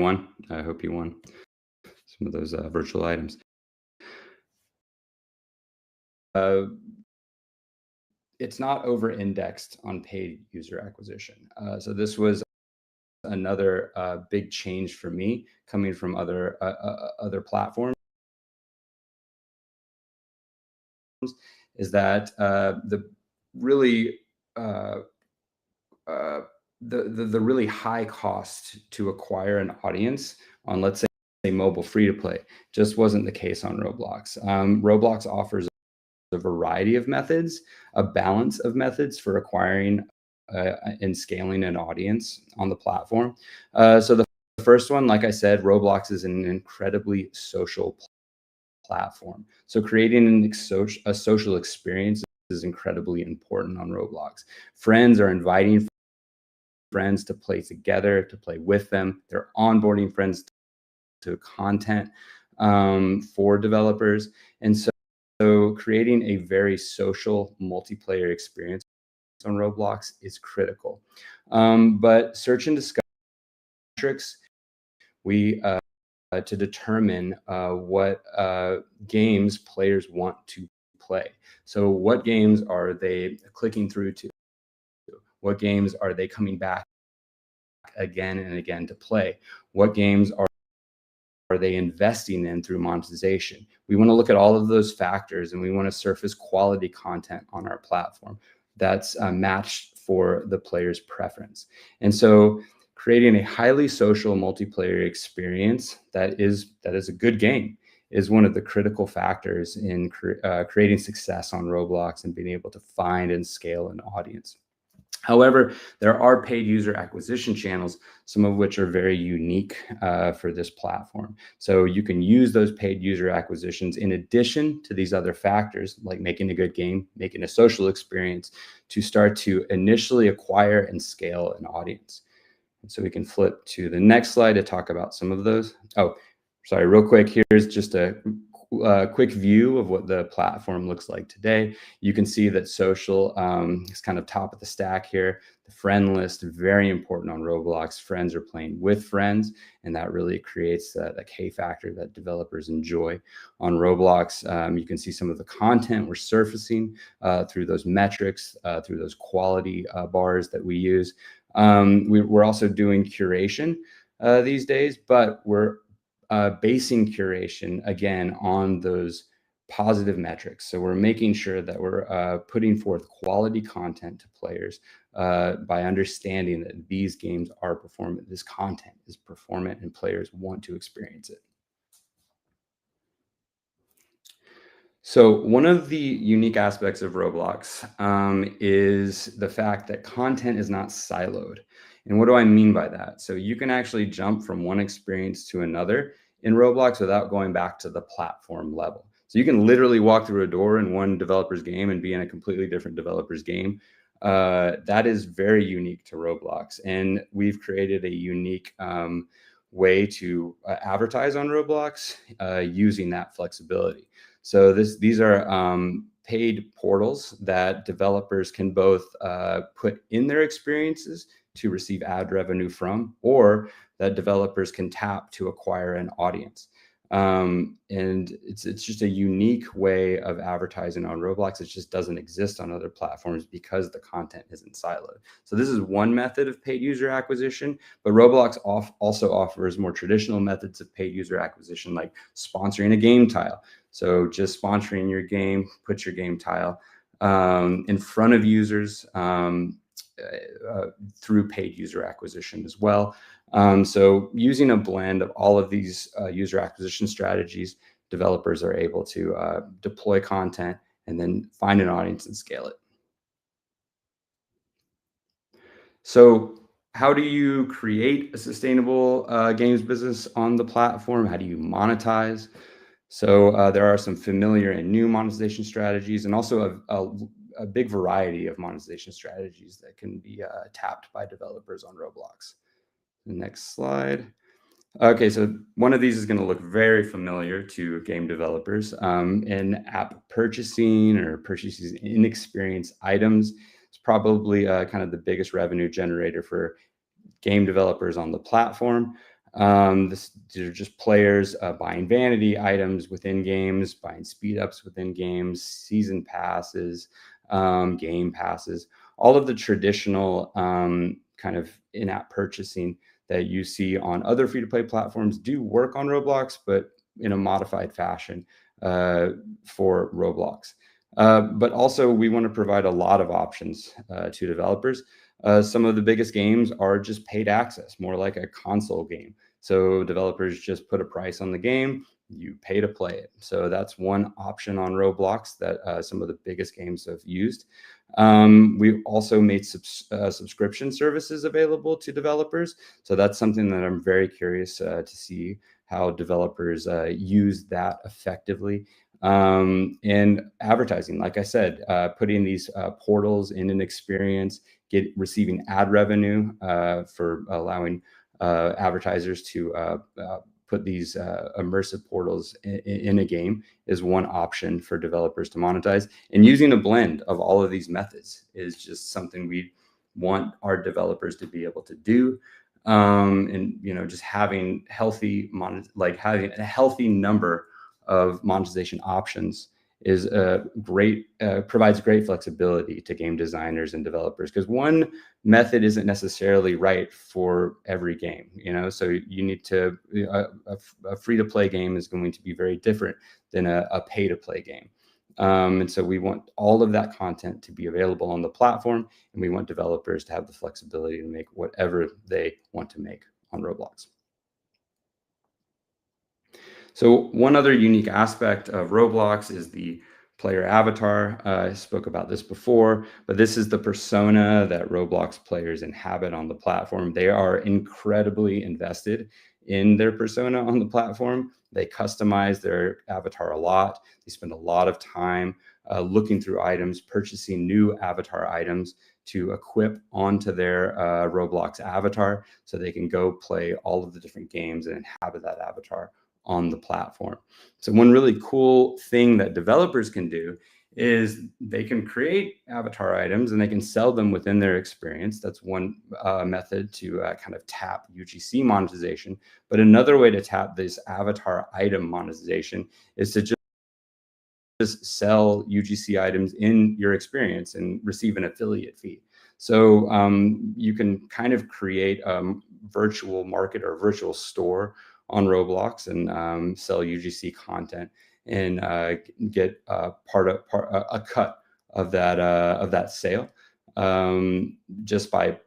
won. I hope you won some of those virtual items. It's not over-indexed on paid user acquisition. So this was another big change for me coming from other platforms, is that the really the really high cost to acquire an audience on, let's say, mobile free-to-play just wasn't the case on Roblox. Roblox offers a variety of methods, a balance of methods for acquiring and scaling an audience on the platform. So the first one, like I said, Roblox is an incredibly social platform. So creating a social experience is incredibly important on Roblox. Friends are inviting friends to play together, to play with them. They're onboarding friends to content for developers. And so creating a very social multiplayer experience on Roblox is critical. But search and discovery metrics, we to determine what games players want to play. So what games are they clicking through to? What games are they coming back again and again to play? What games are they investing in through monetization? We want to look at all of those factors, and we want to surface quality content on our platform that's matched for the player's preference. And so creating a highly social multiplayer experience that is a good game is one of the critical factors in creating success on Roblox and being able to find and scale an audience. However, there are paid user acquisition channels, some of which are very unique for this platform. So you can use those paid user acquisitions in addition to these other factors, like making a good game, making a social experience, to start to initially acquire and scale an audience. And so we can flip to the next slide to talk about some of those. Oh, sorry, real quick, here's just a quick view of what the platform looks like today. You can see that social is kind of top of the stack here. The friend list, very important on Roblox. Friends are playing with friends, and that really creates that K factor that developers enjoy on Roblox. You can see some of the content we're surfacing through those metrics, through those quality bars that we use. We're also doing curation these days, but we're basing curation again on those positive metrics. So we're making sure that we're putting forth quality content to players by understanding that these games are performant, this content is performant, and players want to experience it. So one of the unique aspects of Roblox is the fact that content is not siloed. And what do I mean by that? So you can actually jump from one experience to another in Roblox without going back to the platform level. So you can literally walk through a door in one developer's game and be in a completely different developer's game. That is very unique to Roblox. And we've created a unique way to advertise on Roblox using that flexibility. So these are paid portals that developers can both put in their experiences to receive ad revenue from, or that developers can tap to acquire an audience. And it's just a unique way of advertising on Roblox. It just doesn't exist on other platforms because the content isn't siloed. So this is one method of paid user acquisition, but Roblox also offers more traditional methods of paid user acquisition, like sponsoring a game tile. So just sponsoring your game, put your game tile in front of users through paid user acquisition as well. So using a blend of all of these user acquisition strategies, developers are able to deploy content and then find an audience and scale it. So how do you create a sustainable games business on the platform? How do you monetize? So there are some familiar and new monetization strategies, and also a big variety of monetization strategies that can be tapped by developers on Roblox. The next slide. Okay, so one of these is going to look very familiar to game developers. In-app purchasing or purchasing inexperienced items is probably kind of the biggest revenue generator for game developers on the platform. These are just players buying vanity items within games, buying speed ups within games, season passes, game passes, all of the traditional kind of in-app purchasing that you see on other free-to-play platforms do work on Roblox, but in a modified fashion for Roblox. But also, we want to provide a lot of options to developers. Some of the biggest games are just paid access, more like a console game. So developers just put a price on the game, you pay to play it. So that's one option on Roblox that some of the biggest games have used. We've also made subscription services available to developers. So that's something that I'm very curious to see how developers use that effectively. And advertising, like I said, putting these portals in an experience, receiving ad revenue for allowing advertisers to put these immersive portals in a game is one option for developers to monetize. And using a blend of all of these methods is just something we want our developers to be able to do. And just having having a healthy number of monetization options is provides great flexibility to game designers and developers, because one method isn't necessarily right for every game. So you need to a free-to-play game is going to be very different than a pay-to-play game. And so we want all of that content to be available on the platform, and we want developers to have the flexibility to make whatever they want to make on Roblox. So one other unique aspect of Roblox is the player avatar. I spoke about this before, but this is the persona that Roblox players inhabit on the platform. They are incredibly invested in their persona on the platform. They customize their avatar a lot. They spend a lot of time looking through items, purchasing new avatar items to equip onto their Roblox avatar so they can go play all of the different games and inhabit that avatar on the platform. So one really cool thing that developers can do is they can create avatar items and they can sell them within their experience. That's one method to kind of tap UGC monetization. But another way to tap this avatar item monetization is to just sell UGC items in your experience and receive an affiliate fee. So you can kind of create a virtual market or virtual store on Roblox and sell UGC content and get a cut of that sale just by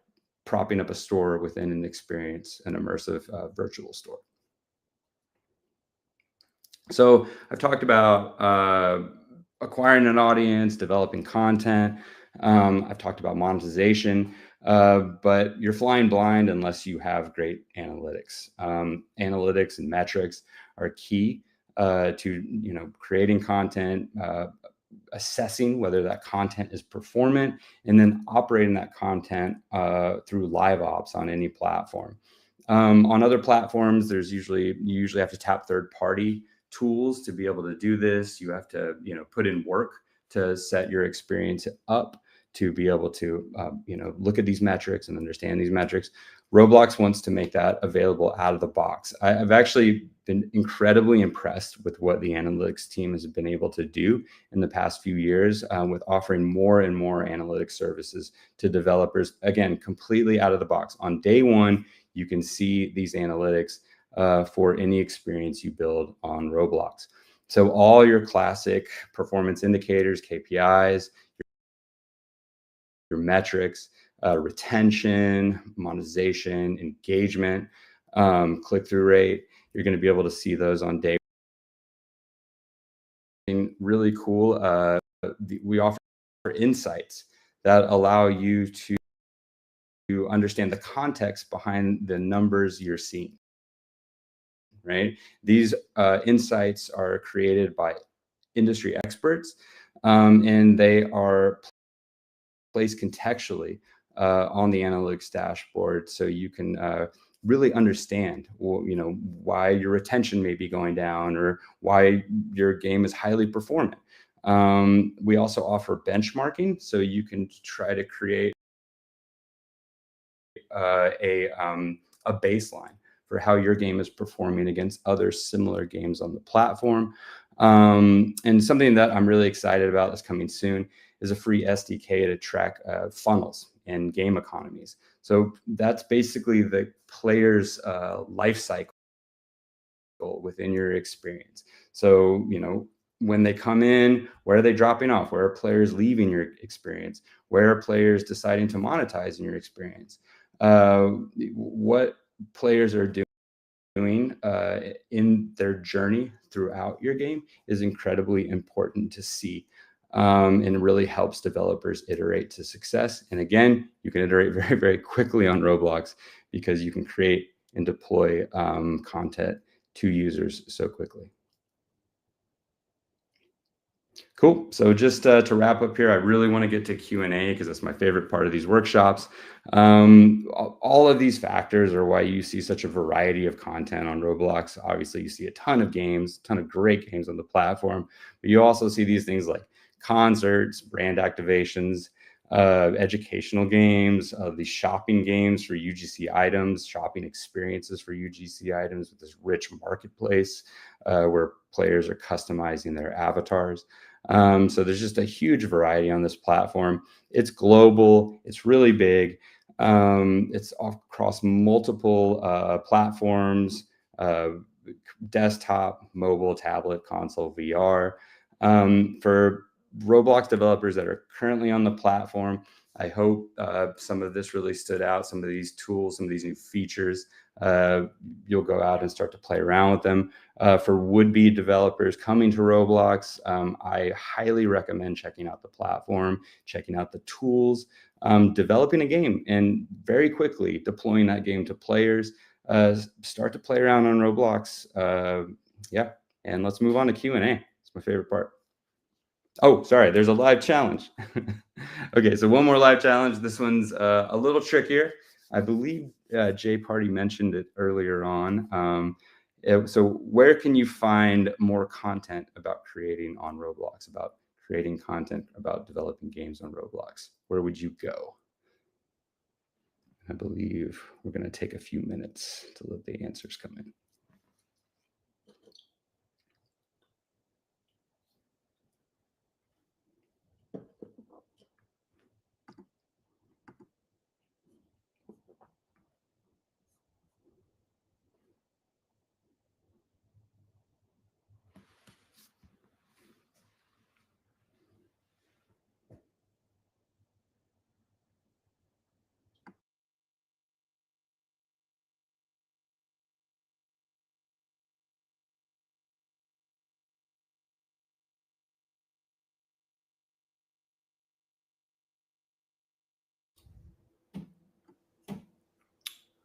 propping up a store within an experience, an immersive virtual store. So I've talked about acquiring an audience, developing content. I've talked about monetization. But you're flying blind unless you have great analytics. Analytics and metrics are key to creating content, assessing whether that content is performant, and then operating that content through live ops on any platform. On other platforms, you usually have to tap third-party tools to be able to do this. You have to put in work to set your experience up to be able to look at these metrics and understand these metrics. Roblox wants to make that available out of the box. I've actually been incredibly impressed with what the analytics team has been able to do in the past few years with offering more and more analytics services to developers, again, completely out of the box. On day one, you can see these analytics for any experience you build on Roblox. So all your classic performance indicators, KPIs, your metrics, retention, monetization, engagement, click-through rate. You're going to be able to see those on day one. Really cool. We offer insights that allow you to understand the context behind the numbers you're seeing. Right? These insights are created by industry experts, and they are placed contextually on the analytics dashboard, so you can really understand, why your retention may be going down or why your game is highly performant. We also offer benchmarking, so you can try to create a baseline for how your game is performing against other similar games on the platform. And something that I'm really excited about that's coming soon is a free SDK to track funnels and game economies. So that's basically the player's life cycle within your experience. So, when they come in, where are they dropping off? Where are players leaving your experience? Where are players deciding to monetize in your experience? What players are doing in their journey throughout your game is incredibly important to see, and really helps developers iterate to success. And again, you can iterate very, very quickly on Roblox because you can create and deploy content to users so quickly. Cool. So just to wrap up here, I really want to get to Q&A because that's my favorite part of these workshops. All of these factors are why you see such a variety of content on Roblox. Obviously, you see a ton of games, a ton of great games on the platform, but you also see these things like concerts, brand activations, educational games, these shopping games for UGC items, shopping experiences for UGC items with this rich marketplace where players are customizing their avatars. So there's just a huge variety on this platform. It's global, it's really big. It's across multiple platforms, desktop, mobile, tablet, console, VR. For Roblox developers that are currently on the platform, I hope some of this really stood out, some of these tools, some of these new features. You'll go out and start to play around with them. For would-be developers coming to Roblox, I highly recommend checking out the platform, checking out the tools, developing a game, and very quickly deploying that game to players. Start to play around on Roblox. Yeah, and let's move on to Q&A. It's my favorite part. Oh, sorry, there's a live challenge. Okay, so one more live challenge. This one's a little trickier. I believe Jay Party mentioned it earlier on. So where can you find more content about creating on Roblox, about creating content about developing games on Roblox? Where would you go? I believe we're going to take a few minutes to let the answers come in.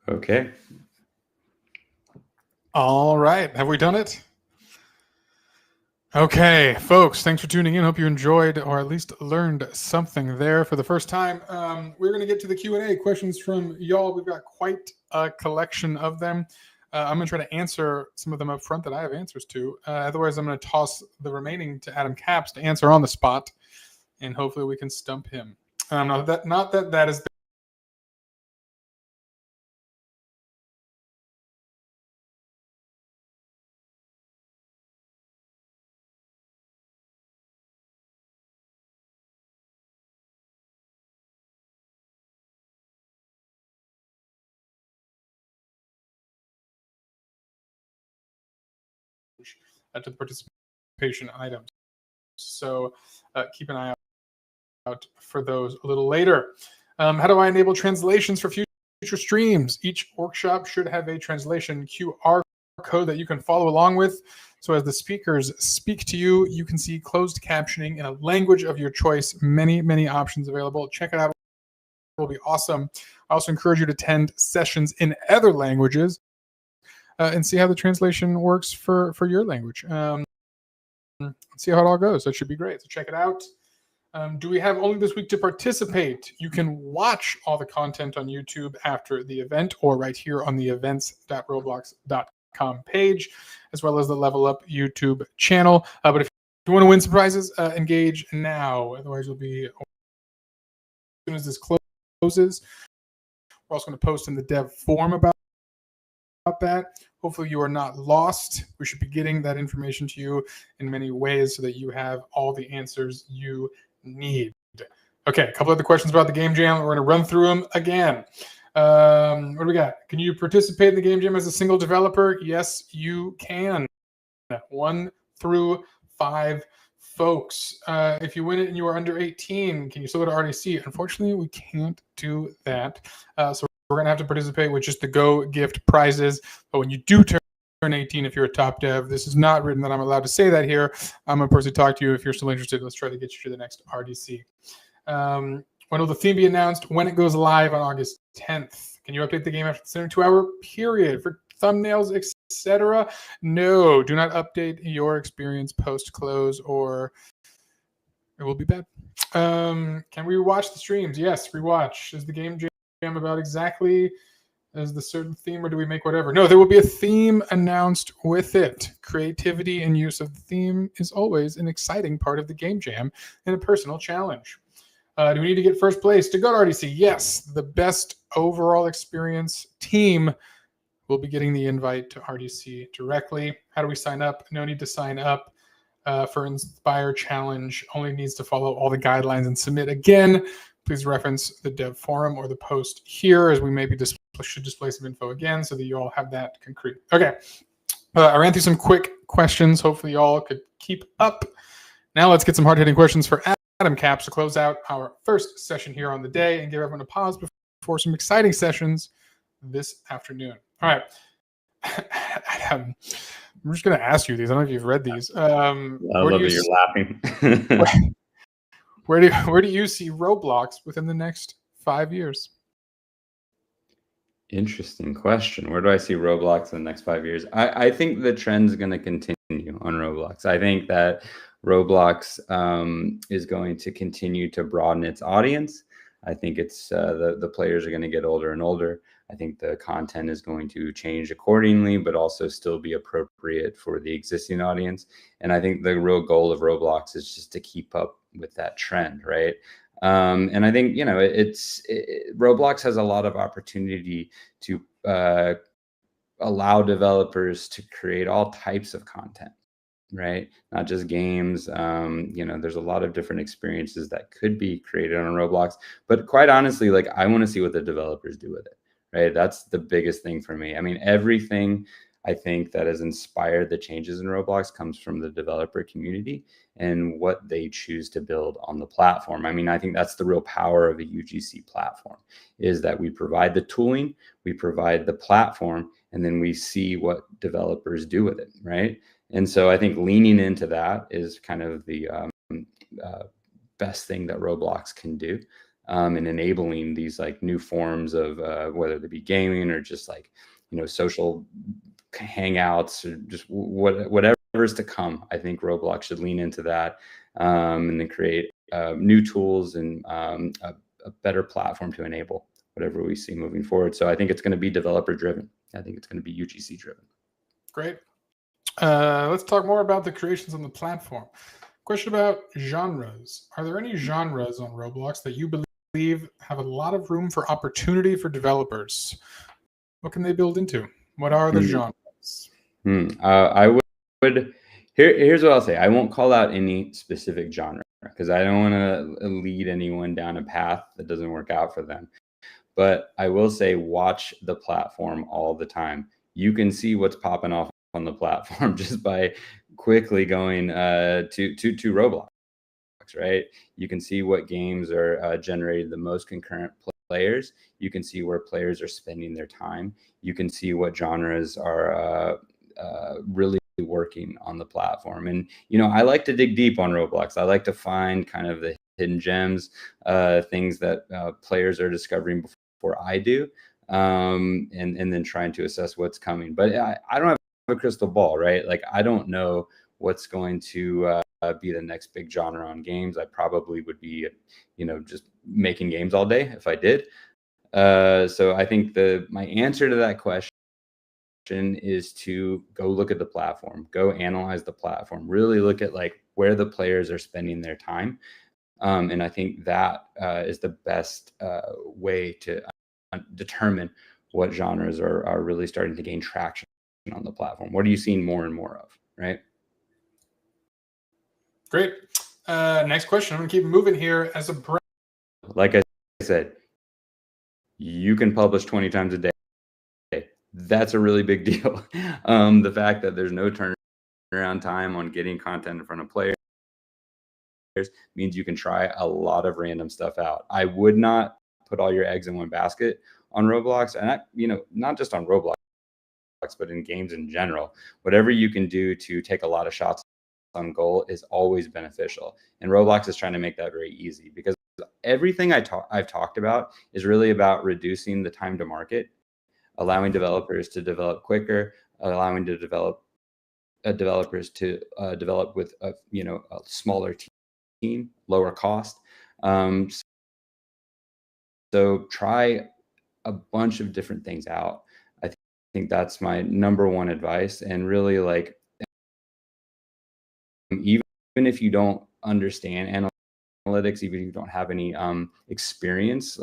Okay. All right. Have we done it? Okay, folks, thanks for tuning in. Hope you enjoyed or at least learned something there for the first time. We're going to get to the Q&A, questions from y'all. We've got quite a collection of them. I'm going to try to answer some of them up front that I have answers to. Otherwise, I'm going to toss the remaining to Adam Capps to answer on the spot, and hopefully we can stump him. Not that is to the participation items. So keep an eye out for those a little later. How do I enable translations for future streams? Each workshop should have a translation QR code that you can follow along with. So as the speakers speak to you, you can see closed captioning in a language of your choice. Many, many options available. Check it out. It will be awesome. I also encourage you to attend sessions in other languages and see how the translation works for your language. See how it all goes. That should be great. So check it out. Do we have only this week to participate? You can watch all the content on YouTube after the event or right here on the events.roblox.com page, as well as the Level Up YouTube channel. But if you want to win some prizes, engage now. Otherwise, you'll be, as soon as this closes, we're also going to post in the dev forum about that. Hopefully you are not lost. We should be getting that information to you in many ways so that you have all the answers you need. Okay, a couple other questions about the Game Jam. We're going to run through them again. What do we got? Can you participate in the Game Jam as a single developer? Yes, you can. 1 through 5 folks. If you win it and you are under 18, can you still go to RDC? Unfortunately, we can't do that. So we're going to have to participate with just the Go gift prizes. But when you do turn 18, if you're a top dev, this is not written that I'm allowed to say that here. I'm going to personally talk to you if you're still interested. Let's try to get you to the next RDC. When will the theme be announced? When it goes live on August 10th. Can you update the game after the 72-hour period for thumbnails, etc.? No, do not update your experience post-close or it will be bad. Can we rewatch the streams? Yes, rewatch. Is the Game Jam about exactly as the certain theme, or do we make whatever? No, there will be a theme announced with it. Creativity and use of the theme is always an exciting part of the Game Jam and a personal challenge. Do we need to get first place to go to RDC? Yes, the best overall experience team will be getting the invite to RDC directly. How do we sign up? No need to sign up for Inspire Challenge. Only needs to follow all the guidelines and submit. Again, please reference the dev forum or the post here, as we maybe should display some info again so that you all have that concrete. Okay, I ran through some quick questions. Hopefully you all could keep up. Now let's get some hard-hitting questions for Adam Caps to close out our first session here on the day and give everyone a pause before some exciting sessions this afternoon. All right. Adam, I'm just going to ask you these. I don't know if you've read these. I love that you're laughing. Where do you see Roblox within the next 5 years? Interesting question. Where do I see Roblox in the next 5 years? I think the trend's going to continue on Roblox. I think that Roblox is going to continue to broaden its audience. I think it's the players are going to get older and older. I think the content is going to change accordingly, but also still be appropriate for the existing audience. And I think the real goal of Roblox is just to keep up with that trend, right? And I think, Roblox has a lot of opportunity to allow developers to create all types of content, right? Not just games. There's a lot of different experiences that could be created on Roblox, but quite honestly, like, I want to see what the developers do with it, right? That's the biggest thing for me. I mean, everything I think that has inspired the changes in Roblox comes from the developer community and what they choose to build on the platform. I mean, I think that's the real power of a UGC platform, is that we provide the tooling, we provide the platform, and then we see what developers do with it, right? And so I think leaning into that is kind of the best thing that Roblox can do, in enabling these like new forms of whether they be gaming or just like, social hangouts or just whatever's to come. I think Roblox should lean into that, and then create new tools and a better platform to enable whatever we see moving forward. So I think it's going to be developer driven. I think it's going to be UGC driven. Great. Let's talk more about the creations on the platform. Question about genres. Are there any genres on Roblox that you believe have a lot of room for opportunity for developers? What can they build into? What are the genres? I would. Here's what I'll say. I won't call out any specific genre because I don't want to lead anyone down a path that doesn't work out for them. But I will say, watch the platform all the time. You can see what's popping off on the platform just by quickly going to Roblox, right? You can see what games are generating the most concurrent players. You can see where players are spending their time. You can see what genres are really working on the platform. And, I like to dig deep on Roblox. I like to find kind of the hidden gems, things that players are discovering before I do, and then trying to assess what's coming. But I don't have a crystal ball, right? Like, I don't know what's going to be the next big genre on games. I probably would be, just making games all day if I did. So I think my answer to that question is to go look at the platform, go analyze the platform, really look at like where the players are spending their time. And I think that is the best way to determine what genres are really starting to gain traction on the platform. What are you seeing more and more of, right? Great. Next question. I'm going to keep moving here. As a brand, like I said, you can publish 20 times a day. That's a really big deal. The fact that there's no turnaround time on getting content in front of players means you can try a lot of random stuff out. I would not put all your eggs in one basket on Roblox, and not just on Roblox, but in games in general. Whatever you can do to take a lot of shots on goal is always beneficial. And Roblox is trying to make that very easy, because everything I've talked about is really about reducing the time to market, allowing developers to develop quicker, allowing developers to develop with a smaller team, lower cost. So try a bunch of different things out. I think that's my number one advice. And really, like, even if you don't understand analytics, even if you don't have any experience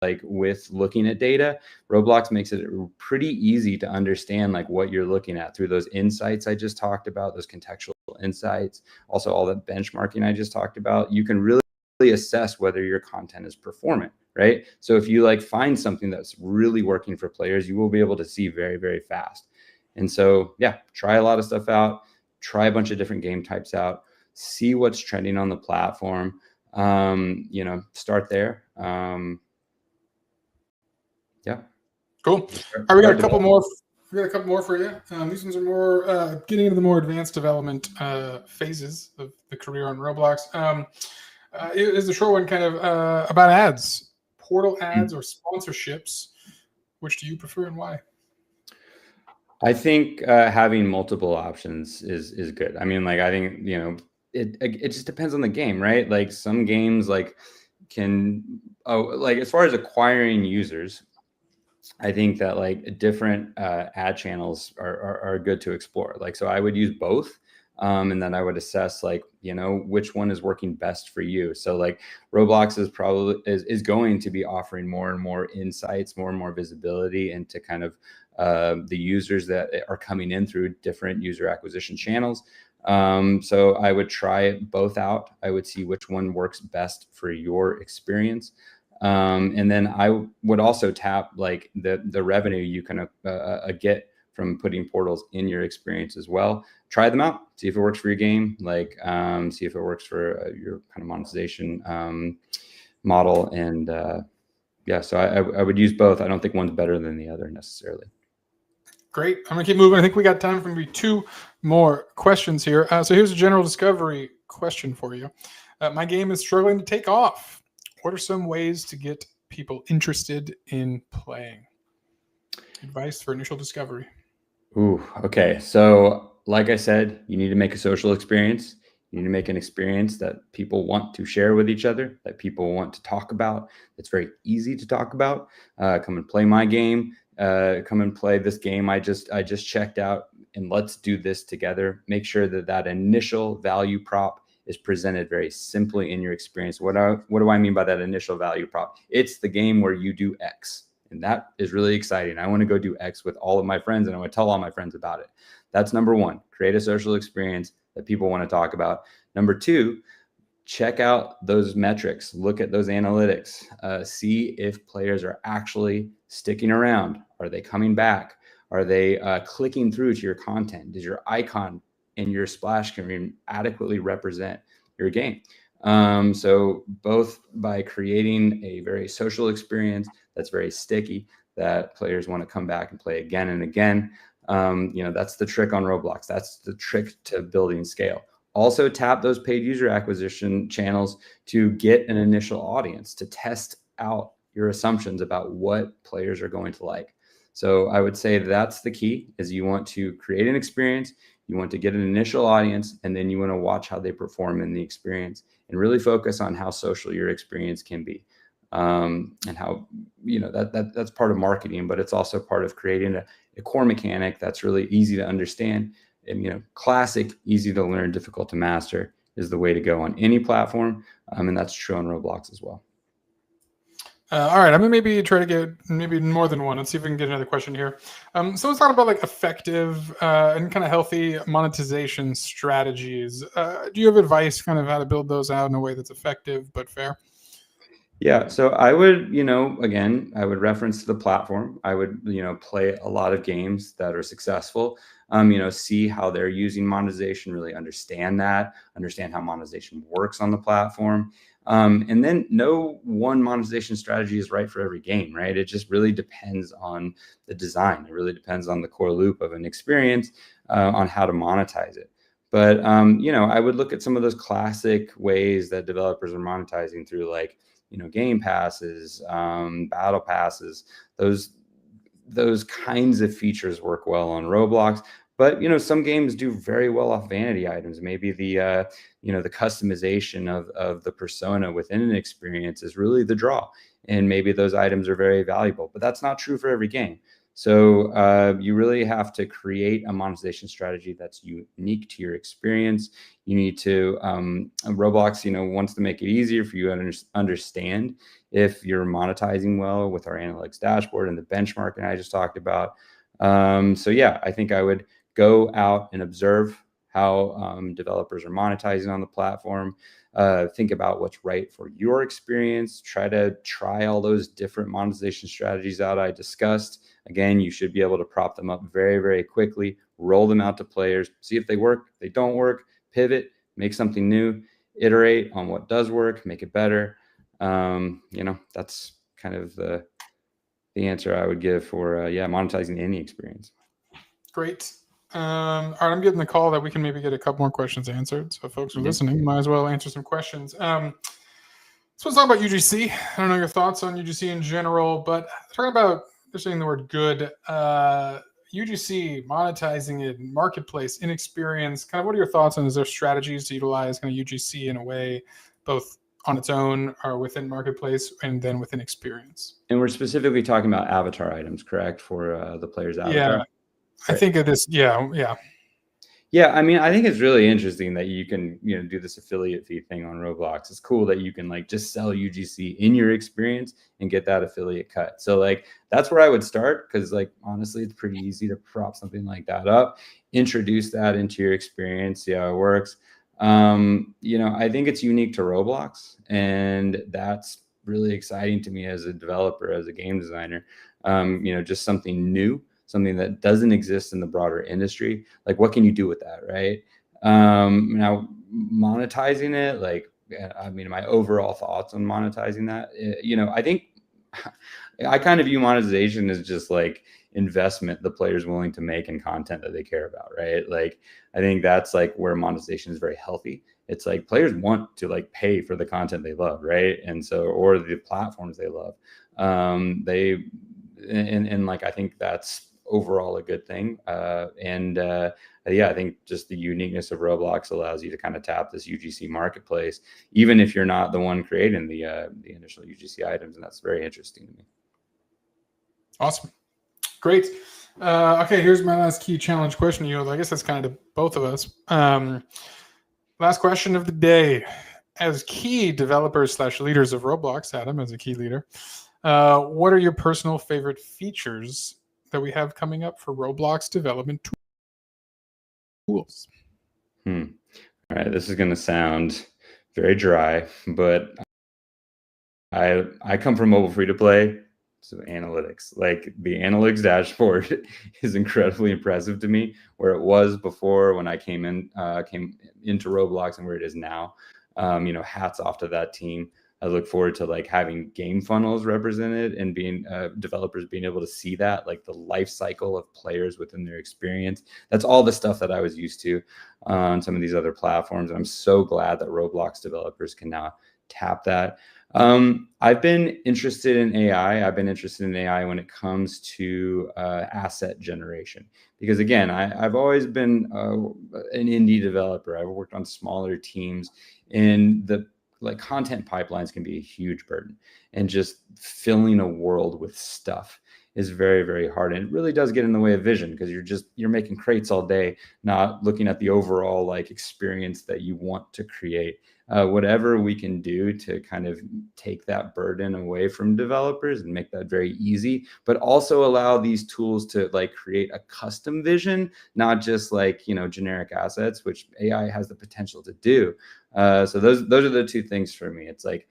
like with looking at data, Roblox makes it pretty easy to understand like what you're looking at through those insights I just talked about, those contextual insights, also all that benchmarking I just talked about. You can really assess whether your content is performant, right? So if you like find something that's really working for players, you will be able to see very, very fast. And so, yeah, try a lot of stuff out, try a bunch of different game types out, see what's trending on the platform. Start there. Yeah. Cool. All right, we got a couple more. We got a couple more for you. These ones are more getting into the more advanced development phases of the career on Roblox. Is the short one kind of about ads, portal ads, or sponsorships? Which do you prefer and why? I think having multiple options is good. I mean, like, I think it just depends on the game, right? Like some games like as far as acquiring users, I think that like different ad channels are good to explore. Like, so I would use both. And then I would assess like, which one is working best for you. So like Roblox is going to be offering more and more insights, more and more visibility into kind of the users that are coming in through different user acquisition channels. So I would try both out. I would see which one works best for your experience. And then I would also tap like the revenue you can get from putting portals in your experience as well. Try them out, see if it works for your game, like see if it works for your kind of monetization model. And yeah, so I would use both. I don't think one's better than the other necessarily. Great. I'm gonna keep moving. I think we got time for maybe two more questions here. So here's a general discovery question for you. My game is struggling to take off. What are some ways to get people interested in playing? Advice for initial discovery. Ooh, okay. So like I said, you need to make a social experience. You need to make an experience that people want to share with each other, that people want to talk about. It's very easy to talk about. Come and play my game. Come and play this game I just checked out, and let's do this together. Make sure that initial value prop is presented very simply in your experience. What do I mean by that initial value prop? It's the game where you do X. And that is really exciting. I want to go do X with all of my friends, and I want to tell all my friends about it. That's number one. Create a social experience that people want to talk about. Number two, check out those metrics. Look at those analytics. See if players are actually sticking around. Are they coming back? Are they clicking through to your content? Does your icon in your splash screen adequately represent your game? So both by creating a very social experience that's very sticky, that players want to come back and play again and again. That's the trick on Roblox. That's the trick to building scale. Also tap those paid user acquisition channels to get an initial audience, to test out your assumptions about what players are going to like. So I would say that's the key, is you want to create an experience, you want to get an initial audience, and then you want to watch how they perform in the experience and really focus on how social your experience can be. And how, that's part of marketing, but it's also part of creating a core mechanic that's really easy to understand. And, classic, easy to learn, difficult to master is the way to go on any platform. And that's true on Roblox as well. All right, I'm gonna maybe try to get maybe more than one. Let's see if we can get another question here. So let's talk about like effective and kind of healthy monetization strategies. Do you have advice kind of how to build those out in a way that's effective but fair? Yeah, so I would, again, I would reference the platform. I would, play a lot of games that are successful. See how they're using monetization, really understand that, understand how monetization works on the platform. And then no one monetization strategy is right for every game, right? It just really depends on the design. It really depends on the core loop of an experience, on how to monetize it. But I would look at some of those classic ways that developers are monetizing through, like, game passes, battle passes. Those kinds of features work well on Roblox. But some games do very well off vanity items. Maybe the the customization of the persona within an experience is really the draw, and maybe those items are very valuable. But that's not true for every game. So you really have to create a monetization strategy that's unique to your experience. You need to Roblox, wants to make it easier for you to understand if you're monetizing well with our analytics dashboard and the benchmarking I just talked about. So yeah, I think I would go out and observe how developers are monetizing on the platform. Think about what's right for your experience. Try all those different monetization strategies out I discussed. Again, you should be able to prop them up very, very quickly, roll them out to players, see if they work. If they don't work, pivot, make something new, iterate on what does work, make it better. That's kind of the answer I would give for monetizing any experience. Great. All right, I'm getting the call that we can maybe get a couple more questions answered. So if folks are listening, might as well answer some questions. So let's talk about UGC. I don't know your thoughts on UGC in general, but talking about, they're saying the word good, UGC, monetizing it, marketplace, inexperience, kind of what are your thoughts on, is there strategies to utilize kind of UGC in a way, both on its own or within marketplace and then within experience? And we're specifically talking about avatar items, correct? For the player's avatar? Yeah, I think it is. Yeah. Yeah, I mean, I think it's really interesting that you can, do this affiliate fee thing on Roblox. It's cool that you can like just sell UGC in your experience and get that affiliate cut. So like that's where I would start, because like honestly, it's pretty easy to prop something like that up, introduce that into your experience, see how it works. I think it's unique to Roblox, and that's really exciting to me as a developer, as a game designer. Just something new, something that doesn't exist in the broader industry. Like, what can you do with that, right? Now, monetizing it, like, I mean, my overall thoughts on monetizing that, I think I kind of view monetization as just like investment the player's willing to make in content that they care about, right? Like, I think that's like where monetization is very healthy. It's like players want to like pay for the content they love, right? And so, or the platforms they love. Like, I think that's overall a good thing. I think just the uniqueness of Roblox allows you to kind of tap this UGC marketplace, even if you're not the one creating the initial UGC items, and that's very interesting to me. Awesome, great. Okay, here's my last key challenge question. I guess that's kind of both of us. Last question of the day. As key developers / leaders of Roblox, Adam, as a key leader, what are your personal favorite features that we have coming up for Roblox development tools? All right, this is going to sound very dry, but I come from mobile free to play, so analytics, like the analytics dashboard is incredibly impressive to me. Where it was before when I came into Roblox and where it is now, hats off to that team. I look forward to like having game funnels represented and being developers being able to see that, like the life cycle of players within their experience. That's all the stuff that I was used to on some of these other platforms. And I'm so glad that Roblox developers can now tap that. I've been interested in AI. I've been interested in AI when it comes to asset generation, because again, I've always been an indie developer. I've worked on smaller teams, and the content pipelines can be a huge burden, and just filling a world with stuff is very, very hard. And it really does get in the way of vision, because you're making crates all day, not looking at the overall like experience that you want to create. Whatever we can do to kind of take that burden away from developers and make that very easy, but also allow these tools to like create a custom vision, not just like, you know, generic assets, which AI has the potential to do. So those are the two things for me. It's like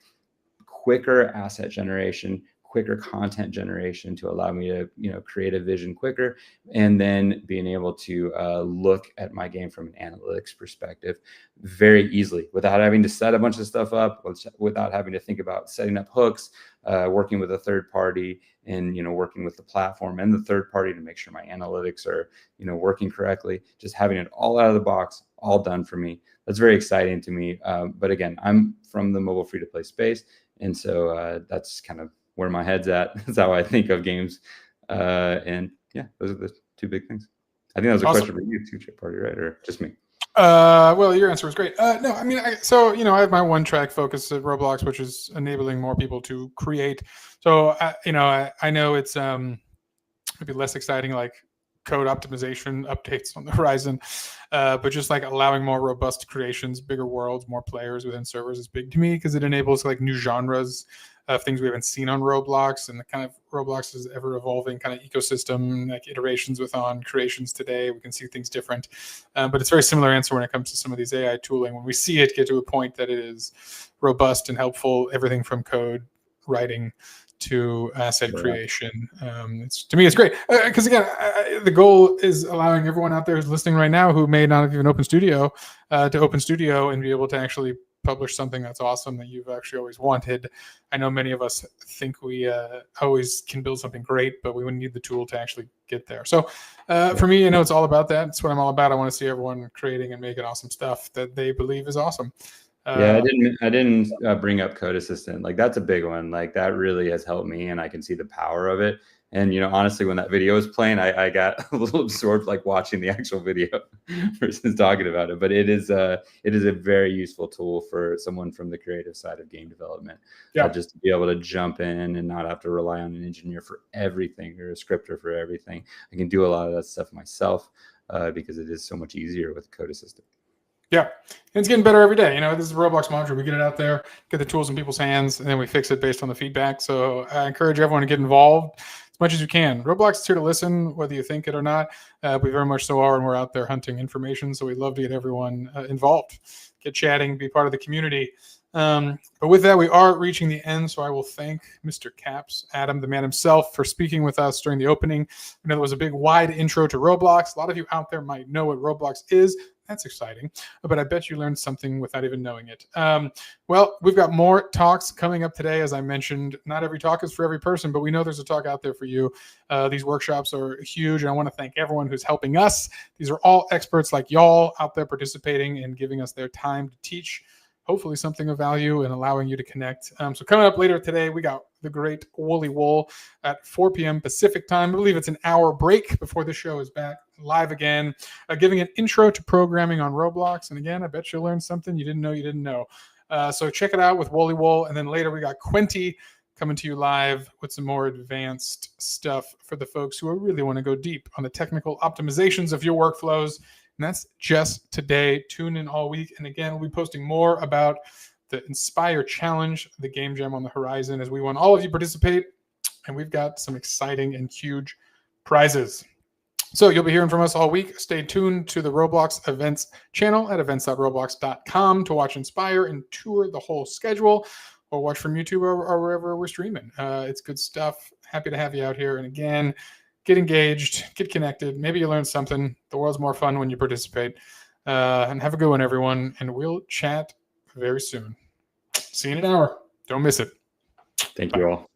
quicker asset generation, quicker content generation to allow me to, you know, create a vision quicker, and then being able to look at my game from an analytics perspective very easily without having to set a bunch of stuff up, without having to think about setting up hooks, working with a third party, and, you know, working with the platform and the third party to make sure my analytics are, you know, working correctly. Just having it all out of the box, all done for me. That's very exciting to me. But again, I'm from the mobile free-to-play space, and so that's kind of where my head's at. That's how I think of games. And yeah, those are the two big things. I think that was a question for you too, Chip Party, right? Or just me? Well, your answer was great. No, I mean, so, you know, I have my one track focus at Roblox, which is enabling more people to create. So, you know, I know it's maybe less exciting, like code optimization updates on the horizon, but just like allowing more robust creations, bigger worlds, more players within servers is big to me, because it enables like new genres of things we haven't seen on Roblox, and the kind of Roblox is ever evolving kind of ecosystem, like iterations on creations today. We can see things different, but it's a very similar answer when it comes to some of these AI tooling. When we see it get to a point that it is robust and helpful, everything from code writing to asset creation. It's, to me, it's great, because again, the goal is allowing everyone out there who's listening right now who may not have even opened Studio to open Studio and be able to actually publish something that's awesome that you've actually always wanted. I know many of us think we always can build something great, but we wouldn't need the tool to actually get there. So for me, you know, it's all about that. It's what I'm all about. I want to see everyone creating and making awesome stuff that they believe is awesome. Yeah, I didn't bring up Code Assistant. Like, that's a big one. Like, that really has helped me, and I can see the power of it. And, you know, honestly, when that video was playing, I got a little absorbed, like watching the actual video versus talking about it. But it is a very useful tool for someone from the creative side of game development. Yeah. Just to be able to jump in and not have to rely on an engineer for everything or a scripter for everything. I can do a lot of that stuff myself because it is so much easier with Code Assistant. Yeah, it's getting better every day. You know, this is a Roblox mantra. We get it out there, get the tools in people's hands, and then we fix it based on the feedback. So I encourage everyone to get involved as much as you can. Roblox is here to listen, whether you think it or not. We very much so are, and we're out there hunting information. So we'd love to get everyone involved, get chatting, be part of the community. But with that, we are reaching the end. So I will thank Mr. Caps, Adam, the man himself, for speaking with us during the opening. I know there was a big, wide intro to Roblox. A lot of you out there might know what Roblox is. That's exciting, but I bet you learned something without even knowing it. Well, we've got more talks coming up today. As I mentioned, not every talk is for every person, but we know there's a talk out there for you. These workshops are huge, and I want to thank everyone who's helping us. These are all experts like y'all out there participating and giving us their time to teach, hopefully something of value, and allowing you to connect. So coming up later today, we got the great Woolly Wool at 4 p.m. Pacific time. I believe it's an hour break before the show is back live again, giving an intro to programming on Roblox. And again, I bet you'll learn something you didn't know. So check it out with Woolly Wool. And then later we got Quenty coming to you live with some more advanced stuff for the folks who really want to go deep on the technical optimizations of your workflows. And that's just today. Tune in all week. And again, we'll be posting more about the Inspire Challenge, the game jam on the horizon, as we want all of you participate. And we've got some exciting and huge prizes. So you'll be hearing from us all week. Stay tuned to the Roblox events channel at events.roblox.com to watch Inspire and tour the whole schedule, or watch from YouTube or wherever we're streaming. It's good stuff. Happy to have you out here. And again, get engaged, get connected. Maybe you learned something. The world's more fun when you participate. And have a good one, everyone. And we'll chat very soon. See you in an hour. Don't miss it. Thank you all.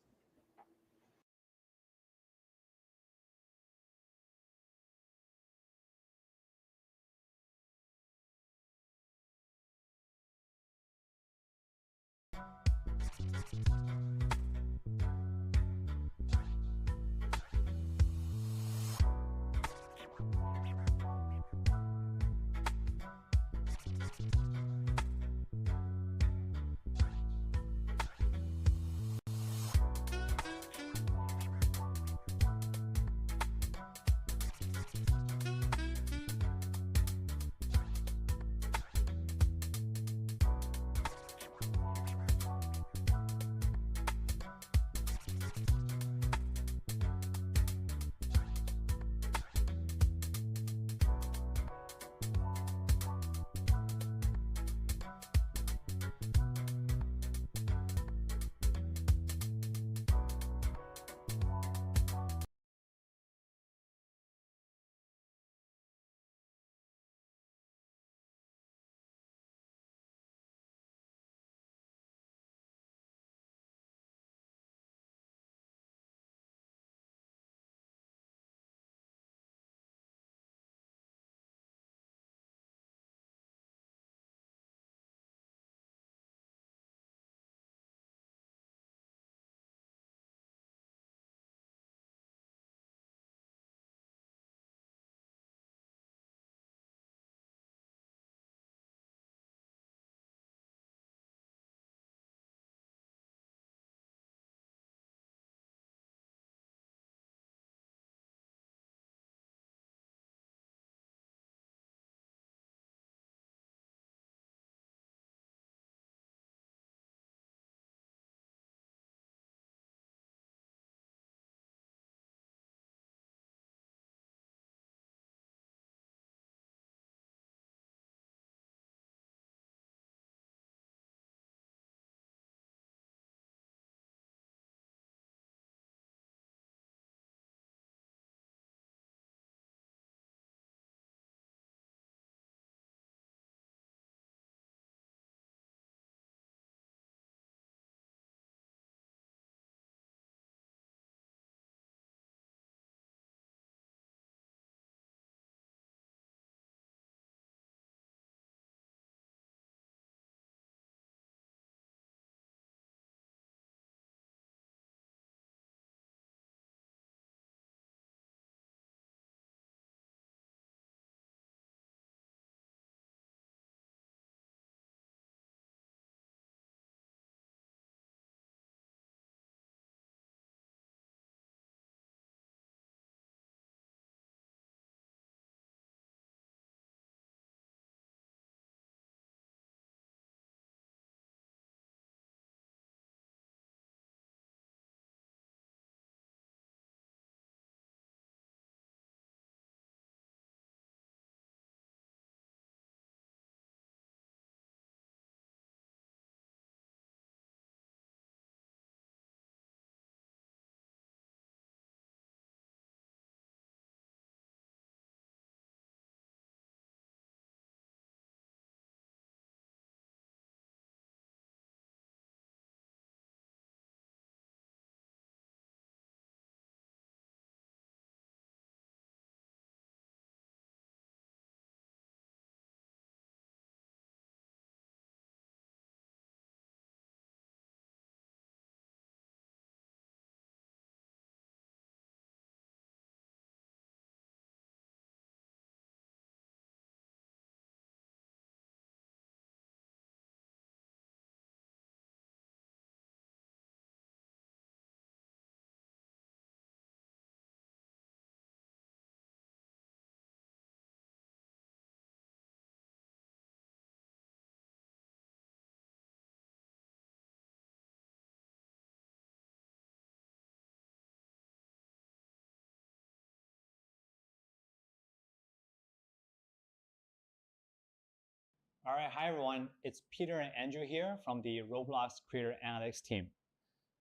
All right, hi everyone. It's Peter and Andrew here from the ROBLOX Creator Analytics team.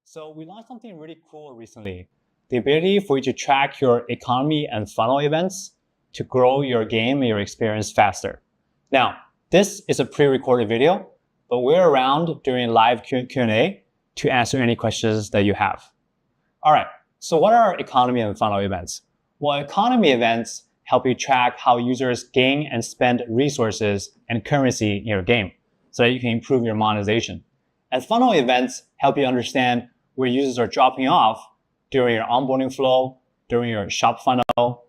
So we launched something really cool recently. The ability for you to track your economy and funnel events to grow your game and your experience faster. Now, this is a pre-recorded video, but we're around during live Q&A to answer any questions that you have. All right, so what are economy and funnel events? Well, economy events help you track how users gain and spend resources and currency in your game so that you can improve your monetization. And funnel events help you understand where users are dropping off during your onboarding flow, during your shop funnel,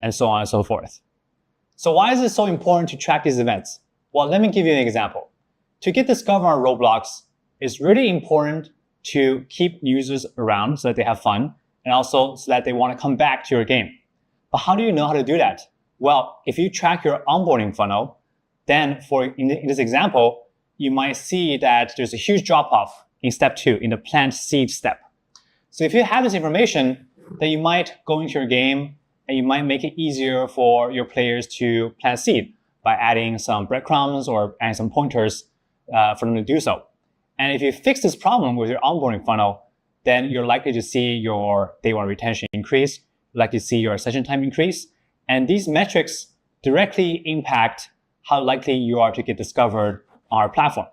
and so on and so forth. So why is it so important to track these events? Well, let me give you an example. To get discovered on Roblox, it's really important to keep users around so that they have fun and also so that they want to come back to your game. But how do you know how to do that? Well, if you track your onboarding funnel, then in this example, you might see that there's a huge drop-off in step 2, in the plant seed step. So if you have this information, then you might go into your game and you might make it easier for your players to plant seed by adding some breadcrumbs or adding some pointers for them to do so. And if you fix this problem with your onboarding funnel, then you're likely to see your day one retention increase, likely to see your session time increase. And these metrics directly impact how likely you are to get discovered on our platform.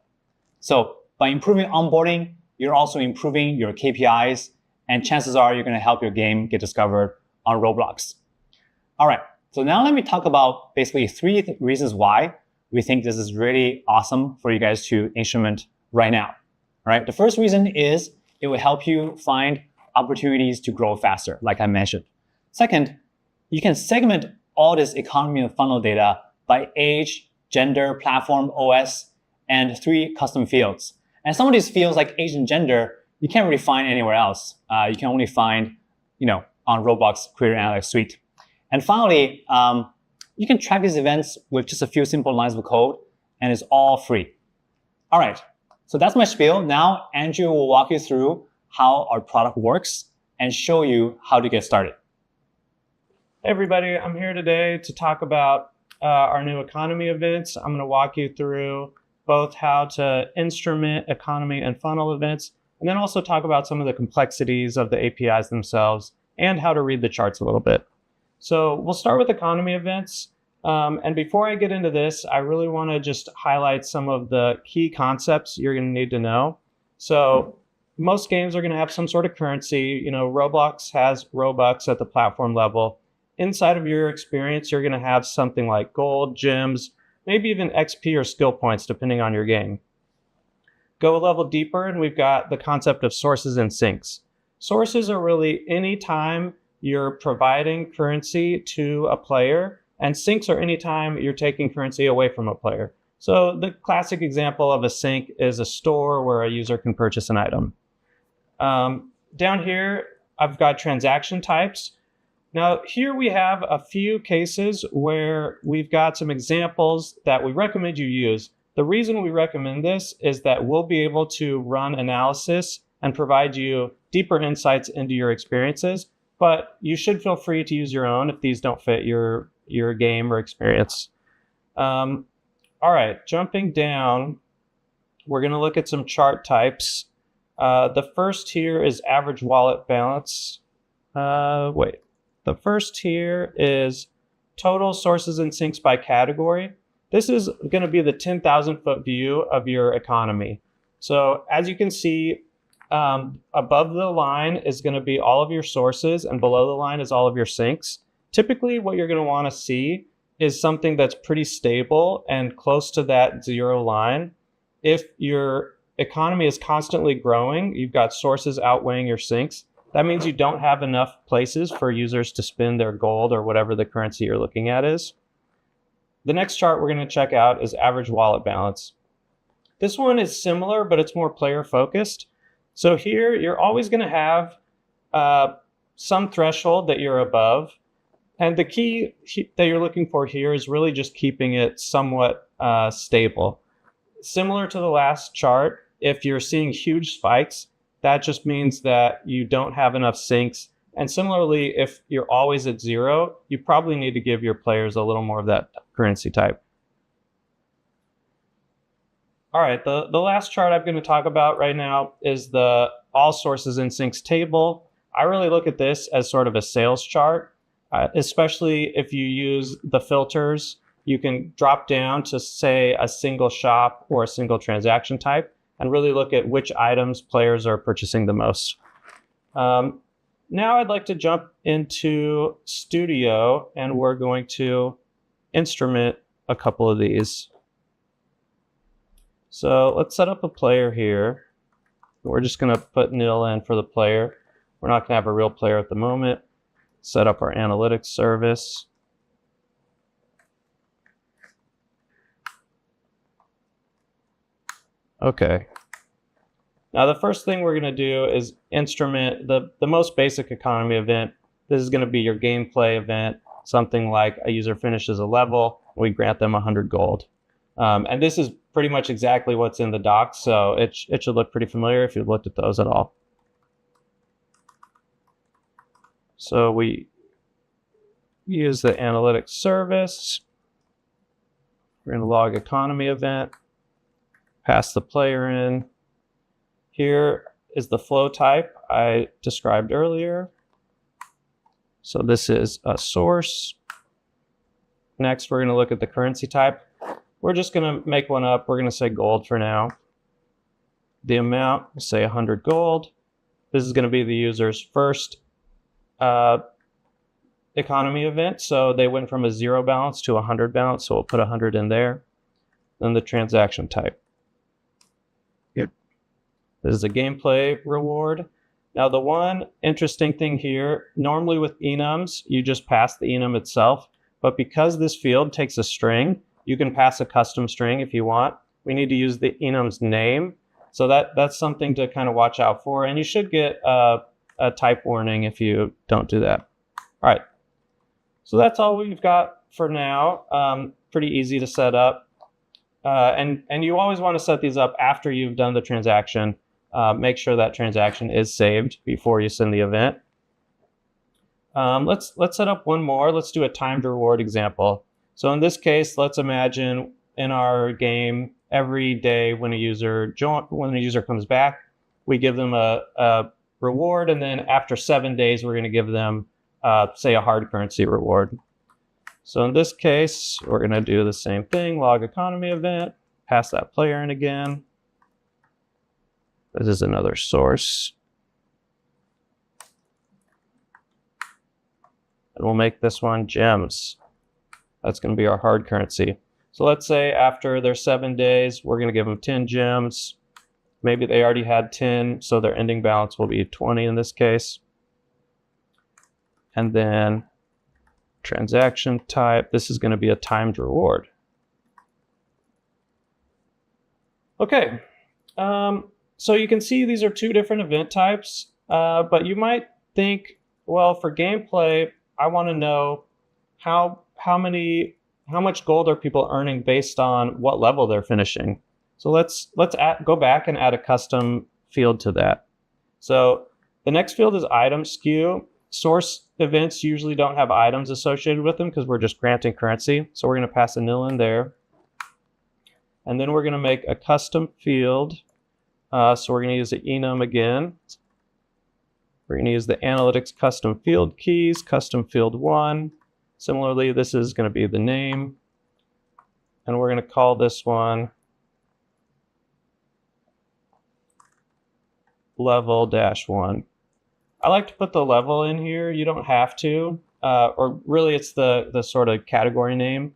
So by improving onboarding, you're also improving your KPIs, and chances are you're going to help your game get discovered on Roblox. All right, so now let me talk about basically 3 reasons why we think this is really awesome for you guys to instrument right now. All right, the first reason is it will help you find opportunities to grow faster, like I mentioned. Second, you can segment all this economy and funnel data by age, gender, platform, OS, and 3 custom fields. And some of these fields like age and gender, you can't really find anywhere else. You can only find, on Roblox Creator Analytics Suite. And finally, you can track these events with just a few simple lines of code, and it's all free. All right, so that's my spiel. Now, Andrew will walk you through how our product works and show you how to get started. Hey everybody, I'm here today to talk about our new economy events. I'm going to walk you through both how to instrument economy and funnel events, and then also talk about some of the complexities of the APIs themselves and how to read the charts a little bit. So we'll start with economy events. And before I get into this, I really want to just highlight some of the key concepts you're going to need to know. So most games are going to have some sort of currency. Roblox has Robux at the platform level. Inside of your experience, you're going to have something like gold, gems, maybe even XP or skill points, depending on your game. Go a level deeper, and we've got the concept of sources and sinks. Sources are really any time you're providing currency to a player, and sinks are any time you're taking currency away from a player. So the classic example of a sink is a store where a user can purchase an item. Down here, I've got transaction types. Now, here we have a few cases where we've got some examples that we recommend you use. The reason we recommend this is that we'll be able to run analysis and provide you deeper insights into your experiences, but you should feel free to use your own if these don't fit your game or experience. All right, jumping down, we're going to look at some chart types. The first here is average wallet balance. The first here is total sources and sinks by category. This is going to be the 10,000-foot view of your economy. So as you can see, above the line is going to be all of your sources, and below the line is all of your sinks. Typically, what you're going to want to see is something that's pretty stable and close to that 0 line. If your economy is constantly growing, you've got sources outweighing your sinks, that means you don't have enough places for users to spend their gold or whatever the currency you're looking at is. The next chart we're going to check out is average wallet balance. This one is similar, but it's more player focused. So here you're always going to have some threshold that you're above. And the key that you're looking for here is really just keeping it somewhat stable. Similar to the last chart, if you're seeing huge spikes, that just means that you don't have enough sinks. And similarly, if you're always at 0, you probably need to give your players a little more of that currency type. All right, the last chart I'm going to talk about right now is the all sources in syncs table. I really look at this as sort of a sales chart, especially if you use the filters. You can drop down to, say, a single shop or a single transaction type and really look at which items players are purchasing the most. Now I'd like to jump into Studio, and we're going to instrument a couple of these. So let's set up a player here. We're just going to put nil in for the player. We're not going to have a real player at the moment. Set up our analytics service. Okay. Now the first thing we're going to do is instrument the most basic economy event. This is going to be your gameplay event, something like a user finishes a level, we grant them 100 gold. And this is pretty much exactly what's in the docs, so it should look pretty familiar if you've looked at those at all. So we use the analytics service. We're going to log economy event, pass the player in. Here is the flow type I described earlier. So this is a source. Next, we're going to look at the currency type. We're just going to make one up. We're going to say gold for now. The amount, we'll say 100 gold. This is going to be the user's first economy event. So they went from a 0 balance to a 100 balance. So we'll put 100 in there. Then the transaction type. Yep. This is a gameplay reward. Now the one interesting thing here, normally with enums, you just pass the enum itself. But because this field takes a string, you can pass a custom string if you want. We need to use the enum's name. So that's something to kind of watch out for. And you should get a type warning if you don't do that. All right. So that's all we've got for now. Pretty easy to set up. And you always want to set these up after you've done the transaction. Make sure that transaction is saved before you send the event. Let's set up one more. Let's do a timed reward example. So in this case, let's imagine in our game, every day when a user comes back, we give them a reward, and then after 7 days, we're going to give them, say, a hard currency reward. So in this case, we're going to do the same thing, log economy event, pass that player in again. This is another source. And we'll make this one gems. That's going to be our hard currency. So let's say after their 7 days, we're going to give them 10 gems. Maybe they already had 10, so their ending balance will be 20 in this case. And then transaction type, this is going to be a timed reward. Okay, so you can see these are two different event types, but you might think, well, for gameplay, I want to know how much gold are people earning based on what level they're finishing. So let's go back and add a custom field to that. So the next field is item SKU. Source events usually don't have items associated with them because we're just granting currency. So we're going to pass a nil in there. And then we're going to make a custom field. So we're going to use the enum again. We're going to use the analytics custom field keys, custom field 1. Similarly, this is going to be the name. And we're going to call this one level-1. I like to put the level in here. You don't have to, or really it's the sort of category name.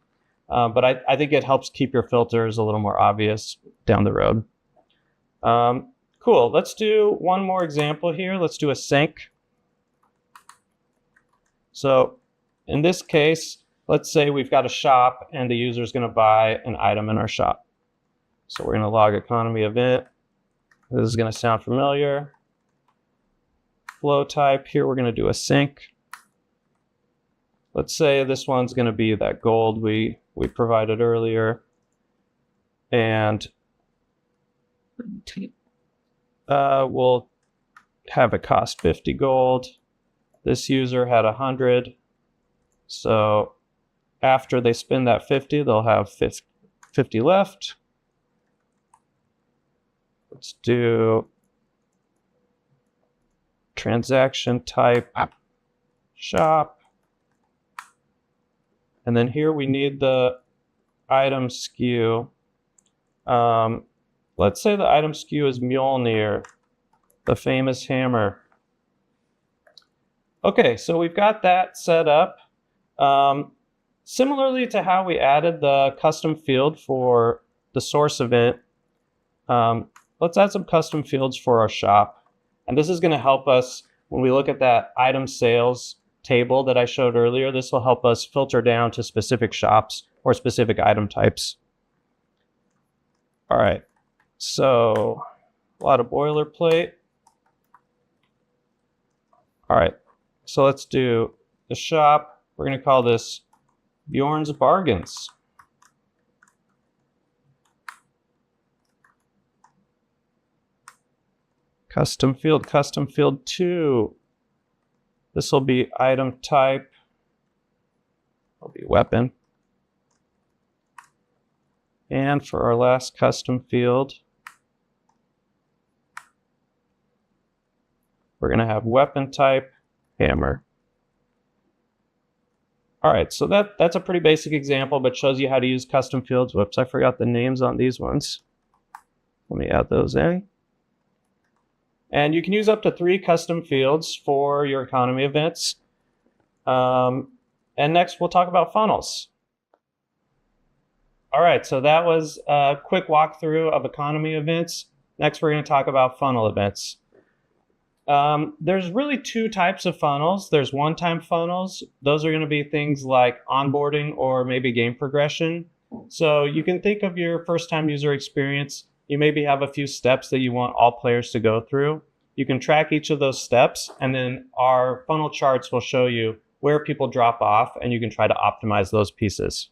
But I think it helps keep your filters a little more obvious down the road. Cool. Let's do one more example here. Let's do a sync. So in this case, let's say we've got a shop and the user is going to buy an item in our shop. So we're going to log economy event. This is going to sound familiar. Flow type, here we're going to do a sync. Let's say this one's going to be that gold we provided earlier. And we'll have it cost 50 gold. This user had 100. So after they spend that 50, they'll have 50 left. Let's do transaction type shop. And then here we need the item SKU. Let's say the item SKU is Mjolnir, the famous hammer. Okay, so we've got that set up. Similarly to how we added the custom field for the source event, let's add some custom fields for our shop. And this is going to help us when we look at that item sales table that I showed earlier. This will help us filter down to specific shops or specific item types. All right, so a lot of boilerplate. All right, so let's do the shop. We're going to call this Bjorn's Bargains. Custom field 2. This will be item type. Will be weapon. And for our last custom field, we're going to have weapon type hammer. All right, so that's a pretty basic example, but shows you how to use custom fields. Whoops, I forgot the names on these ones. Let me add those in. And you can use up to 3 custom fields for your economy events. And next, we'll talk about funnels. All right, so that was a quick walkthrough of economy events. Next, we're going to talk about funnel events. There's really 2 types of funnels. There's one-time funnels. Those are going to be things like onboarding or maybe game progression. So you can think of your first-time user experience. You maybe have a few steps that you want all players to go through. You can track each of those steps, and then our funnel charts will show you where people drop off, and you can try to optimize those pieces.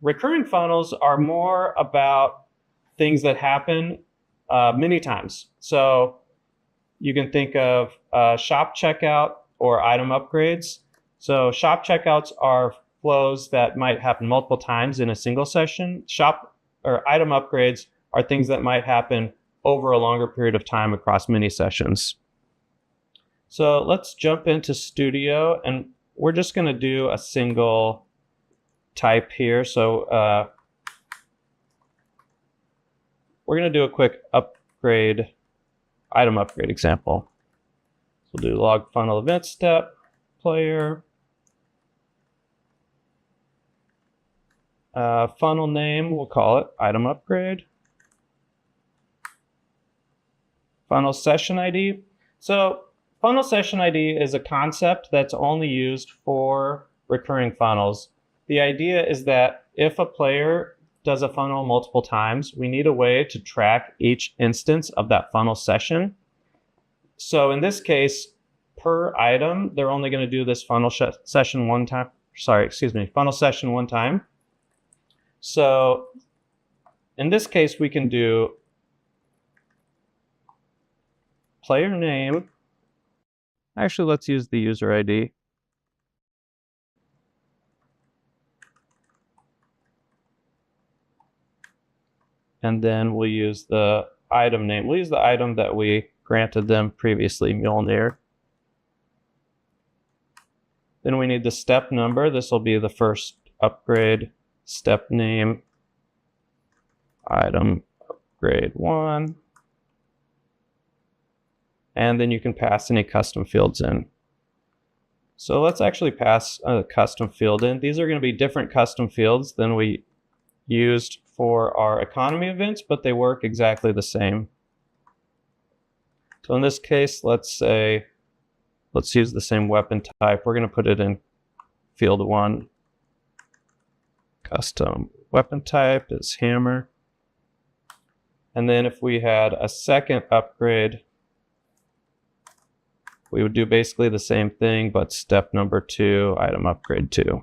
Recurring funnels are more about things that happen many times. So you can think of shop checkout or item upgrades. So shop checkouts are flows that might happen multiple times in a single session. Shop or item upgrades are things that might happen over a longer period of time across many sessions. So let's jump into Studio, and we're just going to do a single type here. So we're going to do a quick item upgrade example. So we'll do log funnel event step, player, funnel name, we'll call it item upgrade. Funnel session ID. So funnel session ID is a concept that's only used for recurring funnels. The idea is that if a player does a funnel multiple times, we need a way to track each instance of that funnel session. So in this case, per item, they're only going to do this funnel session one time. Funnel session one time. So in this case, we can do player name. Actually, let's use the user ID. And then we'll use the item name. We'll use the item that we granted them previously, Mjolnir. Then we need the step number. This will be the first upgrade. Step name, item upgrade 1. And then you can pass any custom fields in. So let's actually pass a custom field in. These are going to be different custom fields than we used for our economy events, but they work exactly the same. So in this case, let's use the same weapon type. We're going to put it in field 1. Custom weapon type is hammer. And then if we had a second upgrade, we would do basically the same thing, but step number 2, item upgrade 2.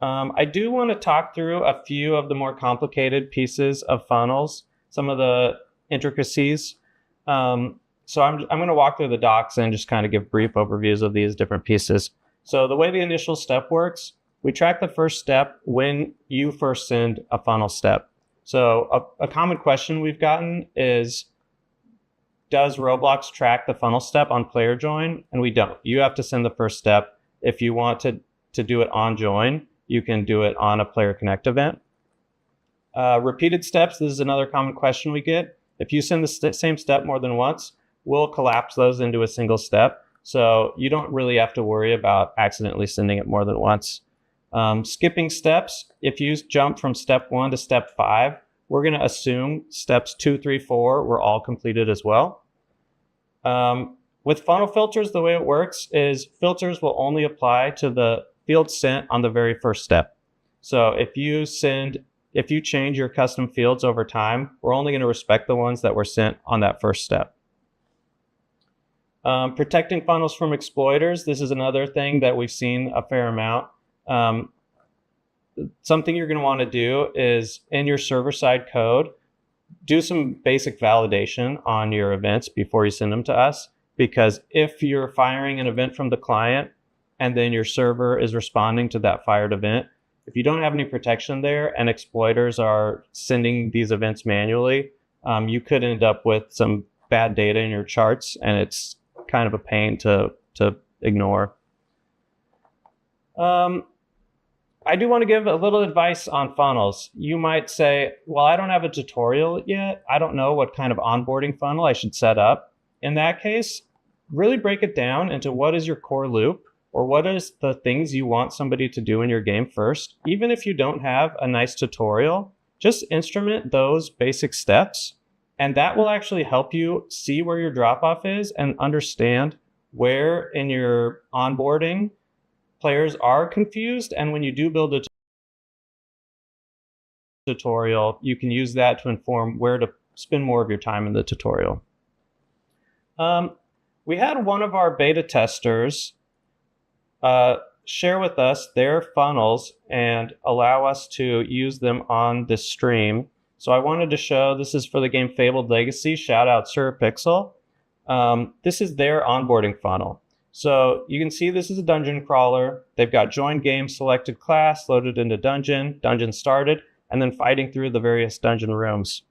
I do want to talk through a few of the more complicated pieces of funnels, some of the intricacies. So I'm going to walk through the docs and just kind of give brief overviews of these different pieces. So the way the initial step works, we track the first step when you first send a funnel step. So a common question we've gotten is, does Roblox track the funnel step on player join? And we don't. You have to send the first step. If you want to do it on join, you can do it on a player connect event. Repeated steps, this is another common question we get. If you send the same step more than once, we'll collapse those into a single step. So you don't really have to worry about accidentally sending it more than once. Skipping steps, if you jump from step 1 to step 5, we're going to assume steps 2, 3, 4 were all completed as well. With funnel filters, the way it works is filters will only apply to the field sent on the very first step. So if you change your custom fields over time, we're only going to respect the ones that were sent on that first step. Protecting funnels from exploiters. This is another thing that we've seen a fair amount. Something you're going to want to do is in your server-side code, do some basic validation on your events before you send them to us. Because if you're firing an event from the client and then your server is responding to that fired event, if you don't have any protection there and exploiters are sending these events manually, you could end up with some bad data in your charts, and it's kind of a pain to ignore. I do want to give a little advice on funnels. You might say, well, I don't have a tutorial yet. I don't know what kind of onboarding funnel I should set up. In that case, really break it down into what is your core loop, or what is the things you want somebody to do in your game first. Even if you don't have a nice tutorial, just instrument those basic steps, and that will actually help you see where your drop-off is and understand where in your onboarding players are confused. And when you do build a tutorial, you can use that to inform where to spend more of your time in the tutorial. We had one of our beta testers share with us their funnels and allow us to use them on this stream. So I wanted to show, this is for the game Fabled Legacy, shout out Sir Pixel. This is their onboarding funnel. So you can see this is a dungeon crawler. They've got join game, selected class, loaded into dungeon, dungeon started, and then fighting through the various dungeon rooms.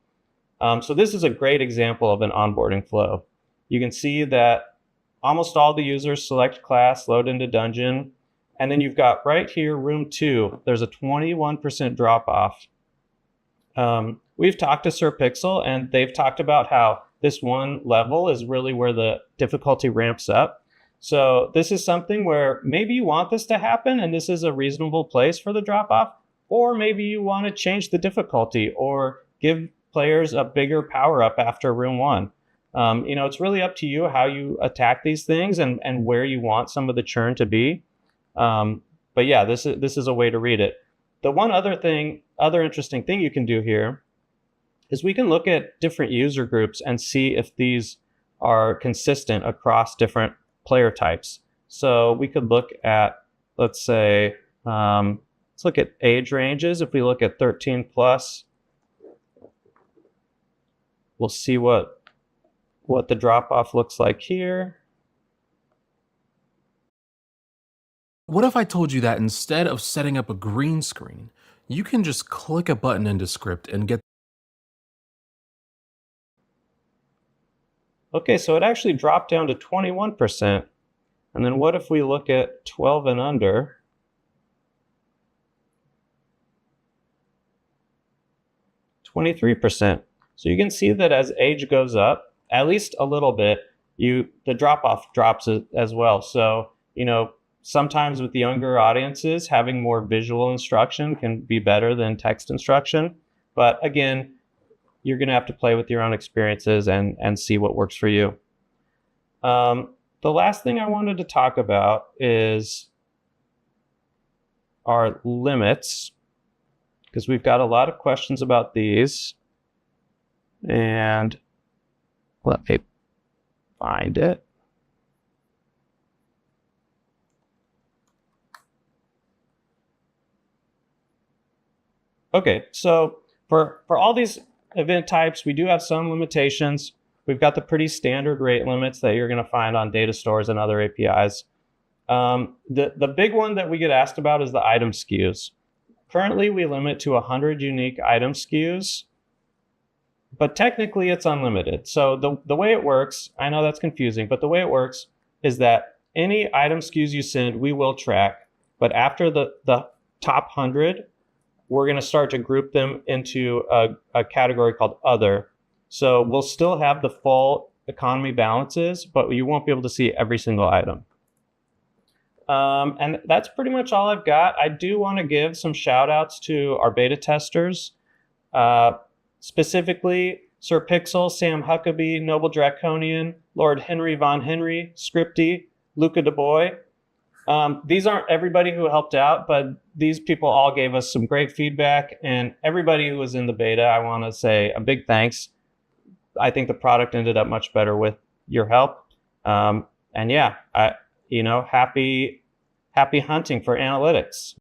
So this is a great example of an onboarding flow. You can see that almost all the users select class, load into dungeon, and then you've got right here, room 2, there's a 21% drop off. We've talked to Sir Pixel, and they've talked about how this one level is really where the difficulty ramps up. So this is something where maybe you want this to happen, and this is a reasonable place for the drop off, or maybe you want to change the difficulty or give players a bigger power up after room 1. It's really up to you how you attack these things and where you want some of the churn to be. But yeah, this is a way to read it. The one other interesting thing you can do here is we can look at different user groups and see if these are consistent across different player types. So we could look at, let's say, let's look at age ranges. If we look at 13 plus, we'll see what the drop-off looks like here. What if I told you that instead of setting up a green screen, you can just click a button into script and get... Okay, so it actually dropped down to 21%. And then what if we look at 12 and under? %. So you can see that as age goes up, at least a little bit, the drop-off drops as well. So, sometimes with the younger audiences, having more visual instruction can be better than text instruction. But again, you're going to have to play with your own experiences and see what works for you. The last thing I wanted to talk about is our limits, because we've got a lot of questions about these. And let me find it. Okay, so for all these event types, we do have some limitations. We've got the pretty standard rate limits that you're going to find on data stores and other APIs. The big one that we get asked about is the item SKUs. Currently, we limit to 100 unique item SKUs, but technically it's unlimited. So the way it works, I know that's confusing, but the way it works is that any item SKUs you send, we will track. But after the top 100, we're going to start to group them into a category called Other. So we'll still have the full economy balances, but you won't be able to see every single item. And that's pretty much all I've got. I do want to give some shout outs to our beta testers, specifically Sir Pixel, Sam Huckabee, Noble Draconian, Lord Henry Von Henry, Scripty, Luca DeBoy. These aren't everybody who helped out, but these people all gave us some great feedback, and everybody who was in the beta, I want to say a big thanks. I think the product ended up much better with your help. And yeah, happy hunting for analytics.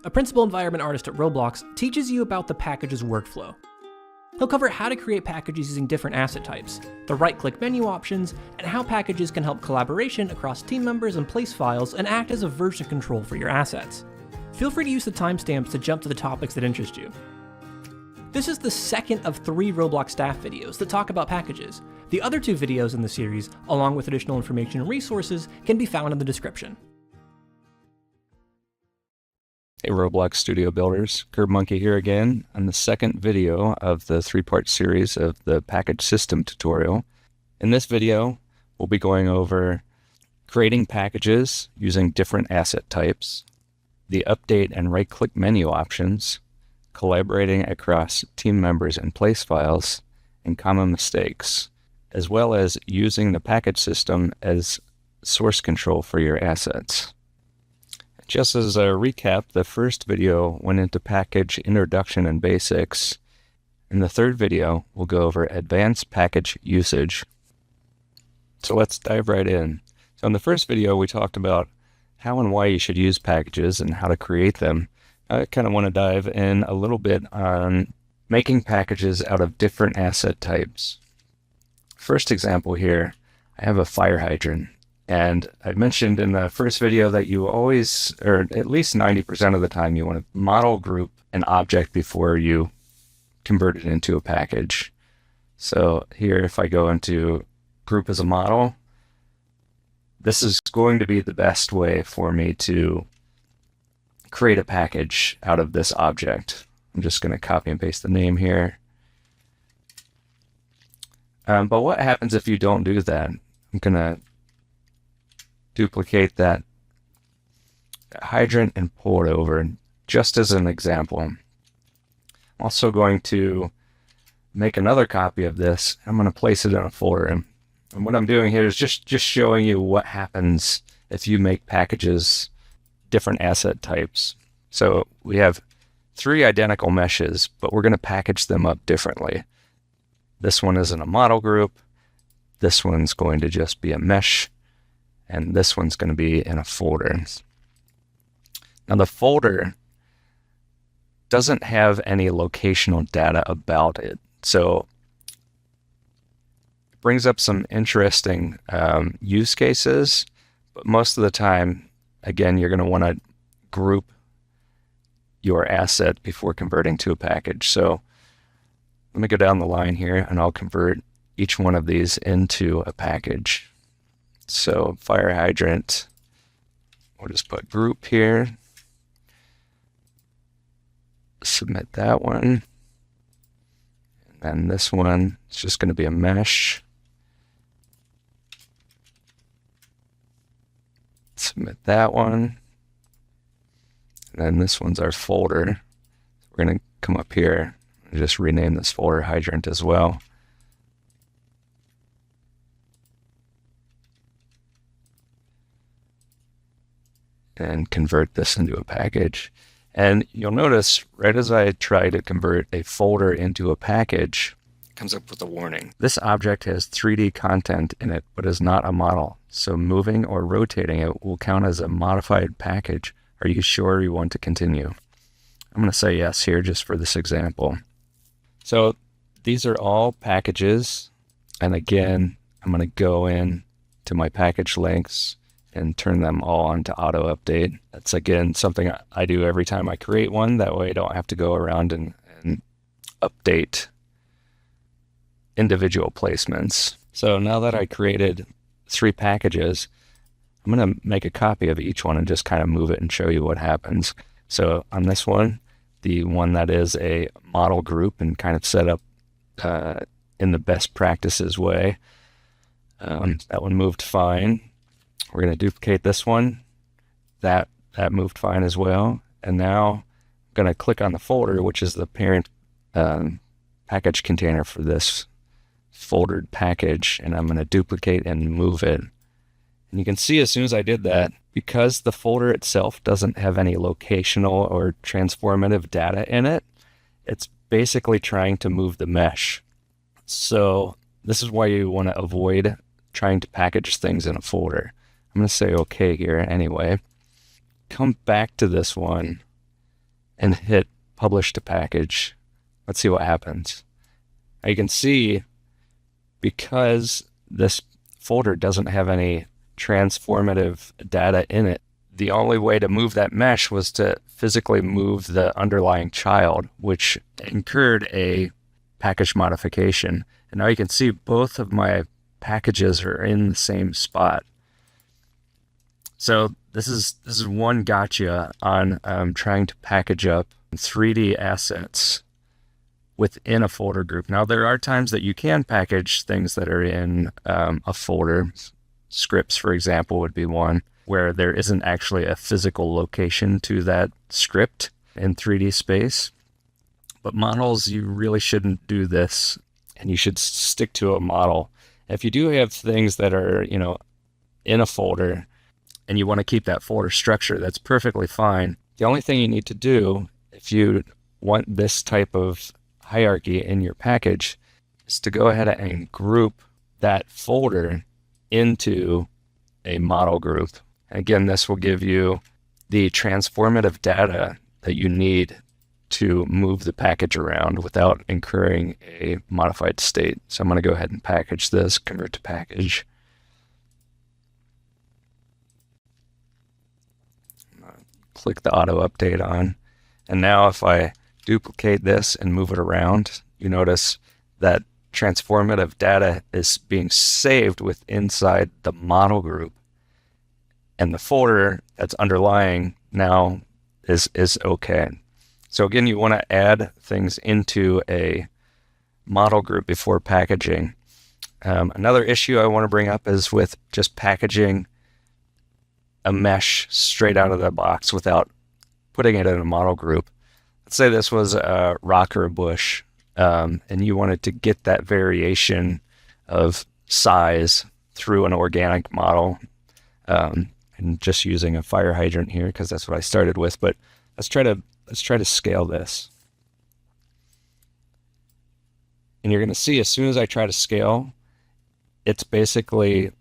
A principal environment artist at Roblox, teaches you about the packages workflow. He'll cover how to create packages using different asset types, the right-click menu options, and how packages can help collaboration across team members and place files and act as a version control for your assets. Feel free to use the timestamps to jump to the topics that interest you. This is the second of 3 Roblox staff videos that talk about packages. The other 2 videos in the series, along with additional information and resources, can be found in the description. Hey Roblox Studio Builders, Curb Monkey here again on the second video of the 3-part series of the package system tutorial. In this video, we'll be going over creating packages using different asset types, the update and right-click menu options, collaborating across team members and place files, and common mistakes, as well as using the package system as source control for your assets. Just as a recap, the first video went into package introduction and basics. In the third video, we'll go over advanced package usage. So let's dive right in. So in the first video, we talked about how and why you should use packages and how to create them. I kind of want to dive in a little bit on making packages out of different asset types. First example here, I have a fire hydrant. And I mentioned in the first video that you always, or at least 90% of the time, you want to model group an object before you convert it into a package. So here, if I go into group as a model, this is going to be the best way for me to create a package out of this object. I'm just going to copy and paste the name here. But what happens if you don't do that? I'm going to duplicate that hydrant and pull it over just as an example. I'm also going to make another copy of this. I'm going to place it in a folder. And what I'm doing here is just showing you what happens if you make packages different asset types. So we have 3 identical meshes, but we're going to package them up differently. This one is in a model group. This one's going to just be a mesh. And this one's going to be in a folder. Now the folder doesn't have any locational data about it. So it brings up some interesting use cases, but most of the time, again, you're going to want to group your asset before converting to a package. So let me go down the line here and I'll convert each one of these into a package. So fire hydrant, we'll just put group here, submit that one, and then this one is just going to be a mesh. Submit that one, and then this one's our folder. We're going to come up here and just rename this folder hydrant as well. And convert this into a package. And you'll notice right as I try to convert a folder into a package, it comes up with a warning. This object has 3D content in it, but is not a model. So moving or rotating it will count as a modified package. Are you sure you want to continue? I'm going to say yes here just for this example. So these are all packages. And again, I'm going to go in to my package links and turn them all on to auto update. That's again something I do every time I create one. That way I don't have to go around and update individual placements. So now that I created 3 packages, I'm going to make a copy of each one and just kind of move it and show you what happens. So on this one, the one that is a model group and kind of set up in the best practices way, that one moved fine. We're going to duplicate this one. That moved fine as well. And now I'm going to click on the folder, which is the parent package container for this foldered package. And I'm going to duplicate and move it. And you can see as soon as I did that, because the folder itself doesn't have any locational or transformative data in it, it's basically trying to move the mesh. So this is why you want to avoid trying to package things in a folder. I'm going to say OK here anyway. Come back to this one and hit publish to package. Let's see what happens. Now you can see, because this folder doesn't have any transformative data in it, the only way to move that mesh was to physically move the underlying child, which incurred a package modification. And now you can see both of my packages are in the same spot. So this is one gotcha on trying to package up 3D assets within a folder group. Now there are times that you can package things that are in a folder. Scripts, for example, would be one where there isn't actually a physical location to that script in 3D space. But models, you really shouldn't do this, and you should stick to a model. If you do have things that are, in a folder, and you want to keep that folder structure, that's perfectly fine. The only thing you need to do if you want this type of hierarchy in your package is to go ahead and group that folder into a model group. Again, this will give you the transformative data that you need to move the package around without incurring a modified state. So I'm going to go ahead and package this, convert to package. Click the auto update on. And now if I duplicate this and move it around, you notice that transformative data is being saved with inside the model group. And the folder that's underlying now is okay. So again, you want to add things into a model group before packaging. Another issue I want to bring up is with just packaging a mesh straight out of the box without putting it in a model group. Let's say this was a rock or a bush, and you wanted to get that variation of size through an organic model, and just using a fire hydrant here because that's what I started with. But let's try to scale this. And you're going to see as soon as I try to scale, it's basically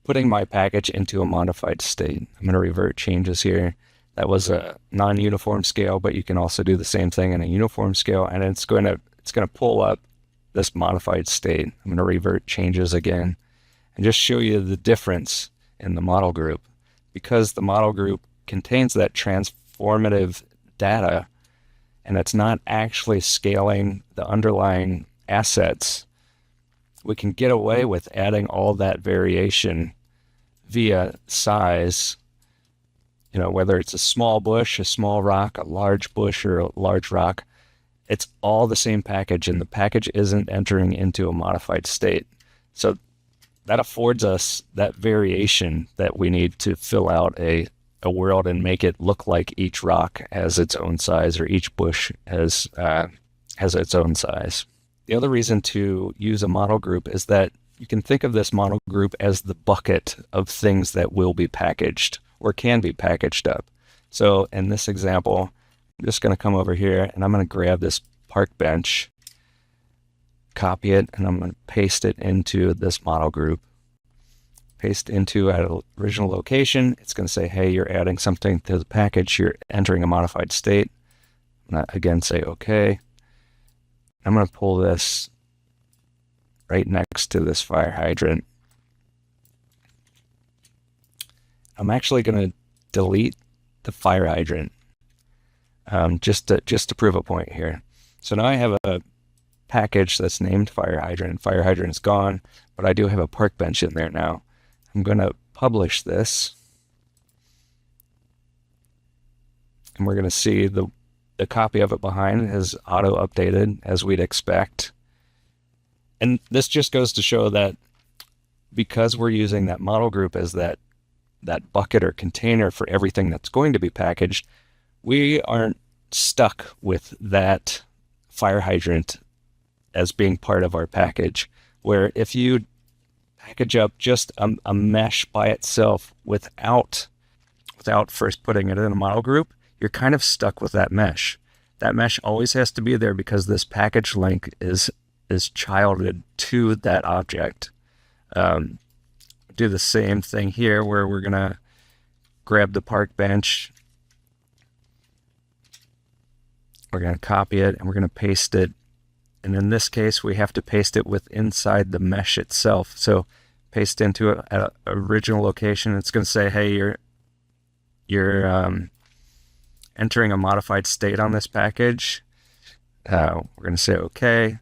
putting my package into a modified state. I'm going to revert changes here. That was a non-uniform scale, but you can also do the same thing in a uniform scale, and it's going to pull up this modified state. I'm going to revert changes again and just show you the difference in the model group. Because the model group contains that transformative data and it's not actually scaling the underlying assets, we can get away with adding all that variation via size, whether it's a small bush, a small rock, a large bush, or a large rock. It's all the same package, and the package isn't entering into a modified state. So that affords us that variation that we need to fill out a world and make it look like each rock has its own size, or each bush has its own size. The other reason to use a model group is that you can think of this model group as the bucket of things that will be packaged or can be packaged up. So in this example, I'm just going to come over here and I'm going to grab this park bench, copy it, and I'm going to paste it into this model group. Paste into an original location. It's going to say, hey, you're adding something to the package. You're entering a modified state. I'm going to again say OK. I'm going to pull this right next to this fire hydrant. I'm actually going to delete the fire hydrant just to prove a point here. So now I have a package that's named fire hydrant. Fire hydrant is gone, but I do have a park bench in there now. I'm going to publish this, and we're going to see the copy of it behind has auto-updated as we'd expect. And this just goes to show that because we're using that model group as that bucket or container for everything that's going to be packaged, we aren't stuck with that fire hydrant as being part of our package, where if you package up just a mesh by itself without first putting it in a model group, you're kind of stuck with that mesh. That mesh always has to be there because this package link is childed to that object. Do the same thing here where we're going to grab the park bench. We're going to copy it and we're going to paste it. And in this case, we have to paste it with inside the mesh itself. So paste into an original location. It's going to say, hey, you're entering a modified state on this package. We're going to say OK.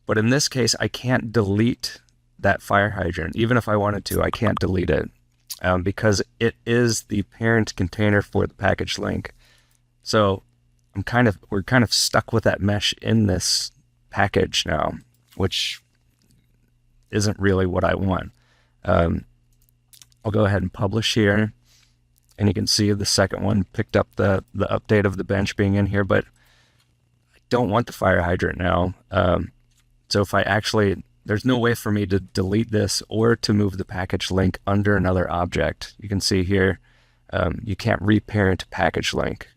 But in this case, I can't delete that fire hydrant. Even if I wanted to, I can't delete it because it is the parent container for the package link. So we're kind of stuck with that mesh in this package now, which isn't really what I want. I'll go ahead and publish here, and you can see the second one picked up the update of the bench being in here, but I don't want the fire hydrant now. So if there's no way for me to delete this or to move the package link under another object. You can see here, you can't reparent package link.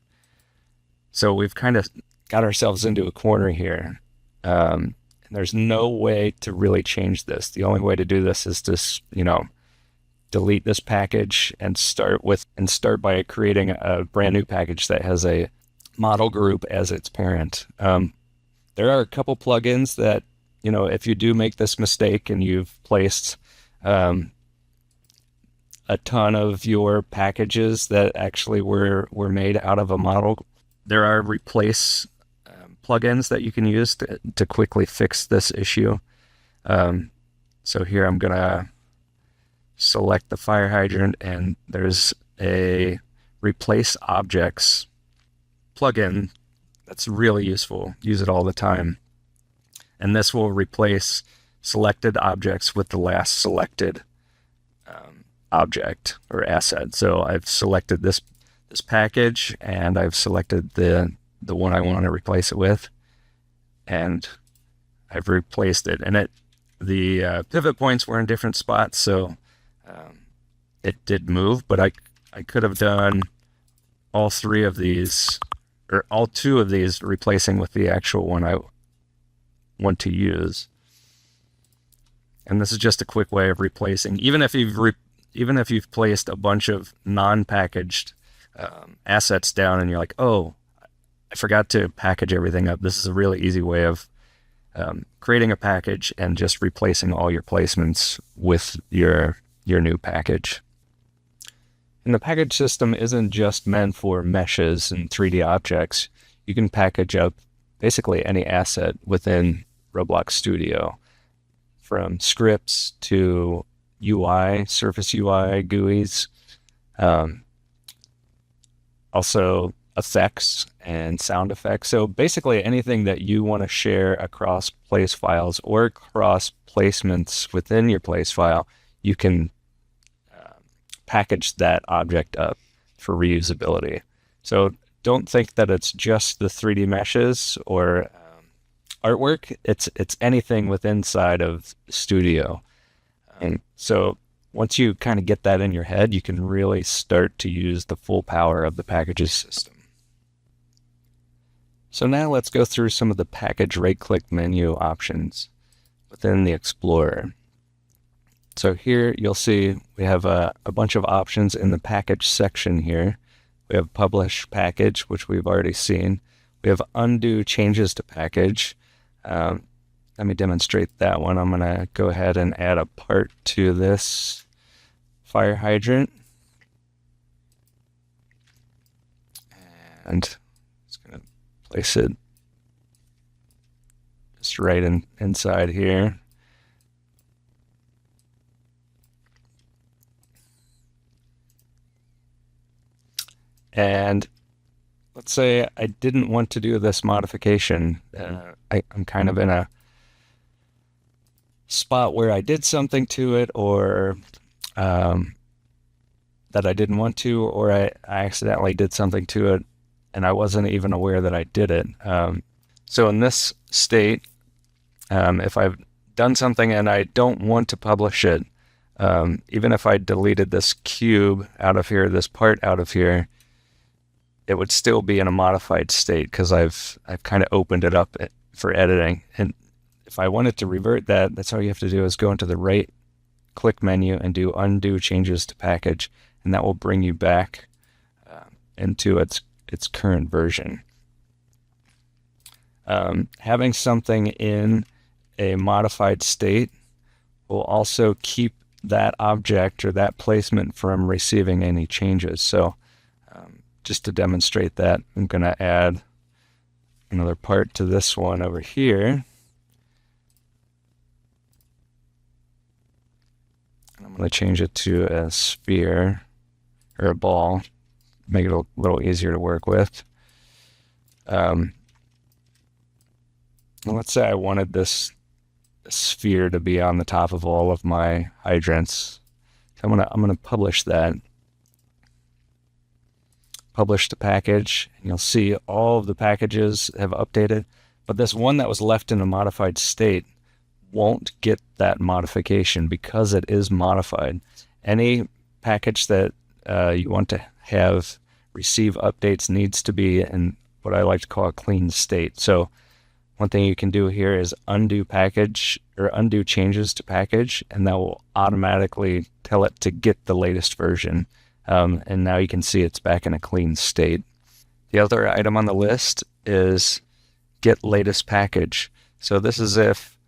So we've kind of got ourselves into a corner here. And there's no way to really change this. The only way to do this is to, delete this package and start by creating a brand new package that has a model group as its parent. There are a couple plugins that, if you do make this mistake and you've placed a ton of your packages that actually were made out of a model, there are replace plugins that you can use to quickly fix this issue. So here I'm going to select the fire hydrant, and there's a replace objects plugin that's really useful. Use it all the time. And this will replace selected objects with the last selected object or asset. So I've selected this package, and I've selected the one I want to replace it with, and I've replaced it. And the pivot points were in different spots, so it did move, but I could have done all three of these, or all two of these, replacing with the actual one I want to use. And this is just a quick way of replacing. Even if you've placed a bunch of non-packaged assets down and you're like, oh, I forgot to package everything up. This is a really easy way of creating a package and just replacing all your placements with your new package. And the package system isn't just meant for meshes and 3D objects. You can package up basically any asset within Roblox Studio. from scripts to UI, surface UI, GUIs, also effects and sound effects. So basically anything that you want to share across place files or across placements within your place file, you can package that object up for reusability. So don't think that it's just the 3D meshes or artwork. It's anything within inside of Studio. And so once you kind of get that in your head, you can really start to use the full power of the packages system. So now let's go through some of the package right-click menu options within the Explorer. So here you'll see we have a bunch of options in the package section here. We have publish package, which we've already seen. We have undo changes to package. Let me demonstrate that one. I'm going to go ahead and add a part to this fire hydrant. And it's going to place it just right inside here. And let's say I didn't want to do this modification. I'm kind of in a spot where I did something to it, or that I didn't want to, or I accidentally did something to it and I wasn't even aware that I did it. So in this state, if I've done something and I don't want to publish it, even if I deleted this cube out of here, this part out of here, it would still be in a modified state because I've kind of opened it up for editing. And if I wanted to revert that, that's all you have to do is go into the right click menu and do undo changes to package, and that will bring you back into its current version. Having something in a modified state will also keep that object or that placement from receiving any changes. So just to demonstrate that, I'm going to add another part to this one over here. And I'm going to change it to a sphere or a ball, make it a little easier to work with. Let's say I wanted this sphere to be on the top of all of my hydrants. So I'm gonna publish that. Publish the package, and you'll see all of the packages have updated, but this one that was left in a modified state won't get that modification because it is modified. Any package that you want to have receive updates needs to be in what I like to call a clean state. So one thing you can do here is undo package or undo changes to package, and that will automatically tell it to get the latest version. And now you can see it's back in a clean state. The other item on the list is get latest package. So this is if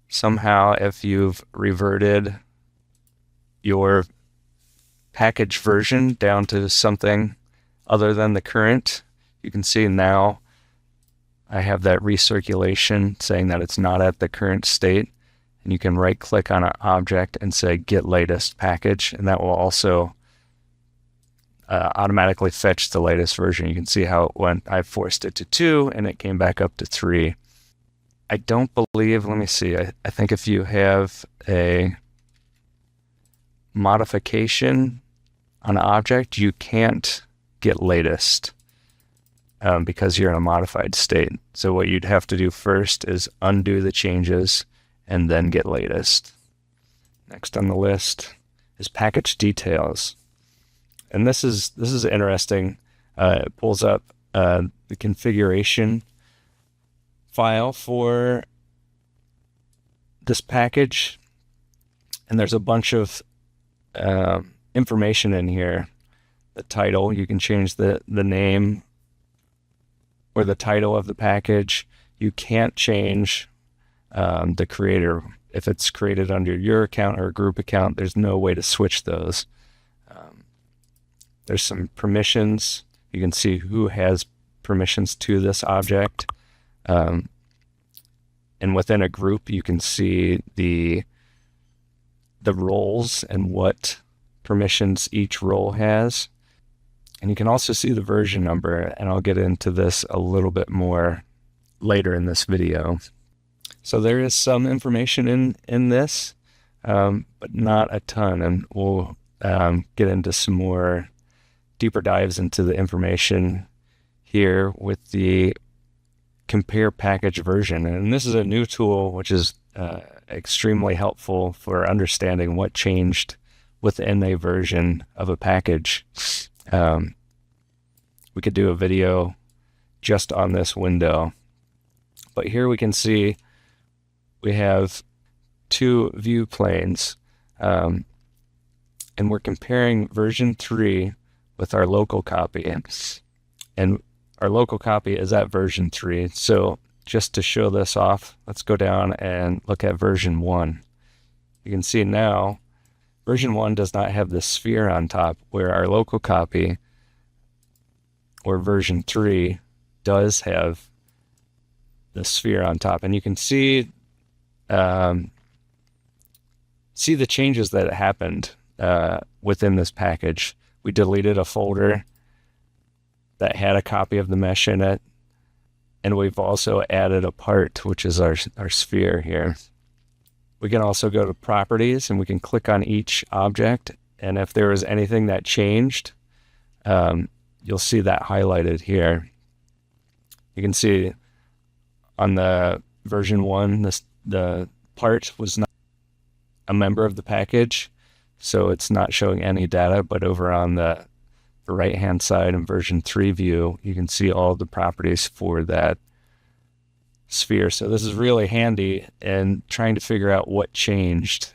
somehow if you've reverted your package version down to something other than the current, you can see now I have that recirculation saying that it's not at the current state. And you can right click on an object and say get latest package, and that will also automatically fetch the latest version. You can see how it went. I forced it to 2 and it came back up to 3. I don't believe, let me see, I think if you have a modification on an object, you can't get latest because you're in a modified state. So what you'd have to do first is undo the changes and then get latest. Next on the list is package details. And this is interesting. It pulls up the configuration file for this package, and there's a bunch of information in here. The title, you can change the name or the title of the package. You can't change the creator. If it's created under your account or a group account, there's no way to switch those. There's some permissions. You can see who has permissions to this object. And within a group, you can see the the roles and what permissions each role has. And you can also see the version number, and I'll get into this a little bit more later in this video. So there is some information in this, but not a ton, and we'll get into some more deeper dives into the information here with the compare package version. And this is a new tool which is extremely helpful for understanding what changed within a version of a package. We could do a video just on this window, but here we can see we have two view planes, and we're comparing version 3 with our local copy, and our local copy is at version 3. So just to show this off, let's go down and look at version 1. You can see now version 1 does not have the sphere on top, where our local copy, or version 3, does have the sphere on top. And you can see the changes that happened within this package. We deleted a folder that had a copy of the mesh in it, and we've also added a part, which is our sphere here. We can also go to properties, and we can click on each object, and if there was anything that changed, you'll see that highlighted here. You can see on the version 1, the part was not a member of the package, so it's not showing any data, but over on the right-hand side in version 3 view, you can see all the properties for that sphere. So this is really handy in trying to figure out what changed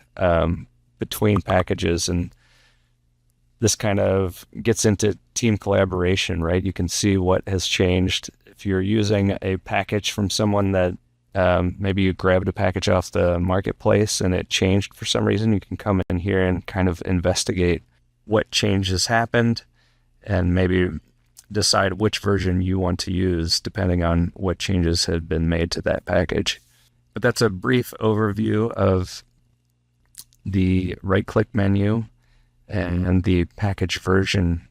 between packages, and this kind of gets into team collaboration, right? You can see what has changed. If you're using a package from someone that maybe you grabbed a package off the marketplace and it changed for some reason, you can come in here and kind of investigate what changes happened and maybe decide which version you want to use depending on what changes had been made to that package. But that's a brief overview of the right-click menu and the package version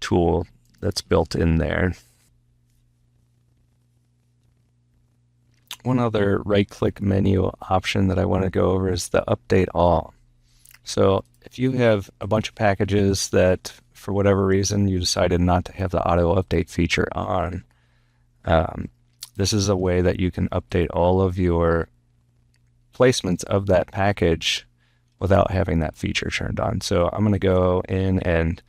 tool that's built in there. One other right-click menu option that I want to go over is the update all. So if you have a bunch of packages that for whatever reason you decided not to have the auto update feature on, this is a way that you can update all of your placements of that package without having that feature turned on. So I'm going to go in and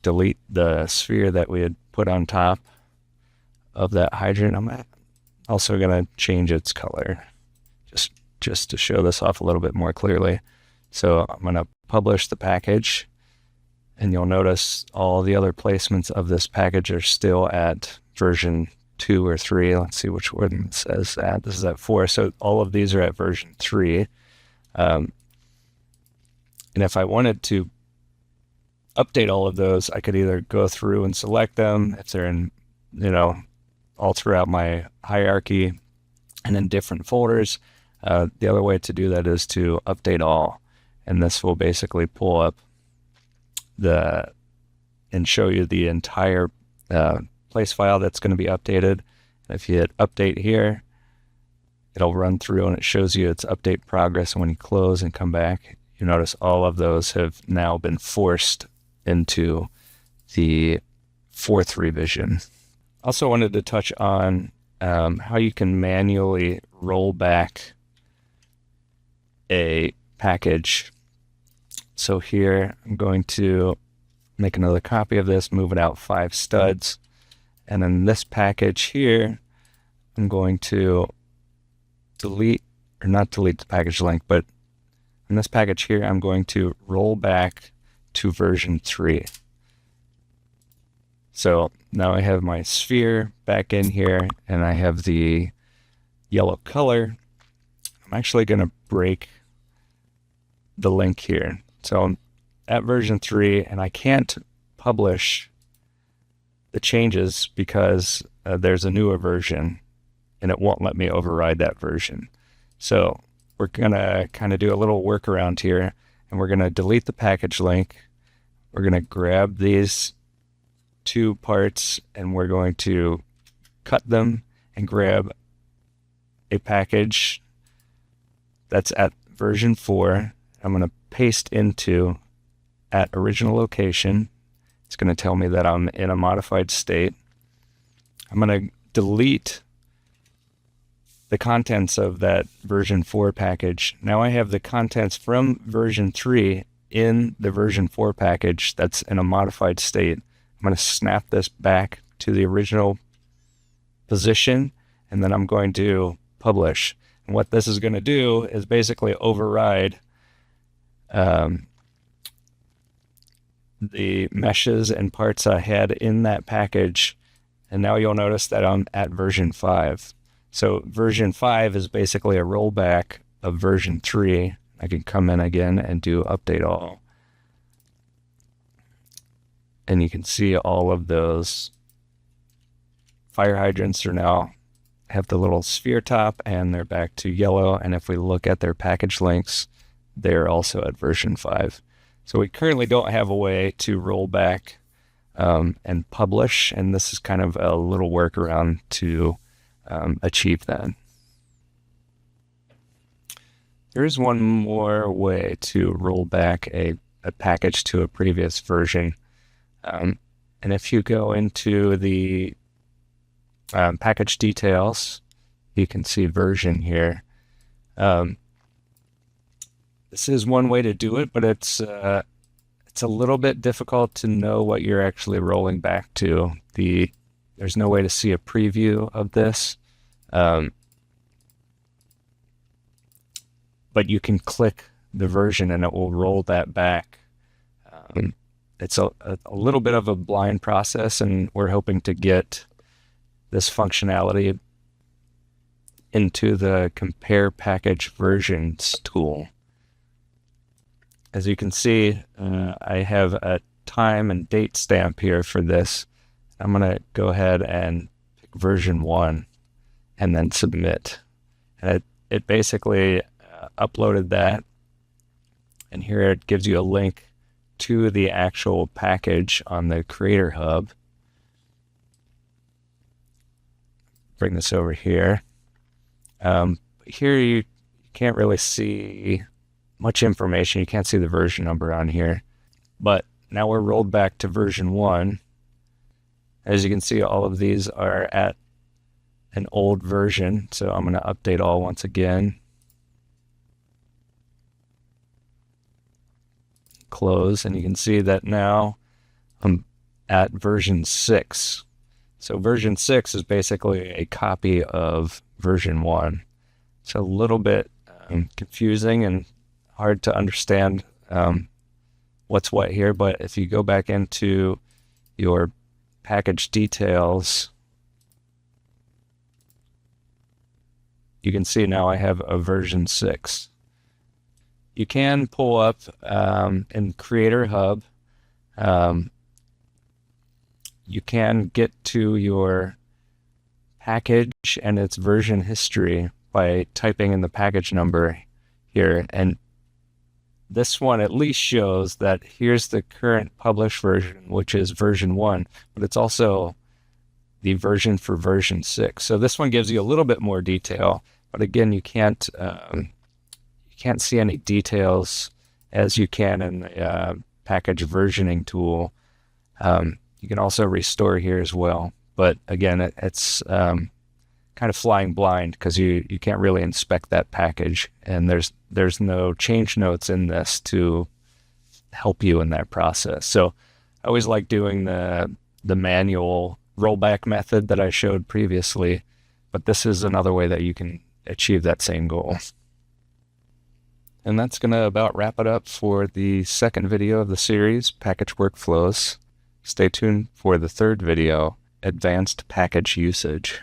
delete the sphere that we had put on top of that hydrant. I'm also going to change its color just to show this off a little bit more clearly. So I'm going to publish the package, and you'll notice all the other placements of this package are still at version 2 or 3. Let's see which one it says at. This is at 4. So all of these are at version 3. And if I wanted to update all of those, I could either go through and select them if they're in, all throughout my hierarchy and in different folders. The other way to do that is to update all, and this will basically pull up and show you the entire place file that's going to be updated. And if you hit update here, it'll run through and it shows you its update progress. And when you close and come back, you notice all of those have now been forced into the 4th revision. Also wanted to touch on how you can manually roll back a package. So here I'm going to make another copy of this, move it out 5 studs. And then this package here, I'm going to not delete the package link, but in this package here, I'm going to roll back to version 3. So now I have my sphere back in here, and I have the yellow color. I'm actually going to break the link here. So I'm at version 3, and I can't publish the changes because there's a newer version, and it won't let me override that version. So we're going to kind of do a little workaround here. and we're going to delete the package link. We're going to grab these 2 parts and we're going to cut them and grab a package that's at version 4. I'm going to paste into at original location. It's going to tell me that I'm in a modified state. I'm going to delete the contents of that version 4 package. Now I have the contents from version 3 in the version 4 package that's in a modified state. I'm going to snap this back to the original position, and then I'm going to publish. And what this is going to do is basically override the meshes and parts I had in that package. And now you'll notice that I'm at version 5. So version 5 is basically a rollback of version 3. I can come in again and do update all. And you can see all of those fire hydrants are now have the little sphere top and they're back to yellow. And if we look at their package links, they're also at version 5. So we currently don't have a way to roll back and publish, and this is kind of a little workaround to achieve that. There is one more way to roll back a package to a previous version. And if you go into the package details, you can see version here. This is one way to do it, but it's a little bit difficult to know what you're actually rolling back to. There's no way to see a preview of this, but you can click the version and it will roll that back. It's a little bit of a blind process, and we're hoping to get this functionality into the compare package versions tool. As you can see, I have a time and date stamp here for this. I'm going to go ahead and pick version 1 and then submit. And it basically uploaded that. And here it gives you a link to the actual package on the Creator Hub. Bring this over here. Here you can't really see much information. You can't see the version number on here, but now we're rolled back to version 1. As you can see, all of these are at an old version, so I'm going to update all once again. Close, and you can see that now I'm at version 6. So version 6 is basically a copy of version 1. It's a little bit confusing and hard to understand what's what here, but if you go back into your package details, you can see now I have a version 6. You can pull up in Creator Hub, you can get to your package and its version history by typing in the package number here, and this one at least shows that here's the current published version, which is version 1, but it's also the version for version 6. So this one gives you a little bit more detail, but again, you can't see any details as you can in the package versioning tool. You can also restore here as well, but again, it's kind of flying blind because you can't really inspect that package, and there's no change notes in this to help you in that process. So I always like doing the manual rollback method that I showed previously, but this is another way that you can achieve that same goal. And that's going to about wrap it up for the second video of the series, Package Workflows. Stay tuned for the third video, Advanced Package Usage.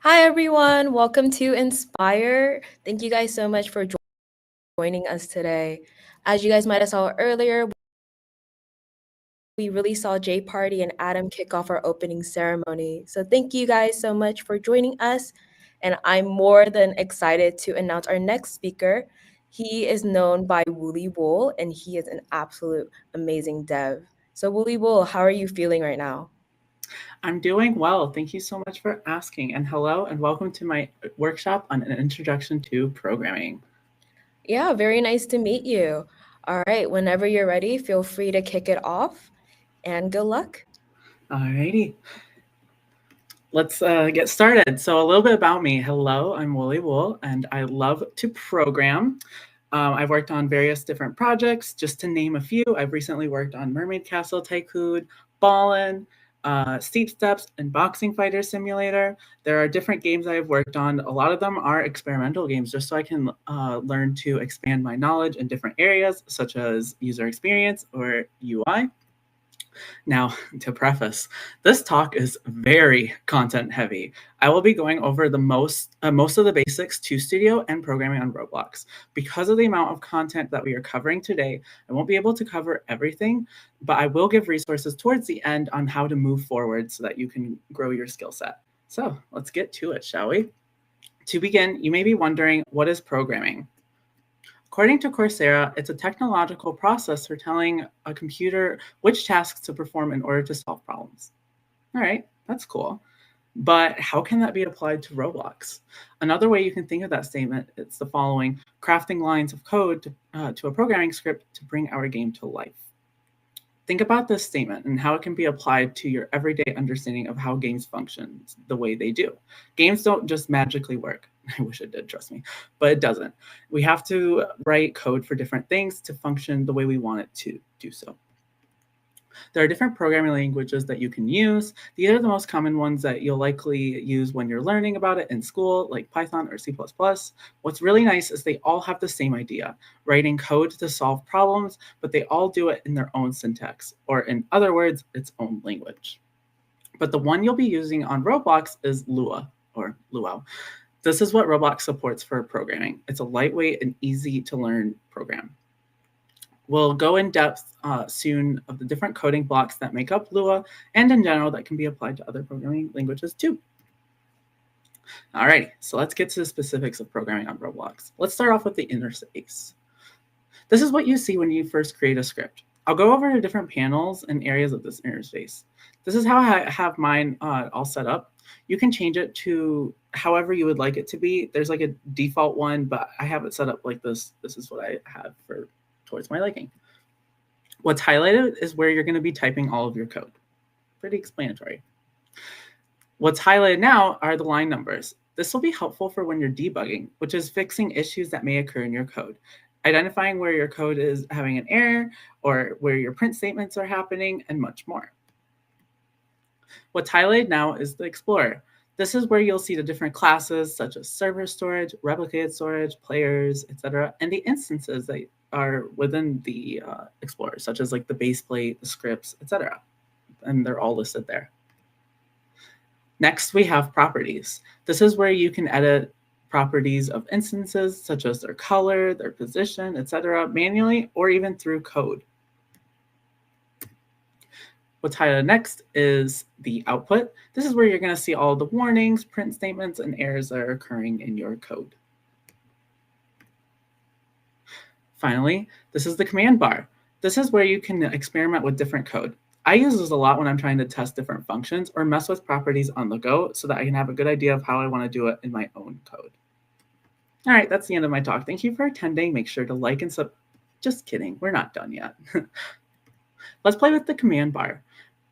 Hi, everyone. Welcome to Inspire. Thank you guys so much for joining us today. As you guys might have saw earlier, we really saw Jay Party and Adam kick off our opening ceremony. So thank you guys so much for joining us. And I'm more than excited to announce our next speaker. He is known by Wooly Wool, and he is an absolute amazing dev. So Wooly Wool, how are you feeling right now? I'm doing well. Thank you so much for asking. And hello and welcome to my workshop on an introduction to programming. Yeah, very nice to meet you. All right, whenever you're ready, feel free to kick it off and good luck. Alrighty. Let's get started. So a little bit about me. Hello, I'm Wooly Wool and I love to program. I've worked on various different projects. Just to name a few, I've recently worked on Mermaid Castle Tycoon, Ballin', Steep Steps, and Boxing Fighter Simulator. There are different games I've worked on. A lot of them are experimental games just so I can learn to expand my knowledge in different areas such as user experience or UI. Now, to preface, this talk is very content heavy. I will be going over the most of the basics to Studio and programming on Roblox. Because of the amount of content that we are covering today, I won't be able to cover everything, but I will give resources towards the end on how to move forward so that you can grow your skill set. So let's get to it, shall we? To begin, you may be wondering, what is programming? According to Coursera, it's a technological process for telling a computer which tasks to perform in order to solve problems. All right, that's cool. But how can that be applied to Roblox? Another way you can think of that statement is the following: crafting lines of code to a programming script to bring our game to life. Think about this statement and how it can be applied to your everyday understanding of how games function the way they do. Games don't just magically work. I wish it did, trust me, but it doesn't. We have to write code for different things to function the way we want it to do so. There are different programming languages that you can use. These are the most common ones that you'll likely use when you're learning about it in school, like Python or C++. What's really nice is they all have the same idea, writing code to solve problems, but they all do it in their own syntax, or in other words, its own language. But the one you'll be using on Roblox is Lua, or Luau. This is what Roblox supports for programming. It's a lightweight and easy to learn program. We'll go in depth soon of the different coding blocks that make up Lua and in general that can be applied to other programming languages too. Alrighty, so let's get to the specifics of programming on Roblox. Let's start off with the interface. This is what you see when you first create a script. I'll go over the different panels and areas of this interface. This is how I have mine all set up. You can change it to however you would like it to be. There's like a default one, but I have it set up like this. This is what I have towards my liking. What's highlighted is where you're going to be typing all of your code. Pretty explanatory. What's highlighted now are the line numbers. This will be helpful for when you're debugging, which is fixing issues that may occur in your code. Identifying where your code is having an error or where your print statements are happening and much more. What's highlighted now is the Explorer. This is where you'll see the different classes such as server storage, replicated storage, players, etc., and the instances that are within the Explorer, such as like the base plate, the scripts, etc. And they're all listed there. Next, we have properties. This is where you can edit properties of instances, such as their color, their position, etc., manually or even through code. What's highlighted next is the output. This is where you're going to see all the warnings, print statements, and errors that are occurring in your code. Finally, this is the command bar. This is where you can experiment with different code. I use this a lot when I'm trying to test different functions or mess with properties on the go so that I can have a good idea of how I want to do it in my own code. All right, that's the end of my talk. Thank you for attending. Make sure to like and sub. Just kidding, we're not done yet. Let's play with the command bar.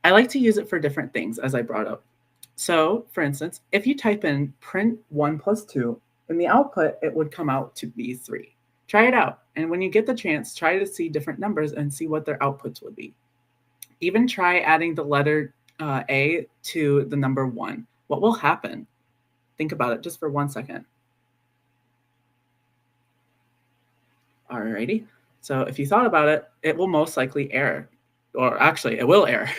I like to use it for different things, as I brought up. So, for instance, if you type in print 1 + 2, in the output, it would come out to be 3. Try it out, and when you get the chance, try to see different numbers and see what their outputs would be. Even try adding the letter A to the number 1. What will happen? Think about it just for 1 second. Alrighty, so if you thought about it, it will most likely error. or actually it will error,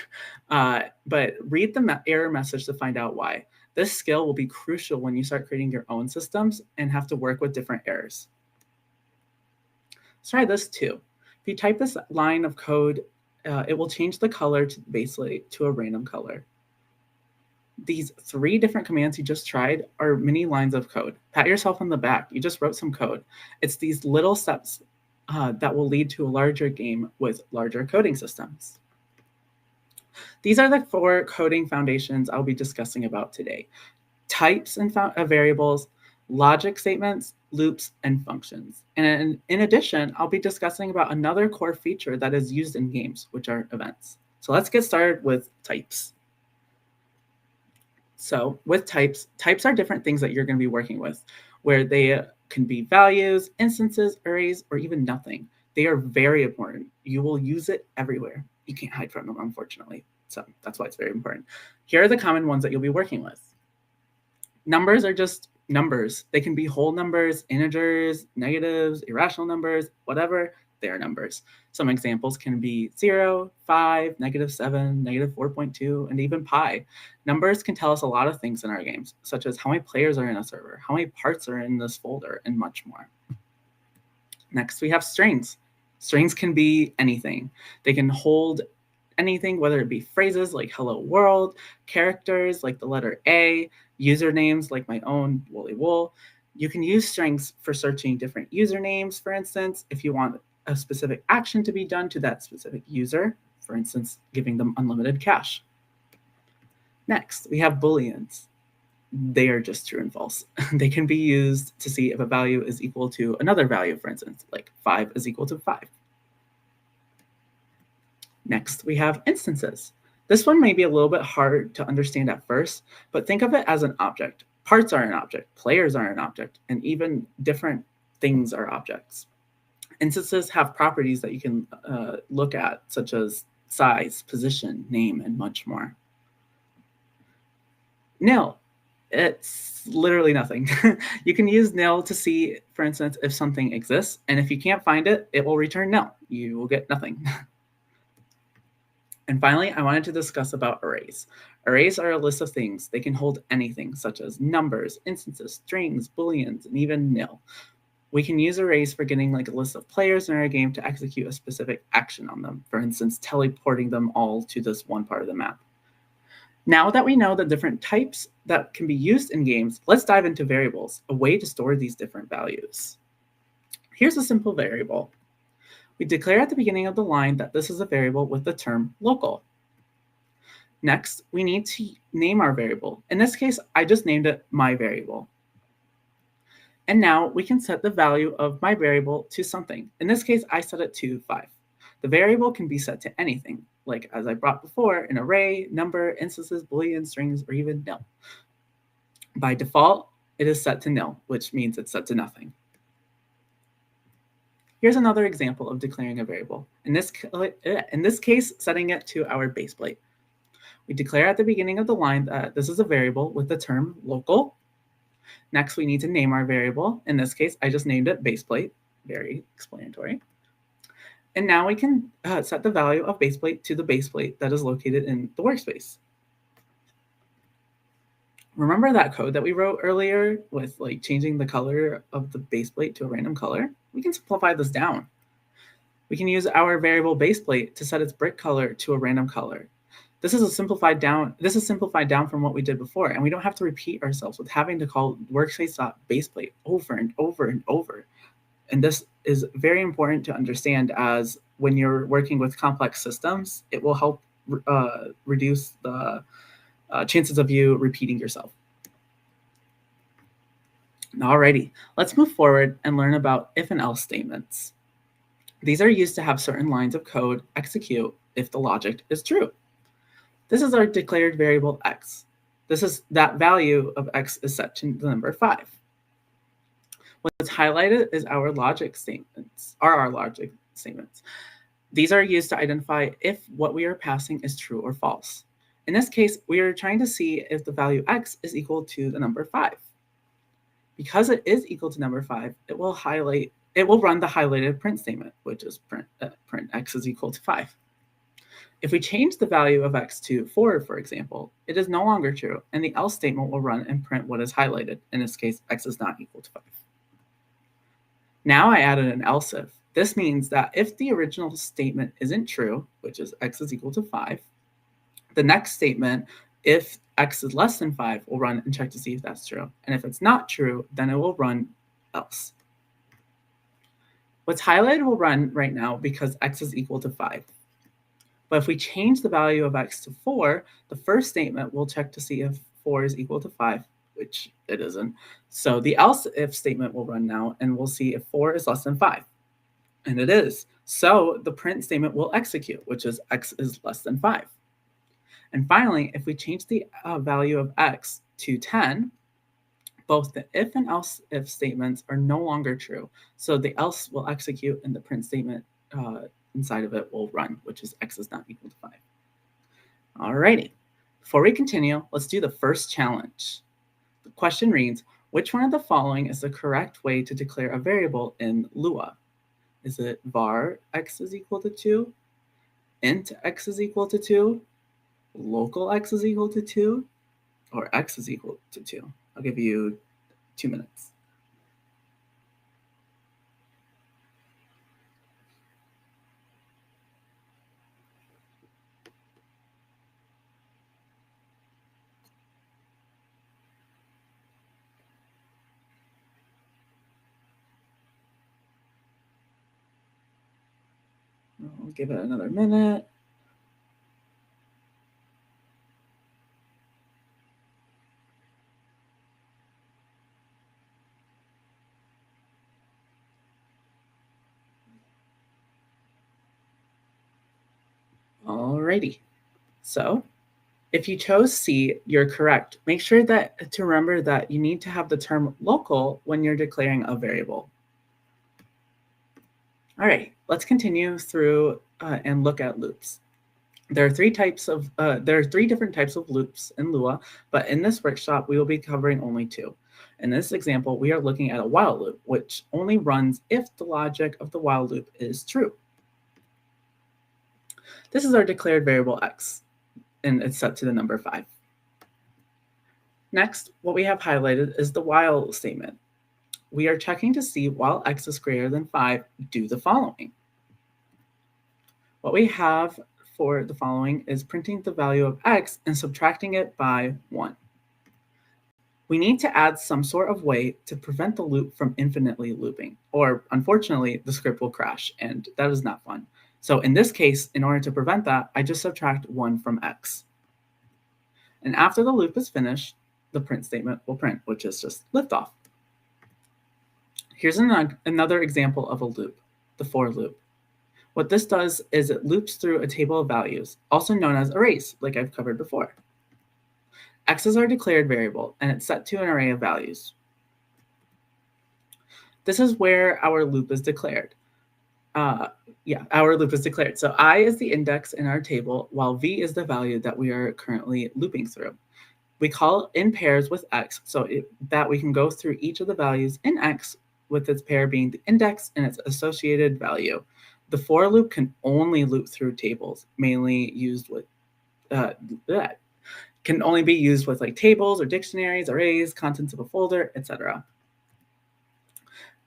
but read the error message to find out why. This skill will be crucial when you start creating your own systems and have to work with different errors. Let's try this too. If you type this line of code, it will change the color to basically to a random color. These 3 different commands you just tried are mini lines of code. Pat yourself on the back. You just wrote some code. It's these little steps that will lead to a larger game with larger coding systems. These are the 4 coding foundations I'll be discussing about today: types and variables, logic statements, loops, and functions. And in addition, I'll be discussing about another core feature that is used in games, which are events. So let's get started with types. So with types are different things that you're going to be working with, where they can be values, instances, arrays, or even nothing. They are very important. You will use it everywhere. You can't hide from them, unfortunately. So that's why it's very important. Here are the common ones that you'll be working with. Numbers are just numbers. They can be whole numbers, integers, negatives, irrational numbers, whatever. They are numbers. Some examples can be 0, 5, -7, -4.2, and even pi. Numbers can tell us a lot of things in our games, such as how many players are in a server, how many parts are in this folder, and much more. Next, we have strings. Strings can be anything. They can hold anything, whether it be phrases like hello world, characters like the letter A, usernames like my own Woolly Wool. You can use strings for searching different usernames, for instance, if you want a specific action to be done to that specific user, for instance, giving them unlimited cash. Next, we have booleans. They are just true and false. They can be used to see if a value is equal to another value, for instance, like 5 is equal to 5. Next, we have instances. This one may be a little bit hard to understand at first, but think of it as an object. Parts are an object, players are an object, and even different things are objects. Instances have properties that you can look at, such as size, position, name, and much more. Nil, it's literally nothing. You can use nil to see, for instance, if something exists, and if you can't find it, it will return nil. You will get nothing. And finally, I wanted to discuss about arrays. Arrays are a list of things. They can hold anything, such as numbers, instances, strings, booleans, and even nil. We can use arrays for getting like a list of players in our game to execute a specific action on them, for instance, teleporting them all to this one part of the map. Now that we know the different types that can be used in games, let's dive into variables, a way to store these different values. Here's a simple variable. We declare at the beginning of the line that this is a variable with the term local. Next, we need to name our variable. In this case, I just named it my variable. And now we can set the value of my variable to something. In this case, I set it to 5. The variable can be set to anything, like as I brought before, an array, number, instances, boolean, strings, or even nil. By default, it is set to nil, which means it's set to nothing. Here's another example of declaring a variable. In this case, setting it to our base plate. We declare at the beginning of the line that this is a variable with the term local. Next, we need to name our variable. In this case, I just named it baseplate. Very explanatory. And now we can set the value of baseplate to the baseplate that is located in the workspace. Remember that code that we wrote earlier with like changing the color of the baseplate to a random color? We can simplify this down. We can use our variable baseplate to set its brick color to a random color. This is simplified down from what we did before, and we don't have to repeat ourselves with having to call workspace.baseplate over and over and over. And this is very important to understand, as when you're working with complex systems, it will help reduce the chances of you repeating yourself. Alrighty, let's move forward and learn about if and else statements. These are used to have certain lines of code execute if the logic is true. This is our declared variable x. This is that value of x is set to the number 5. What's highlighted is our logic statements, our logic statements. These are used to identify if what we are passing is true or false. In this case, we are trying to see if the value x is equal to the number 5. Because it is equal to number 5, it will run the highlighted print statement, which is print x is equal to 5. If we change the value of x to 4, for example, it is no longer true, and the else statement will run and print what is highlighted. In this case, x is not equal to 5. Now I added an else if. This means that if the original statement isn't true, which is x is equal to 5, the next statement, if x is less than 5, will run and check to see if that's true. And if it's not true, then it will run else. What's highlighted will run right now because x is equal to 5. But if we change the value of x to 4, the first statement will check to see if 4 is equal to 5, which it isn't. So the else if statement will run now, and we'll see if 4 is less than 5. And it is. So the print statement will execute, which is x is less than 5. And finally, if we change the value of x to 10, both the if and else if statements are no longer true. So the else will execute and the print statement inside of it will run, which is x is not equal to 5. Alrighty. Before we continue, let's do the first challenge. The question reads, which one of the following is the correct way to declare a variable in Lua? Is it var x is equal to 2, int x is equal to 2, local x is equal to 2, or x is equal to 2? I'll give you 2 minutes. I'll give it another minute. Alrighty. So if you chose C, you're correct. Make sure that to remember that you need to have the term local when you're declaring a variable. All right, let's continue through and look at loops. There are three different types of loops in Lua, but in this workshop, we will be covering only 2. In this example, we are looking at a while loop, which only runs if the logic of the while loop is true. This is our declared variable x, and it's set to the number 5. Next, what we have highlighted is the while statement. We are checking to see while x is greater than 5, do the following. What we have for the following is printing the value of x and subtracting it by 1. We need to add some sort of way to prevent the loop from infinitely looping, or unfortunately, the script will crash, and that is not fun. So in this case, in order to prevent that, I just subtract 1 from x. And after the loop is finished, the print statement will print, which is just liftoff. Here's another example of a loop, the for loop. What this does is it loops through a table of values, also known as arrays, like I've covered before. X is our declared variable, and it's set to an array of values. This is where our loop is declared. Our loop is declared. So I is the index in our table, while v is the value that we are currently looping through. We call in pairs with x so that we can go through each of the values in x, with its pair being the index and its associated value. The for loop can only loop through tables, mainly used with can only be used with like tables or dictionaries, arrays, contents of a folder, etc.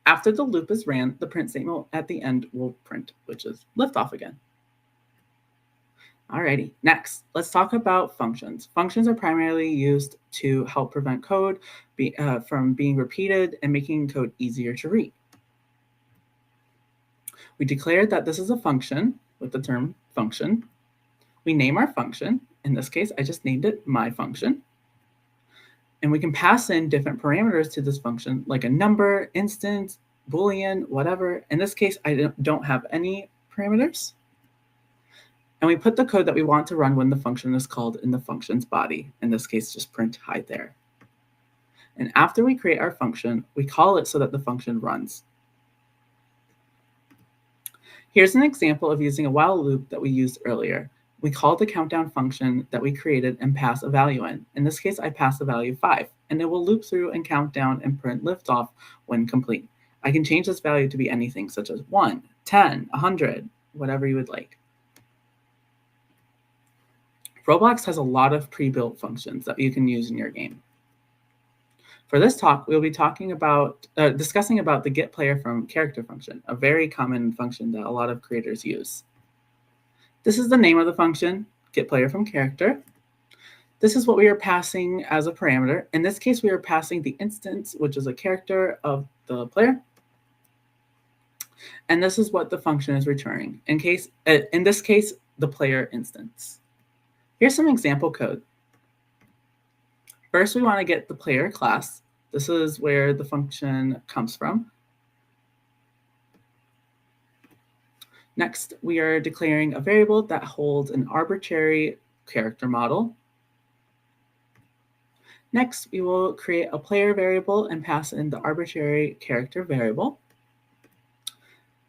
After the loop is ran, the print statement at the end will print, which is liftoff again. Alrighty, next, let's talk about functions. Functions are primarily used to help prevent code from being repeated and making code easier to read. We declared that this is a function with the term function. We name our function. In this case, I just named it my function. And we can pass in different parameters to this function, like a number, instance, Boolean, whatever. In this case, I don't have any parameters. And we put the code that we want to run when the function is called in the function's body. In this case, just print hi there. And after we create our function, we call it so that the function runs. Here's an example of using a while loop that we used earlier. We call the countdown function that we created and pass a value in. In this case, I pass the value 5, and it will loop through and count down and print liftoff when complete. I can change this value to be anything such as 1, 10, 100, whatever you would like. Roblox has a lot of pre-built functions that you can use in your game. For this talk, we'll be talking about discussing about the get player from character function, a very common function that a lot of creators use. This is the name of the function, get player from character. This is what we are passing as a parameter. In this case, we are passing the instance, which is a character of the player. And this is what the function is returning. In this case, the player instance. Here's some example code. First, we want to get the player class. This is where the function comes from. Next, we are declaring a variable that holds an arbitrary character model. Next, we will create a player variable and pass in the arbitrary character variable.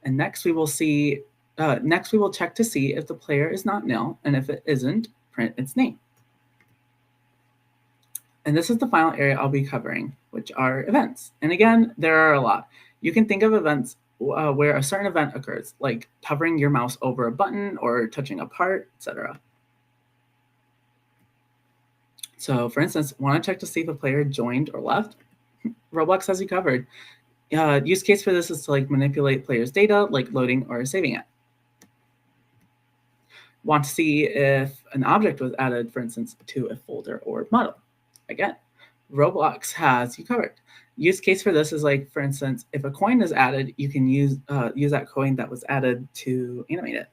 And next, we will check to see if the player is not nil, and if it isn't, print its name. And this is the final area I'll be covering, which are events. And again, there are a lot. You can think of events where a certain event occurs, like hovering your mouse over a button or touching a part, etc. So for instance, want to check to see if a player joined or left? Roblox has you covered. Use case for this is to manipulate players' data, like loading or saving it. Want to see if an object was added, for instance, to a folder or model. Again, Roblox has you covered. Use case for this is for instance, if a coin is added, you can use that coin that was added to animate it.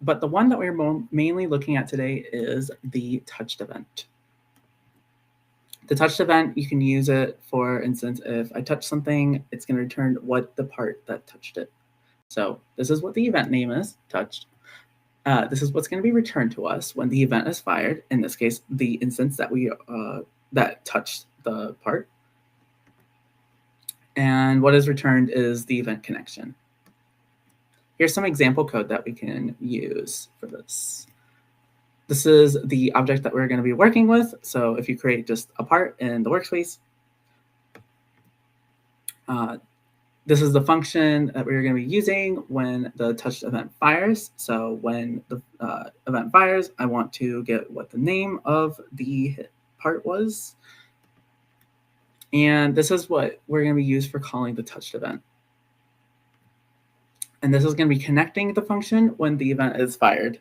But the one that we're mainly looking at today is the touched event. The touched event, you can use it, for instance, if I touch something, it's going to return what the part that touched it. So this is what the event name is, touched. This is what's going to be returned to us when the event is fired. In this case, the instance that that touched the part. And what is returned is the event connection. Here's some example code that we can use for this. This is the object that we're going to be working with. So if you create just a part in the workspace, this is the function that we're going to be using when the touched event fires. So when the event fires, I want to get what the name of the hit part was. And this is what we're going to be used for calling the touched event. And this is going to be connecting the function when the event is fired.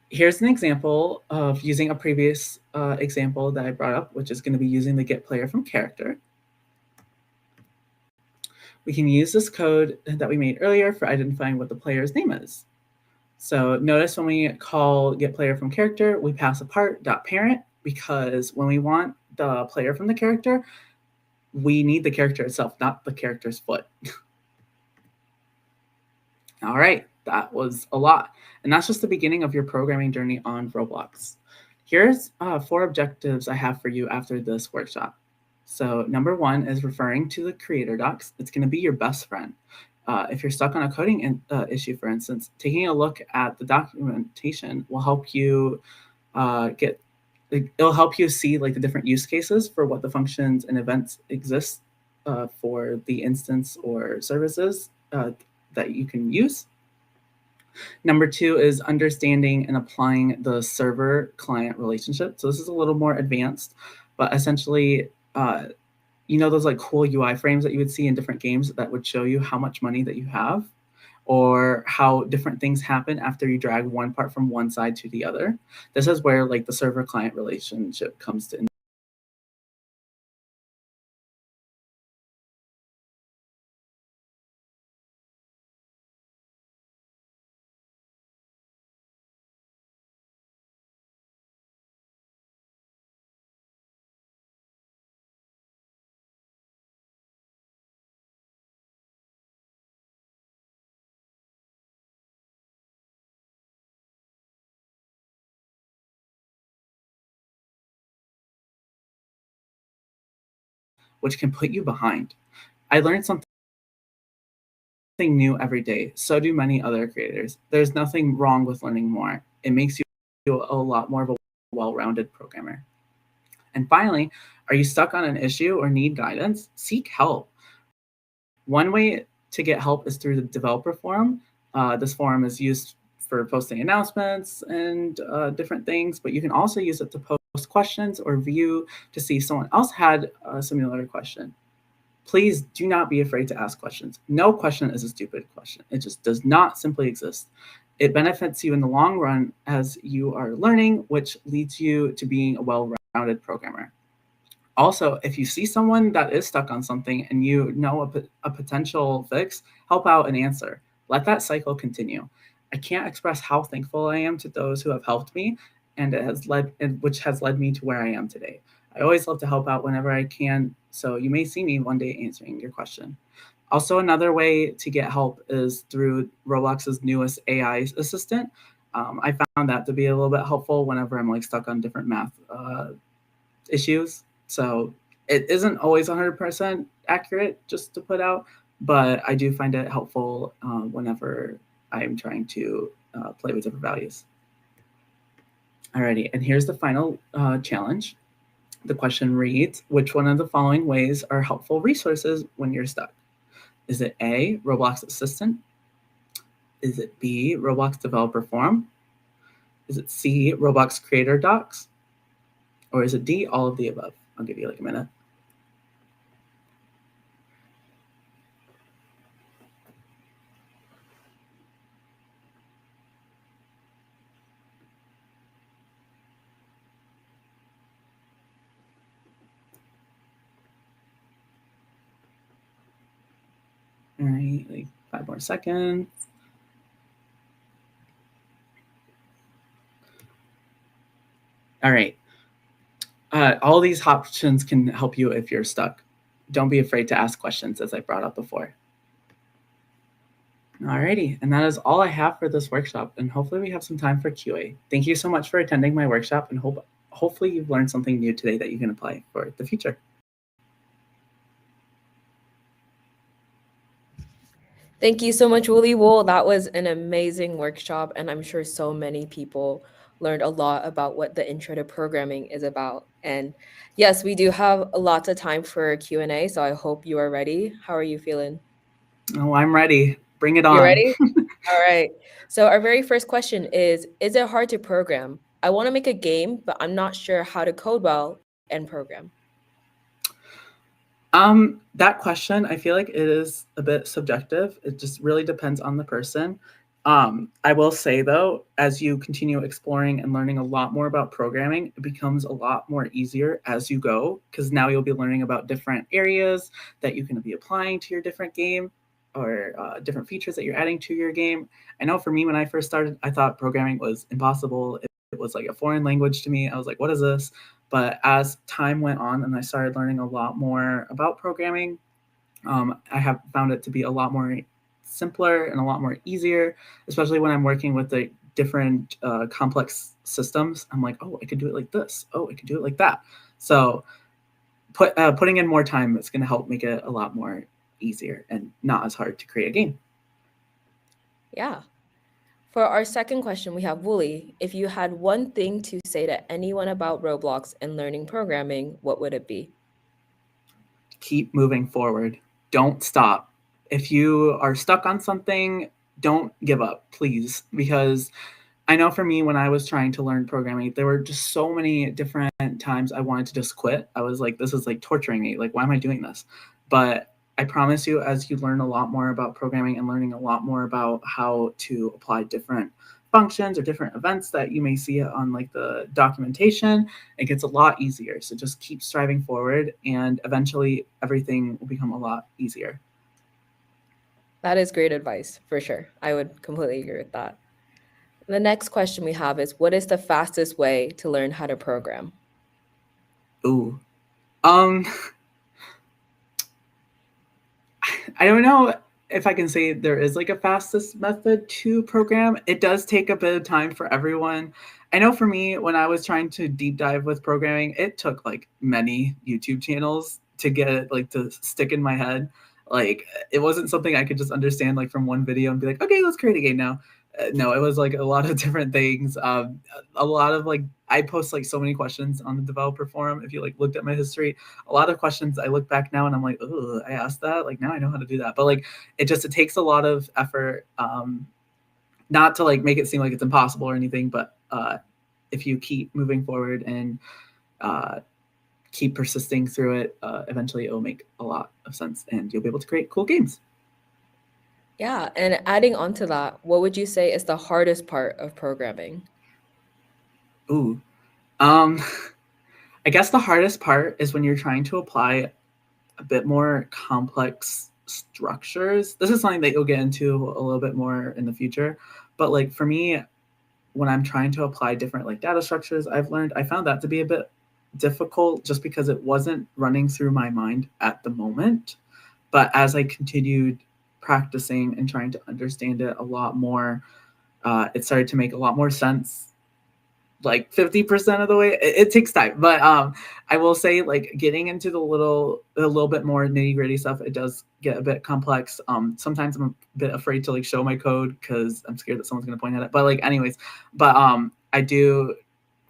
Here's an example of using a previous example that I brought up, which is going to be using the get player from character. We can use this code that we made earlier for identifying what the player's name is. So notice when we call get player from character, we pass a part.parent, because when we want the player from the character, we need the character itself, not the character's foot. All right, that was a lot. And that's just the beginning of your programming journey on Roblox. Here's 4 objectives I have for you after this workshop. So number 1 is referring to the creator docs. It's going to be your best friend. If you're stuck on a coding issue, for instance, taking a look at the documentation will help you it'll help you see the different use cases for what the functions and events exist for the instance or services that you can use. Number 2 is understanding and applying the server-client relationship. So this is a little more advanced, but essentially, you know those cool UI frames that you would see in different games that would show you how much money that you have, or how different things happen after you drag one part from one side to the other. This is where the server-client relationship comes in. Which can put you behind. I learned something new every day. So do many other creators. There's nothing wrong with learning more. It makes you a lot more of a well-rounded programmer. And finally, are you stuck on an issue or need guidance? Seek help. One way to get help is through the developer forum. This forum is used for posting announcements and different things, but you can also use it to post questions or view to see if someone else had a similar question. Please do not be afraid to ask questions. No question is a stupid question. It just does not simply exist. It benefits you in the long run as you are learning, which leads you to being a well-rounded programmer. Also, if you see someone that is stuck on something and you know a potential fix, help out and answer. Let that cycle continue. I can't express how thankful I am to those who have helped me, and which has led me to where I am today. I always love to help out whenever I can, so you may see me one day answering your question. Also, another way to get help is through Roblox's newest AI assistant. I found that to be a little bit helpful whenever I'm like stuck on different math issues. So it isn't always 100% accurate just to put out, but I do find it helpful whenever I'm trying to play with different values. Alrighty, and here's the final challenge. The question reads, which one of the following ways are helpful resources when you're stuck? Is it A, Roblox Assistant? Is it B, Roblox Developer Forum? Is it C, Roblox Creator Docs? Or is it D, all of the above? I'll give you like a minute. All right, like 5 more seconds. All right. All these options can help you if you're stuck. Don't be afraid to ask questions, as I brought up before. Alrighty, and that is all I have for this workshop, and hopefully we have some time for QA. Thank you so much for attending my workshop, and hopefully you've learned something new today that you can apply for the future. Thank you so much, Wooly Wool. That was an amazing workshop, and I'm sure so many people learned a lot about what the intro to programming is about. And yes, we do have lots of time for Q&A, so I hope you are ready. How are you feeling? Oh, I'm ready. Bring it on. You ready? All right. So our very first question is it hard to program? I want to make a game, but I'm not sure how to code well and program. That question, I feel like it is a bit subjective. It just really depends on the person. I will say though, as you continue exploring and learning a lot more about programming, it becomes a lot more easier as you go, because now you'll be learning about different areas that you can be applying to your different game, or different features that you're adding to your game. I know for me, when I first started, I thought programming was impossible. It was like a foreign language to me. I was like, what is this? But as time went on and I started learning a lot more about programming, I have found it to be a lot more simpler and a lot more easier, especially when I'm working with the different complex systems. I'm like, oh, I could do it like this. Oh, I could do it like that. So putting in more time is going to help make it a lot more easier and not as hard to create a game. Yeah. For our second question, we have Wooly. If you had one thing to say to anyone about Roblox and learning programming, what would it be? Keep moving forward. Don't stop. If you are stuck on something, don't give up, please. Because I know for me, when I was trying to learn programming, there were just so many different times I wanted to just quit. I was like, this is like torturing me. Like, why am I doing this? But I promise you, as you learn a lot more about programming and learning a lot more about how to apply different functions or different events that you may see on like the documentation, it gets a lot easier. So just keep striving forward, and eventually everything will become a lot easier. That is great advice, for sure. I would completely agree with that. The next question we have is, what is the fastest way to learn how to program? Ooh. I don't know if I can say there is like a fastest method to program. It does take a bit of time for everyone. I know for me, when I was trying to deep dive with programming, it took like many YouTube channels to get it like to stick in my head. Like, it wasn't something I could just understand like from one video and be like, okay, let's create a game now. No, it was like a lot of different things. A lot of like, I post like so many questions on the developer forum. If you like looked at my history, a lot of questions I look back now and I'm like, oh, I asked that. Like, now I know how to do that. But like, it takes a lot of effort. not to like make it seem like it's impossible or anything, but if you keep moving forward and keep persisting through it, eventually it will make a lot of sense and you'll be able to create cool games. Yeah, and adding on to that, what would you say is the hardest part of programming? Ooh. I guess the hardest part is when you're trying to apply a bit more complex structures. This is something that you'll get into a little bit more in the future. But like for me, when I'm trying to apply different like data structures, I found that to be a bit difficult just because it wasn't running through my mind at the moment. But as I continued practicing and trying to understand it a lot more, it started to make a lot more sense. Like 50% of the way. It takes time, but I will say like getting into a little bit more nitty gritty stuff, it does get a bit complex. Sometimes I'm a bit afraid to like show my code because I'm scared that someone's gonna point at it. But like anyways, but I do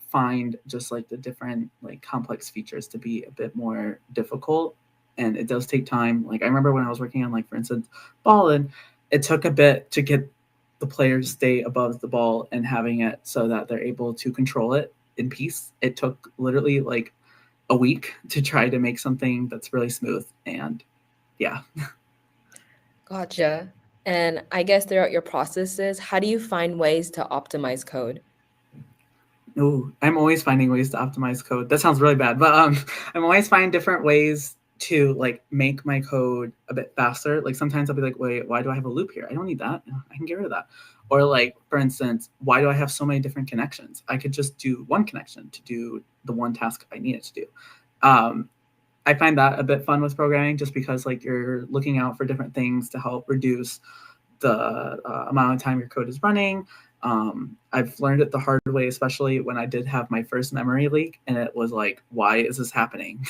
find just like the different like complex features to be a bit more difficult, and it does take time. Like I remember when I was working on like for instance Ballin, it took a bit to get the player to stay above the ball and having it so that they're able to control it in peace. It took literally like a week to try to make something that's really smooth. And yeah. Gotcha. And I guess throughout your processes, how do you find ways to optimize code? Ooh, I'm always finding ways to optimize code. That sounds really bad, but I'm always finding different ways to like make my code a bit faster. Like sometimes I'll be like, wait, why do I have a loop here? I don't need that. I can get rid of that. Or like, for instance, why do I have so many different connections? I could just do one connection to do the one task I need it to do. I find that a bit fun with programming just because like you're looking out for different things to help reduce the amount of time your code is running. I've learned it the hard way, especially when I did have my first memory leak and it was like, why is this happening?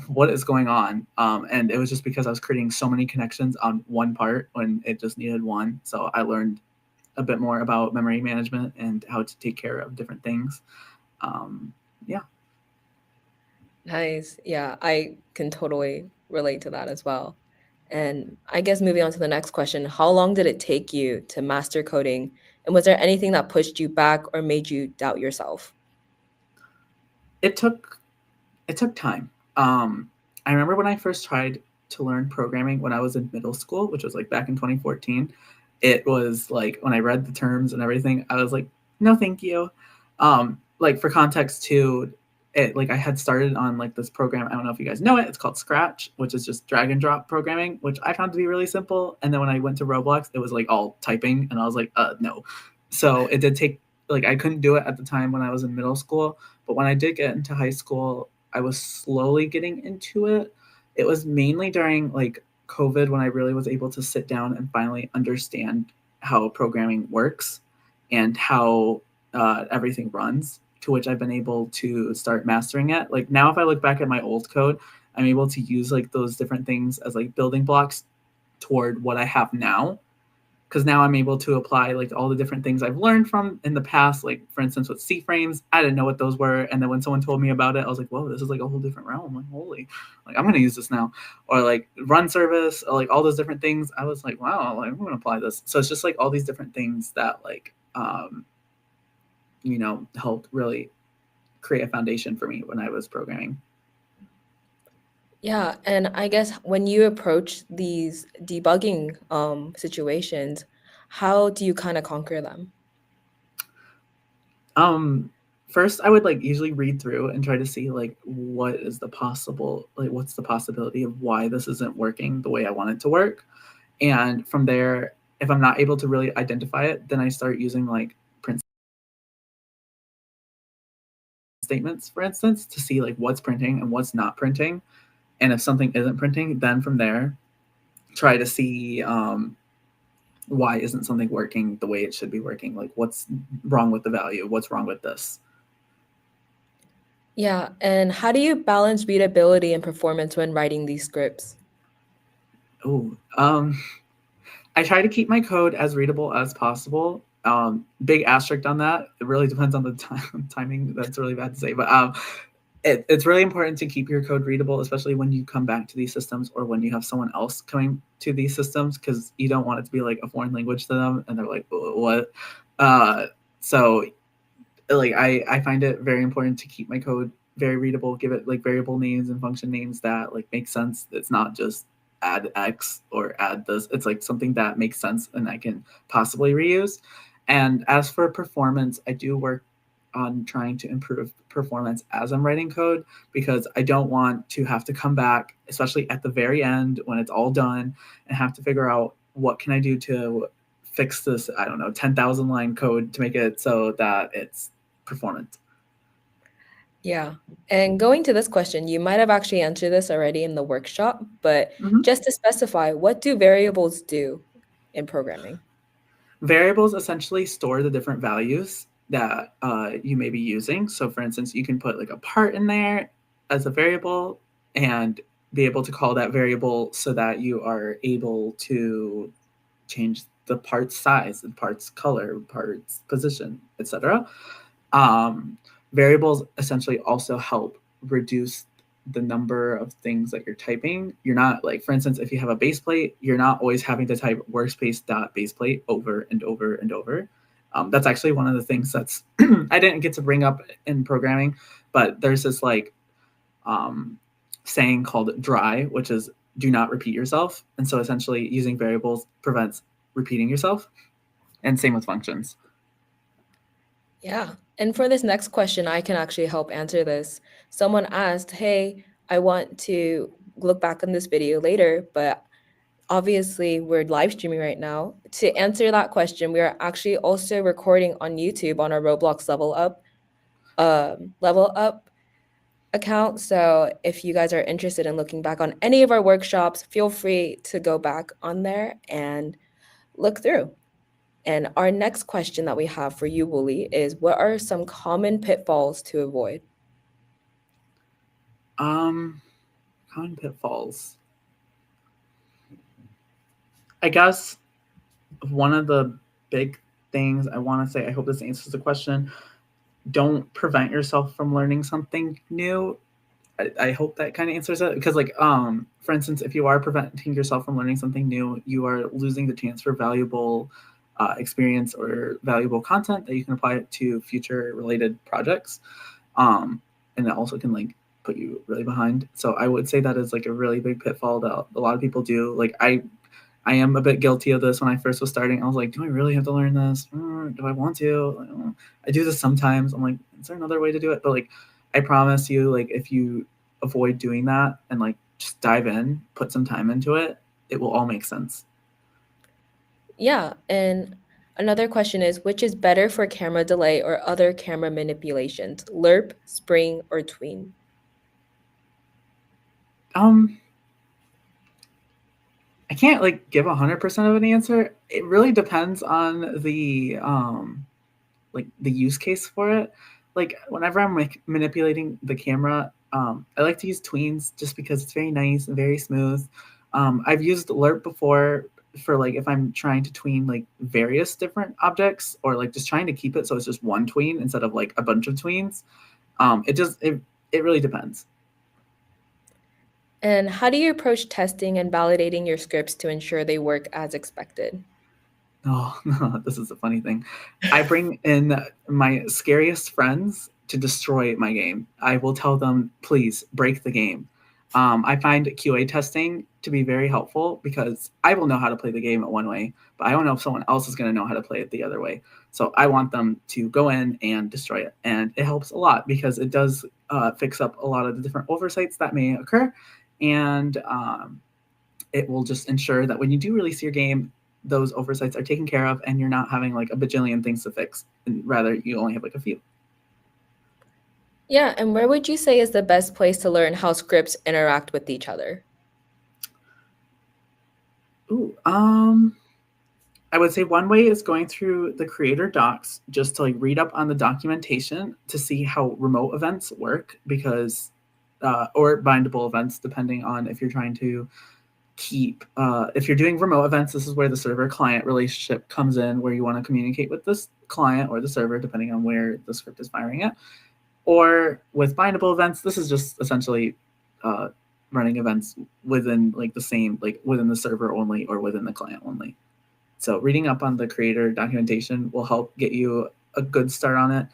What is going on? And it was just because I was creating so many connections on one part when it just needed one. So I learned a bit more about memory management and how to take care of different things. Yeah. Nice. Yeah, I can totally relate to that as well. And I guess moving on to the next question, how long did it take you to master coding? And was there anything that pushed you back or made you doubt yourself? It took time. I remember when I first tried to learn programming when I was in middle school, which was like back in 2014. It was like when I read the terms and everything, I was like, no, thank you. Like for context too, it like I had started on like this program. I don't know if you guys know it. It's called Scratch, which is just drag and drop programming, which I found to be really simple. And then when I went to Roblox, it was like all typing, and I was like, no. So it did take like I couldn't do it at the time when I was in middle school, but when I did get into high school, I was slowly getting into it. It was mainly during like COVID when I really was able to sit down and finally understand how programming works and how everything runs, to which I've been able to start mastering it. Like now, if I look back at my old code, I'm able to use like those different things as like building blocks toward what I have now. Because now I'm able to apply like all the different things I've learned from in the past. Like for instance, with C-frames, I didn't know what those were. And then when someone told me about it, I was like, whoa, this is like a whole different realm. Like, holy, like I'm going to use this now. Or like run service, or like all those different things. I was like, wow, like, I'm going to apply this. So it's just like all these different things that like, you know, helped really create a foundation for me when I was programming. Yeah, and I guess when you approach these debugging situations, how do you kind of conquer them? First I would like usually read through and try to see like what is the possible, like what's the possibility of why this isn't working the way I want it to work. And from there, if I'm not able to really identify it, then I start using like print statements, for instance, to see like what's printing and what's not printing. And if something isn't printing, then from there, try to see why isn't something working the way it should be working? Like what's wrong with the value? What's wrong with this? Yeah, and how do you balance readability and performance when writing these scripts? Oh, I try to keep my code as readable as possible. Big asterisk on that. It really depends on the timing. That's really bad to say, but it's really important to keep your code readable, especially when you come back to these systems or when you have someone else coming to these systems, because you don't want it to be like a foreign language to them and they're like, what? So like I find it very important to keep my code very readable, give it like variable names and function names that like make sense. It's not just add X or add this. It's like something that makes sense and I can possibly reuse. And as for performance, I do work on trying to improve performance as I'm writing code, because I don't want to have to come back, especially at the very end when it's all done, and have to figure out what can I do to fix this, I don't know, 10,000 line code to make it so that it's performant. Yeah. And going to this question, you might have actually answered this already in the workshop, but just to specify, what do variables do in programming? Variables essentially store the different values that you may be using. So for instance, you can put like a part in there as a variable and be able to call that variable so that you are able to change the part's size, the part's color, part's position, etc. Variables essentially also help reduce the number of things that you're typing. You're not like, for instance, if you have a base plate, you're not always having to type workspace.baseplate over and over and over. That's actually one of the things that's I didn't get to bring up in programming, but there's this like saying called dry, which is do not repeat yourself. And so essentially using variables prevents repeating yourself, and same with functions. Yeah. And for this next question, I can actually help answer this. Someone asked, hey, I want to look back on this video later, but obviously we're live streaming right now. To answer that question, we are actually also recording on YouTube on our Roblox Level Up account. So if you guys are interested in looking back on any of our workshops, feel free to go back on there and look through. And our next question that we have for you, Wooly, is what are some common pitfalls to avoid? Common pitfalls. I guess one of the big things I want to say, I hope this answers the question, don't prevent yourself from learning something new. I hope that kind of answers it, because like, for instance, if you are preventing yourself from learning something new, you are losing the chance for valuable experience or valuable content that you can apply to future related projects. And it also can like put you really behind. So I would say that is like a really big pitfall that a lot of people do. Like I am a bit guilty of this. When I first was starting, I was like, do I really have to learn this? Do I want to? I do this sometimes. I'm like, is there another way to do it? But like, I promise you, like if you avoid doing that and like just dive in, put some time into it, it will all make sense. Yeah, and another question is, which is better for camera delay or other camera manipulations, lerp, spring, or tween? I can't like give 100% of an answer. It really depends on the like the use case for it. Like whenever I'm like manipulating the camera, I like to use tweens just because it's very nice and very smooth. I've used lerp before for like if I'm trying to tween like various different objects, or like just trying to keep it so it's just one tween instead of like a bunch of tweens. It really depends. And how do you approach testing and validating your scripts to ensure they work as expected? Oh, no, this is a funny thing. I bring in my scariest friends to destroy my game. I will tell them, please break the game. I find QA testing to be very helpful because I will know how to play the game one way, but I don't know if someone else is going to know how to play it the other way. So I want them to go in and destroy it. And it helps a lot because it does fix up a lot of the different oversights that may occur. And it will just ensure that when you do release your game, those oversights are taken care of and you're not having like a bajillion things to fix, and rather you only have like a few. Yeah, and where would you say is the best place to learn how scripts interact with each other? Ooh, I would say one way is going through the creator docs just to like read up on the documentation to see how remote events work, because or bindable events, depending on if you're trying to keep if you're doing remote events, this is where the server client relationship comes in, where you want to communicate with this client or the server depending on where the script is firing at. Or with bindable events, this is just essentially running events within like the same, like within the server only or within the client only. So reading up on the creator documentation will help get you a good start on it.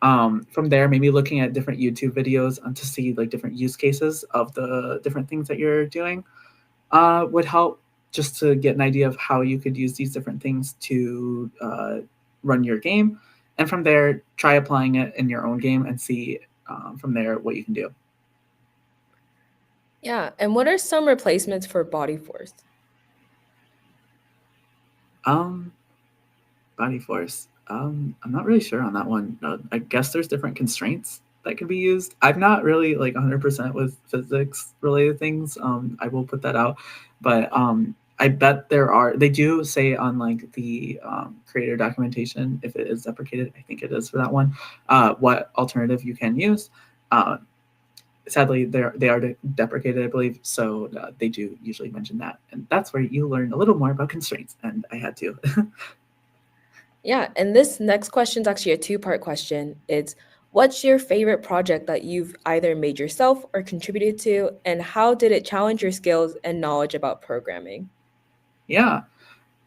From there, maybe looking at different YouTube videos to see like different use cases of the different things that you're doing would help just to get an idea of how you could use these different things to run your game. And from there, try applying it in your own game and see from there what you can do. Yeah, and what are some replacements for body force? Body force. I'm not really sure on that one. I guess there's different constraints that can be used. I'm not really like 100% with physics related things. I will put that out, but I bet they do say on like the creator documentation, if it is deprecated, I think it is for that one, what alternative you can use. Sadly, they are deprecated, I believe, so they do usually mention that. And that's where you learn a little more about constraints, and I had to. Yeah, and this next question is actually a two-part question. It's what's your favorite project that you've either made yourself or contributed to, and how did it challenge your skills and knowledge about programming? Yeah.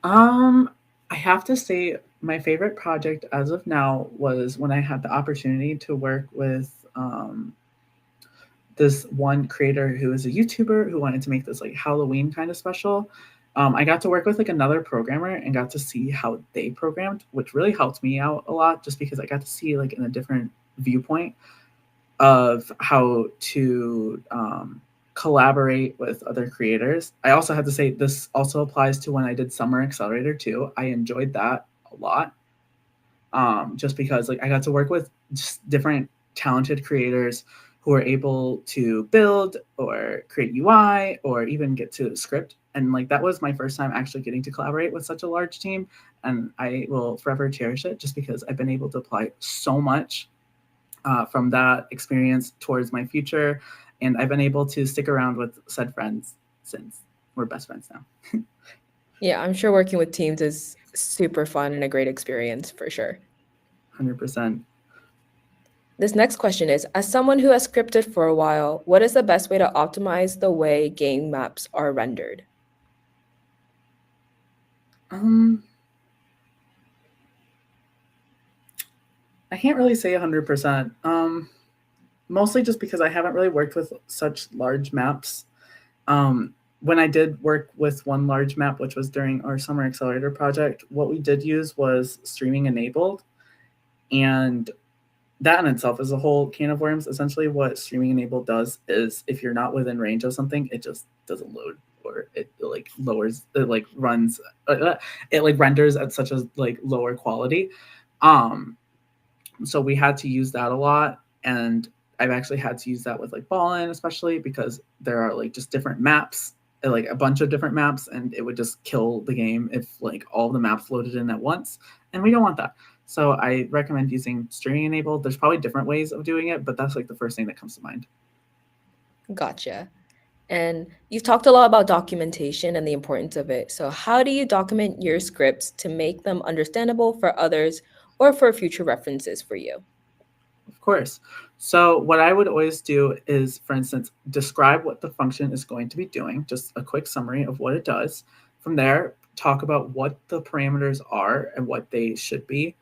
I have to say my favorite project as of now was when I had the opportunity to work with this one creator who is a YouTuber who wanted to make this like Halloween kind of special. I got to work with like another programmer and got to see how they programmed, which really helped me out a lot just because I got to see like in a different viewpoint of how to collaborate with other creators. I also have to say this also applies to when I did Summer Accelerator too. I enjoyed that a lot just because like I got to work with just different talented creators who are able to build or create UI or even get to script. And like that was my first time actually getting to collaborate with such a large team. And I will forever cherish it just because I've been able to apply so much from that experience towards my future. And I've been able to stick around with said friends since we're best friends now. Yeah, I'm sure working with teams is super fun and a great experience for sure. 100%. This next question is, as someone who has scripted for a while, what is the best way to optimize the way game maps are rendered? I can't really say 100%. Mostly just because I haven't really worked with such large maps. When I did work with one large map, which was during our Summer Accelerator project, what we did use was streaming enabled. And that in itself is a whole can of worms. Essentially what streaming enabled does is if you're not within range of something, it just doesn't load, or it like lowers, it like runs, it like renders at such a like lower quality. So we had to use that a lot. And I've actually had to use that with like Ballin, especially because there are like just different maps, like a bunch of different maps, and it would just kill the game if like all the maps loaded in at once. And we don't want that. So I recommend using streaming enabled. There's probably different ways of doing it, but that's like the first thing that comes to mind. Gotcha. And you've talked a lot about documentation and the importance of it. So how do you document your scripts to make them understandable for others or for future references for you? Of course. So what I would always do is, for instance, describe what the function is going to be doing, just a quick summary of what it does. From there, talk about what the parameters are and what they should be.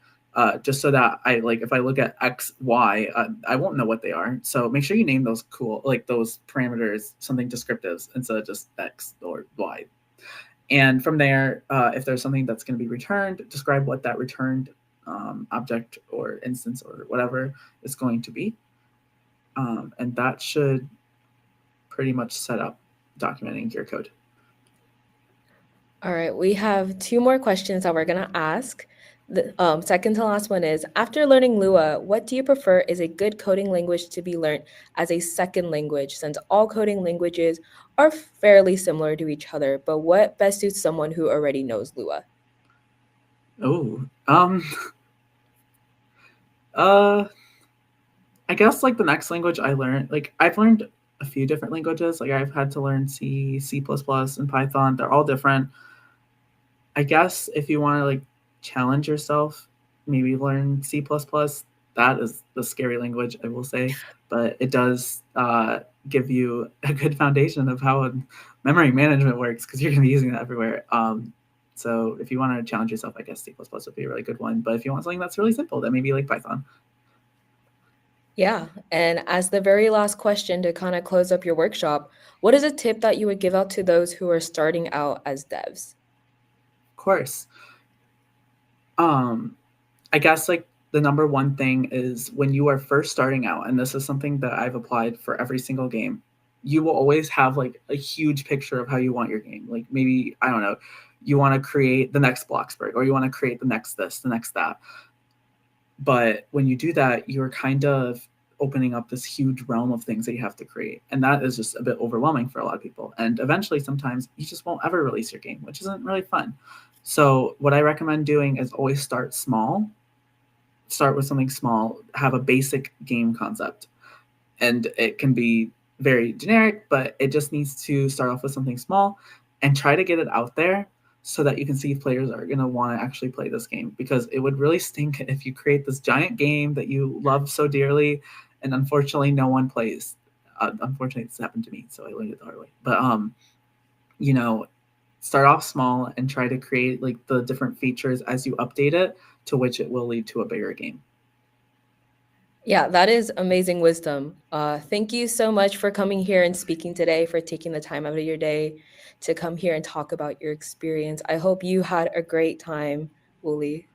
Just so that if I look at X, Y, I won't know what they are. So make sure you name those cool, like those parameters, something descriptive instead of just X or Y. And from there, if there's something that's going to be returned, describe what that returned object or instance or whatever is going to be. And that should pretty much set up documenting your code. All right, we have two more questions that we're going to ask. The second to last one is, after learning Lua, what do you prefer is a good coding language to be learned as a second language, since all coding languages are fairly similar to each other, but what best suits someone who already knows Lua? Oh, I guess like the next language I learned, like I've learned a few different languages. Like I've had to learn C, C++, and Python. They're all different. I guess if you want to like challenge yourself, maybe learn C++. That is the scary language, I will say, but it does give you a good foundation of how memory management works, because you're going to be using that everywhere. So if you want to challenge yourself, I guess C++ would be a really good one. But if you want something that's really simple, then maybe like Python. Yeah, and as the very last question to kind of close up your workshop, what is a tip that you would give out to those who are starting out as devs? Of course. I guess like the number one thing is when you are first starting out, and this is something that I've applied for every single game, you will always have like a huge picture of how you want your game. Like maybe, I don't know, you want to create the next Bloxburg, or you want to create the next this, the next that. But when you do that, you're kind of opening up this huge realm of things that you have to create. And that is just a bit overwhelming for a lot of people. And eventually, sometimes you just won't ever release your game, which isn't really fun. So what I recommend doing is always start small. Start with something small, have a basic game concept. And it can be very generic, but it just needs to start off with something small and try to get it out there so that you can see if players are going to want to actually play this game. Because it would really stink if you create this giant game that you love so dearly and unfortunately no one plays. Unfortunately, this happened to me, so I learned it the hard way. But, you know, start off small and try to create like the different features as you update it, to which it will lead to a bigger game. Yeah, that is amazing wisdom. Thank you so much for coming here and speaking today, for taking the time out of your day to come here and talk about your experience. I hope you had a great time, Wooly.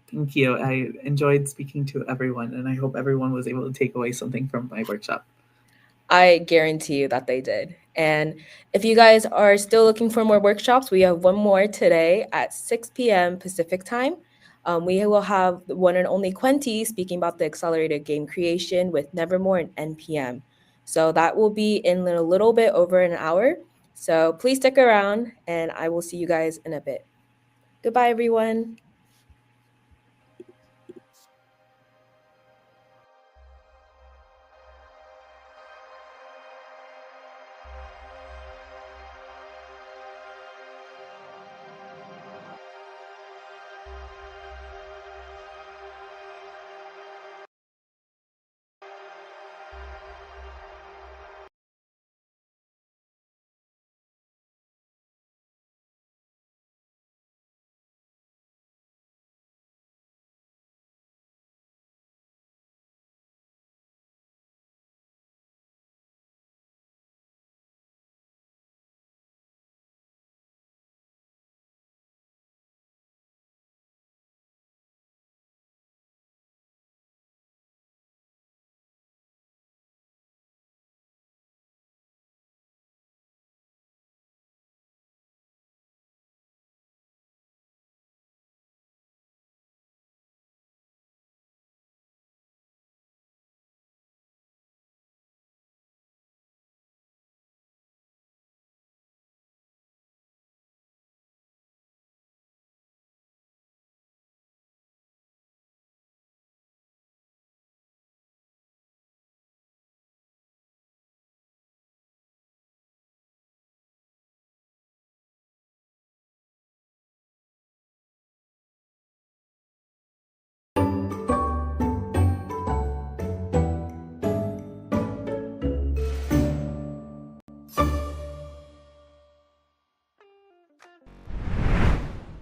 Thank you. I enjoyed speaking to everyone, and I hope everyone was able to take away something from my workshop. I guarantee you that they did. And if you guys are still looking for more workshops, we have one more today at 6 p.m. Pacific time. We will have the one and only Quenty speaking about the accelerated game creation with Nevermore and NPM. So that will be in a little bit over an hour. So please stick around, and I will see you guys in a bit. Goodbye, everyone.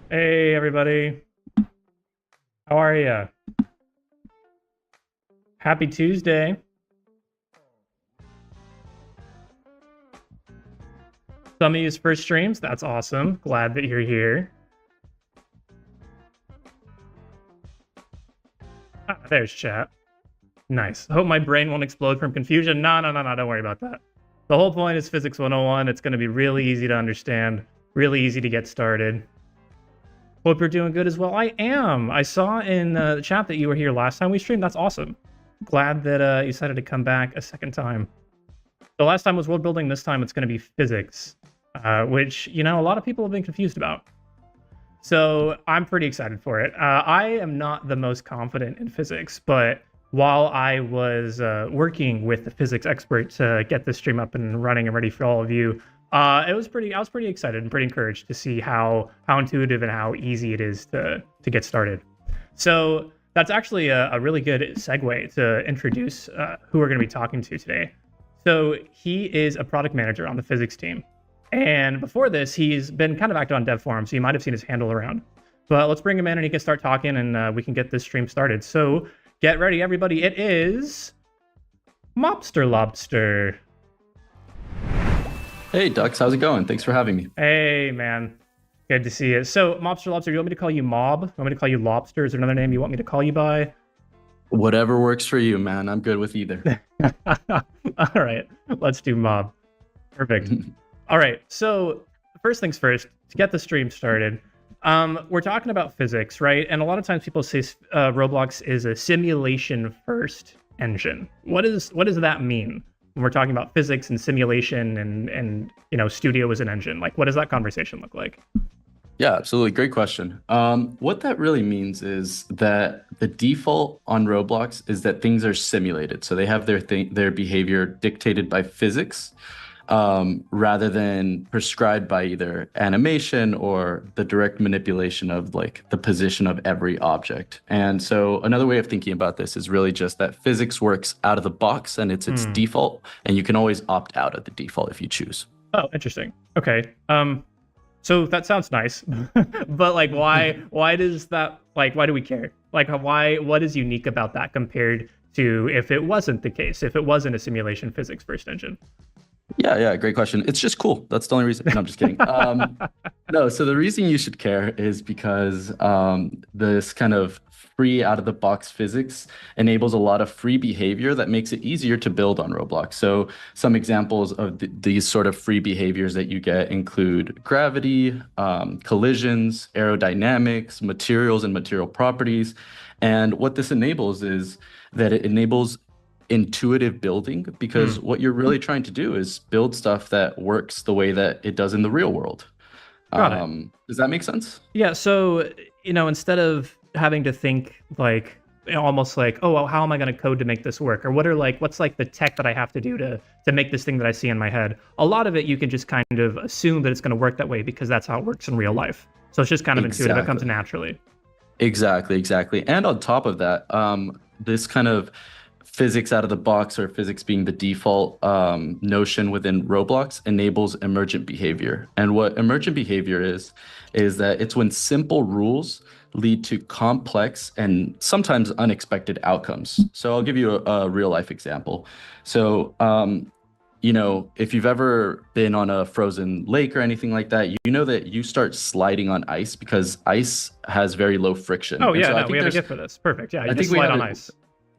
Hey, everybody. How are you? Happy Tuesday. Some of you's first streams. That's awesome. Glad that you're here. Ah, there's chat. Nice. I hope my brain won't explode from confusion. No. Don't worry about that. The whole point is Physics 101. It's going to be really easy to understand, really easy to get started. Hope you're doing good as well. I am. I saw in the chat that you were here last time we streamed. That's awesome. Glad that you decided to come back a second time. The last time was world building. This time it's going to be physics, which, you know, a lot of people have been confused about. So I'm pretty excited for it. I am not the most confident in physics, but while I was working with the physics expert to get this stream up and running and ready for all of you, I was pretty excited and pretty encouraged to see how intuitive and how easy it is to get started. So That's actually a really good segue to introduce who we're going to be talking to today. So he is a product manager on the physics team. And before this, he's been kind of active on dev forums, so you might have seen his handle around. But let's bring him in and he can start talking and we can get this stream started. So get ready, everybody. It is Mobster Lobster. Hey, Dux, how's it going? Thanks for having me. Hey, man. Good to see you. So, Mobster Lobster, you want me to call you Mob? You want me to call you Lobster? Is there another name you want me to call you by? Whatever works for you, man. I'm good with either. All right, let's do Mob. Perfect. All right, so first things first, to get the stream started, we're talking about physics, right? And a lot of times people say Roblox is a simulation-first engine. What does that mean when we're talking about physics and simulation and you know, studio as an engine? Like, what does that conversation look like? Yeah, absolutely. Great question. What that really means is that the default on Roblox is that things are simulated. So they have their behavior dictated by physics rather than prescribed by either animation or the direct manipulation of like the position of every object. And so another way of thinking about this is really just that physics works out of the box and it's its default, and you can always opt out of the default if you choose. Oh, interesting. Okay. So that sounds nice, but like, why does that, like, why do we care? Like, what is unique about that compared to if it wasn't the case, if it wasn't a simulation physics first engine? Yeah, great question. It's just cool. That's the only reason. No, I'm just kidding. No, so the reason you should care is because this kind of free out-of-the-box physics enables a lot of free behavior that makes it easier to build on Roblox. So some examples of these sort of free behaviors that you get include gravity, collisions, aerodynamics, materials and material properties. And what this enables is that it enables intuitive building, because what you're really trying to do is build stuff that works the way that it does in the real world. Got it. Does that make sense? Yeah, so, you know, instead of having to think like, you know, almost like, oh, well, how am I going to code to make this work? Or what's like the tech that I have to do to make this thing that I see in my head? A lot of it, you can just kind of assume that it's going to work that way because that's how it works in real life. So it's just kind of intuitive. It comes naturally. Exactly. And on top of that, this kind of physics out of the box, or physics being the default notion within Roblox, enables emergent behavior. And what emergent behavior is that it's when simple rules lead to complex and sometimes unexpected outcomes. So I'll give you a real life example. So, you know, if you've ever been on a frozen lake or anything like that, you know that you start sliding on ice because ice has very low friction. Oh, yeah, we have a GIF for this. Perfect. Yeah, you just slide on ice.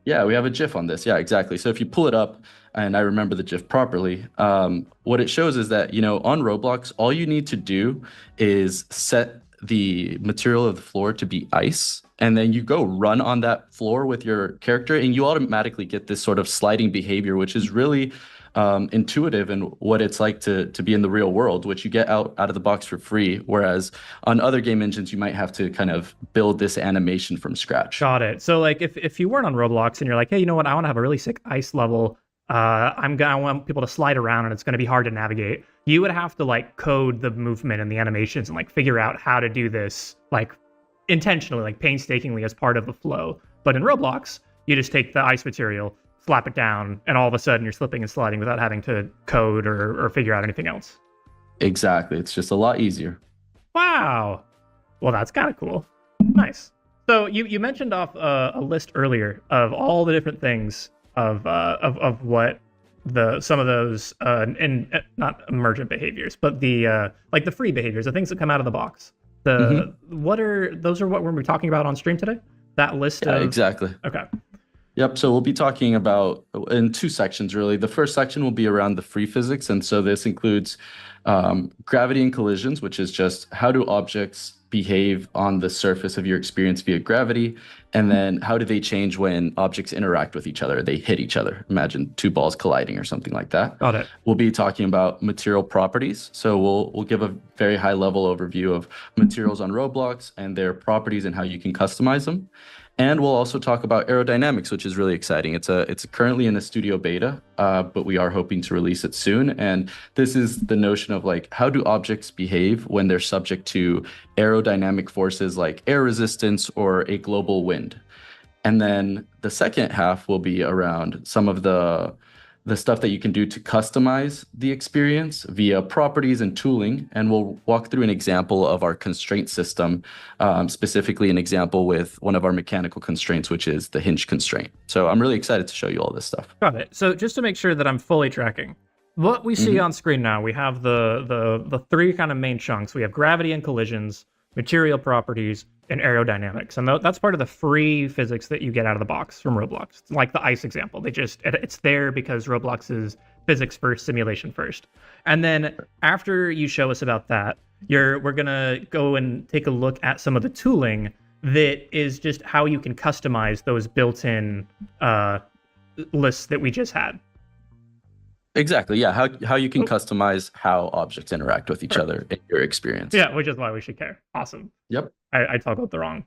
Yeah, we have a GIF on this. Yeah, exactly. So if you pull it up, and I remember the GIF properly, what it shows is that, you know, on Roblox, all you need to do is set the material of the floor to be ice, and then you go run on that floor with your character, and you automatically get this sort of sliding behavior, which is really intuitive and what it's like to be in the real world, which you get out of the box for free. Whereas on other game engines, you might have to kind of build this animation from scratch. Got it. So like if you weren't on Roblox and you're like, hey, you know what? I want to have a really sick ice level. I want people to slide around and it's going to be hard to navigate. You would have to like code the movement and the animations and like figure out how to do this like intentionally, like painstakingly as part of the flow. But in Roblox, you just take the ice material, slap it down, and all of a sudden you're slipping and sliding without having to code or figure out anything else. Exactly. It's just a lot easier. Wow. Well, that's kind of cool. Nice. So you mentioned off a list earlier of all the different things of what some of those and not emergent behaviors, but the like the free behaviors, the things that come out of the box. What are what we're talking about on stream today? That list of exactly. Okay. Yep. So we'll be talking about in two sections, really. The first section will be around the free physics. And so this includes gravity and collisions, which is just how do objects behave on the surface of your experience via gravity? And then how do they change when objects interact with each other? They hit each other. Imagine two balls colliding or something like that. Got it. We'll be talking about material properties. So we'll give a very high level overview of materials on Roblox and their properties and how you can customize them. And we'll also talk about aerodynamics, which is really exciting. It's currently in a studio beta, but we are hoping to release it soon. And this is the notion of like, how do objects behave when they're subject to aerodynamic forces like air resistance or a global wind? And then the second half will be around some of the stuff that you can do to customize the experience via properties and tooling. And we'll walk through an example of our constraint system, specifically an example with one of our mechanical constraints, which is the hinge constraint. So I'm really excited to show you all this stuff. Got it. So just to make sure that I'm fully tracking, what we see on screen now, we have the three kind of main chunks. We have gravity and collisions, material properties, and aerodynamics. And that's part of the free physics that you get out of the box from Roblox. It's like the ice example. It's there because Roblox is physics first, simulation first. And then after you show us about that, we're gonna go and take a look at some of the tooling that is just how you can customize those built-in lists that we just had. Exactly. Yeah. How you can customize how objects interact with each other in your experience. Yeah, which is why we should care. Awesome. Yep. I toggled the wrong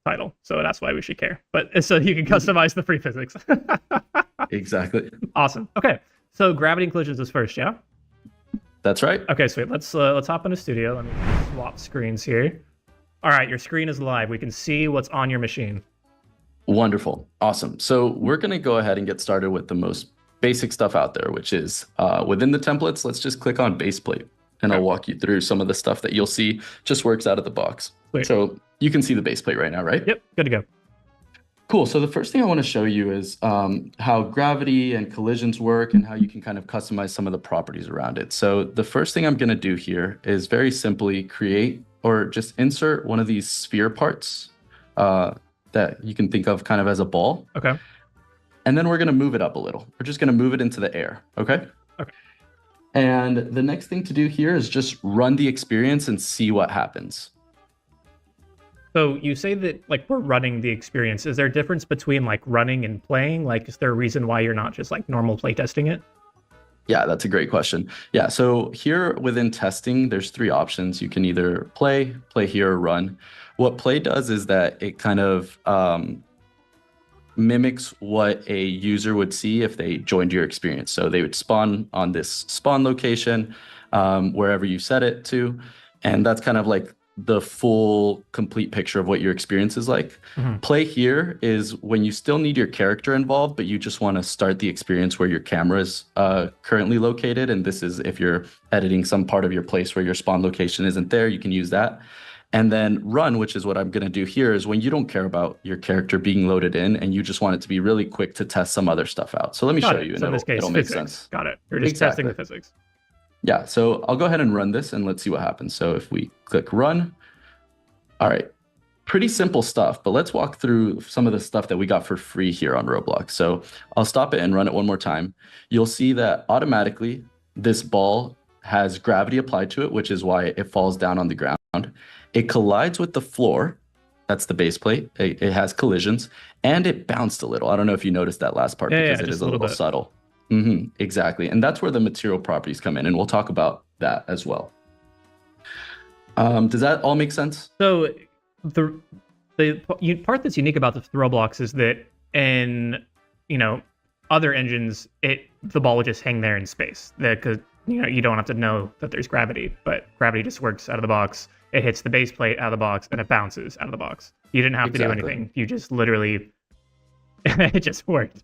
title, so that's why we should care. But so you can customize the free physics. Exactly. Awesome. Okay. So gravity and collisions is first, yeah? That's right. Okay, sweet. Let's hop into Studio. Let me swap screens here. All right, your screen is live. We can see what's on your machine. Wonderful. Awesome. So we're going to go ahead and get started with the most basic stuff out there, which is within the templates. Let's just click on base plate, and I'll walk you through some of the stuff that you'll see just works out of the box. Sweet. So you can see the base plate right now, right? Yep, good to go. Cool. So the first thing I want to show you is how gravity and collisions work and how you can kind of customize some of the properties around it. So the first thing I'm going to do here is very simply create or just insert one of these sphere parts that you can think of kind of as a ball. Okay. And then we're going to move it up a little. We're just going to move it into the air. Okay. Okay. And the next thing to do here is just run the experience and see what happens. So you say that like we're running the experience. Is there a difference between like running and playing? Like, is there a reason why you're not just like normal play testing it? Yeah, that's a great question. Yeah, so here within testing, there's three options. You can either play here, or run. What play does is that it kind of mimics what a user would see if they joined your experience. So they would spawn on this spawn location, wherever you set it to. And that's kind of like the full complete picture of what your experience is like. Play here is when you still need your character involved, but you just want to start the experience where your camera is currently located. And this is if you're editing some part of your place where your spawn location isn't there, you can use that. And then run, which is what I'm going to do here, is when you don't care about your character being loaded in and you just want it to be really quick to test some other stuff out. So let me show you, and so in this case, it'll make sense. Got it. You're just testing the physics. Yeah, so I'll go ahead and run this and let's see what happens. So if we click run, all right, pretty simple stuff, but let's walk through some of the stuff that we got for free here on Roblox. So I'll stop it and run it one more time. You'll see that automatically this ball has gravity applied to it, which is why it falls down on the ground. It collides with the floor. That's the base plate. It has collisions, and it bounced a little. I don't know if you noticed that last part because it is a little subtle. Exactly. And that's where the material properties come in, and we'll talk about that as well. Does that all make sense? So the part that's unique about the Roblox is that in other engines, the ball would just hang there in space. Because you don't have to know that there's gravity, but gravity just works out of the box. It hits the base plate out of the box and it bounces out of the box. You didn't have to do anything. You just literally, it just worked.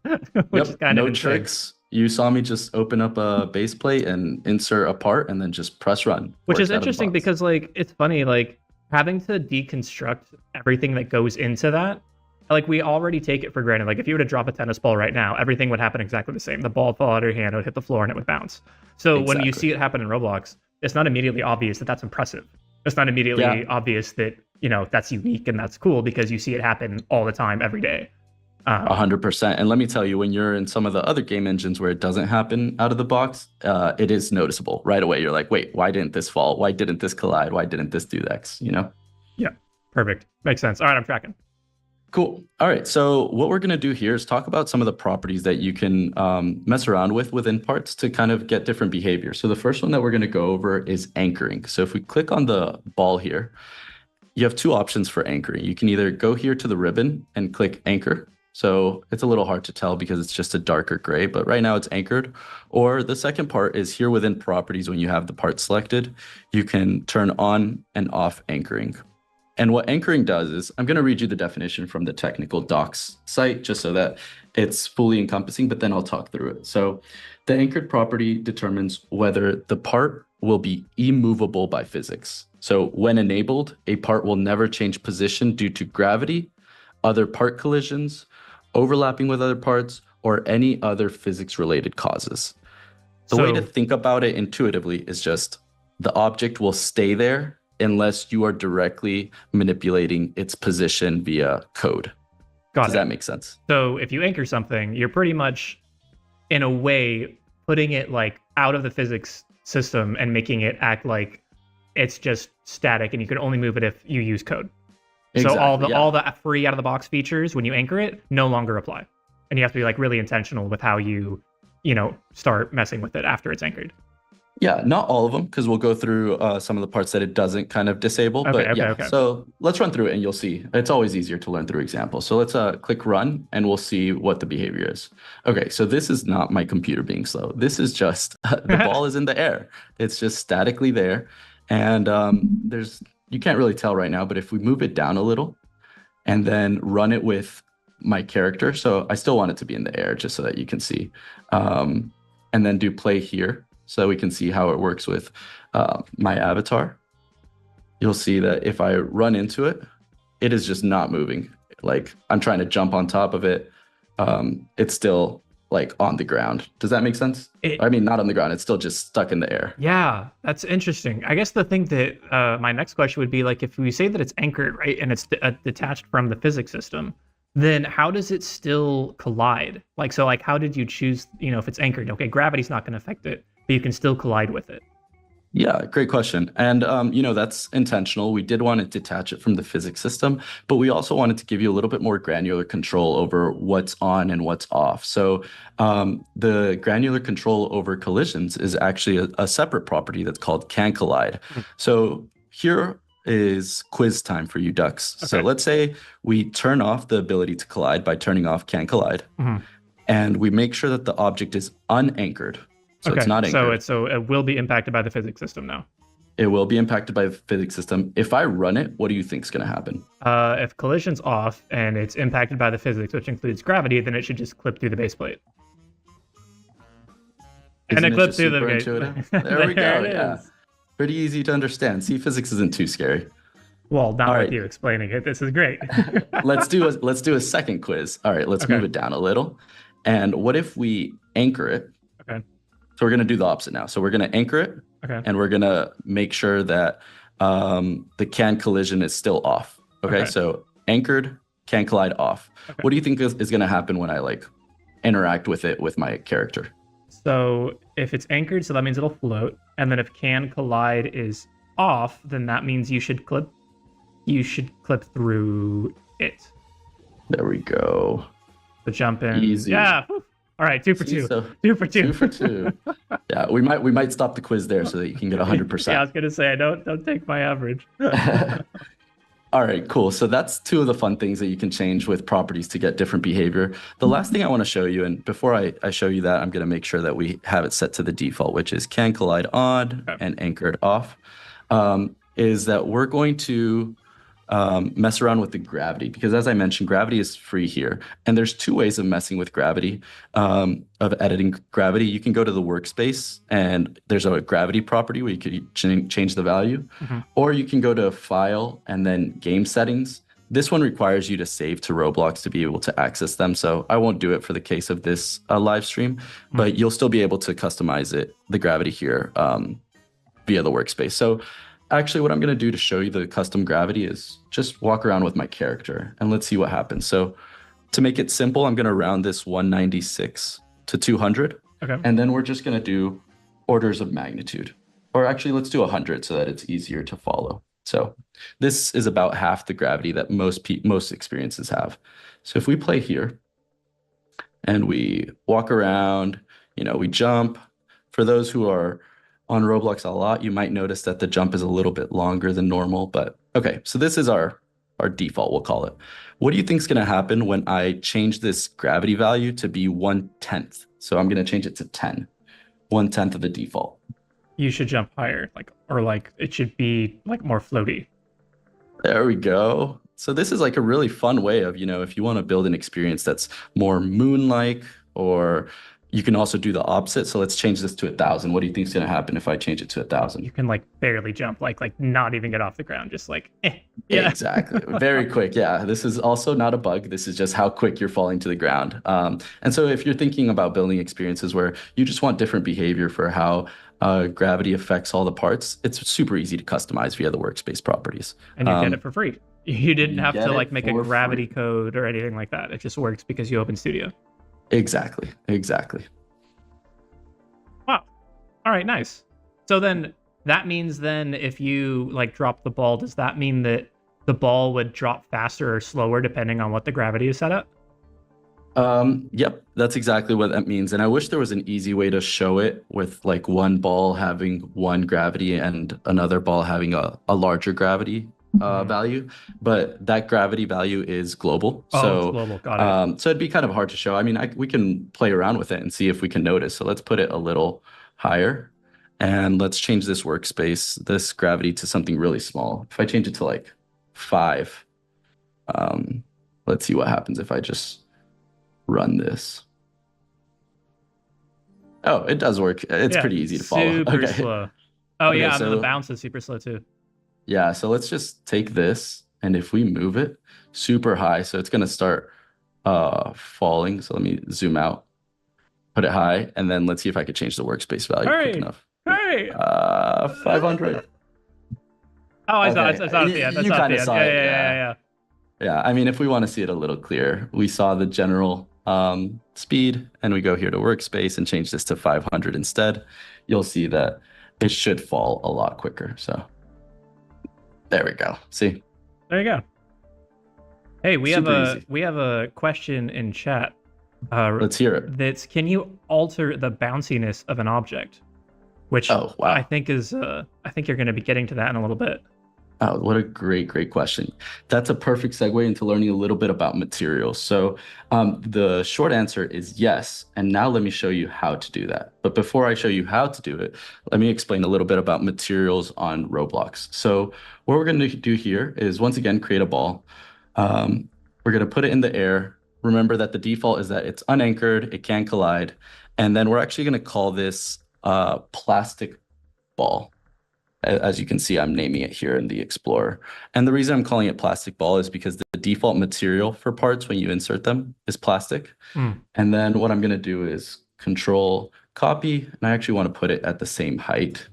Which is kind of insane. Tricks. You saw me just open up a base plate and insert a part and then just press run. Which is interesting because like, it's funny, like having to deconstruct everything that goes into that. Like we already take it for granted. Like if you were to drop a tennis ball right now, everything would happen exactly the same. The ball would fall out of your hand, it would hit the floor and it would bounce. So when you see it happen in Roblox, it's not immediately obvious that that's impressive. It's not immediately obvious that, that's unique and that's cool because you see it happen all the time, every day. 100%. And let me tell you, when you're in some of the other game engines where it doesn't happen out of the box, it is noticeable right away. You're like, wait, why didn't this fall? Why didn't this collide? Why didn't this do X? Yeah, perfect. Makes sense. All right, I'm tracking. Cool. All right. So what we're going to do here is talk about some of the properties that you can mess around with within parts to kind of get different behavior. So the first one that we're going to go over is anchoring. So if we click on the ball here, you have two options for anchoring. You can either go here to the ribbon and click anchor. So it's a little hard to tell because it's just a darker gray, but right now it's anchored. Or the second part is here within properties. When you have the part selected, you can turn on and off anchoring. And what anchoring does is, I'm going to read you the definition from the technical docs site, just so that it's fully encompassing, but then I'll talk through it. So the anchored property determines whether the part will be immovable by physics. So when enabled, a part will never change position due to gravity, other part collisions, overlapping with other parts, or any other physics-related causes. The way to think about it intuitively is just the object will stay there unless you are directly manipulating its position via code. Does that make sense? So if you anchor something, you're pretty much, in a way, putting it like out of the physics system and making it act like it's just static, and you can only move it if you use code. Exactly, so all the free out of the box features, when you anchor it, no longer apply, and you have to be like really intentional with how you start messing with it after it's anchored. Yeah, not all of them, because we'll go through some of the parts that it doesn't kind of disable. Okay. So let's run through it and you'll see. It's always easier to learn through examples. So let's click run and we'll see what the behavior is. Okay, so this is not my computer being slow. This is just the ball is in the air. It's just statically there. And you can't really tell right now, but if we move it down a little and then run it with my character, so I still want it to be in the air just so that you can see, and then do play here, so we can see how it works with my avatar. You'll see that if I run into it, it is just not moving. Like I'm trying to jump on top of it. It's still like on the ground. Does that make sense? I mean, not on the ground. It's still just stuck in the air. Yeah, that's interesting. I guess the thing that my next question would be like, if we say that it's anchored, right, and it's detached from the physics system, then how does it still collide? Like, so like, how did you choose, if it's anchored? Okay, gravity's not going to affect it, but you can still collide with it. Yeah, great question. And, that's intentional. We did want to detach it from the physics system, but we also wanted to give you a little bit more granular control over what's on and what's off. So the granular control over collisions is actually a separate property that's called can collide. So here is quiz time for you ducks. Okay. So let's say we turn off the ability to collide by turning off can collide, and we make sure that the object is unanchored. So it's not anchored. So it will be impacted by the physics system now. It will be impacted by the physics system. If I run it, what do you think is going to happen? If collision's off and it's impacted by the physics, which includes gravity, then it should just clip through the base plate. And it clips through the base plate. There we go. Yeah. Pretty easy to understand. See, physics isn't too scary. Well, not with you explaining it. This is great. Let's do a second quiz. All right, let's move it down a little. And what if we anchor it? Okay. So we're going to do the opposite now. So we're going to anchor it, and we're going to make sure that the can collision is still off. Okay, so anchored, can collide off. What do you think is going to happen when I like interact with it with my character? So if it's anchored, so that means it'll float. And then if can collide is off, then that means you should clip through it. There we go. The jump in. Easy. Yeah. All right, 2 for 2. So 2 for 2. 2 for 2. Yeah, we might stop the quiz there so that you can get 100%. Yeah, I was gonna say, don't take my average. All right, cool. So that's two of the fun things that you can change with properties to get different behavior. The last thing I want to show you, and before I show you that, I'm going to make sure that we have it set to the default, which is can collide on and anchored off, is that we're going to mess around with the gravity, because as I mentioned, gravity is free here. And there's two ways of messing with gravity, of editing gravity. You can go to the workspace and there's a gravity property where you could change the value, or you can go to file and then game settings. This one requires you to save to Roblox to be able to access them. So I won't do it for the case of this live stream, but you'll still be able to customize it, the gravity here, via the workspace. So actually, what I'm going to do to show you the custom gravity is just walk around with my character and let's see what happens. So to make it simple, I'm going to round this 196 to 200. And then we're just going to do orders of magnitude. Or actually, let's do 100 so that it's easier to follow. So this is about half the gravity that most experiences have. So if we play here and we walk around, we jump. For those who are on Roblox a lot, you might notice that the jump is a little bit longer than normal, but okay, so this is our default, we'll call it. What do you think is going to happen when I change this gravity value to be 1/10? So I'm going to change it to 10, 1/10 of the default. You should jump higher, or it should be like more floaty. There we go. So this is like a really fun way of, if you want to build an experience that's more moon-like, or you can also do the opposite. So let's change this to 1,000. What do you think is going to happen if I change it to 1,000? You can like barely jump, like not even get off the ground, just like, yeah. Exactly. Very quick. Yeah. This is also not a bug. This is just how quick you're falling to the ground. And so if you're thinking about building experiences where you just want different behavior for how gravity affects all the parts, it's super easy to customize via the workspace properties. And you get it for free. You didn't have get to it like make a for gravity free. code or anything like that. It just works because you open Studio. Exactly. Exactly. Wow. All right, nice. So then that means then if you like drop the ball, does that mean that the ball would drop faster or slower depending on what the gravity is set at? Yep, that's exactly what that means. And I wish there was an easy way to show it with like one ball having one gravity and another ball having a larger gravity value, but that gravity value is global. Oh, So it's global. Got it. so it'd be kind of hard to show. I mean, we can play around with it and see if we can notice. So let's put it a little higher, and let's change this workspace, this gravity, to something really small. If I change it to like 5, let's see what happens if I just run this. Oh, it does work. It's Yeah, pretty easy to follow. Super Okay. slow. Oh Okay, yeah, and then the so- bounce is super slow too. Yeah, so let's just take this, and if we move it super high, so it's gonna start falling. So let me zoom out, put it high, and then let's see if I could change the workspace value quick Hey! enough. Hey! 500. Oh, I saw Okay, it. That's not the end. That's you not the kinda end. saw Yeah, it, yeah, yeah. yeah. Yeah, I mean, if we want to see it a little clearer, we saw the general speed, and we go here to workspace and change this to 500 instead. You'll see that it should fall a lot quicker. So there we go. See? There you go. Hey, we Super have easy. a question in chat. Let's hear it. That's, can you alter the bounciness of an object? Which Oh, wow. I think is I think you're going to be getting to that in a little bit. Oh, what a great question. That's a perfect segue into learning a little bit about materials. So the short answer is yes. And now let me show you how to do that. But before I show you how to do it, let me explain a little bit about materials on Roblox. So what we're going to do here is, once again, create a ball. We're going to put it in the air. Remember that the default is that it's unanchored, it can collide. And then we're actually going to call this plastic ball. As you can see, I'm naming it here in the Explorer. And the reason I'm calling it plastic ball is because the default material for parts when you insert them is plastic. And then what I'm going to do is Control copy, and I actually want to put it at the same height.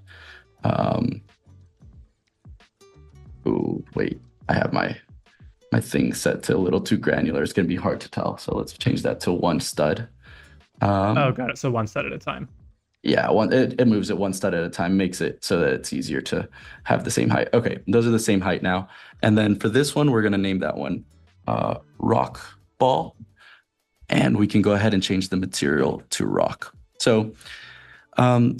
Oh, wait, I have my thing set to a little too granular. It's going to be hard to tell. So let's change that to 1 stud. Oh, got it. So 1 stud at a time. Yeah, it moves it 1 stud at a time, makes it so that it's easier to have the same height. Okay, those are the same height now. And then for this one, we're going to name that one rock ball. And we can go ahead and change the material to rock. So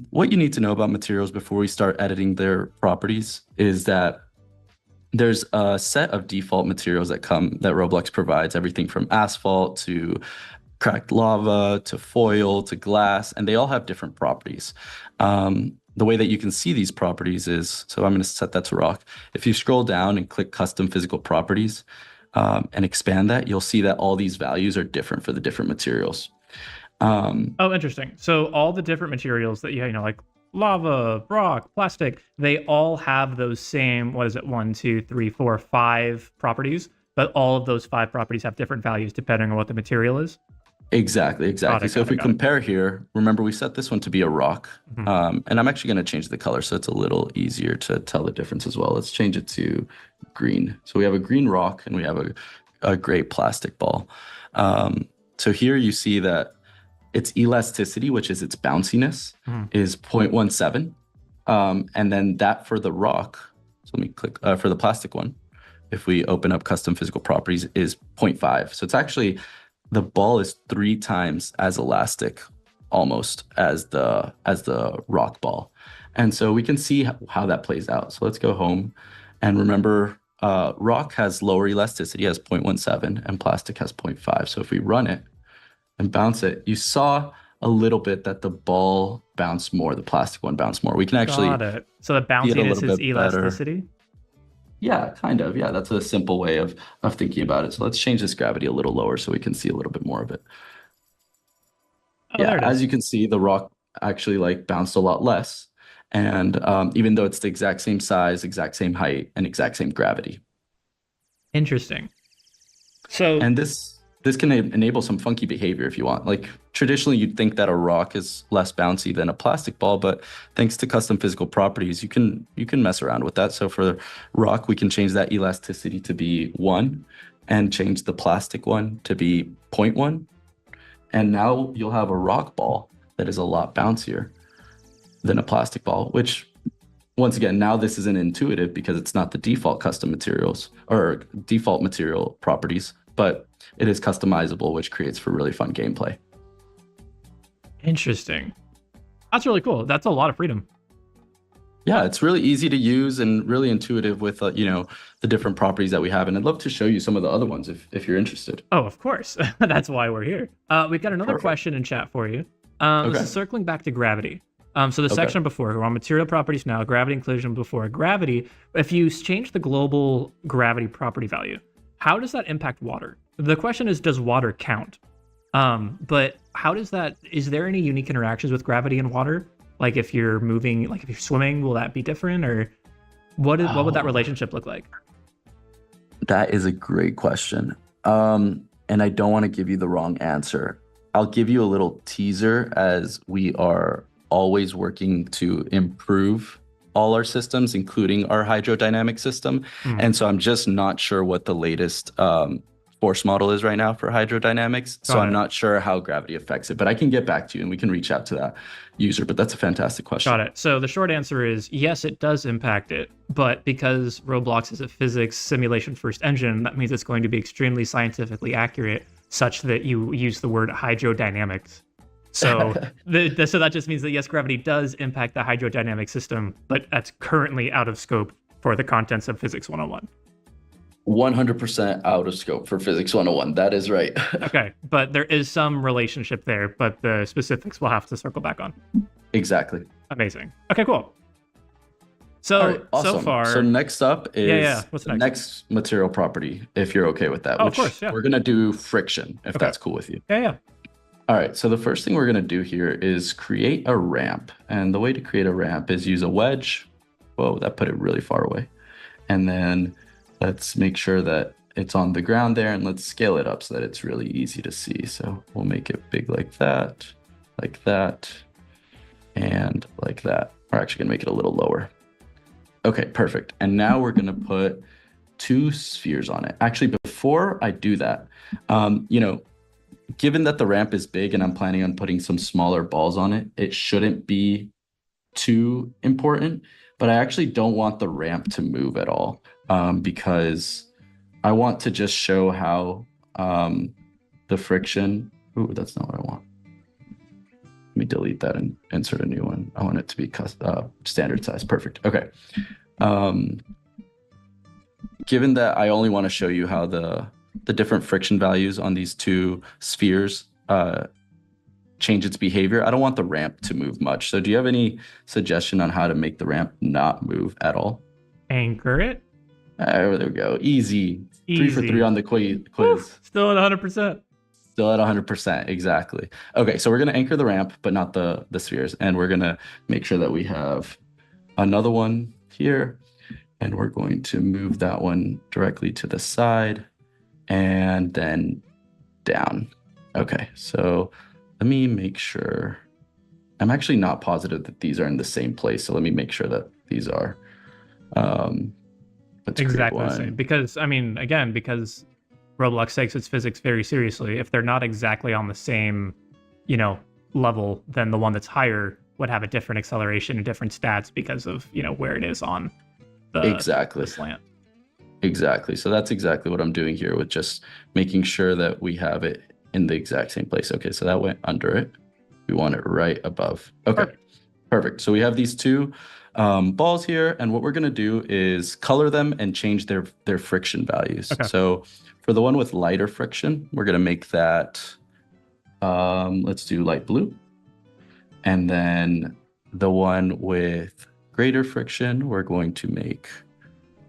what you need to know about materials before we start editing their properties is that there's a set of default materials that Roblox provides, everything from asphalt to cracked lava to foil to glass, and they all have different properties. The way that you can see these properties is, so I'm going to set that to rock. If you scroll down and click custom physical properties and expand that, you'll see that all these values are different for the different materials. Oh, interesting. So all the different materials that you know, like lava, rock, plastic, they all have those same, 1, 2, 3, 4, 5 properties, but all of those 5 properties have different values depending on what the material is. Exactly. Got it, So if we got it. compare here, remember we set this one to be a rock, and I'm actually going to change the color so it's a little easier to tell the difference as well. Let's change it to green. So we have a green rock and we have a gray plastic ball. So here you see that its elasticity, which is its bounciness, is 0.17. And then that for the rock, so let me click for the plastic one. If we open up custom physical properties, is 0.5. So it's actually, the ball is 3 times as elastic almost as the rock ball. And so we can see how that plays out. So let's go home, and remember rock has lower elasticity, has 0.17, and plastic has 0.5. So if we run it and bounce it, you saw a little bit that the ball bounced more, the plastic one bounced more. We can actually Got it. So the see it a bounciness little is bit better. elasticity? Yeah, kind of. Yeah, that's a simple way of thinking about it. So let's change this gravity a little lower so we can see a little bit more of it. Oh, Yeah, there it as is. you can see, the rock actually like bounced a lot less. And even though it's the exact same size, exact same height, and exact same gravity. Interesting. So And this can enable some funky behavior if you want. Like traditionally, you'd think that a rock is less bouncy than a plastic ball, but thanks to custom physical properties, you can mess around with that. So for rock, we can change that elasticity to be 1 and change the plastic one to be 0.1. And now you'll have a rock ball that is a lot bouncier than a plastic ball, which once again, now this isn't intuitive because it's not the default custom materials or default material properties, but it is customizable, which creates for really fun gameplay. interesting. That's really cool. That's a lot of freedom. Yeah, it's really easy to use and really intuitive with the different properties that we have. And I'd love to show you some of the other ones if you're interested. Oh, of course. That's why we're here. We've got another Perfect. question in chat for you. Okay. This is circling back to gravity. So the Okay. section before, we're on material properties now, gravity inclusion before. Gravity, if you change the global gravity property value, how does that impact water? The question is, does water count? But how does that, is there any unique interactions with gravity and water? Like if you're moving, like if you're swimming, will that be different? Or what would that Oh. relationship look like? That is a great question. And I don't want to give you the wrong answer. I'll give you a little teaser as we are always working to improve all our systems, including our hydrodynamic system. And so I'm just not sure what the latest force model is right now for hydrodynamics. So Got I'm it. not sure how gravity affects it, but I can get back to you and we can reach out to that user. But that's a fantastic question. Got it. So the short answer is yes, it does impact it, but because Roblox is a physics simulation first engine, that means it's going to be extremely scientifically accurate, such that you use the word hydrodynamics. So so that just means that yes, gravity does impact the hydrodynamic system, but that's currently out of scope for the contents of Physics 101. 100% out of scope for Physics 101. That is right. Okay, but there is some relationship there, but the specifics we'll have to circle back on. Exactly. Amazing. Okay, cool. So All right, awesome. so far, So next up is yeah. What's the next? next material property, if you're okay with that. Oh, of course, yeah. We're gonna do friction, if Okay. that's cool with you. yeah. All right, so the first thing we're gonna do here is create a ramp. And the way to create a ramp is use a wedge. Whoa, that put it really far away. And then let's make sure that it's on the ground there, and let's scale it up so that it's really easy to see. So we'll make it big like that, and like that. We're actually gonna make it a little lower. Okay, perfect. And now we're gonna put 2 spheres on it. Actually, before I do that, given that the ramp is big and I'm planning on putting some smaller balls on it, it shouldn't be too important, but I actually don't want the ramp to move at all because I want to just show how the friction, ooh, that's not what I want. Let me delete that and insert a new one. I want it to be standard size. Perfect. Okay. Given that I only want to show you how the different friction values on these 2 spheres change its behavior, I don't want the ramp to move much. So do you have any suggestion on how to make the ramp not move at all? Anchor it. There we go. Easy. 3 for Easy. 3 on the quiz. Still at 100%. Still at 100%. Exactly. Okay, so we're going to anchor the ramp, but not the spheres. And we're going to make sure that we have another one here. And we're going to move that one directly to the side and then down. Okay, so let me make sure. I'm actually not positive that these are in the same place. So let me make sure that these are. Let's create Exactly the one. same. Because, I mean, again, because Roblox takes its physics very seriously, if they're not exactly on the same, level, then the one that's higher would have a different acceleration and different stats because of, where it is on Exactly. the slant. Exactly. So that's exactly what I'm doing here with just making sure that we have it in the exact same place. Okay, so that went under it. We want it right above. Okay, perfect. So we have these 2 balls here, and what we're going to do is color them and change their friction values. Okay. So for the one with lighter friction, we're going to make that, let's do light blue. And then the one with greater friction, we're going to make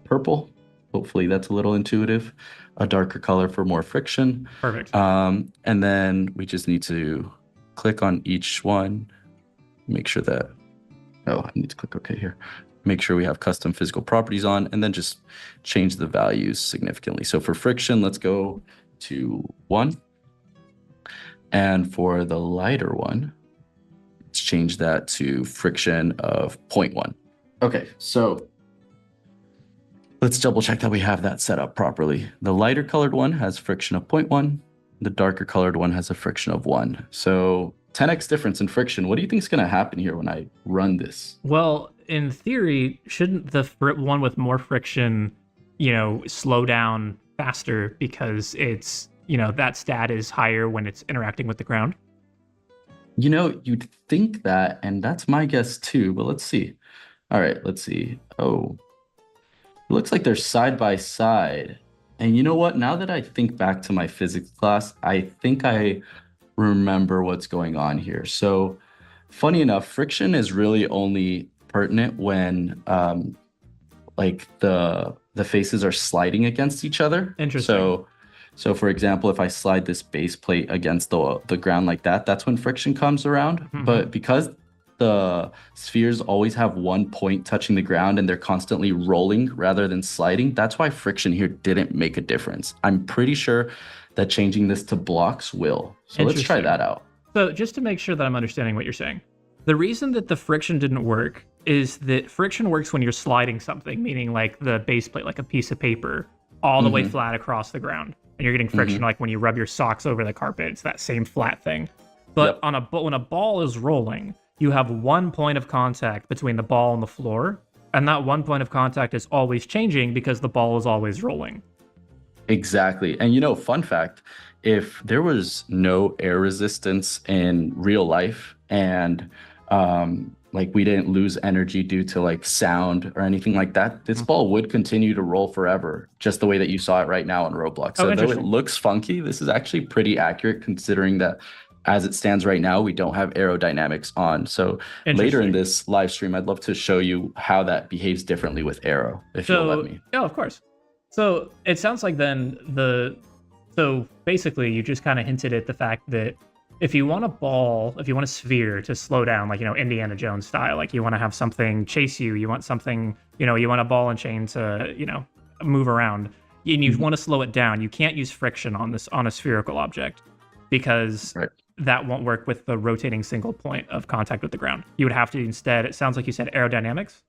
purple. Hopefully that's a little intuitive. A darker color for more friction. Perfect. And then we just need to click on each one. Make sure that, oh, I need to click OK here. Make sure we have custom physical properties on, and then just change the values significantly. So for friction, let's go to 1. And for the lighter one, let's change that to friction of 0.1. Okay, so let's double check that we have that set up properly. The lighter colored one has friction of 0.1. The darker colored one has a friction of 1. So 10x difference in friction. What do you think is going to happen here when I run this? Well, in theory, shouldn't the one with more friction, slow down faster because it's, that stat is higher when it's interacting with the ground? You'd think that, and that's my guess too, but let's see. All right, let's see. Oh, it looks like they're side by side. And you know what? Now that I think back to my physics class, I think I remember what's going on here. So funny enough, friction is really only pertinent when like the faces are sliding against each other. Interesting. So for example, if I slide this base plate against the ground like that, that's when friction comes around. Mm-hmm. But because the spheres always have one point touching the ground and they're constantly rolling rather than sliding, that's why friction here didn't make a difference. I'm pretty sure that changing this to blocks will. So let's try that out. So just to make sure that I'm understanding what you're saying, the reason that the friction didn't work is that friction works when you're sliding something, meaning like the base plate, like a piece of paper, all the way flat across the ground. And you're getting friction like when you rub your socks over the carpet. It's that same flat thing. But when a ball is rolling, you have one point of contact between the ball and the floor. And that one point of contact is always changing because the ball is always rolling. Exactly. And fun fact, if there was no air resistance in real life and like we didn't lose energy due to like sound or anything like that, this ball would continue to roll forever, just the way that you saw it right now on Roblox. So though it looks funky, this is actually pretty accurate considering that as it stands right now, we don't have aerodynamics on. So later in this live stream, I'd love to show you how that behaves differently with aero, if you'll let me. Yeah, of course. So it sounds like then so basically you just kind of hinted at the fact that if you want a sphere to slow down, like, Indiana Jones style, like you want to have something chase you, you want something, you want a ball and chain to, move around, and you want to slow it down, you can't use friction on a spherical object because that won't work with the rotating single point of contact with the ground. You would have to instead, it sounds like you said aerodynamics?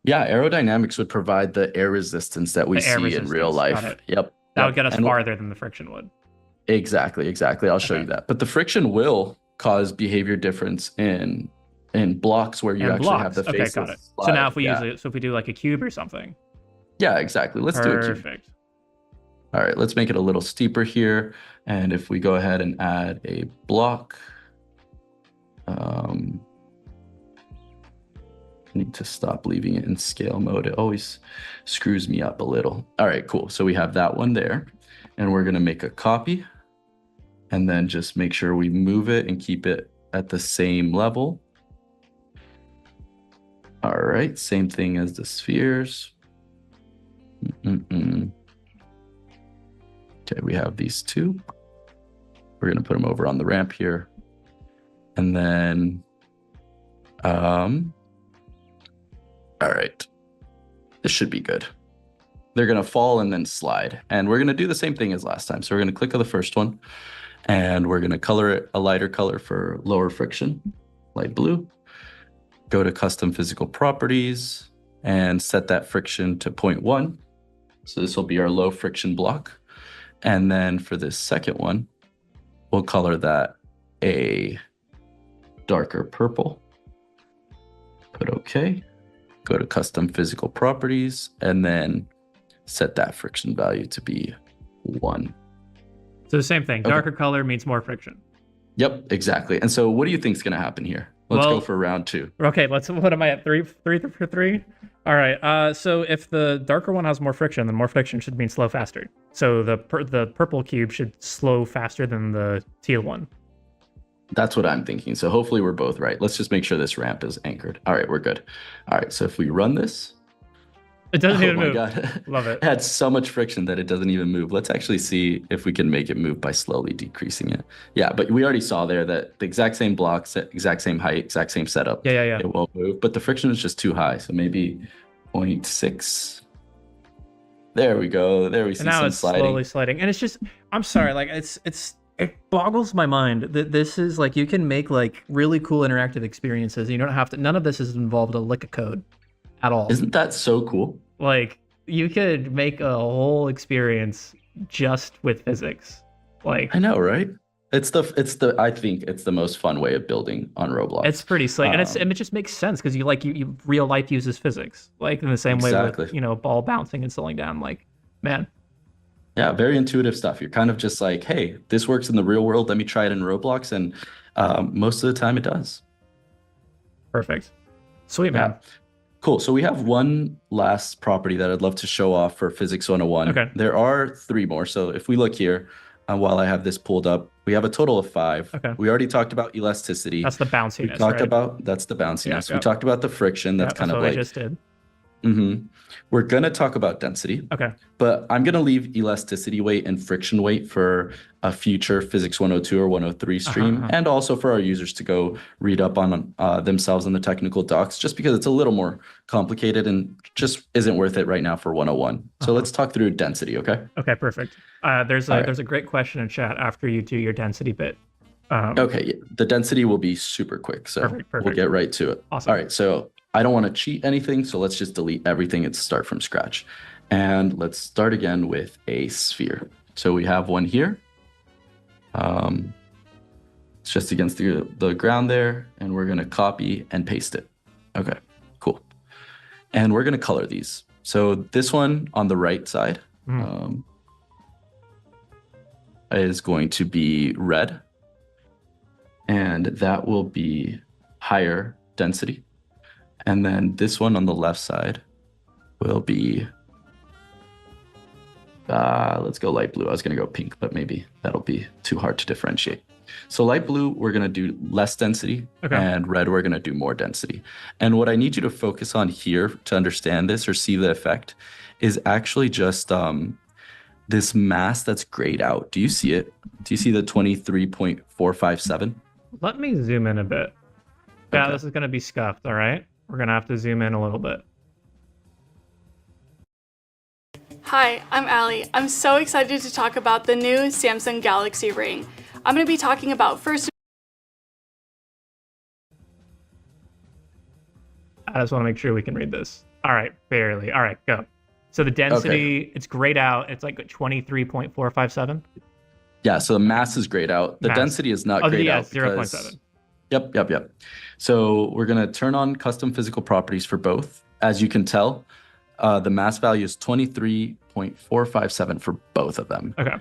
Yeah, aerodynamics would provide the air resistance that we see in real life. Yep. That would get us farther than the friction would. Exactly. I'll show you that. But the friction will cause behavior difference in blocks where you actually have the faces. Okay, got it. So now if we use it, so if we do like a cube or something. Yeah, exactly. Let's do a cube. Perfect. All right, let's make it a little steeper here. And if we go ahead and add a block, I need to stop leaving it in scale mode. It always screws me up a little. All right, cool. So we have that one there, and we're gonna make a copy and then just make sure we move it and keep it at the same level. All right, same thing as the spheres. Okay, we have these two. We're gonna put them over on the ramp here. And then, all right, this should be good. They're gonna fall and then slide. And we're gonna do the same thing as last time. So we're gonna click on the first one and we're gonna color it a lighter color for lower friction, light blue. Go to custom physical properties and set that friction to 0.1. So this will be our low friction block. And then for this second one, we'll color that a darker purple. Put OK. Go to custom physical properties and then set that friction value to be 1. So the same thing, darker color means more friction. Yep, exactly. And so what do you think is going to happen here? Let's go for round 2. Okay, what am I at? 3 for 3? All right, so if the darker one has more friction, then more friction should mean slow faster. So the purple cube should slow faster than the teal one. That's what I'm thinking. So hopefully we're both right. Let's just make sure this ramp is anchored. All right, we're good. All right, so if we run this, It doesn't Oh even my move. God. Love it. It had so much friction that it doesn't even move. Let's actually see if we can make it move by slowly decreasing it. Yeah, but we already saw there that the exact same blocks, exact same height, exact same setup. Yeah. It won't move, but the friction is just too high. So maybe 0.6. There we go. There we see And now some it's sliding. slowly sliding. And it's just, I'm sorry, like it boggles my mind that this is like, you can make like really cool interactive experiences. You don't have to, none of this is involved a lick of code at all. Isn't that so cool? Like you could make a whole experience just with physics. Like I know, right? I think it's the most fun way of building on Roblox. it's pretty slick, and it just makes sense because you real life uses physics, like in the same way Exactly. with ball bouncing and slowing down. Like, man, Yeah, very intuitive stuff. You're kind of just like, hey, this works in the real world. Let me try it in Roblox, and most of the time it does. perfect, sweet, man. Yeah. Cool. So we have one last property that I'd love to show off for Physics 101. Okay. There are 3 more. So if we look here, while I have this pulled up, we have a total of 5. Okay. We already talked about elasticity. That's the We bounciness, talked right? about that's the bounciness. Yeah. We talked about the friction. That's kind what of I like just did. We're gonna talk about density. Okay. But I'm gonna leave elasticity weight and friction weight for a future Physics 102 or 103 stream, and also for our users to go read up on themselves in the technical docs, just because it's a little more complicated and just isn't worth it right now for 101. So let's talk through density, okay? Okay, perfect. There's a great question in chat after you do your density bit. Okay, the density will be super quick, so Perfect. we'll get right to it. Awesome. All right, so I don't want to cheat anything, so let's just delete everything and start from scratch. And let's start again with a sphere. So we have one here. It's just against the ground there, and we're going to copy and paste it. Okay, cool. And we're going to color these. So this one on the right side is going to be red, and that will be higher density. And then this one on the left side will be, let's go light blue. I was going to go pink, but maybe that'll be too hard to differentiate. So light blue, we're going to do less density, and red, we're going to do more density. And what I need you to focus on here to understand this or see the effect is actually just this mass that's grayed out. Do you see it? Do you see the 23.457? Let me zoom in a bit. Yeah, Okay. this is going to be scuffed, all right? We're going to have to zoom in a little bit. Hi, I'm Allie. I'm so excited to talk about the new Samsung Galaxy Ring. I'm going to be talking about first. I just want to make sure we can read this. All right, barely. All right, go. So the density, it's grayed out. It's like 23.457. Yeah, so the mass is grayed out. The Mass. density is not Oh, grayed yeah, out. 0.7. Yep. So we're going to turn on custom physical properties for both. As you can tell, the mass value is 23.457 for both of them. Okay.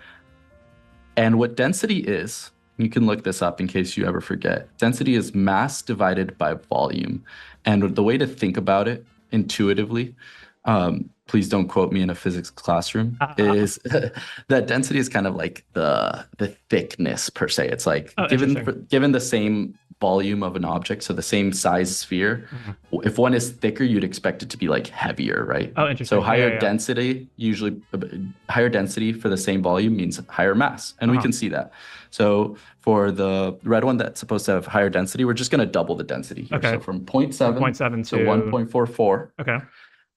And what density is, you can look this up in case you ever forget. Density is mass divided by volume. And the way to think about it intuitively, please don't quote me in a physics classroom, is that density is kind of like the thickness per se. It's like given the same volume of an object, so the same size sphere, if one is thicker, you'd expect it to be like heavier, right? Oh, interesting. So higher density, usually higher density for the same volume means higher mass, and we can see that. So for the red one that's supposed to have higher density, we're just going to double the density here. Okay. So from 0.7 to 1.44. Okay.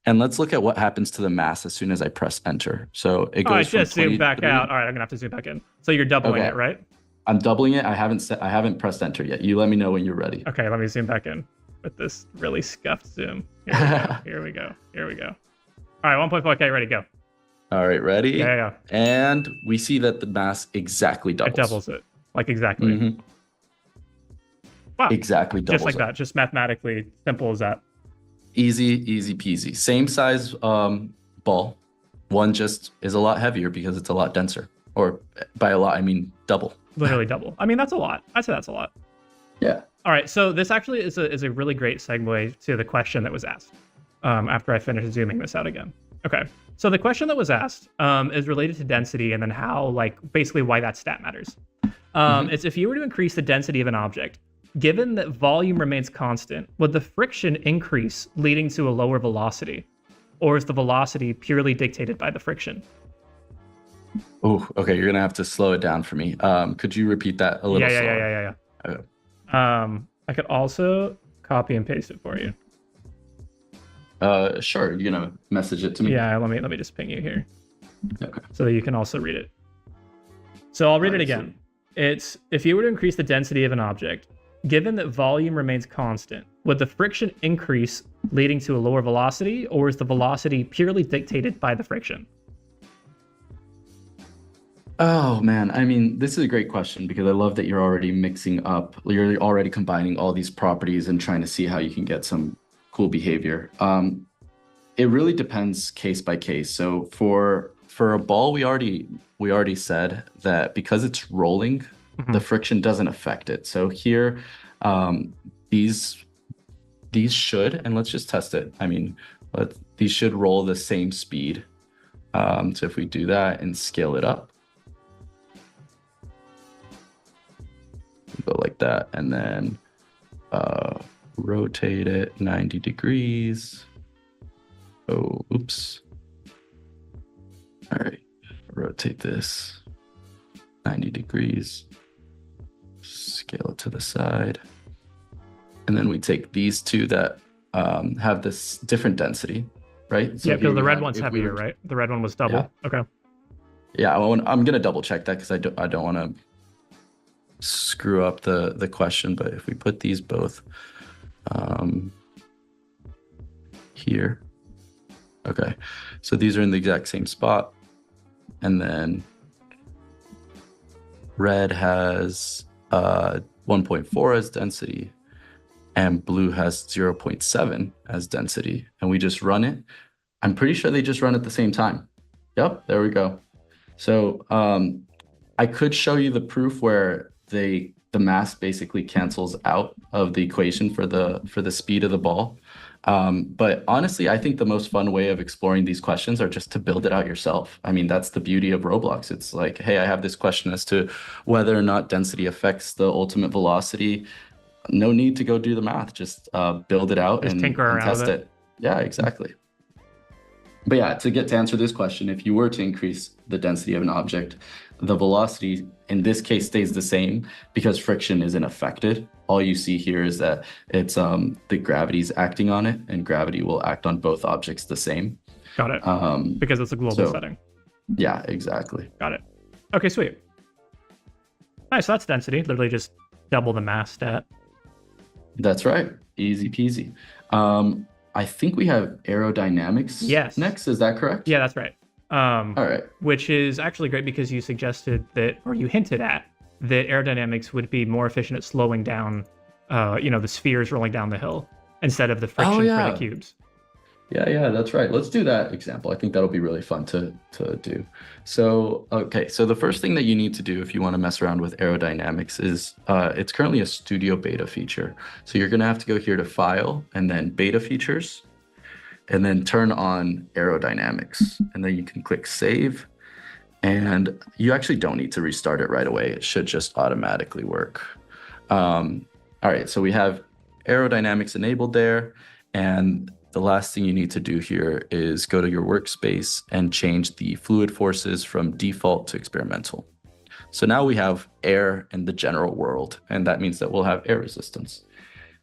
And let's look at what happens to the mass as soon as I press enter. So it goes I from just zoomed back 23 out. All right, I'm going to have to zoom back in. So you're doubling it, right? I'm doubling it. I haven't pressed enter yet. You let me know when you're ready. Okay, let me zoom back in with this really scuffed zoom. Here we go. All right, 1.4. Okay, ready, go. All right, ready? Yeah. And we see that the mass exactly doubles. It doubles it. Like exactly. Wow. Exactly doubles Just like it. that. Just mathematically simple as that. Easy peasy. Same size ball. One just is a lot heavier because it's a lot denser. Or by a lot, I mean double. Literally double. I mean, that's a lot. I'd say that's a lot. Yeah. All right, so this actually is a really great segue to the question that was asked after I finished zooming this out again. Okay, so the question that was asked is related to density and then how, like, basically why that stat matters. It's if you were to increase the density of an object, given that volume remains constant, would the friction increase leading to a lower velocity? or is the velocity purely dictated by the friction? Oh, okay. You're gonna have to slow it down for me. Could you repeat that a little slower? Yeah. Okay. I could also copy and paste it for you. Sure. You're gonna message it to me. Yeah, let me just ping you here. Okay. So that you can also read it. So I'll read it again. It's, if you were to increase the density of an object, given that volume remains constant, would the friction increase leading to a lower velocity, or is the velocity purely dictated by the friction? Oh man, I mean, this is a great question because I love that you're already you're already combining all these properties and trying to see how you can get some cool behavior. It really depends case by case. So for a ball, we already said that because it's rolling, the friction doesn't affect it. So here, these should, and let's just test it. I mean, these should roll the same speed. So if we do that and scale it up, go like that, and then rotate it 90 degrees. Oh, oops. All right, rotate this 90 degrees, scale it to the side. And then we take these two that have this different density, right? So yeah, because the red one's heavier, right? The red one was double. Yeah. Okay. Yeah, I'm gonna double check that because I don't want to screw up the question. But if we put these both here, okay, so these are in the exact same spot, and then red has 1.4 as density, and blue has 0.7 as density, and we just run it. I'm pretty sure they just run at the same time. Yep, there we go. So I could show you the proof where the mass basically cancels out of the equation for the speed of the ball. But honestly, I think the most fun way of exploring these questions are just to build it out yourself. I mean, that's the beauty of Roblox. It's like, hey, I have this question as to whether or not density affects the ultimate velocity. No need to go do the math. Just build it out and test it. Yeah, exactly. But yeah, to answer this question, if you were to increase the density of an object, the velocity in this case stays the same because friction isn't affected. All you see here is that it's the gravity's acting on it, and gravity will act on both objects the same. Got it. Because it's a global setting. Yeah, exactly. Got it. Okay, sweet. Nice, so that's density. Literally just double the mass stat. That's right. Easy peasy. I think we have aerodynamics next. Is that correct? Yeah, that's right. All right. Which is actually great because you suggested that, or you hinted at, that aerodynamics would be more efficient at slowing down, the spheres rolling down the hill instead of the friction for the cubes. Yeah, that's right. Let's do that example. I think that'll be really fun to do. So, okay, so the first thing that you need to do if you want to mess around with aerodynamics is it's currently a studio beta feature. So you're going to have to go here to File and then Beta Features, and then turn on aerodynamics. And then you can click Save. And you actually don't need to restart it right away. It should just automatically work. All right, so we have aerodynamics enabled there. And the last thing you need to do here is go to your workspace and change the fluid forces from default to experimental. So now we have air in the general world, and that means that we'll have air resistance.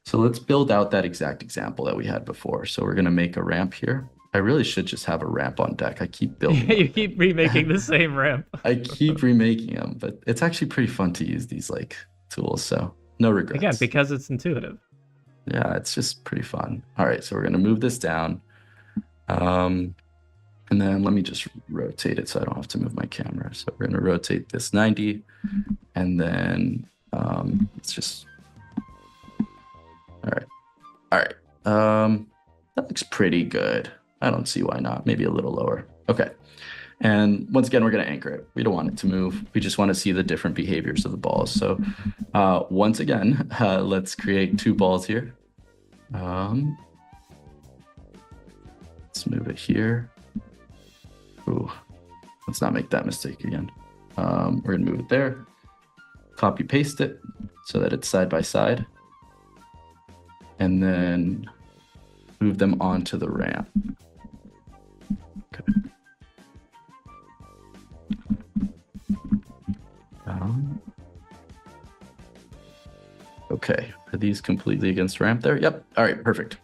So let's build out that exact example that we had before. So we're gonna make a ramp here. I really should just have a ramp on deck. I keep building. You keep remaking the same ramp. I keep remaking them, but it's actually pretty fun to use these tools. So no regrets. Again, because it's intuitive. Yeah, it's just pretty fun. All right, so we're gonna move this down. And then let me just rotate it so I don't have to move my camera. So we're gonna rotate this 90, and then let's just, all right. That looks pretty good. I don't see why not, maybe a little lower. Okay, and once again, we're gonna anchor it. We don't want it to move. We just wanna see the different behaviors of the balls. So once again, let's create two balls here. Let's move it here. Ooh, let's not make that mistake again. We're gonna move it there, copy paste it so that it's side by side, and then move them onto the ramp. Are these completely against ramp there? Yep. All right, perfect.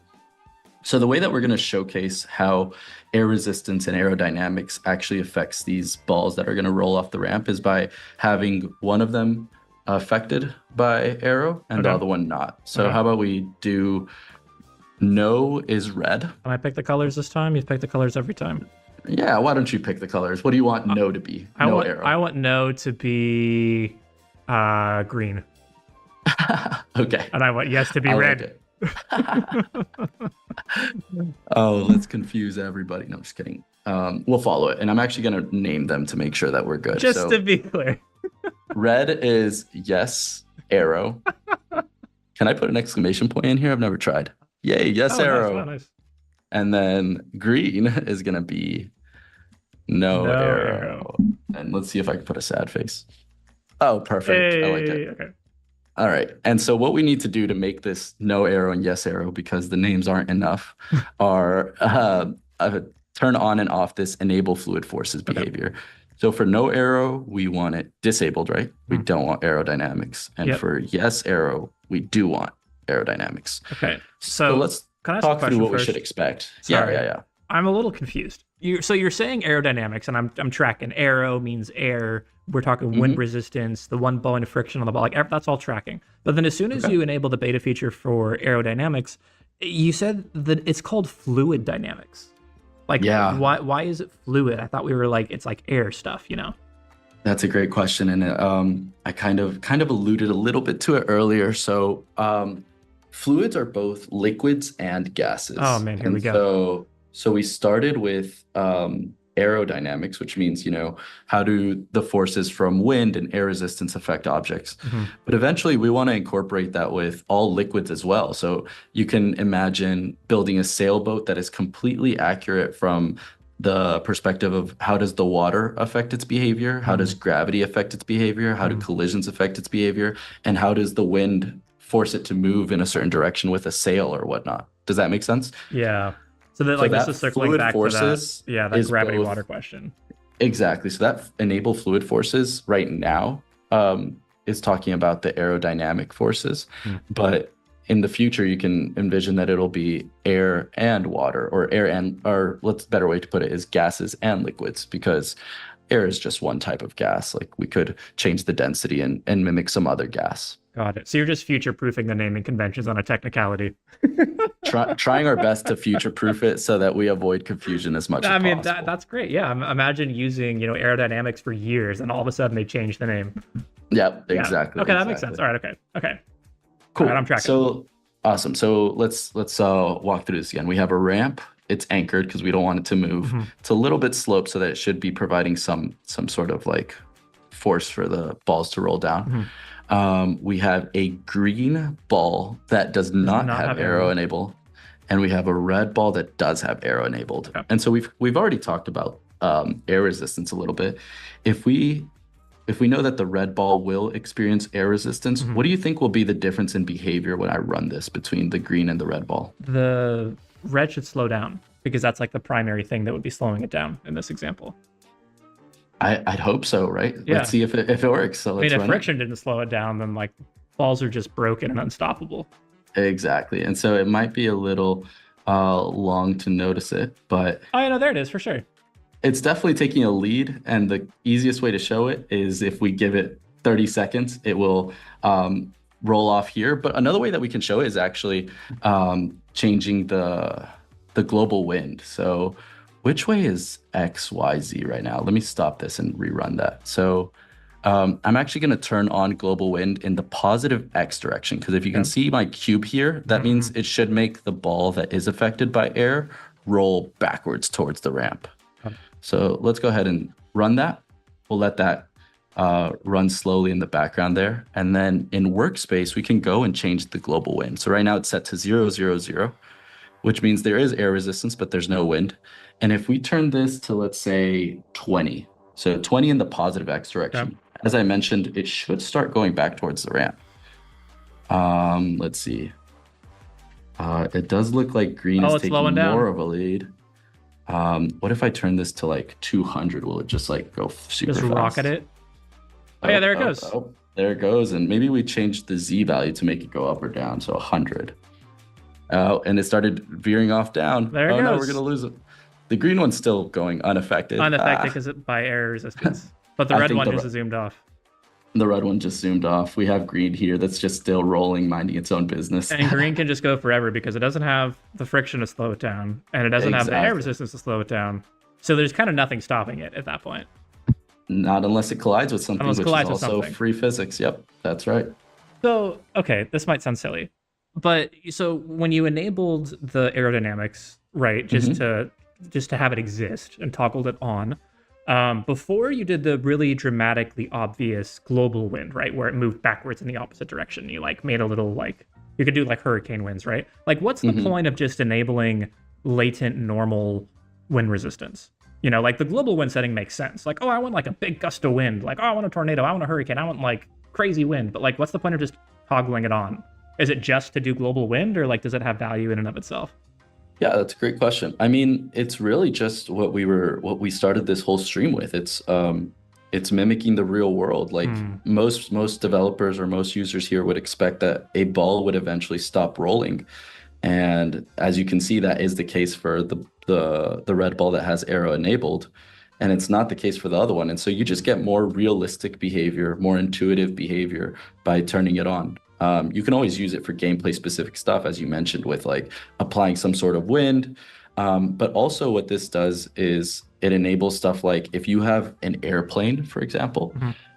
So the way that we're going to showcase how air resistance and aerodynamics actually affects these balls that are going to roll off the ramp is by having one of them affected by aero and the other one not. So how about we do no is red. Can I pick the colors this time? You pick the colors every time. Yeah, why don't you pick the colors? What do you want no to be? No arrow. I want no to be green. Okay. And I want yes to be red. Oh, let's confuse everybody. No, I'm just kidding. We'll follow it. And I'm actually going to name them to make sure that we're good. Just to be clear. Red is yes, arrow. Can I put an exclamation point in here? I've never tried. Yay, yes, arrow. Nice. And then green is going to be no arrow. And let's see if I can put a sad face. Oh, perfect. Hey, I like it. Okay. All right. And so what we need to do to make this no arrow and yes arrow, because the names aren't enough, are turn on and off this enable fluid forces behavior. So for no arrow, we want it disabled, right? We don't want aerodynamics. And for yes arrow, we do want aerodynamics. Okay. So let's talk through what we should expect. Sorry. Yeah. I'm a little confused. So you're saying aerodynamics, and I'm tracking. Aero means air. We're talking wind resistance, the one point of friction on the ball. Like that's all tracking. But then as soon as you enable the beta feature for aerodynamics, you said that it's called fluid dynamics. Like, why is it fluid? I thought we were like it's like air stuff, you know? That's a great question, and I kind of alluded a little bit to it earlier. So fluids are both liquids and gases. Oh man, here we go. So we started with aerodynamics, which means, how do the forces from wind and air resistance affect objects? But eventually we want to incorporate that with all liquids as well. So you can imagine building a sailboat that is completely accurate from the perspective of how does the water affect its behavior? How does gravity affect its behavior? How do collisions affect its behavior? And how does the wind force it to move in a certain direction with a sail or whatnot? Does that make sense? Yeah. So that this is circling back to that gravity water question. Exactly. So that enable fluid forces right now is talking about the aerodynamic forces, but in the future you can envision that it'll be air and water, or better way to put it is gases and liquids, because air is just one type of gas. Like we could change the density and mimic some other gas. Got it. So you're just future-proofing the naming conventions on a technicality. Trying our best to future-proof it so that we avoid confusion as much as possible. That's great. Yeah, imagine using aerodynamics for years, and all of a sudden they change the name. Yep, exactly. Okay, that makes sense. All right. Okay. Cool. All right, I'm tracking. So awesome. So let's walk through this again. We have a ramp. It's anchored because we don't want it to move. It's a little bit sloped so that it should be providing some sort of like force for the balls to roll down. We have a green ball that does not have aero enable, and we have a red ball that does have aero enabled. Okay. And so we've already talked about air resistance a little bit. If we know that the red ball will experience air resistance, what do you think will be the difference in behavior when I run this between the green and the red ball? The red should slow down because that's like the primary thing that would be slowing it down in this example. I'd hope so, right? Yeah. Let's see if it works. So let's if friction didn't slow it down, then like balls are just broken and unstoppable. Exactly. And so it might be a little long to notice it, but oh, yeah, no, there it is for sure. It's definitely taking a lead, and the easiest way to show it is if we give it 30 seconds, it will roll off here. But another way that we can show it is actually changing the global wind. So which way is X, Y, Z right now? Let me stop this and rerun that. So I'm actually going to turn on global wind in the positive X direction, because if you can see my cube here, that means it should make the ball that is affected by air roll backwards towards the ramp. So let's go ahead and run that. We'll let that run slowly in the background there. And then in workspace, we can go and change the global wind. So right now it's set to 0, 0, 0, which means there is air resistance, but there's no wind. And if we turn this to, let's say 20, so 20 in the positive X direction, as I mentioned, it should start going back towards the ramp. Let's see. It does look like green is taking more of a lead. What if I turn this to like 200? Will it just like go super fast? Just rocket it? Oh yeah, there it goes. There it goes. And maybe we changed the Z value to make it go up or down. So 100. And it started veering off down. There it No, we're goes. going to lose it. The green one's still going unaffected. Unaffected because by air resistance. But the I red think one the just re- zoomed off. The red one just zoomed off. We have green here that's just still rolling, minding its own business. And green can just go forever because it doesn't have the friction to slow it down, and it doesn't have the air Exactly. resistance to slow it down. So there's kind of nothing stopping it at that point. Not unless it collides with something, Unless it which is collides with also something. free physics. Yep, that's right. So, okay, this might sound silly, but so when you enabled the aerodynamics, right, just to have it exist and toggled it on, before you did the really dramatically obvious global wind, right, where it moved backwards in the opposite direction, you like made a little like you could do like hurricane winds, right? Like, what's the point of just enabling latent normal wind resistance? You know, like the global wind setting makes sense. Like, oh, I want like a big gust of wind. Like, oh, I want a tornado. I want a hurricane. I want like crazy wind. But like, what's the point of just toggling it on? Is it just to do global wind, or like, does it have value in and of itself? Yeah, that's a great question. I mean, it's really just what we started this whole stream with. It's mimicking the real world. Like most developers or most users here would expect that a ball would eventually stop rolling. And as you can see, that is the case for the red ball that has arrow enabled, and it's not the case for the other one. And so you just get more realistic behavior, more intuitive behavior by turning it on. You can always use it for gameplay specific stuff, as you mentioned, with like applying some sort of wind. But also what this does is it enables stuff like if you have an airplane, for example.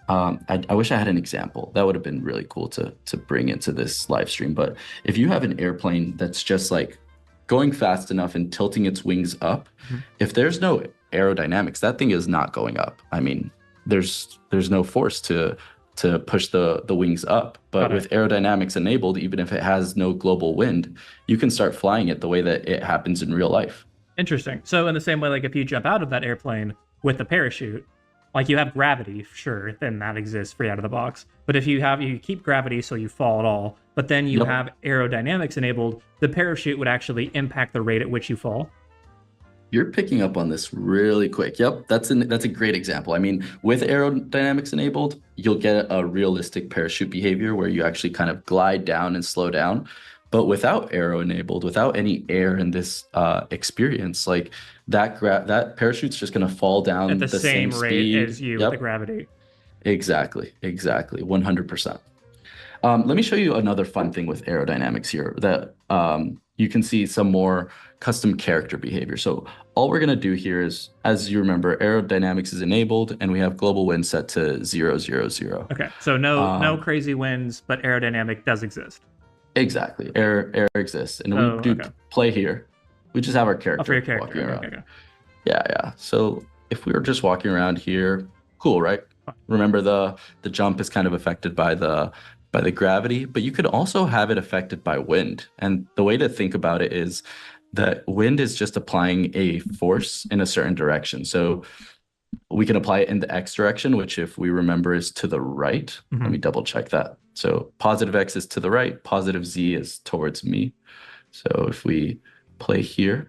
I wish I had an example. That would have been really cool to bring into this live stream. But if you have an airplane that's just like going fast enough and tilting its wings up, if there's no aerodynamics, that thing is not going up. I mean, there's no force to push the wings up. But with aerodynamics enabled, even if it has no global wind, you can start flying it the way that it happens in real life. Interesting. So in the same way, like if you jump out of that airplane with the parachute, like you have gravity, sure, then that exists free out of the box. But if you keep gravity so you fall at all, but then you have aerodynamics enabled, the parachute would actually impact the rate at which you fall. You're picking up on this really quick. Yep, that's a great example. I mean, with aerodynamics enabled, you'll get a realistic parachute behavior where you actually kind of glide down and slow down. But without aero enabled, without any air in this experience, like that parachute's just going to fall down At the same rate speed as you with the gravity. Exactly, 100%. Let me show you another fun thing with aerodynamics here that you can see some more custom character behavior. So all we're going to do here is, as you remember, aerodynamics is enabled and we have global wind set to 0, 0, 0. Okay, so no crazy winds, but aerodynamic does exist. Exactly, air exists, and we do play here. We just have our character, for your character. walking around. Okay. Yeah. So if we were just walking around here, cool, right? Remember the jump is kind of affected by the gravity, but you could also have it affected by wind. And the way to think about it is that wind is just applying a force in a certain direction. So we can apply it in the X direction, which if we remember is to the right. Let me double check that. So positive X is to the right, positive Z is towards me. So if we play here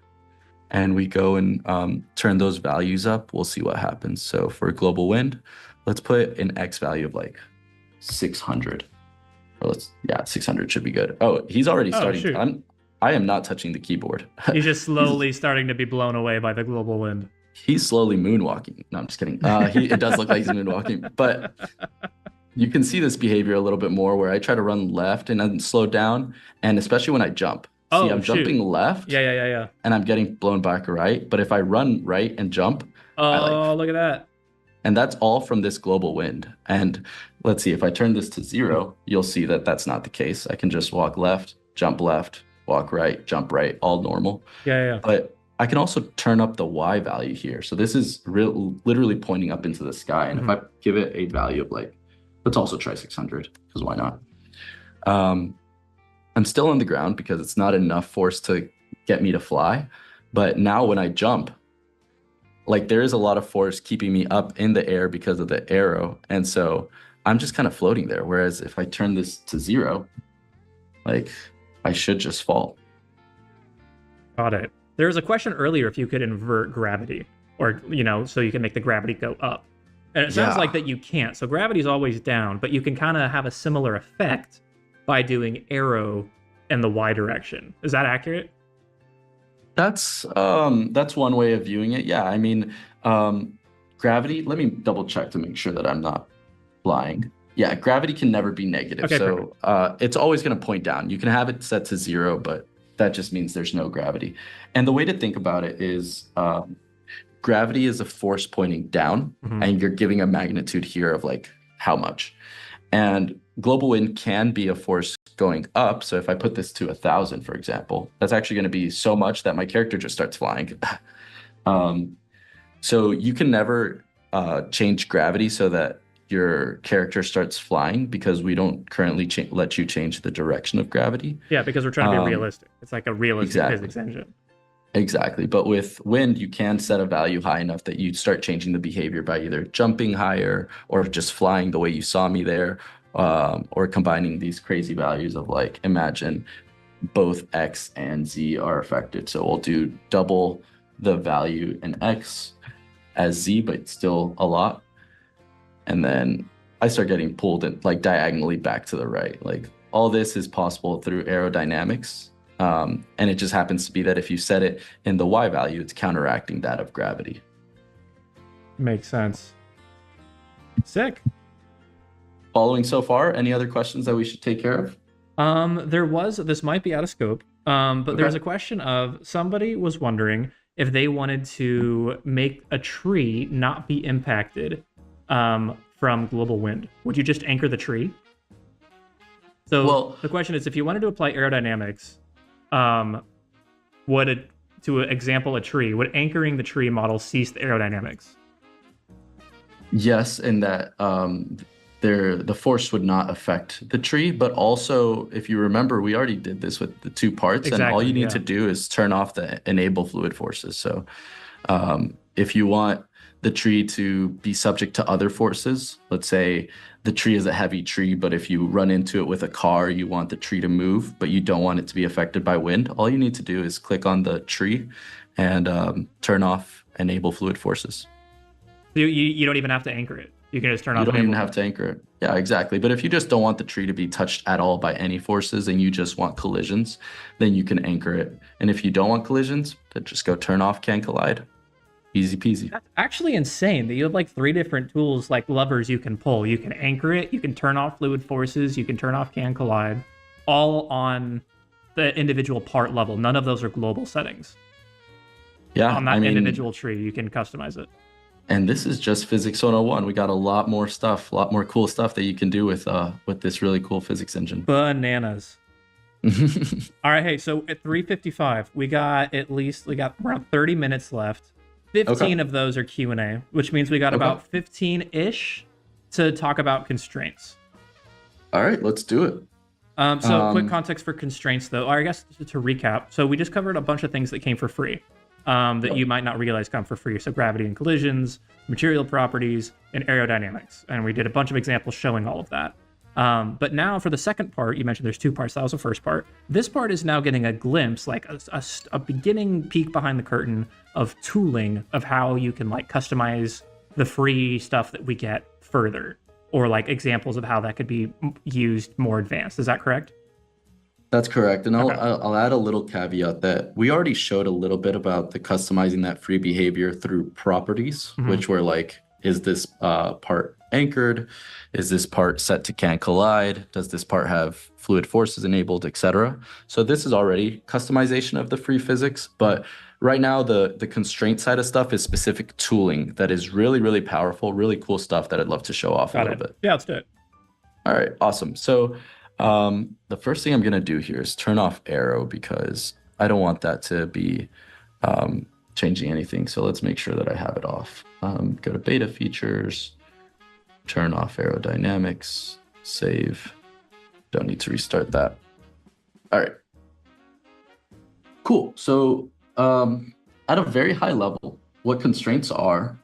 and we go and turn those values up, we'll see what happens. So for global wind, let's put an X value of like 600. Or 600 should be good. Oh, he's already starting. I am not touching the keyboard. He's just slowly starting to be blown away by the global wind. He's slowly moonwalking. No, I'm just kidding. It does look like he's moonwalking, but you can see this behavior a little bit more where I try to run left and then slow down, and especially when I jump. See, I'm jumping left. Yeah. And I'm getting blown back right. But if I run right and jump, look at that. And that's all from this global wind. And let's see, if I turn this to 0, you'll see that that's not the case. I can just walk left, walk right, jump right, all normal. Yeah. But I can also turn up the Y value here. So this is literally pointing up into the sky. And if I give it a value of like, let's also try 600, because why not? I'm still on the ground because it's not enough force to get me to fly. But now when I jump, like there is a lot of force keeping me up in the air because of the arrow. And so I'm just kind of floating there. Whereas if I turn this to 0, like I should just fall. Got it. There was a question earlier if you could invert gravity or, so you can make the gravity go up. And it sounds like that you can't. So gravity's always down, but you can kind of have a similar effect by doing arrow in the y direction. Is that accurate? That's one way of viewing it. Yeah, I mean, gravity, let me double check to make sure that I'm not lying. Yeah, gravity can never be negative. Okay, so it's always going to point down. You can have it set to 0, but that just means there's no gravity. And the way to think about it is gravity is a force pointing down, and you're giving a magnitude here of like how much. And global wind can be a force going up. So if I put this to 1,000, for example, that's actually going to be so much that my character just starts flying. So you can never change gravity so that your character starts flying, because we don't currently let you change the direction of gravity. Yeah, because we're trying to be realistic. It's like a realistic physics engine. Exactly. But with wind, you can set a value high enough that you start changing the behavior by either jumping higher or just flying the way you saw me there, or combining these crazy values of, like, imagine both X and Z are affected. So we'll do double the value in X as Z, but still a lot. And then I start getting pulled in, like, diagonally back to the right. Like, all this is possible through aerodynamics. And it just happens to be that if you set it in the Y value, it's counteracting that of gravity. Makes sense. Sick. Following so far, any other questions that we should take care of? This might be out of scope, but there's a question of somebody was wondering if they wanted to make a tree not be impacted from global wind. Would you just anchor the tree? So the question is, if you wanted to apply aerodynamics, to example a tree, would anchoring the tree model cease the aerodynamics? Yes, in that the force would not affect the tree, but also, if you remember, we already did this with the 2 parts, and all you need to do is turn off the enable fluid forces. So if you want the tree to be subject to other forces, let's say the tree is a heavy tree, but if you run into it with a car, you want the tree to move, but you don't want it to be affected by wind, all you need to do is click on the tree and turn off enable fluid forces. You don't even have to anchor it. You can just turn off. You don't even have to anchor it. Yeah, exactly. But if you just don't want the tree to be touched at all by any forces and you just want collisions, then you can anchor it. And if you don't want collisions, then just go turn off can collide. Easy peasy. That's actually insane that you have like 3 different tools, like levers you can pull. You can anchor it, you can turn off fluid forces, you can turn off can collide, all on the individual part level. None of those are global settings. Yeah, on that individual tree, you can customize it. And this is just Physics 101. We got a lot more stuff, a lot more cool stuff that you can do with this really cool physics engine. Bananas. All right, hey, so at 3:55, we got around 30 minutes left. 15 of those are Q&A, which means we got about 15-ish to talk about constraints. All right, let's do it. So quick context for constraints, though. Or I guess to recap. So we just covered a bunch of things that came for free that you might not realize come for free. So gravity and collisions, material properties, and aerodynamics. And we did a bunch of examples showing all of that. But now for the second part, you mentioned there's 2 parts. That was the first part. This part is now getting a glimpse, like a beginning peek behind the curtain of tooling of how you can like customize the free stuff that we get further, or like examples of how that could be used more advanced. Is that correct? That's correct. And I'll add a little caveat that we already showed a little bit about the customizing that free behavior through properties, which were like, is this part anchored? Is this part set to can collide? Does this part have fluid forces enabled, etc.? So this is already customization of the free physics, but right now the constraint side of stuff is specific tooling that is really, really powerful, really cool stuff that I'd love to show off a little bit. Yeah, let's do it. All right, awesome. So the first thing I'm going to do here is turn off arrow, because I don't want that to be changing anything. So let's make sure that I have it off. Go to beta features, turn off aerodynamics, save. Don't need to restart that. All right. Cool. So at a very high level, what constraints are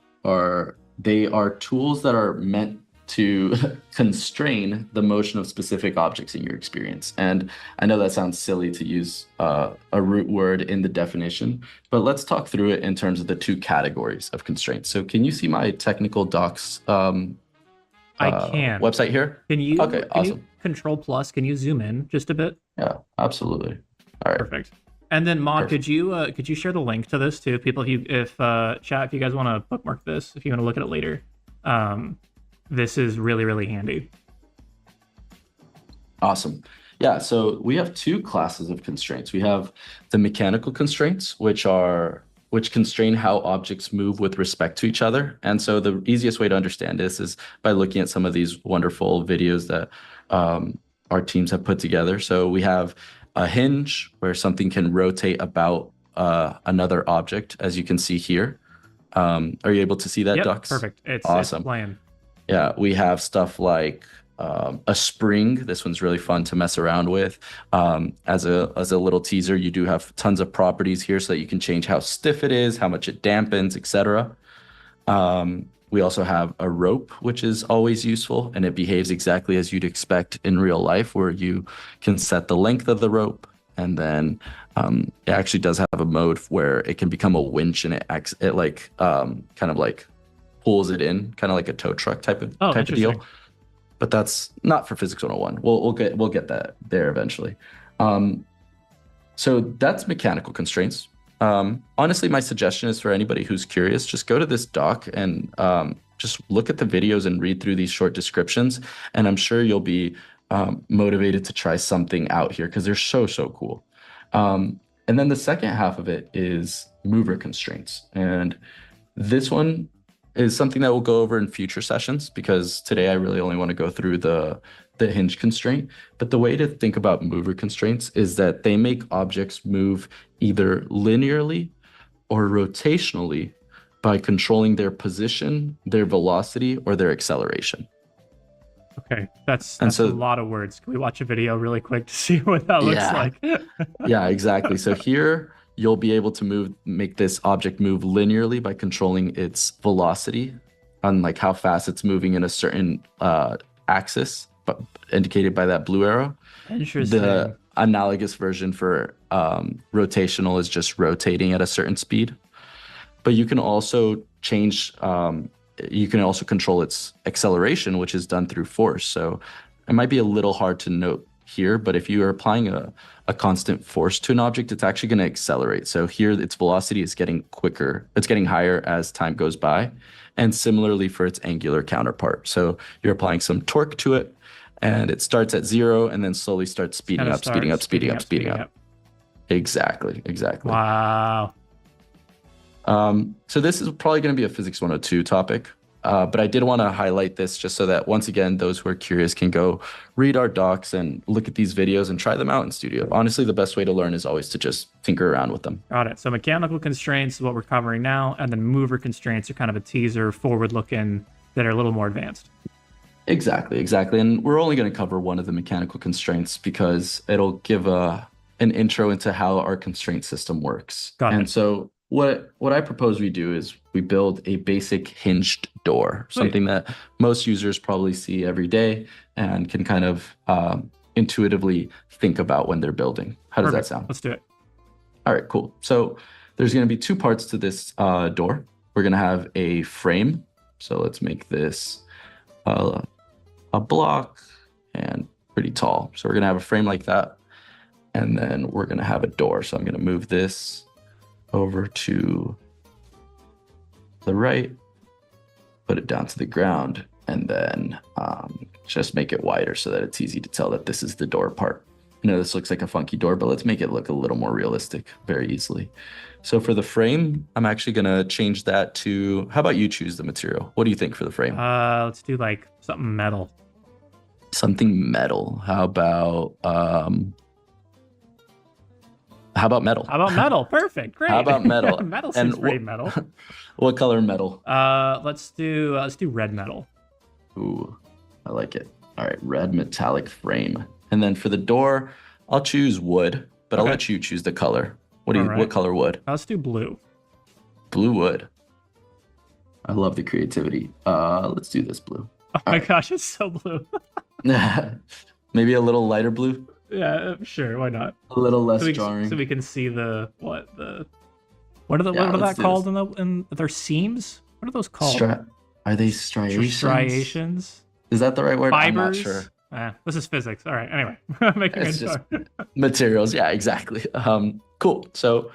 they are tools that are meant to constrain the motion of specific objects in your experience. And I know that sounds silly to use a root word in the definition, but let's talk through it in terms of the two categories of constraints. So can you see my technical docs I can. website here? Can you? Okay, awesome. Control plus. Can you zoom in just a bit? Yeah, absolutely. All right. Perfect. And then Mod, Perfect. could you share the link to this to people if chat, if you guys want to bookmark this, if you want to look at it later. This is really, really handy. Awesome. Yeah, so we have two classes of constraints. We have the mechanical constraints, which constrain how objects move with respect to each other. And so the easiest way to understand this is by looking at some of these wonderful videos that our teams have put together. So we have a hinge where something can rotate about another object, as you can see here. Are you able to see that, Yep, Dux? perfect. It's awesome. playing. Yeah, we have stuff like a spring. This one's really fun to mess around with. As a little teaser, you do have tons of properties here so that you can change how stiff it is, how much it dampens, etc. We also have a rope, which is always useful, and it behaves exactly as you'd expect in real life, where you can set the length of the rope, and then it actually does have a mode where it can become a winch, and it like kind of like pulls it in, kind of like a tow truck type of deal. But that's not for Physics 101. We'll get that there eventually. So that's mechanical constraints. Honestly, my suggestion is for anybody who's curious, just go to this doc and just look at the videos and read through these short descriptions. And I'm sure you'll be motivated to try something out here because they're so cool. And then the second half of it is mover constraints. And this one is something that we'll go over in future sessions because today I really only want to go through the hinge constraint. But the way to think about mover constraints is that they make objects move either linearly or rotationally by controlling their position, their velocity, or their acceleration. Okay, that's a lot of words. Can we watch a video really quick to see what that looks like? Yeah, exactly. So here you'll be able to make this object move linearly by controlling its velocity on like how fast it's moving in a certain axis, but indicated by that blue arrow. Interesting. The analogous version for rotational is just rotating at a certain speed. But you can also change, you can also control its acceleration, which is done through force. So it might be a little hard to note here, but if you are applying a constant force to an object, it's actually going to accelerate. So here its velocity is getting quicker. It's getting higher as time goes by. And similarly for its angular counterpart. So you're applying some torque to it and it starts at 0 and then slowly starts speeding up. Exactly. Wow. So this is probably going to be a Physics 102 topic. But I did want to highlight this just so that once again, those who are curious can go read our docs and look at these videos and try them out in studio. Honestly, the best way to learn is always to just tinker around with them. Got it. So mechanical constraints is what we're covering now, and then mover constraints are kind of a teaser, forward-looking, that are a little more advanced. Exactly. And we're only going to cover one of the mechanical constraints because it'll give an intro into how our constraint system works. Got it. And so what I propose we do is we build a basic hinged door, something that most users probably see every day and can kind of intuitively think about when they're building. How does that sound? Let's do it. All right, cool. So there's going to be two parts to this door. We're going to have a frame. So let's make this a block and pretty tall. So we're going to have a frame like that. And then we're going to have a door. So I'm going to move this over to the right, put it down to the ground, and then just make it wider so that it's easy to tell that this is the door part. I know this looks like a funky door, but let's make it look a little more realistic very easily. So for the frame, I'm actually going to change that to, how about you choose the material? What do you think for the frame? Let's do like something metal. Something metal. How about metal? How about metal? Perfect. Great. How about metal? Metal seems pretty metal. What color metal? Let's do red metal. Ooh, I like it. All right, red metallic frame. And then for the door, I'll choose wood, but I'll let you choose the color. What color wood? Let's do blue. Blue wood. I love the creativity. Let's do this blue. Oh my gosh, it's so blue. Maybe a little lighter blue. Yeah, sure, why not? A little less So jarring. we can see the what are Yeah, that let's do called this. in their seams? What are those called? Are they striations? Striations? Is that the right word? I'm not Fibers? sure. This is physics. All right. Anyway, making It's it just dark. materials. Yeah, exactly. Cool. So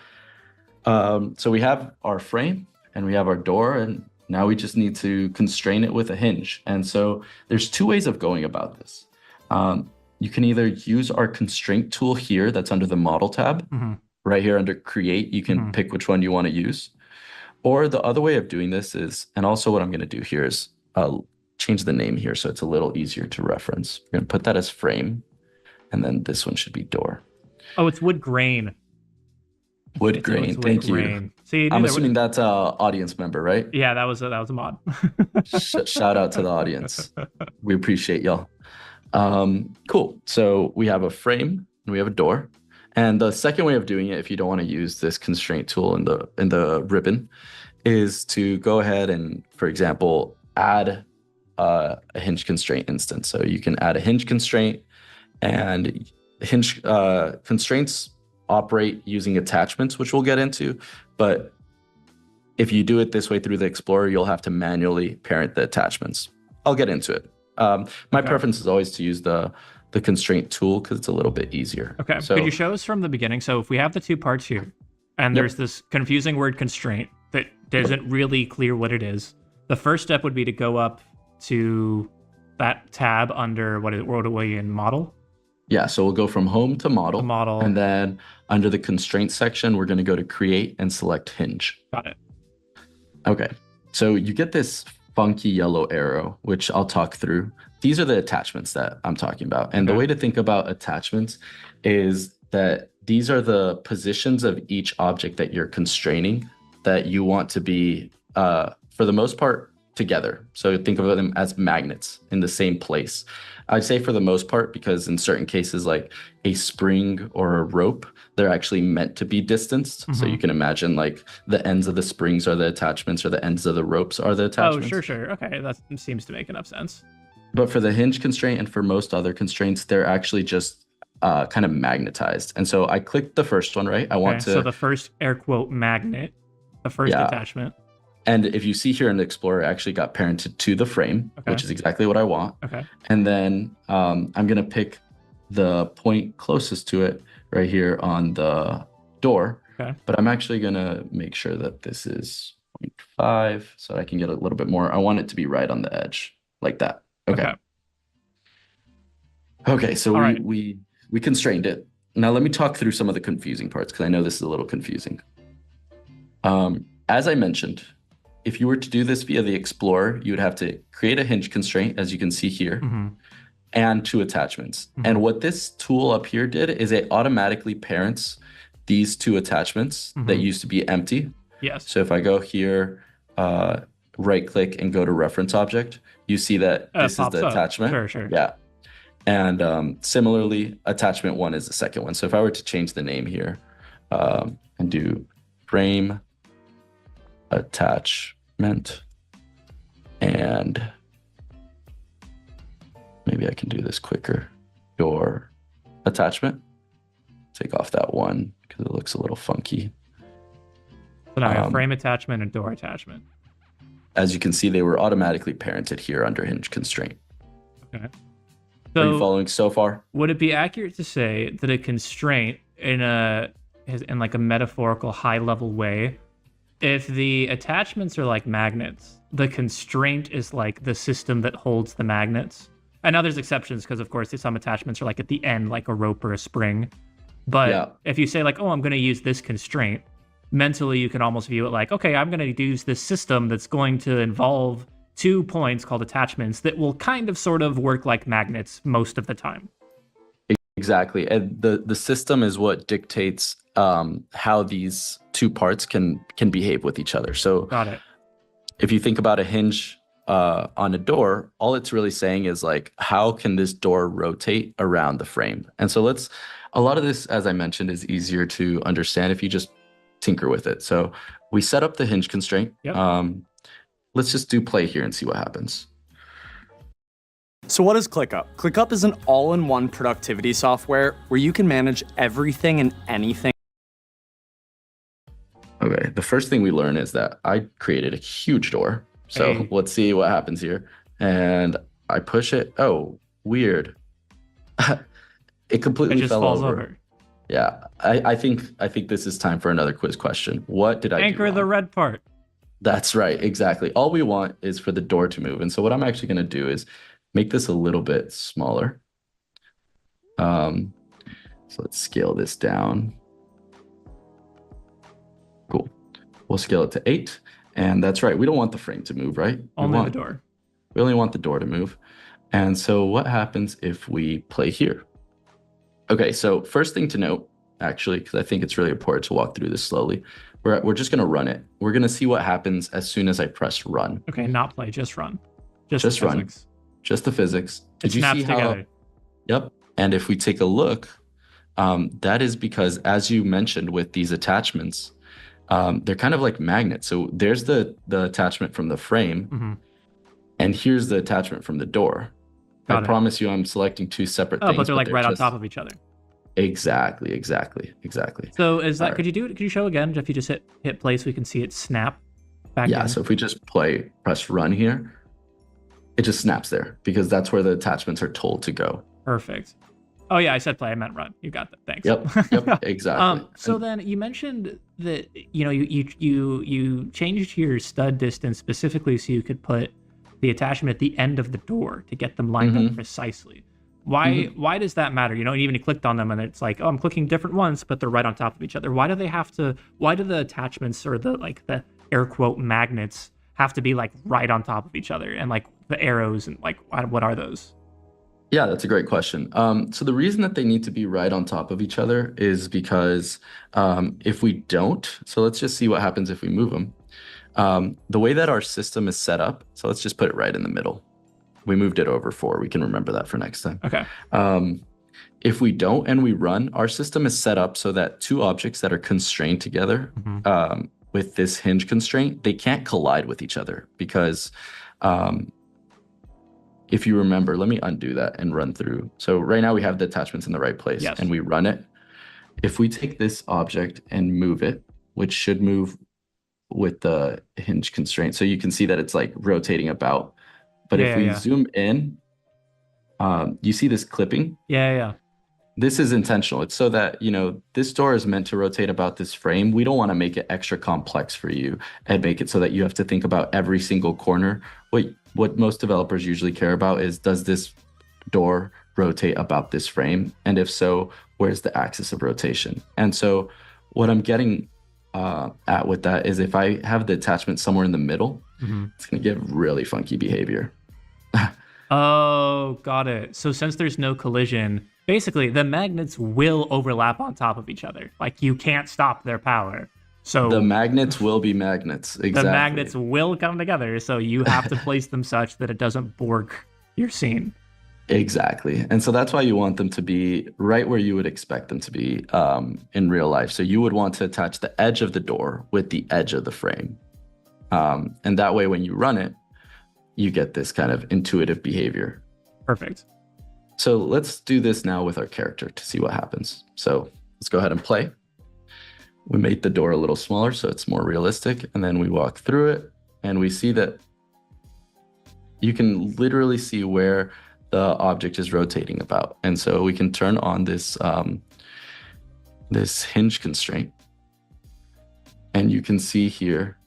we have our frame and we have our door, and now we just need to constrain it with a hinge. And so there's two ways of going about this. You can either use our constraint tool here that's under the model tab. Right here under create, you can pick which one you want to use. Or the other way of doing this is, and also what I'm going to do here is change the name here so it's a little easier to reference. We're going to put that as frame, and then this one should be door. Oh, it's wood grain. Wood grain. Thank you. See, I'm assuming that's a audience member, right? Yeah, that was a mod. Shout out to the audience. We appreciate y'all. Cool. So we have a frame and we have a door. And the second way of doing it, if you don't want to use this constraint tool in the ribbon, is to go ahead and, for example, add a hinge constraint instance. So you can add a hinge constraint, and hinge constraints operate using attachments, which we'll get into. But if you do it this way through the Explorer, you'll have to manually parent the attachments. I'll get into it. My preference is always to use the constraint tool because it's a little bit easier. Okay. So, could you show us from the beginning? So if we have the two parts here, and there's this confusing word constraint that isn't really clear what it is, the first step would be to go up to that tab under what are we in model? Yeah, so we'll go from home to model. Model. And then under the constraint section, we're going to go to create and select hinge. Got it. Okay, so you get this funky yellow arrow, which I'll talk through. These are the attachments that I'm talking about. And the way to think about attachments is that these are the positions of each object that you're constraining that you want to be, for the most part, together. So think of them as magnets in the same place. I'd say for the most part, because in certain cases, like a spring or a rope, they're actually meant to be distanced. So you can imagine like the ends of the springs are the attachments, or the ends of the ropes are the attachments. Oh, sure. Okay, that seems to make enough sense. But for the hinge constraint and for most other constraints, they're actually just kind of magnetized. And so I clicked the first one, right? I want to. So the first air quote magnet, the first attachment. And if you see here in the Explorer, I actually got parented to the frame, which is exactly what I want. Okay. And then I'm going to pick the point closest to it right here on the door. Okay. But I'm actually going to make sure that this is 0.5 so I can get a little bit more. I want it to be right on the edge like that. Okay. Okay, so we constrained it. Now let me talk through some of the confusing parts because I know this is a little confusing. As I mentioned, if you were to do this via the Explorer, you would have to create a hinge constraint, as you can see here, and two attachments. And what this tool up here did is it automatically parents these two attachments that used to be empty. Yes. So if I go here, right click and go to reference object, you see that this is the attachment. Sure. Yeah. And similarly, attachment one is the second one. So if I were to change the name here and do frame attachment, and maybe I can do this quicker, door attachment, take off that one because it looks a little funky. So now I have frame attachment and door attachment. As you can see, they were automatically parented here under hinge constraint. Okay. Are you following so far? Would it be accurate to say that a constraint in like a metaphorical high level way, if the attachments are like magnets, the constraint is like the system that holds the magnets? I know there's exceptions because of course some attachments are like at the end, like a rope or a spring. But if you say like, oh, I'm going to use this constraint, mentally you can almost view it like, okay, I'm going to use this system that's going to involve 2 points called attachments that will kind of sort of work like magnets most of the time. Exactly. And the system is what dictates how these 2 parts can behave with each other. So got it. If you think about a hinge on a door, all it's really saying is like, how can this door rotate around the frame? And so a lot of this, as I mentioned, is easier to understand if you just tinker with it. So we set up the hinge constraint. Yep. Let's just do play here and see what happens. So what is ClickUp? ClickUp is an all-in-one productivity software where you can manage everything and anything. Okay, the first thing we learn is that I created a huge door. So Hey. let's see what happens here. And I push it. Oh, weird. It completely It just fell falls over. over. Yeah, I think this is time for another quiz question. What did I do Anchor the wrong? red part. That's right, exactly. All we want is for the door to move. And so what I'm actually going to do is make this a little bit smaller. So let's scale this down. Cool. We'll scale it to 8. And that's right. We don't want the frame to move, right? Only the door. We only want the door to move. And so what happens if we play here? Okay, so first thing to note, actually, because I think it's really important to walk through this slowly, we're just going to run it. We're going to see what happens as soon as I press run. Okay, not play, just run. Just the run. physics. Just the physics. It snaps together. Yep. And if we take a look, that is because, as you mentioned with these attachments, they're kind of like magnets. So there's the attachment from the frame, and here's the attachment from the door. Got I it. promise you I'm selecting two separate Oh, things. but they're like right on just- top of each other. Exactly. So is that? All right. Could you show again? If you just hit play, so we can see it snap back. Yeah, in? so if we just press run here, it just snaps there because that's where the attachments are told to go. Perfect. Oh yeah, I said play. I meant run. You got that. Thanks. Yep, exactly. So then you mentioned that you changed your stud distance specifically so you could put the attachment at the end of the door to get them lined up precisely. Why does that matter? Even you clicked on them and it's like, oh, I'm clicking different ones, but they're right on top of each other. Why do the attachments or the air quote magnets have to be like right on top of each other, and like the arrows and like what are those? Yeah, that's a great question. So the reason that they need to be right on top of each other is because if we don't, so let's just see what happens if we move them. The way that our system is set up, so let's just put it right in the middle. We moved it over 4. We can remember that for next time. Okay. If we don't and we run, our system is set up so that two objects that are constrained together with this hinge constraint, they can't collide with each other because if you remember, let me undo that and run through. So right now we have the attachments in the right place and we run it. If we take this object and move it, which should move with the hinge constraint, so you can see that it's like rotating about. But if we zoom in, you see this clipping? Yeah. This is intentional. It's so that, this door is meant to rotate about this frame. We don't want to make it extra complex for you and make it so that you have to think about every single corner. What most developers usually care about is, does this door rotate about this frame? And if so, where's the axis of rotation? And so what I'm getting at with that is if I have the attachment somewhere in the middle, it's going to give really funky behavior. Oh, got it. So since there's no collision, basically the magnets will overlap on top of each other. Like you can't stop their power. So the magnets will be magnets. Exactly. The magnets will come together. So you have to place them such that it doesn't bork your scene. Exactly. And so that's why you want them to be right where you would expect them to be in real life. So you would want to attach the edge of the door with the edge of the frame. And that way, when you run it, you get this kind of intuitive behavior. Perfect. So let's do this now with our character to see what happens. So let's go ahead and play. We made the door a little smaller so it's more realistic. And then we walk through it and we see that you can literally see where the object is rotating about. And so we can turn on this, this hinge constraint. And you can see here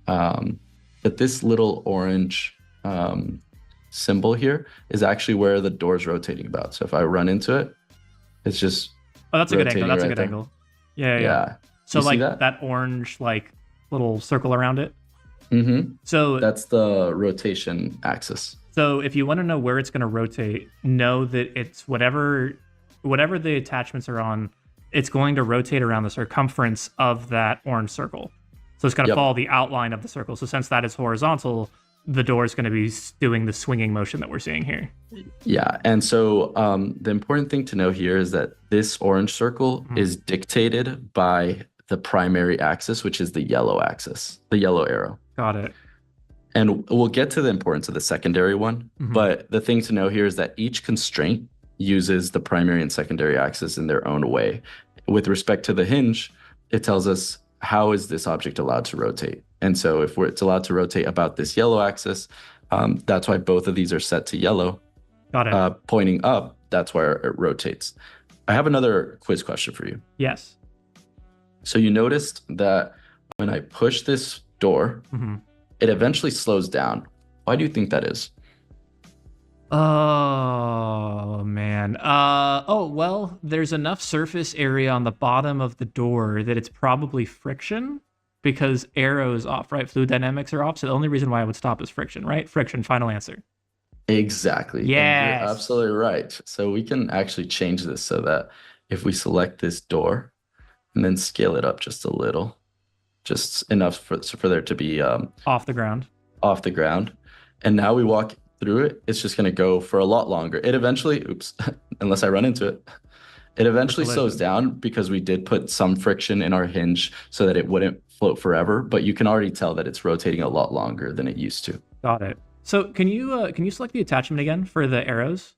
that this little orange symbol here is actually where the door is rotating about. So if I run into it, it's just that's a good angle. That's right a good there. angle. Yeah. So You see like that orange like little circle around it. So that's the rotation axis. So if you want to know where it's going to rotate, know that it's whatever the attachments are on, it's going to rotate around the circumference of that orange circle. So it's going to follow the outline of the circle. So since that is horizontal, the door is going to be doing the swinging motion that we're seeing here. Yeah. And so the important thing to know here is that this orange circle is dictated by the primary axis, which is the yellow axis, the yellow arrow. Got it. And we'll get to the importance of the secondary one, Mhm. but the thing to know here is that each constraint uses the primary and secondary axis in their own way. With respect to the hinge, it tells us how is this object allowed to rotate. And so if it's allowed to rotate about this yellow axis, that's why both of these are set to yellow. Got it. Pointing up, that's where it rotates. I have another quiz question for you. Yes. So you noticed that when I push this door, Mhm. it eventually slows down. Why do you think that is? Oh man. Well, there's enough surface area on the bottom of the door that it's probably friction because aero is off, right? Fluid dynamics are off. So the only reason why I would stop is friction, right? Friction, final answer. Exactly. And Yes. you're absolutely right. So we can actually change this so that if we select this door and then scale it up just a little, just enough for there to be Off the ground. off the ground. And now we walk through it, it's just going to go for a lot longer. It eventually, oops, unless I run into it, it eventually slows down because we did put some friction in our hinge so that it wouldn't float forever. But you can already tell that it's rotating a lot longer than it used to. Got it. So can you select the attachment again for the arrows?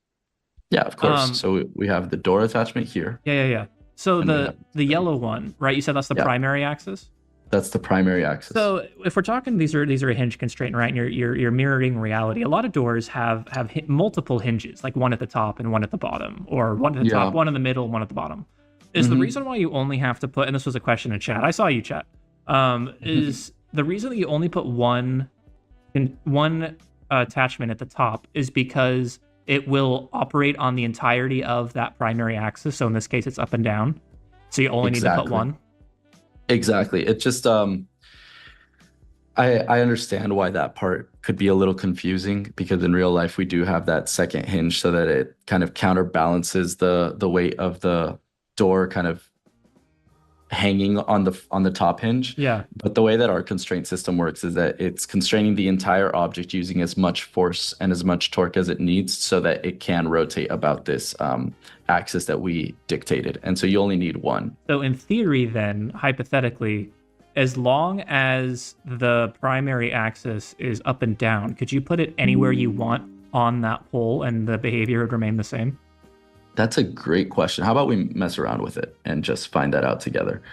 Yeah, of course. So we have the door attachment here. Yeah. So And we the have yellow one, right? You said that's the Yeah. primary axis. That's the primary axis. So if we're talking, these are a hinge constraint, right? And you're mirroring reality. A lot of doors have multiple hinges, like one at the top and one at the bottom, or one at the top, one in the middle, one at the bottom. Is the reason why you only have to put, and this was a question in chat, I saw you chat, is the reason that you only put one attachment at the top is because it will operate on the entirety of that primary axis. So in this case, it's up and down. So you only need to put one. Exactly. It just I understand why that part could be a little confusing because in real life we do have that second hinge so that it kind of counterbalances the weight of the door kind of hanging on the top hinge. Yeah. But the way that our constraint system works is that it's constraining the entire object using as much force and as much torque as it needs so that it can rotate about this axis that we dictated. And so you only need one. So in theory, then, hypothetically, as long as the primary axis is up and down, could you put it anywhere you want on that pole and the behavior would remain the same? That's a great question. How about we mess around with it and just find that out together?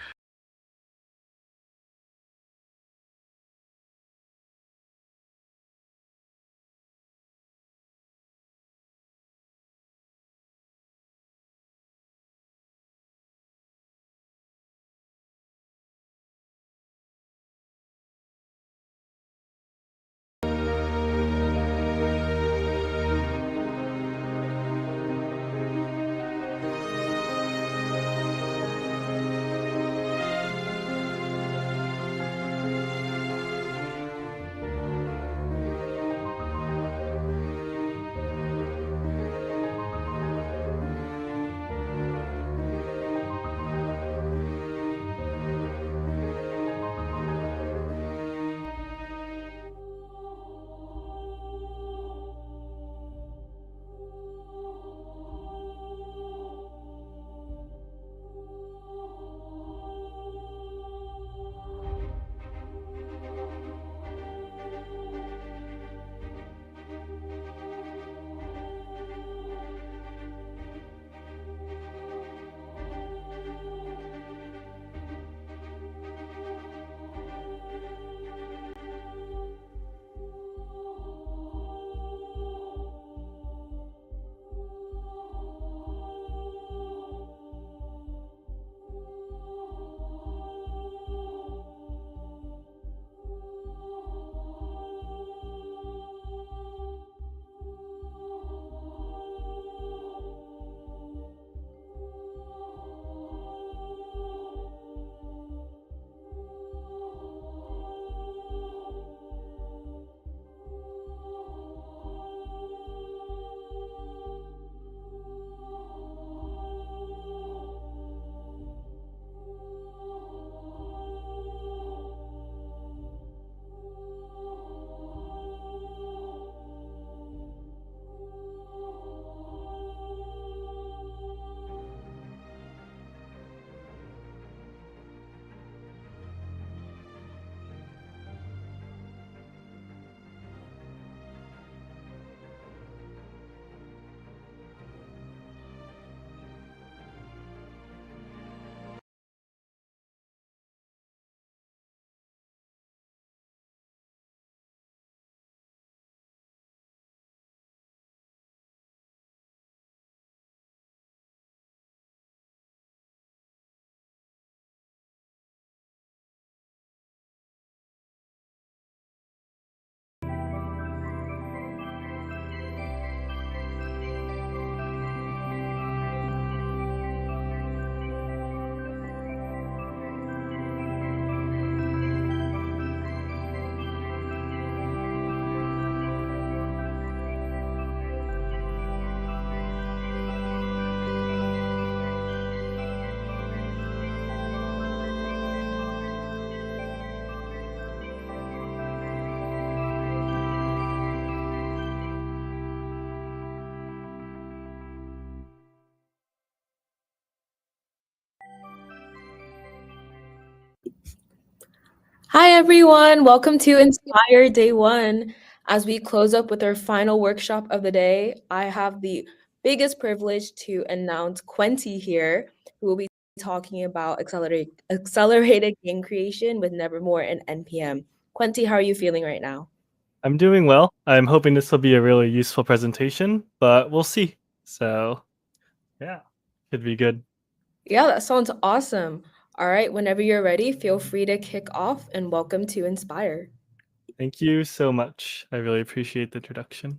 Hi, everyone. Welcome to Inspire Day 1. As we close up with our final workshop of the day, I have the biggest privilege to announce Quenty here, who will be talking about accelerated game creation with Nevermore and NPM. Quenty, how are you feeling right now? I'm doing well. I'm hoping this will be a really useful presentation, but we'll see. So, yeah, should be good. Yeah, that sounds awesome. All right, whenever you're ready, feel free to kick off and welcome to Inspire. Thank you so much. I really appreciate the introduction.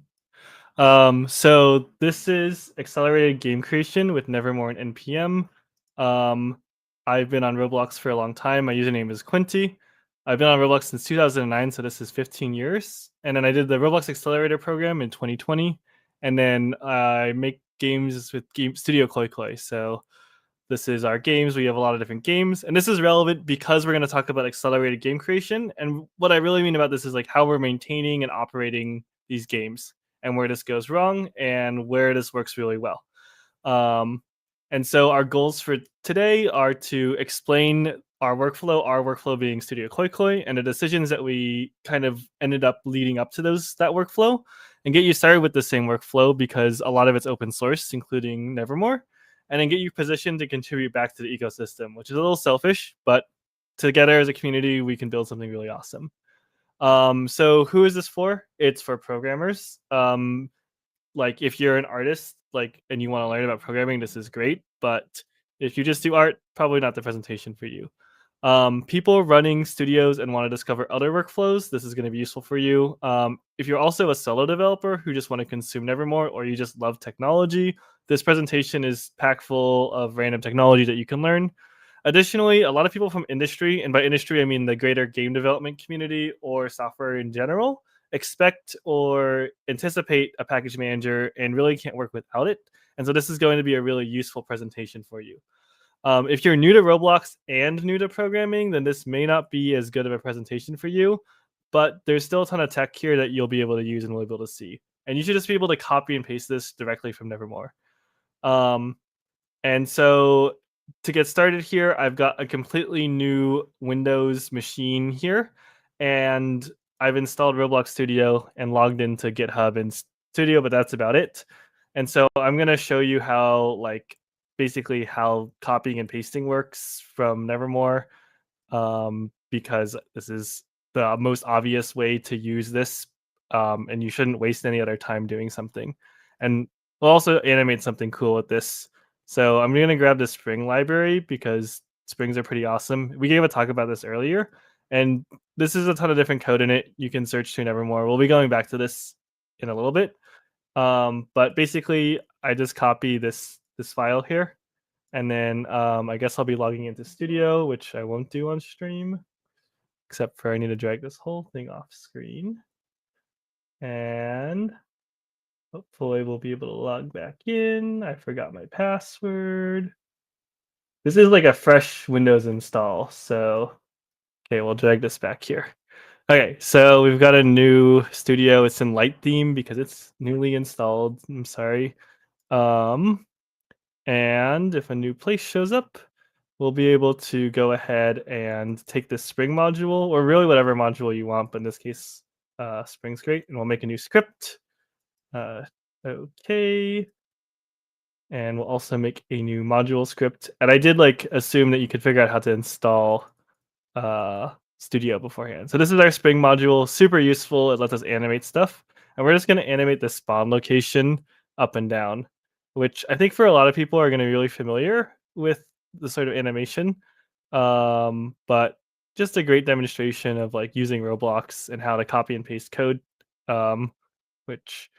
So this is accelerated game creation with Nevermore and NPM. I've been on Roblox for a long time. My username is Quinty. I've been on Roblox since 2009, so this is 15 years. And then I did the Roblox Accelerator program in 2020. And then I make games with Game Studio Koi Koi. So this is our games. We have a lot of different games. And this is relevant because we're going to talk about accelerated game creation. And what I really mean about this is like how we're maintaining and operating these games and where this goes wrong and where this works really well. And so our goals for today are to explain our workflow being Studio Koi Koi, and the decisions that we kind of ended up leading up to that workflow, and get you started with the same workflow because a lot of it's open source, including Nevermore, and then get you positioned to contribute back to the ecosystem, which is a little selfish, but together as a community, we can build something really awesome. So who is this for? It's for programmers. Like if you're an artist, and you want to learn about programming, this is great. But if you just do art, probably not the presentation for you. People running studios and want to discover other workflows, this is going to be useful for you. If you're also a solo developer who just want to consume Nevermore, or you just love technology, this presentation is packed full of random technology that you can learn. Additionally, a lot of people from industry, and by industry I mean the greater game development community or software in general, expect or anticipate a package manager and really can't work without it. And so this is going to be a really useful presentation for you. If you're new to Roblox and new to programming, then this may not be as good of a presentation for you, but there's still a ton of tech here that you'll be able to use and will be able to see. And you should just be able to copy and paste this directly from Nevermore. And so to get started here, I've got a completely new Windows machine here, and I've installed Roblox Studio and logged into GitHub and Studio, but that's about it. And so I'm going to show you how, basically how copying and pasting works from Nevermore, because this is the most obvious way to use this, and you shouldn't waste any other time doing something. And we'll also animate something cool with this. So I'm going to grab the Spring library because Springs are pretty awesome. We gave a talk about this earlier, and this is a ton of different code in it. You can search to Nevermore. We'll be going back to this in a little bit. But basically, I just copy this file here, and then I guess I'll be logging into Studio, which I won't do on stream, except for I need to drag this whole thing off screen. And hopefully we'll be able to log back in. I forgot my password. This is like a fresh Windows install, so okay, we'll drag this back here. Okay, so we've got a new studio. It's in light theme because it's newly installed. I'm sorry. And if a new place shows up, we'll be able to go ahead and take this Spring module, or really whatever module you want, but in this case, Spring's great, and we'll make a new script. Okay. And we'll also make a new module script. And I did assume that you could figure out how to install Studio beforehand. So this is our Spring module, super useful. It lets us animate stuff. And we're just going to animate the spawn location up and down, which I think for a lot of people are going to be really familiar with the sort of animation. But just a great demonstration of using Roblox and how to copy and paste code, which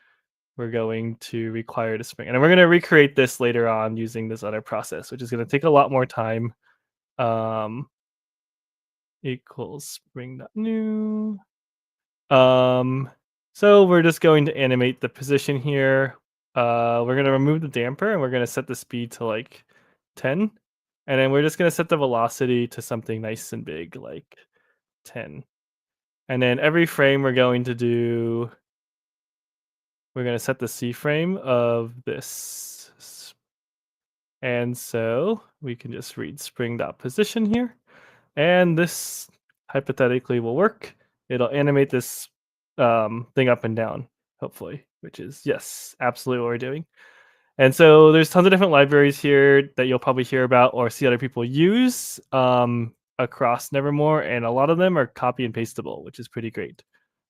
we're going to require to Spring. And we're going to recreate this later on using this other process, which is going to take a lot more time. Equals spring.new. So we're just going to animate the position here. We're going to remove the damper, and we're going to set the speed to 10. And then we're just going to set the velocity to something nice and big, like 10. And then every frame we're going to set the C frame of this. And so we can just read spring.position here. And this hypothetically will work. It'll animate this thing up and down, hopefully, which is, yes, absolutely what we're doing. And so there's tons of different libraries here that you'll probably hear about or see other people use across Nevermore, and a lot of them are copy and pastable, which is pretty great.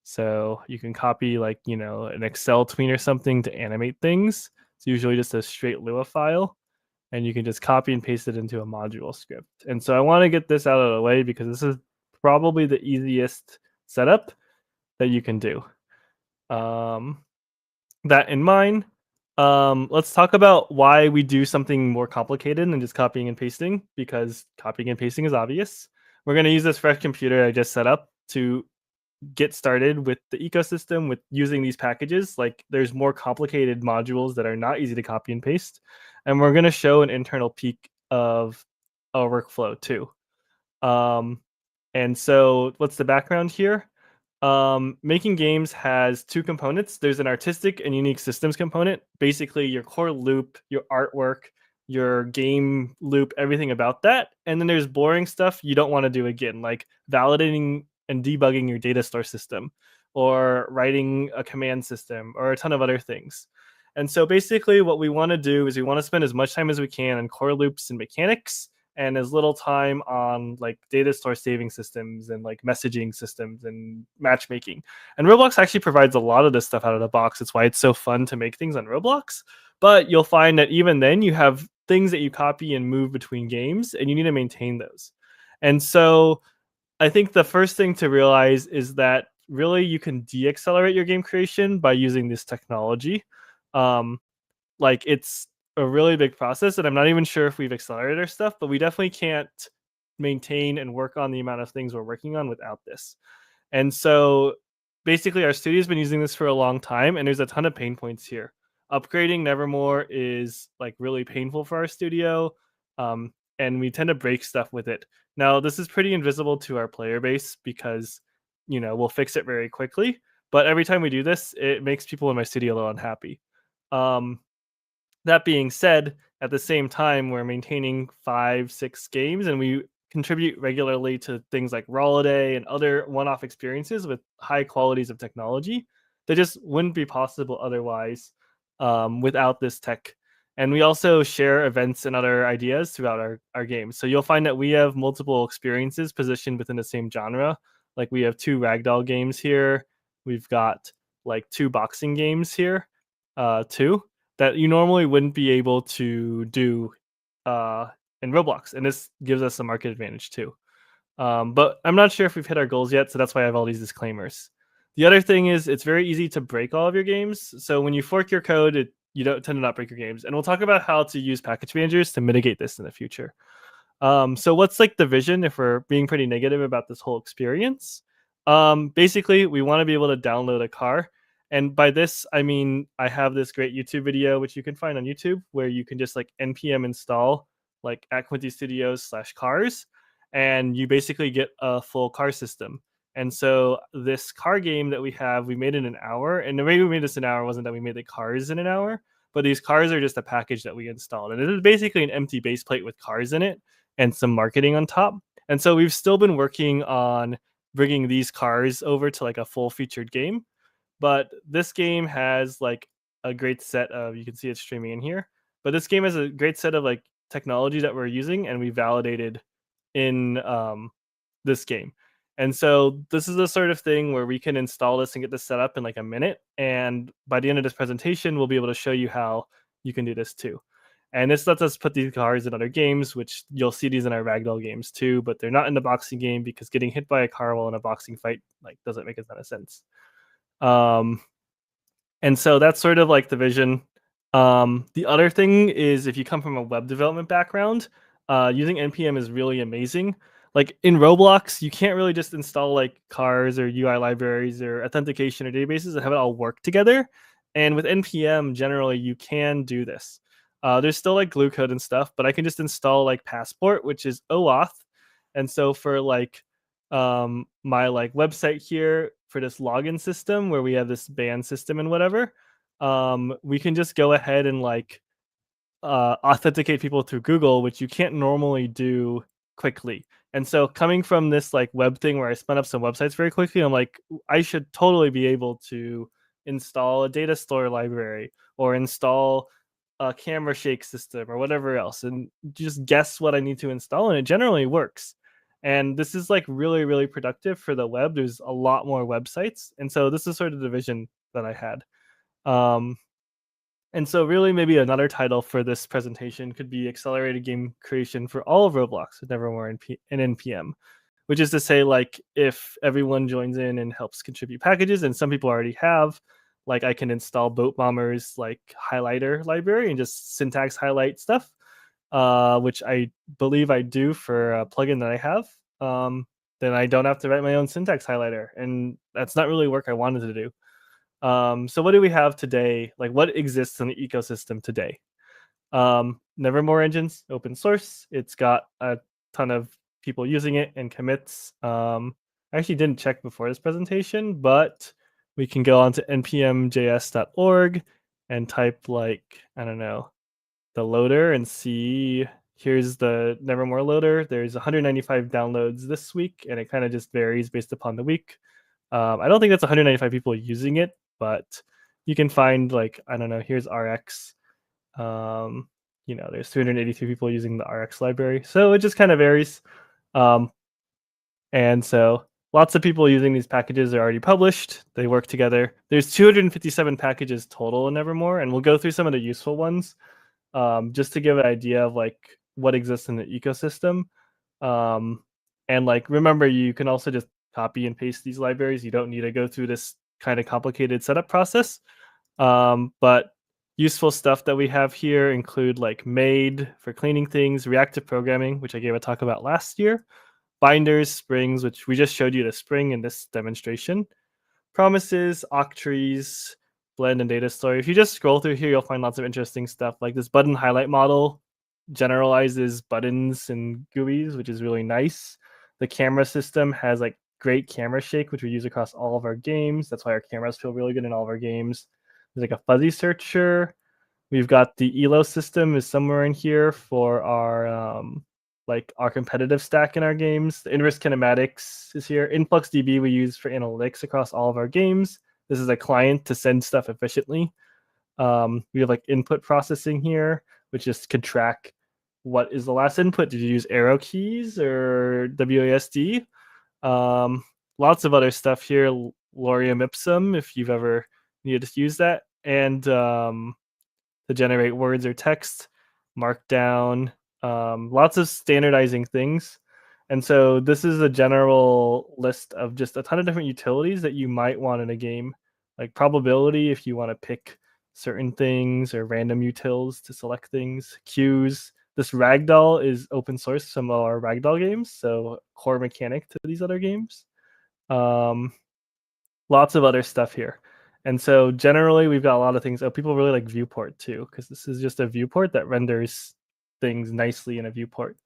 So you can copy like, an Excel tween or something to animate things. It's usually just a straight Lua file, and you can just copy and paste it into a module script. And so I want to get this out of the way because this is probably the easiest setup that you can do. That in mind, let's talk about why we do something more complicated than just copying and pasting, because copying and pasting is obvious. We're going to use this fresh computer I just set up to get started with the ecosystem with using these packages. Like, there's more complicated modules that are not easy to copy and paste, and we're going to show an internal peek of our workflow too. And so what's the background here? Making games has two components. There's an artistic and unique systems component, basically your core loop, your artwork, your game loop, everything about that. And then there's boring stuff you don't want to do again, like validating and debugging your data store system, or writing a command system, or a ton of other things. And so basically what we want to do is we want to spend as much time as we can on core loops and mechanics, and as little time on like data store saving systems and like messaging systems and matchmaking. And Roblox actually provides a lot of this stuff out of the box. It's why it's so fun to make things on Roblox. But you'll find that even then you have things that you copy and move between games, and you need to maintain those. And so I think the first thing to realize is that really you can de-accelerate your game creation by using this technology. Like, it's a really big process, and I'm not even sure if we've accelerated our stuff, but we definitely can't maintain and work on the amount of things we're working on without this. And so basically our studio's been using this for a long time, and there's a ton of pain points here. Upgrading Nevermore is like really painful for our studio, and we tend to break stuff with it. Now, this is pretty invisible to our player base because, we'll fix it very quickly, but every time we do this, it makes people in my studio a little unhappy. That being said, at the same time, we're maintaining 5-6 games, and we contribute regularly to things like Holiday and other one-off experiences with high qualities of technology that just wouldn't be possible otherwise without this tech. And we also share events and other ideas throughout our games. So you'll find that we have multiple experiences positioned within the same genre. Like, we have 2 ragdoll games here. We've got like 2 boxing games here too, that you normally wouldn't be able to do in Roblox. And this gives us a market advantage too. But I'm not sure if we've hit our goals yet, so that's why I have all these disclaimers. The other thing is it's very easy to break all of your games. So when you fork your code, you don't tend to not break your games. And we'll talk about how to use package managers to mitigate this in the future. So what's like the vision if we're being pretty negative about this whole experience? Basically, we want to be able to download a car. And by this, I mean, I have this great YouTube video, which you can find on YouTube, where you can just like npm install like at Quinty Studios/cars, and you basically get a full car system. And so this car game that we have, we made in an hour. And the way we made this an hour wasn't that we made the cars in an hour, but these cars are just a package that we installed. And it is basically an empty base plate with cars in it and some marketing on top. And so we've still been working on bringing these cars over to like a full featured game. But this game has like a great set of, you can see it streaming in here, but this game has a great set of like technology that we're using and we validated in this game. And so this is the sort of thing where we can install this and get this set up in like a minute. And by the end of this presentation, we'll be able to show you how you can do this too. And this lets us put these cars in other games, which you'll see these in our ragdoll games too, but they're not in the boxing game because getting hit by a car while in a boxing fight like doesn't make a ton of sense. And so that's sort of like the vision. The other thing is, if you come from a web development background, using npm is really amazing. Like in Roblox, you can't really just install like cars or UI libraries or authentication or databases and have it all work together. And with npm, generally, you can do this. There's still like glue code and stuff, but I can just install like Passport, which is OAuth. And so for like my like website here, for this login system where we have this band system and whatever, we can just go ahead and like authenticate people through Google, which you can't normally do quickly. And so coming from this like web thing where I spun up some websites very quickly, I'm like, I should totally be able to install a data store library or install a camera shake system or whatever else, and just guess what I need to install, and it generally works. And this is like really, really productive for the web. There's a lot more websites. And so this is sort of the vision that I had. And so really maybe another title for this presentation could be Accelerated Game Creation for all of Roblox with Nevermore and NPM, which is to say, like, if everyone joins in and helps contribute packages, and some people already have, like I can install Boat Bomber's like highlighter library and just syntax highlight stuff, which I believe I do for a plugin that I have. Then I don't have to write my own syntax highlighter, and that's not really work I wanted to do. So what do we have today? Like, what exists in the ecosystem today? Nevermore Engine's open source. It's got a ton of people using it and commits. I actually didn't check before this presentation, but we can go on to npmjs.org and type, like, I don't know, the loader and see, here's the Nevermore loader. There's 195 downloads this week, and it kind of just varies based upon the week. I don't think that's 195 people using it, but you can find, like, I don't know, here's RX. You know, there's 383 people using the RX library. So it just kind of varies. And so lots of people using these packages are already published. They work together. There's 257 packages total in Nevermore, and we'll go through some of the useful ones just to give an idea of like what exists in the ecosystem. And like, remember, you can also just copy and paste these libraries. You don't need to go through this kind of complicated setup process. But useful stuff that we have here include like Made for cleaning things, reactive programming, which I gave a talk about last year, binders, springs, which we just showed you the spring in this demonstration, promises, octrees, blend, and data store. If you just scroll through here, you'll find lots of interesting stuff. Like this button highlight model generalizes buttons and GUIs, which is really nice. The camera system has like great camera shake, which we use across all of our games. That's why our cameras feel really good in all of our games. There's like a fuzzy searcher. We've got the ELO system is somewhere in here for our like our competitive stack in our games. The inverse kinematics is here. InfluxDB we use for analytics across all of our games. This is a client to send stuff efficiently. We have like input processing here, which just can track what is the last input. Did you use arrow keys or WASD? Lots of other stuff here. Lorem ipsum, if you've ever needed to use that, and to generate words or text, markdown, lots of standardizing things. And so this is a general list of just a ton of different utilities that you might want in a game, like probability if you want to pick certain things, or random utils to select things, queues. This ragdoll is open source, some of our ragdoll games, so core mechanic to these other games. Lots of other stuff here. And so generally we've got a lot of things. Oh, people really like viewport too, because this is just a viewport that renders things nicely in a viewport.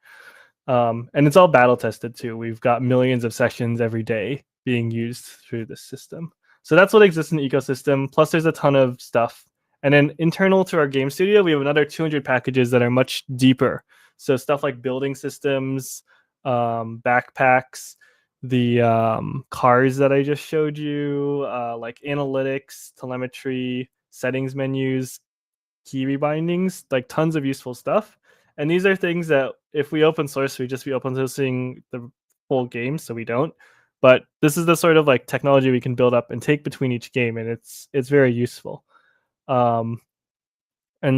And it's all battle tested too. We've got millions of sessions every day being used through this system. So that's what exists in the ecosystem. Plus there's a ton of stuff. And then internal to our game studio, we have another 200 packages that are much deeper. So stuff like building systems, backpacks, the cars that I just showed you, like analytics, telemetry, settings menus, key rebindings, like tons of useful stuff. And these are things that if we open source, we just be open sourcing the full game, so we don't. But this is the sort of like technology we can build up and take between each game, and it's very useful. And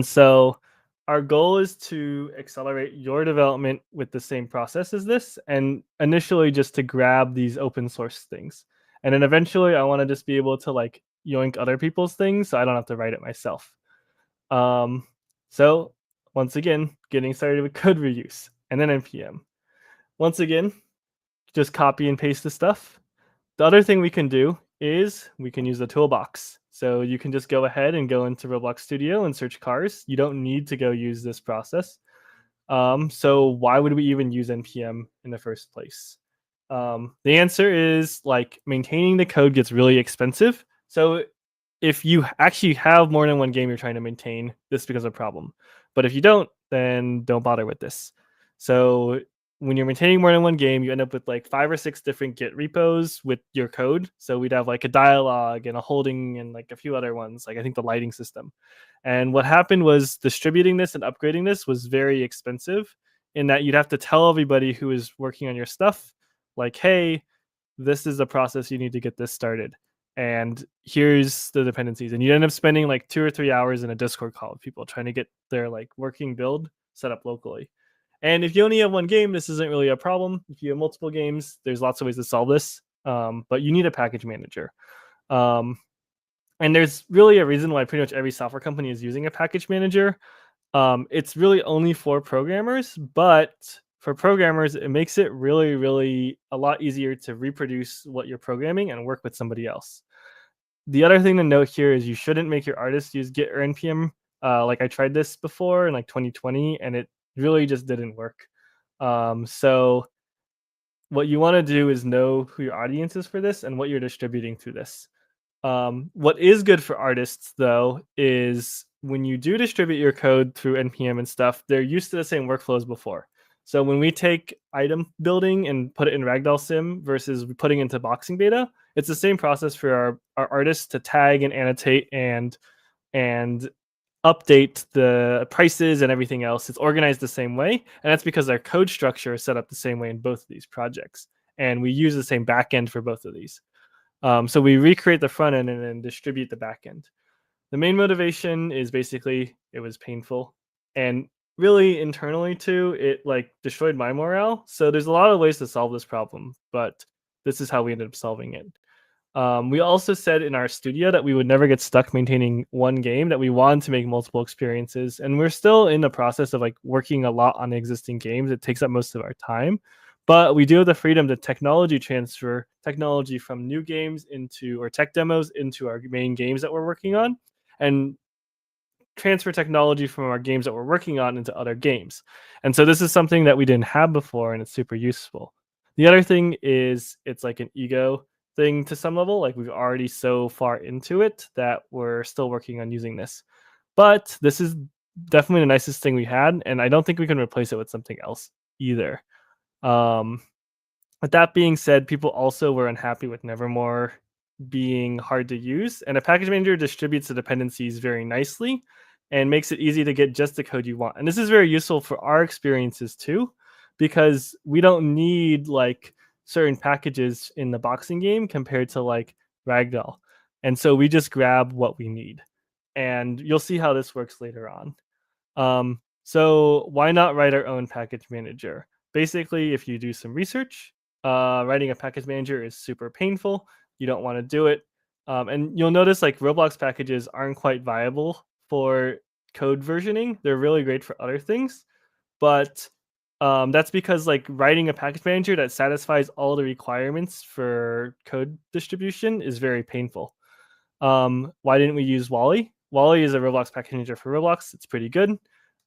so our goal is to accelerate your development with the same process as this, and initially just to grab these open source things. And then eventually I want to just be able to like yoink other people's things so I don't have to write it myself. So once again, getting started with code reuse and then NPM. Once again, just copy and paste the stuff. The other thing we can do is we can use the toolbox. So you can just go ahead and go into Roblox Studio and search cars. You don't need to go use this process. So why would we even use NPM in the first place? The answer is like maintaining the code gets really expensive. So if you actually have more than one game you're trying to maintain, this becomes a problem. But if you don't, then don't bother with this. So when you're maintaining more than one game, you end up with like 5 or 6 different Git repos with your code. So we'd have like a dialog and a holding and like a few other ones, like I think the lighting system. And what happened was distributing this and upgrading this was very expensive in that you'd have to tell everybody who is working on your stuff, like, hey, this is the process you need to get this started. And here's the dependencies. And you end up spending like 2 or 3 hours in a Discord call with people trying to get their like working build set up locally. And if you only have one game, this isn't really a problem. If you have multiple games, there's lots of ways to solve this. But you need a package manager. And there's really a reason why pretty much every software company is using a package manager. It's really only for programmers, but for programmers, it makes it really, really a lot easier to reproduce what you're programming and work with somebody else. The other thing to note here is you shouldn't make your artists use Git or NPM. Like I tried this before in like 2020, and it really just didn't work. So what you want to do is know who your audience is for this and what you're distributing through this. What is good for artists, though, is when you do distribute your code through NPM and stuff, they're used to the same workflows before. So when we take item building and put it in Ragdoll Sim versus putting into boxing data, it's the same process for our artists to tag and annotate and update the prices and everything else. It's organized the same way, and that's because our code structure is set up the same way in both of these projects, and we use the same backend for both of these. So we recreate the front end and then distribute the back end. The main motivation is basically it was painful, and really internally too, it like destroyed my morale. So there's a lot of ways to solve this problem, but this is how we ended up solving it. We also said in our studio that we would never get stuck maintaining one game, that we wanted to make multiple experiences. And we're still in the process of like working a lot on existing games. It takes up most of our time, but we do have the freedom to technology transfer technology from new games into, or tech demos into our main games that we're working on, and transfer technology from our games that we're working on into other games. And so this is something that we didn't have before, and it's super useful. The other thing is it's like an ego thing to some level. Like we've already so far into it that we're still working on using this. But this is definitely the nicest thing we had, and I don't think we can replace it with something else either. With that being said, people also were unhappy with Nevermore being hard to use, and a package manager distributes the dependencies very nicely and makes it easy to get just the code you want. And this is very useful for our experiences too, because we don't need like certain packages in the boxing game compared to like Ragdoll. And so we just grab what we need. And you'll see how this works later on. So why not write our own package manager? Basically, if you do some research, writing a package manager is super painful. You don't want to do it. And you'll notice like Roblox packages aren't quite viable for code versioning. They're really great for other things, but that's because like writing a package manager that satisfies all the requirements for code distribution is very painful. Why didn't we use Wally? Wally is a Roblox package manager for Roblox. It's pretty good.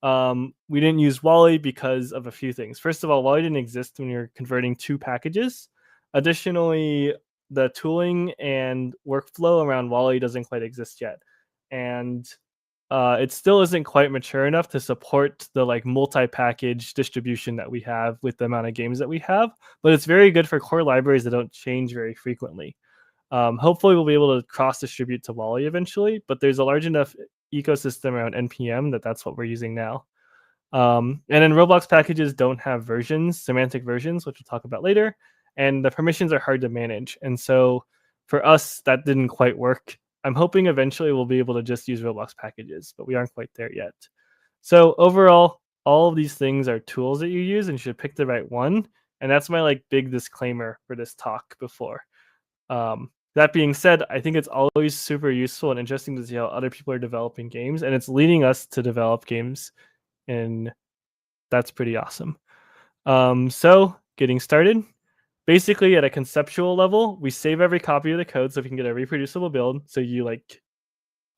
We didn't use Wally because of a few things. First of all, Wally didn't exist when you're converting 2 packages. Additionally, the tooling and workflow around Wally doesn't quite exist yet. And it still isn't quite mature enough to support the like multi-package distribution that we have with the amount of games that we have, but it's very good for core libraries that don't change very frequently. Hopefully we'll be able to cross-distribute to Wally eventually, but there's a large enough ecosystem around NPM that that's what we're using now. And then Roblox packages don't have versions, semantic versions, which we'll talk about later, and the permissions are hard to manage. And so for us, that didn't quite work. I'm hoping eventually we'll be able to just use Roblox packages, but we aren't quite there yet. So overall, all of these things are tools that you use, and you should pick the right one. And that's my like big disclaimer for this talk before. That being said, I think it's always super useful and interesting to see how other people are developing games, and it's leading us to develop games, and that's pretty awesome. So getting started. Basically, at a conceptual level, we save every copy of the code so we can get a reproducible build. So you like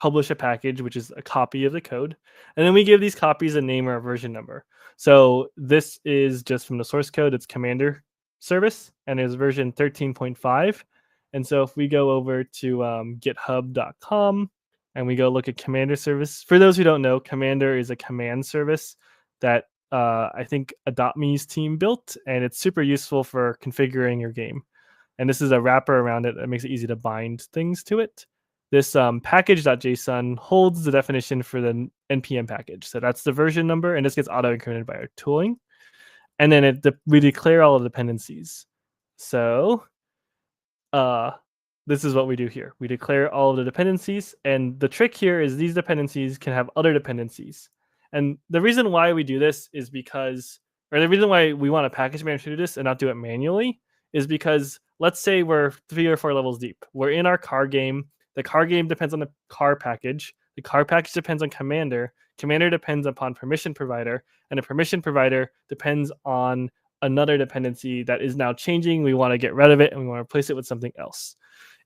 publish a package, which is a copy of the code. And then we give these copies a name or a version number. So this is just from the source code. It's Commander service, and it's version 13.5. And so if we go over to github.com and we go look at Commander service, for those who don't know, Commander is a command service that I think Adopt.me's team built, and it's super useful for configuring your game. And this is a wrapper around it that makes it easy to bind things to it. This package.json holds the definition for the npm package. So that's the version number, and this gets auto-incremented by our tooling. And then we declare all the dependencies. So this is what we do here. We declare all of the dependencies, and the trick here is these dependencies can have other dependencies. And the reason why we do this is because, or the reason why we want a package manager to do this and not do it manually is because let's say we're 3 or 4 levels deep. We're in our car game. The car game depends on the car package. The car package depends on Commander. Commander depends upon permission provider, and a permission provider depends on another dependency that is now changing. We want to get rid of it and we want to replace it with something else.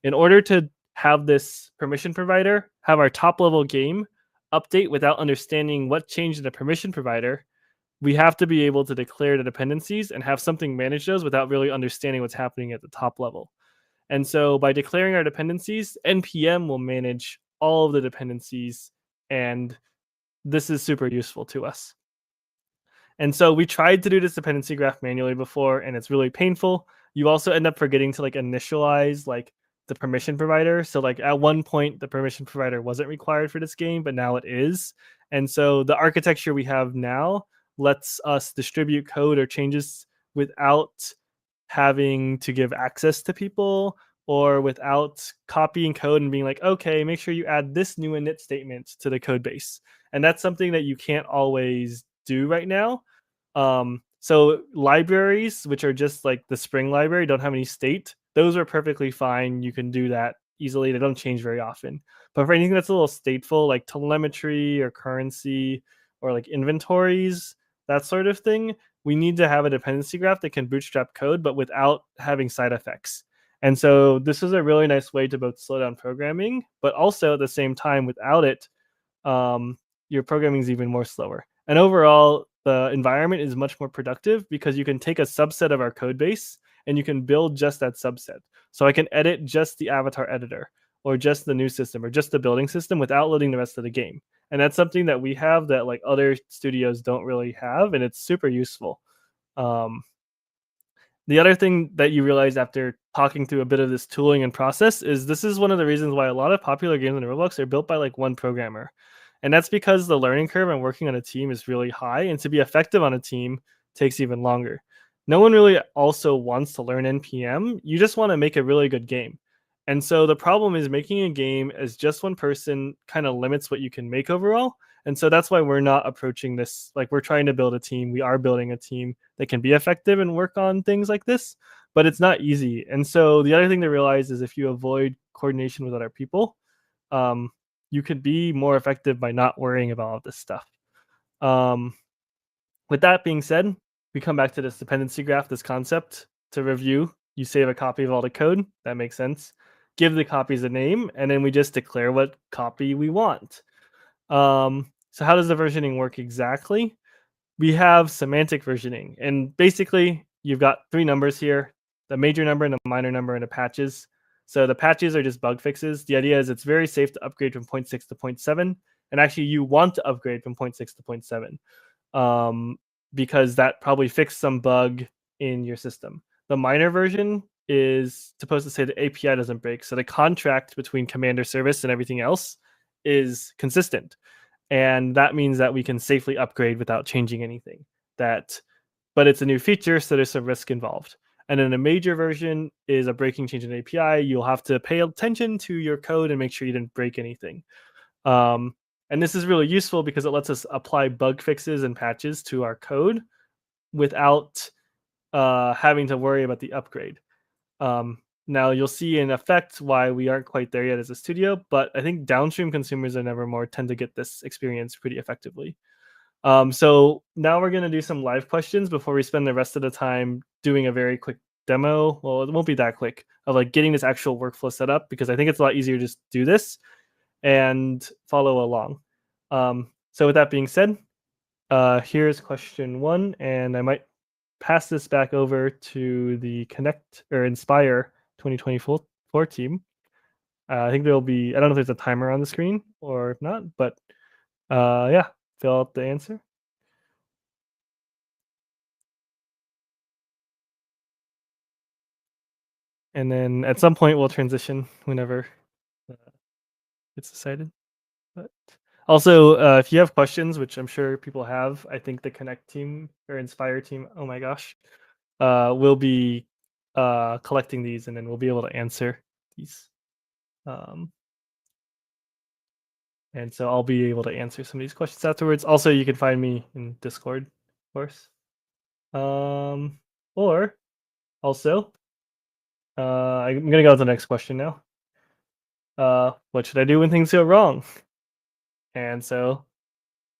In order to have this permission provider have our top level game update without understanding what changed in the permission provider, we have to be able to declare the dependencies and have something manage those without really understanding what's happening at the top level. And so by declaring our dependencies, npm will manage all of the dependencies, and this is super useful to us. And so we tried to do this dependency graph manually before, and it's really painful. You also end up forgetting to initialize the permission provider. So at one point, the permission provider wasn't required for this game, but now it is. And so the architecture we have now lets us distribute code or changes without having to give access to people, or without copying code and being like, okay, make sure you add this new init statement to the code base. And that's something that you can't always do right now. So libraries, which are just the Spring library, don't have any state. Those are perfectly fine. You can do that easily. They don't change very often. But for anything that's a little stateful, like telemetry or currency or inventories, that sort of thing, we need to have a dependency graph that can bootstrap code, but without having side effects. And so this is a really nice way to both slow down programming, but also at the same time, without it, your programming is even more slower. And overall, the environment is much more productive because you can take a subset of our code base and you can build just that subset. So I can edit just the avatar editor or just the new system or just the building system without loading the rest of the game. And that's something that we have that other studios don't really have, and it's super useful. The other thing that you realize after talking through a bit of this tooling and process is this is one of the reasons why a lot of popular games in Roblox are built by one programmer. And that's because the learning curve and working on a team is really high, and to be effective on a team takes even longer. No one really also wants to learn NPM. You just want to make a really good game. And so the problem is making a game as just one person kind of limits what you can make overall. And so that's why we're not approaching this we're trying to build a team. We are building a team that can be effective and work on things like this, but it's not easy. And so the other thing to realize is if you avoid coordination with other people, you could be more effective by not worrying about all this stuff. With that being said, we come back to this dependency graph, this concept to review. You save a copy of all the code. That makes sense. Give the copies a name, and then we just declare what copy we want. So how does the versioning work exactly? We have semantic versioning, and basically you've got 3 numbers here, the major number and the minor number and the patches. So the patches are just bug fixes. The idea is it's very safe to upgrade from 0.6 to 0.7, and actually you want to upgrade from 0.6 to 0.7 because that probably fixed some bug in your system. The minor version is supposed to say the API doesn't break, so the contract between Commander service and everything else is consistent. And that means that we can safely upgrade without changing anything. But it's a new feature, so there's some risk involved. And then a major version is a breaking change in API. You'll have to pay attention to your code and make sure you didn't break anything. And this is really useful because it lets us apply bug fixes and patches to our code without having to worry about the upgrade. Now you'll see in effect why we aren't quite there yet as a studio, but I think downstream consumers of Nevermore tend to get this experience pretty effectively. So now we're going to do some live questions before we spend the rest of the time doing a very quick demo. Well, it won't be that quick of getting this actual workflow set up, because I think it's a lot easier to just do this and follow along. So with that being said, here's question 1, and I might pass this back over to the Connect or Inspire 2024 team. I think there'll be, I don't know if there's a timer on the screen or not, but yeah, fill out the answer. and then at some point we'll transition whenever it's decided. But also, if you have questions, which I'm sure people have, I think the Connect team or Inspire team, oh my gosh, will be collecting these, and then we'll be able to answer these. And so I'll be able to answer some of these questions afterwards. Also, you can find me in Discord, of course. Or also, I'm gonna go to the next question now. What should I do when things go wrong? And so,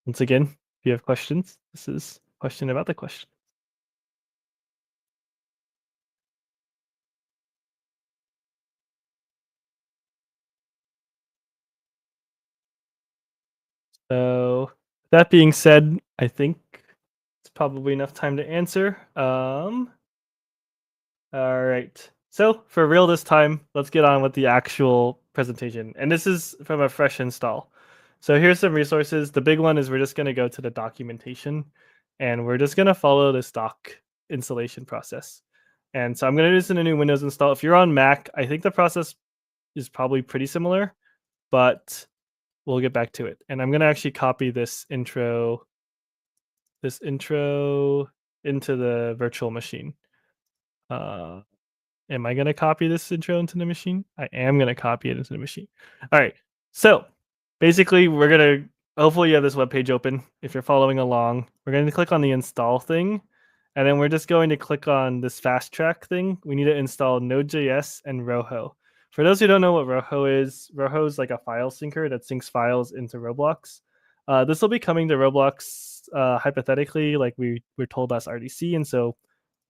once again, if you have questions, this is a question about the question. So, that being said, I think it's probably enough time to answer. All right. So for real this time, let's get on with the actual presentation. And this is from a fresh install. So here's some resources. The big one is we're just going to go to the documentation, and we're just going to follow the stock installation process. And so I'm going to do this in a new Windows install. If you're on Mac, I think the process is probably pretty similar, but we'll get back to it. And I'm going to actually copy this intro into the virtual machine. Am I going to copy this intro into the machine? I am going to copy it into the machine. All right. So basically, we're going to, hopefully you have this web page open. If you're following along, we're going to click on the install thing. And then we're just going to click on this fast track thing. We need to install Node.js and Rojo. For those who don't know what Rojo is like a file syncer that syncs files into Roblox. This will be coming to Roblox hypothetically, like we were told as RDC. And so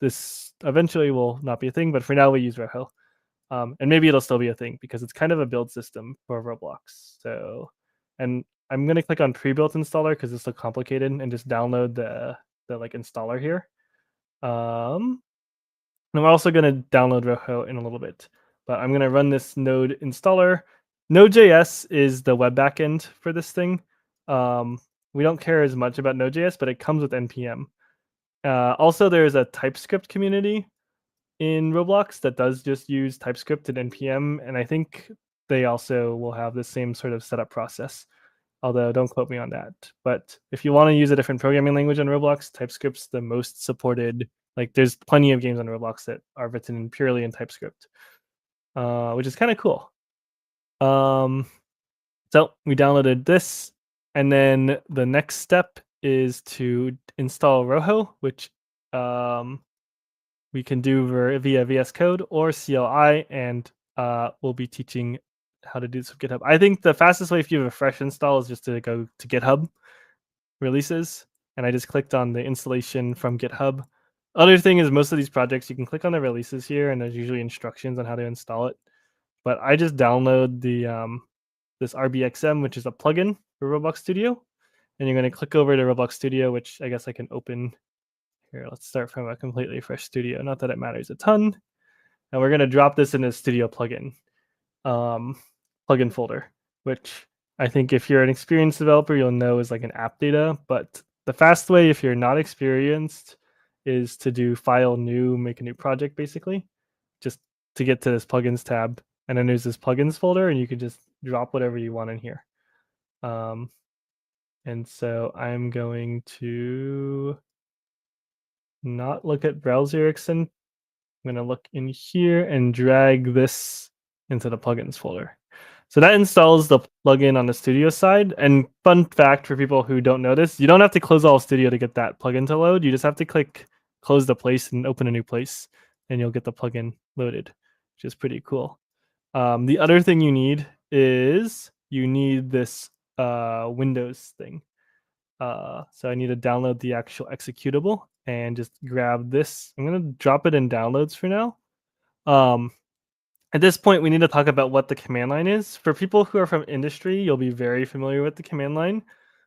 this eventually will not be a thing, but for now we use Rojo. And maybe it'll still be a thing because it's kind of a build system for Roblox. So, and I'm going to click on pre-built installer because it's so complicated and just download the like installer here. And we're also going to download Rojo in a little bit, but I'm going to run this Node installer. Node.js is the web backend for this thing. We don't care as much about Node.js, but it comes with NPM. Also, there's a TypeScript community in Roblox that does just use TypeScript and NPM, and I think they also will have the same sort of setup process, although don't quote me on that. But if you want to use a different programming language on Roblox, TypeScript's the most supported. Like, there's plenty of games on Roblox that are written purely in TypeScript, which is kind of cool. So we downloaded this, and then the next step is to install Rojo, which we can do via VS Code or CLI, and we'll be teaching how to do this with GitHub. I think the fastest way if you have a fresh install is just to go to GitHub releases, and I just clicked on the installation from GitHub. Other thing is most of these projects, you can click on the releases here, and there's usually instructions on how to install it. But I just download the this RBXM, which is a plugin for Roblox Studio. And you're going to click over to Roblox Studio, which I guess I can open here. Let's start from a completely fresh studio. Not that it matters a ton. And we're going to drop this in a Studio plugin folder, which I think if you're an experienced developer, you'll know is like an app data. But the fast way, if you're not experienced, is to do file new, make a new project, basically, just to get to this plugins tab. And then there's this plugins folder, and you can just drop whatever you want in here. And so I'm going to not look at browser extent. I'm going to look in here and drag this into the plugins folder. So that installs the plugin on the Studio side. And fun fact for people who don't know this, you don't have to close all Studio to get that plugin to load. You just have to click close the place and open a new place, and you'll get the plugin loaded, which is pretty cool. The other thing you need is you need this Windows thing. So I need to download the actual executable and just grab this. I'm going to drop it in downloads for now. At this point, we need to talk about what the command line is. For people who are from industry, you'll be very familiar with the command line.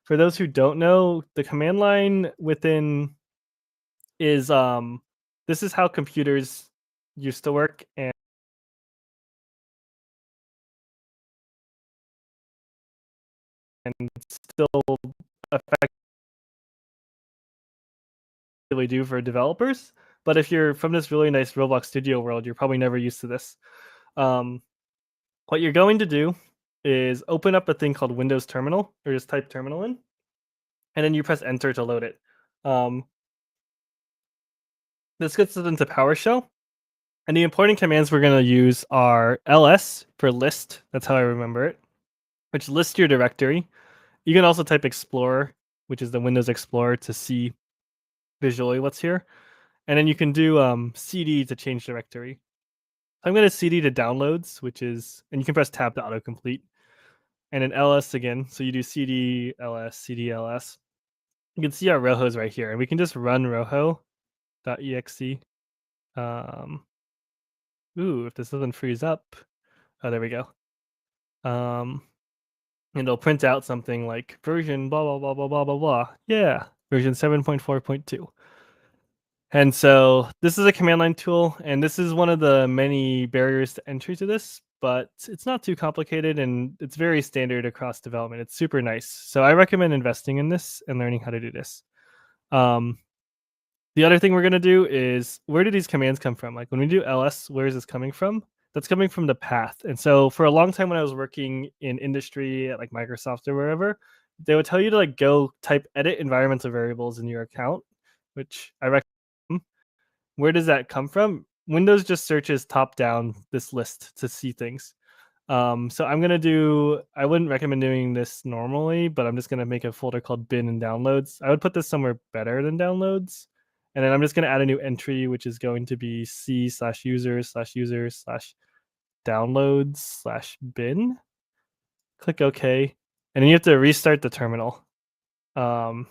For those who don't know, the command line within is this is how computers used to work, and still effectively do for developers. But if you're from this really nice Roblox Studio world, you're probably never used to this. What you're going to do is open up a thing called Windows Terminal, or just type terminal in, and then you press enter to load it. This gets us into PowerShell. And the important commands we're going to use are ls for list. That's how I remember it, which lists your directory. You can also type Explorer, which is the Windows Explorer, to see visually what's here. And then you can do cd to change directory. I'm going to cd to downloads, which is, and you can press tab to autocomplete. And then ls again. So you do cd ls, cd ls. You can see our rohos right here. And we can just run roho.exe. If this doesn't freeze up. Oh, there we go. And it'll print out something like version blah, blah, blah, blah, blah, blah, blah. Yeah, version 7.4.2. And so this is a command line tool, and this is one of the many barriers to entry to this, but it's not too complicated, and it's very standard across development. It's super nice. So I recommend investing in this and learning how to do this. The other thing we're going to do is, where do these commands come from? Like when we do ls, where is this coming from? That's coming from the path. And so for a long time when I was working in industry at like Microsoft or wherever, they would tell you to like go type edit environmental variables in your account, which I recommend. Where does that come from? Windows just searches top down this list to see things. So I'm going to do, I wouldn't recommend doing this normally, but I'm just going to make a folder called bin and downloads. I would put this somewhere better than downloads. And then I'm just going to add a new entry, which is going to be c/users/downloads/bin. Click OK. And then you have to restart the terminal. But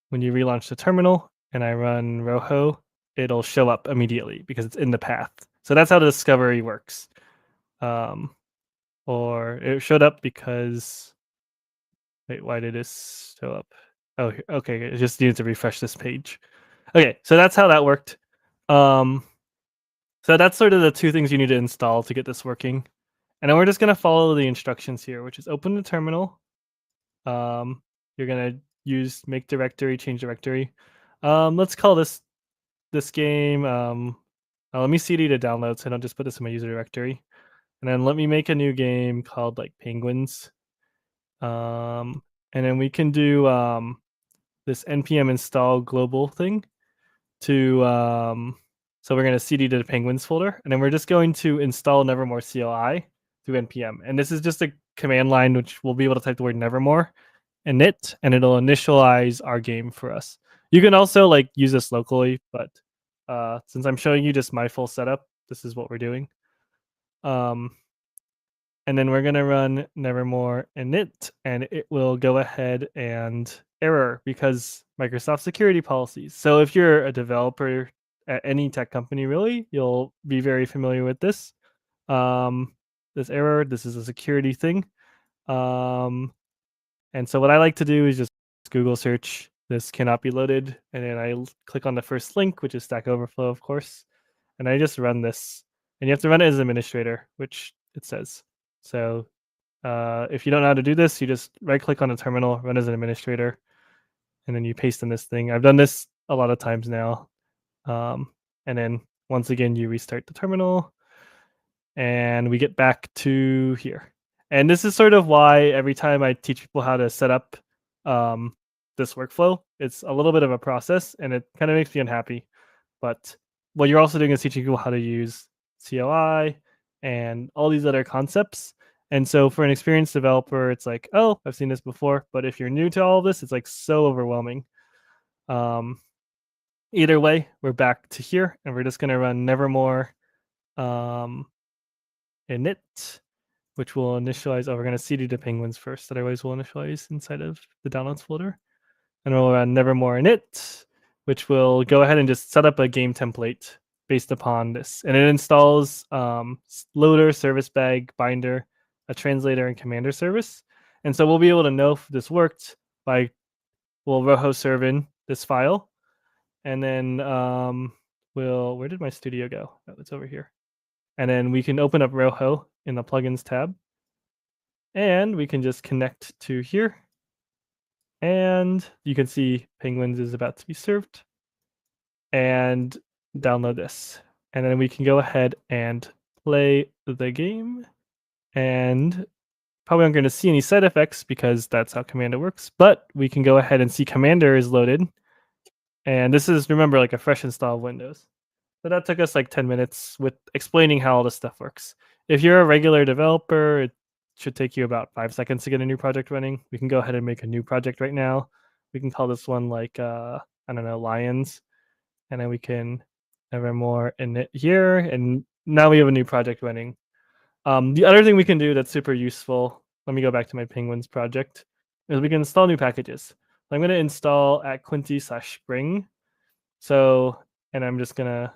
when you relaunch the terminal and I run roho, it'll show up immediately because it's in the path. So that's how the discovery works. Or it showed up because, wait, why did this show up? Oh, okay. It just needed to refresh this page. Okay, so that's how that worked. So that's sort of the two things you need to install to get this working. And then we're just going to follow the instructions here, which is open the terminal. You're going to use make directory, change directory. Let's call this game. Let me cd to download, so I don't just put this in my user directory. And then let me make a new game called like Penguins. And then we can do this npm install global thing to so we're going to cd to the Penguins folder, and then we're just going to install Nevermore CLI through npm. And this is just a command line which we'll be able to type the word Nevermore init, and it'll initialize our game for us. You can also like use this locally, but since I'm showing you just my full setup, this is what we're doing. And then we're going to run Nevermore init, and it will go ahead and error because Microsoft security policies. So if you're a developer at any tech company, really, you'll be very familiar with this. This error, this is a security thing. And so what I like to do is just Google search, this cannot be loaded. And then I click on the first link, which is Stack Overflow, of course. And I just run this. And you have to run it as administrator, which it says. So if you don't know how to do this, you just right click on the terminal, run as an administrator, and then you paste in this thing. I've done this a lot of times now. And then once again, you restart the terminal and we get back to here. And this is sort of why every time I teach people how to set up this workflow, it's a little bit of a process and it kind of makes me unhappy. But what you're also doing is teaching people how to use CLI and all these other concepts. And so for an experienced developer, it's like, oh, I've seen this before. But if you're new to all of this, it's like so overwhelming. Either way, we're back to here and we're just going to run Nevermore init, which will initialize. Oh, we're going to cd to Penguins first. Otherwise, we'll initialize inside of the downloads folder. And we'll run Nevermore init, which will go ahead and just set up a game template based upon this. And it installs loader, service bag, binder, a translator, and commander service. And so we'll be able to know if this worked by, we'll roho serve in this file. And then where did my studio go? Oh, it's over here. And then we can open up roho in the plugins tab. And we can just connect to here. And you can see Penguins is about to be served. and download this. And then we can go ahead and play the game. And probably aren't going to see any side effects because that's how Commander works. But we can go ahead and see Commander is loaded. And this is, remember, like a fresh install of Windows. So that took us like 10 minutes with explaining how all this stuff works. If you're a regular developer, it should take you about 5 seconds to get a new project running. We can go ahead and make a new project right now. We can call this one like, I don't know, Lions. And then we can Nevermore init here. And now we have a new project running. The other thing we can do that's super useful, let me go back to my Penguins project, is we can install new packages. I'm going to install at Quinty/Spring. So, and I'm just going to,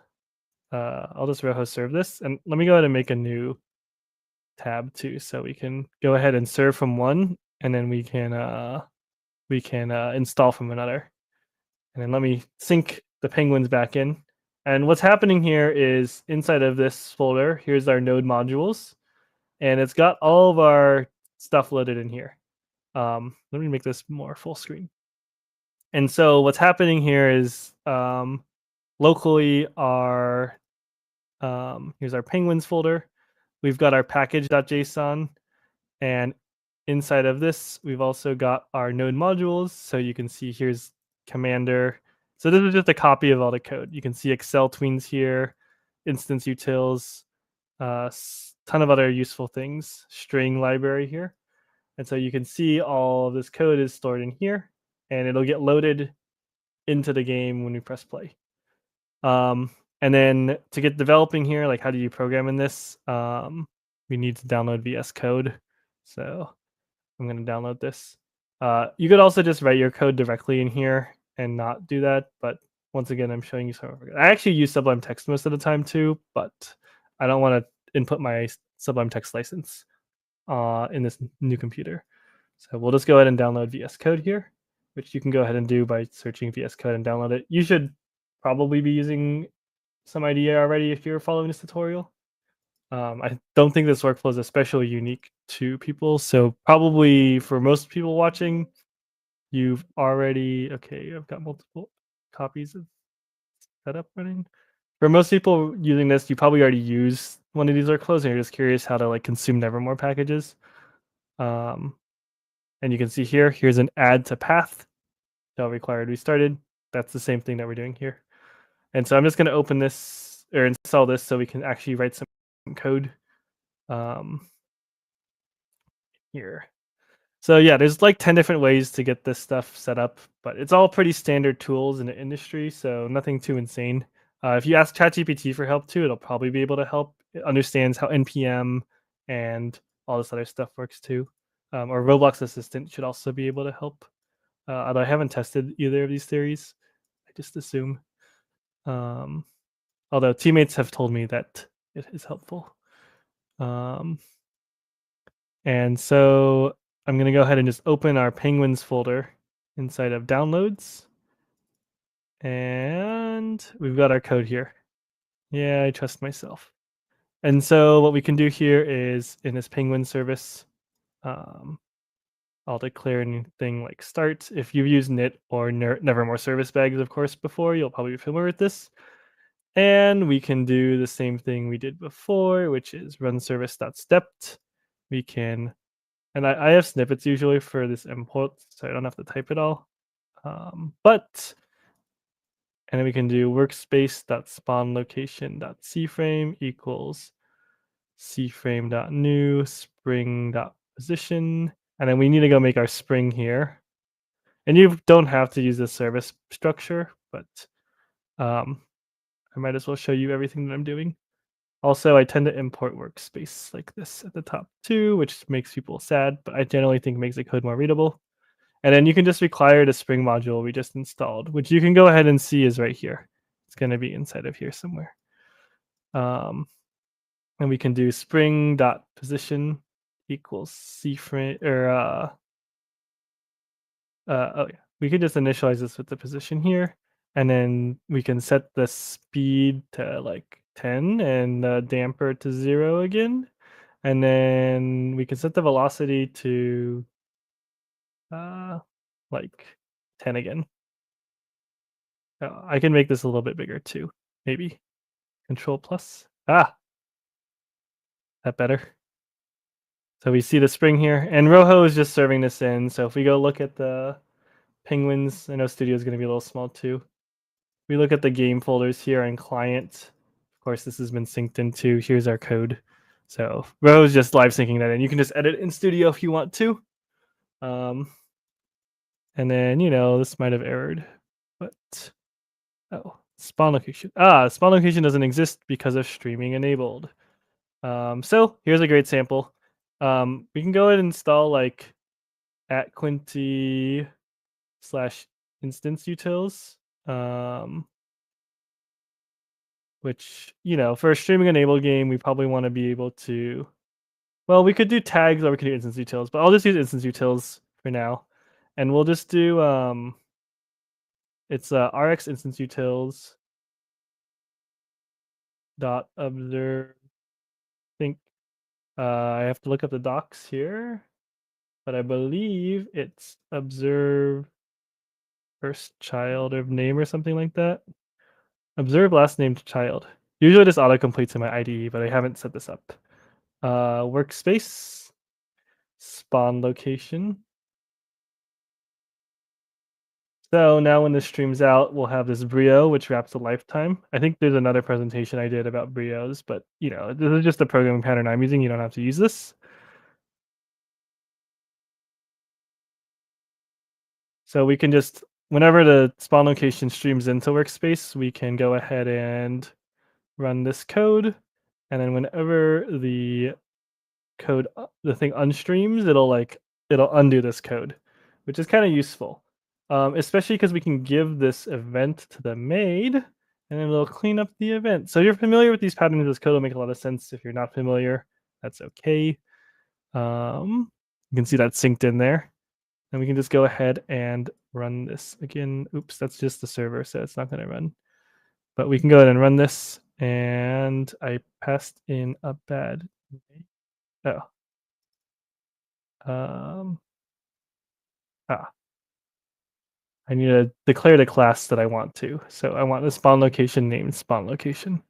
I'll just Rojo serve this. And let me go ahead and make a new tab too. So we can go ahead and serve from one, and then we can install from another. And then let me sync the Penguins back in. And what's happening here is inside of this folder, here's our node modules. And it's got all of our stuff loaded in here. Let me make this more full screen. And so what's happening here is locally here's our Penguins folder. We've got our package.json. And inside of this, we've also got our node modules. So you can see here's Commander. So this is just a copy of all the code. You can see Excel tweens here, instance utils, ton of other useful things, string library here. And so you can see all of this code is stored in here, and it'll get loaded into the game when we press play. And then to get developing here, like how do you program in this? We need to download VS Code. So I'm going to download this. You could also just write your code directly in here and not do that. But once again, I'm showing you some. I actually use Sublime Text most of the time too, but I don't want to input my Sublime Text license in this new computer. So we'll just go ahead and download VS Code here, which you can go ahead and do by searching VS Code and download it. You should probably be using some IDEA already if you're following this tutorial. I don't think this workflow is especially unique to people. So probably for most people watching, you've already, okay, I've got multiple copies of setup running. For most people using this, you probably already use one of these workflows and you're just curious how to like consume Nevermore packages. And you can see here, here's an add to path. Shell required restarted. That's the same thing that we're doing here. And so I'm just going to open this or install this so we can actually write some code here. So yeah, there's like 10 different ways to get this stuff set up, but it's all pretty standard tools in the industry, so nothing too insane. If you ask ChatGPT for help too, it'll probably be able to help. It understands how NPM and all this other stuff works too. Or Roblox Assistant should also be able to help. Although I haven't tested either of these theories, I just assume. Although teammates have told me that it is helpful. And so I'm going to go ahead and just open our Penguins folder inside of downloads. And we've got our code here. Yeah, I trust myself. And so what we can do here is in this Penguin service, I'll declare anything like start. If you've used Knit or Nevermore service bags, of course, before, you'll probably be familiar with this. And we can do the same thing we did before, which is run service.stepped. We can, and I have snippets usually for this import, so I don't have to type it all. And then we can do workspace.spawnLocation.cframe equals cframe.new spring.position. And then we need to go make our spring here. And you don't have to use the service structure, but I might as well show you everything that I'm doing. Also, I tend to import workspace like this at the top too, which makes people sad, but I generally think makes the code more readable. And then you can just require the Spring module we just installed, which you can go ahead and see is right here. It's going to be inside of here somewhere. And we can do spring.position equals cframe, or oh yeah, we could just initialize this with the position here. And then we can set the speed to like 10 and the damper to 0 again. And then we can set the velocity to like 10 again. I can make this a little bit bigger too, maybe. Control plus. Ah, that better. So we see the spring here, and Rojo is just serving this in. So if we go look at the penguins, I know Studio is going to be a little small too. We look at the game folders here and client. Of course, this has been synced into. Here's our code. So Rojo is just live syncing that in. You can just edit in Studio if you want to. And then, this might have errored, but spawn location. Spawn location doesn't exist because of streaming enabled. So here's a great sample. We can go ahead and install like @Quinty /instance utils, which, for a streaming enabled game, we probably want to be able to, well, we could do tags or we could do instance utils, but I'll just use instance utils for now. And we'll just do, it's rx instance utils dot observe. I think I have to look up the docs here, but I believe it's observe first child of name or something like that. Observe last name to child. Usually this auto completes in my IDE, but I haven't set this up. Workspace, spawn location. So now when this streams out, we'll have this Brio, which wraps a lifetime. I think there's another presentation I did about Brios, but this is just the programming pattern I'm using. You don't have to use this. So we can just, whenever the spawn location streams into Workspace, we can go ahead and run this code. And then whenever the thing unstreams, it'll undo this code, which is kind of useful. Especially because we can give this event to the maid, and then it'll clean up the event. So if you're familiar with these patterns, this code will make a lot of sense. If you're not familiar, that's okay. You can see that synced in there. And we can just go ahead and run this again. Oops, that's just the server, so it's not going to run. But we can go ahead and run this, and I passed in a bad. I need to declare the class that I want to. So I want the spawn location named spawn location.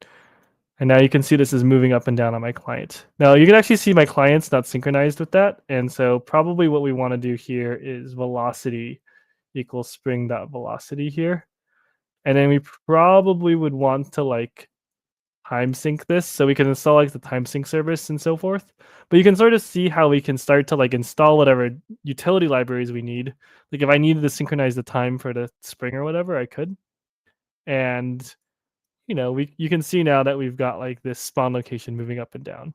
And now you can see this is moving up and down on my client. Now you can actually see my client's not synchronized with that. And so probably what we want to do here is velocity equals spring.velocity here. And then we probably would want to time sync this so we can install the time sync service and so forth. But you can sort of see how we can start to install whatever utility libraries we need. If I needed to synchronize the time for the spring or whatever, I could. And you can see now that we've got this spawn location moving up and down.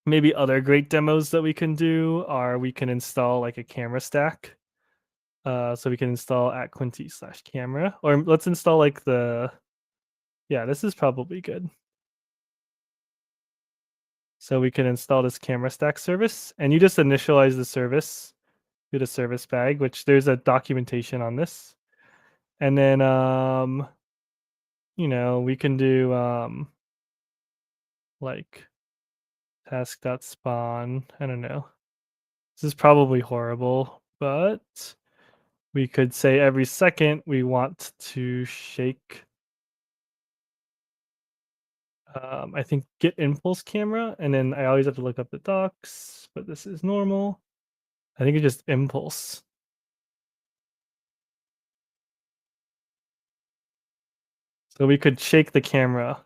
Maybe other great demos that we can do are we can install a camera stack. So we can install @Quinty /camera, or let's install yeah, this is probably good. So we can install this camera stack service, and you just initialize the service to the service bag, which there's a documentation on this. And then, we can do task.spawn. I don't know. This is probably horrible, but we could say every second we want to shake. I think get impulse camera, and then I always have to look up the docs, but this is normal. I think it's just impulse. So we could shake the camera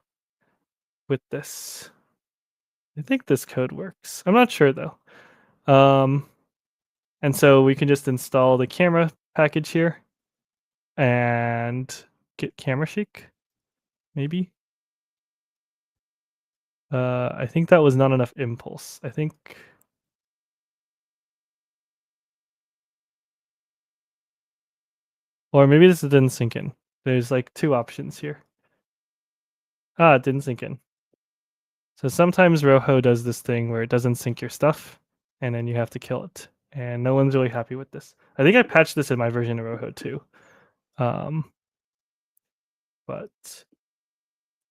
with this. I think this code works. I'm not sure though. And so we can just install the camera package here and get camera shake, maybe. I think that was not enough impulse. I think. Or maybe this didn't sync in. There's two options here. It didn't sync in. So sometimes Rojo does this thing where it doesn't sync your stuff, and then you have to kill it. And no one's really happy with this. I think I patched this in my version of Rojo too. But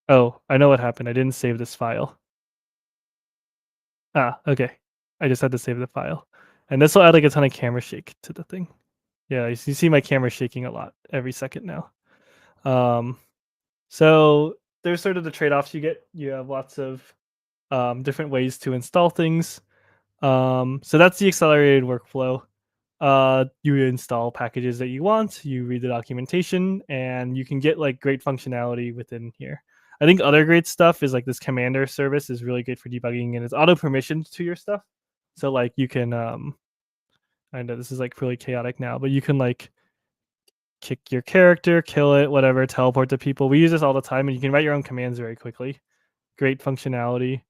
oh, I know what happened. I didn't save this file. Okay. I just had to save the file. And this will add a ton of camera shake to the thing. Yeah, you see my camera shaking a lot every second now. So there's sort of the trade-offs you get. You have lots of different ways to install things. So that's the accelerated workflow. You install packages that you want, you read the documentation, and you can get like great functionality within here. I think other great stuff is like this commander service is really good for debugging, and it's auto permissioned to your stuff. So like you can I know this is like really chaotic now, but you can like kick your character, kill it, whatever, teleport to people. We use this all the time, and you can write your own commands very quickly. Great functionality.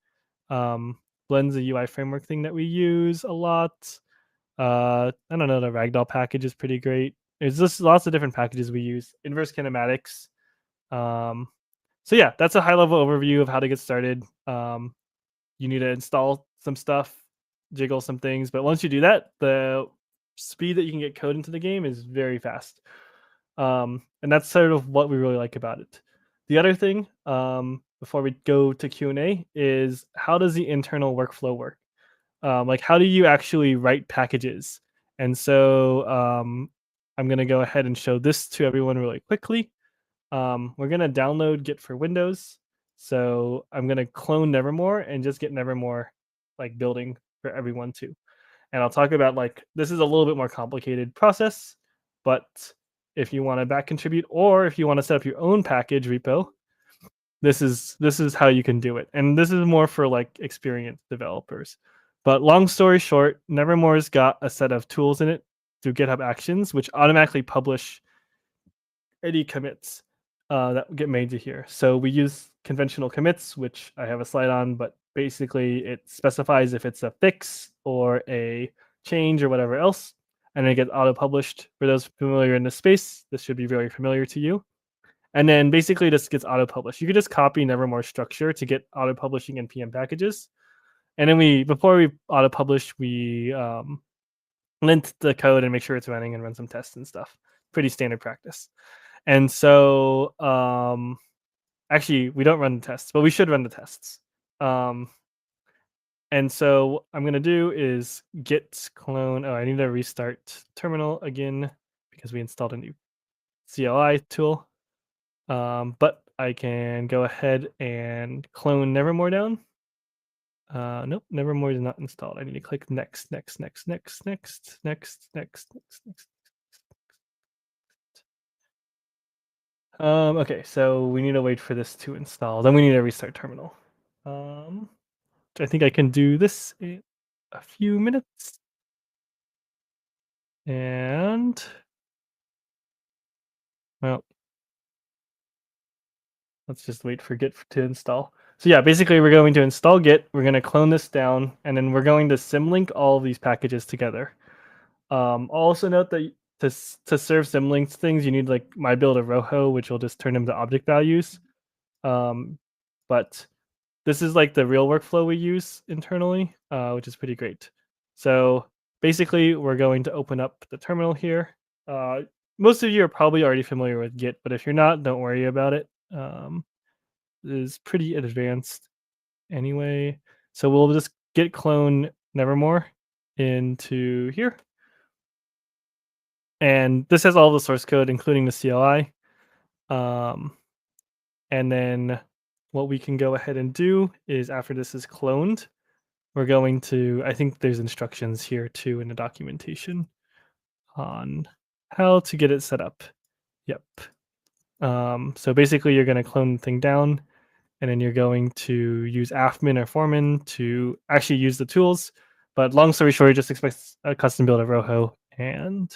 Blend's a UI framework thing that we use a lot. I don't know, the Ragdoll package is pretty great. There's just lots of different packages we use. Inverse kinematics. So yeah, that's a high level overview of how to get started. You need to install some stuff, jiggle some things, but once you do that, the speed that you can get code into the game is very fast. And that's sort of what we really like about it. The other thing, before we go to Q&A, is how does the internal workflow work? Like how do you actually write packages? And so I'm going to go ahead and show this to everyone really quickly. We're going to download Git for Windows. So I'm going to clone Nevermore and just get Nevermore like building for everyone too. And I'll talk about like, this is a little bit more complicated process, but if you want to back contribute, or if you want to set up your own package repo, this is how you can do it. And this is more for like experienced developers. But long story short, Nevermore's got a set of tools in it through GitHub Actions, which automatically publish any commits that get made to here. So we use conventional commits, which I have a slide on, but basically it specifies if it's a fix or a change or whatever else, and it gets auto-published. For those familiar in this space, this should be very familiar to you. And then basically this gets auto-published. You could just copy Nevermore structure to get auto-publishing NPM packages. And then before we auto-publish, we lint the code and make sure it's running and run some tests and stuff. Pretty standard practice. And so actually, we don't run the tests, but we should run the tests. And so what I'm going to do is git clone. Oh, I need to restart terminal again because we installed a new CLI tool. But I can go ahead and clone Nevermore down. Nope, Nevermore is not installed. I need to click next, next, next, next, next, next, next, next, next. Okay, so we need to wait for this to install. Then we need to restart terminal. I think I can do this in a few minutes. And well, let's just wait for Git to install. So yeah, basically we're going to install Git. We're going to clone this down, and then we're going to symlink all of these packages together. Also note that to serve symlinks things, you need like my build of Rojo, which will just turn them to object values. But this is like the real workflow we use internally, which is pretty great. So basically, we're going to open up the terminal here. Most of you are probably already familiar with Git, but if you're not, don't worry about it. It is pretty advanced anyway. So we'll just git clone Nevermore into here. And this has all the source code, including the CLI. And then what we can go ahead and do is after this is cloned, we're going to, I think there's instructions here too in the documentation on how to get it set up. Yep. So basically you're going to clone the thing down, and then you're going to use afmin or foreman to actually use the tools. But long story short, it just expects a custom build of Rojo, and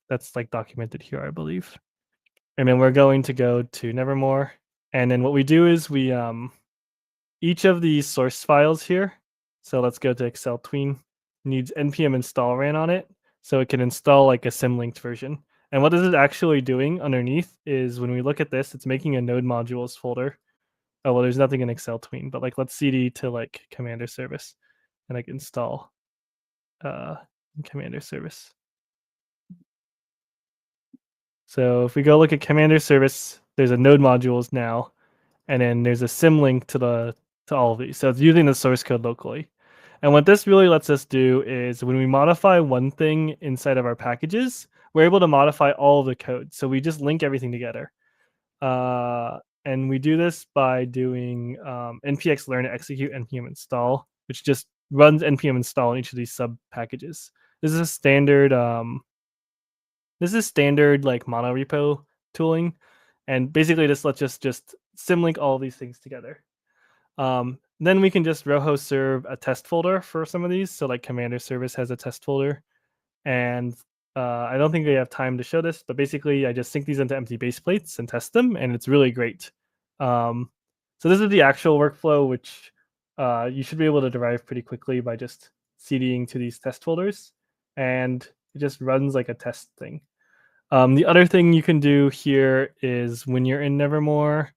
that's like documented here, I believe. And then we're going to go to Nevermore. And then what we do is we, each of these source files here, so let's go to Excel tween, needs npm install ran on it, so it can install like a symlinked version. And what this is actually doing underneath is when we look at this, it's making a node modules folder. Oh, well, there's nothing in Excel tween, but like let's cd to like commander service and like install commander service. So if we go look at commander service, there's a node modules now, and then there's a symlink to all of these. So it's using the source code locally. And what this really lets us do is when we modify one thing inside of our packages, we're able to modify all of the code. So we just link everything together. And we do this by doing npx learn execute npm install, which just runs npm install in each of these sub packages. This is a standard like monorepo tooling, and basically this lets us just symlink all of these things together. Then we can just roho serve a test folder for some of these. So like commander service has a test folder, and I don't think we have time to show this, but basically I just sync these into empty base plates and test them, and it's really great. So this is the actual workflow, which you should be able to derive pretty quickly by just CDing to these test folders, and it just runs like a test thing. The other thing you can do here is when you're in Nevermore,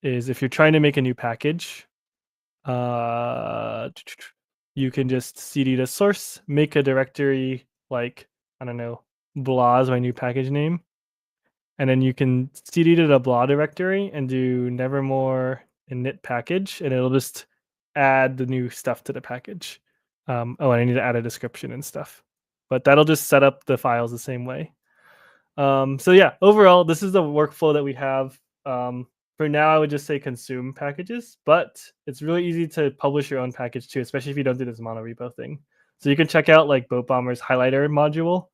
is if you're trying to make a new package, you can just cd to source, make a directory like, I don't know, blah is my new package name. And then you can cd to the blah directory and do nevermore init package, and it'll just add the new stuff to the package. Oh, and I need to add a description and stuff, but that'll just set up the files the same way. So yeah, overall, this is the workflow that we have. For now, I would just say consume packages, but it's really easy to publish your own package too, especially if you don't do this monorepo thing. So you can check out like Boat Bomber's highlighter module.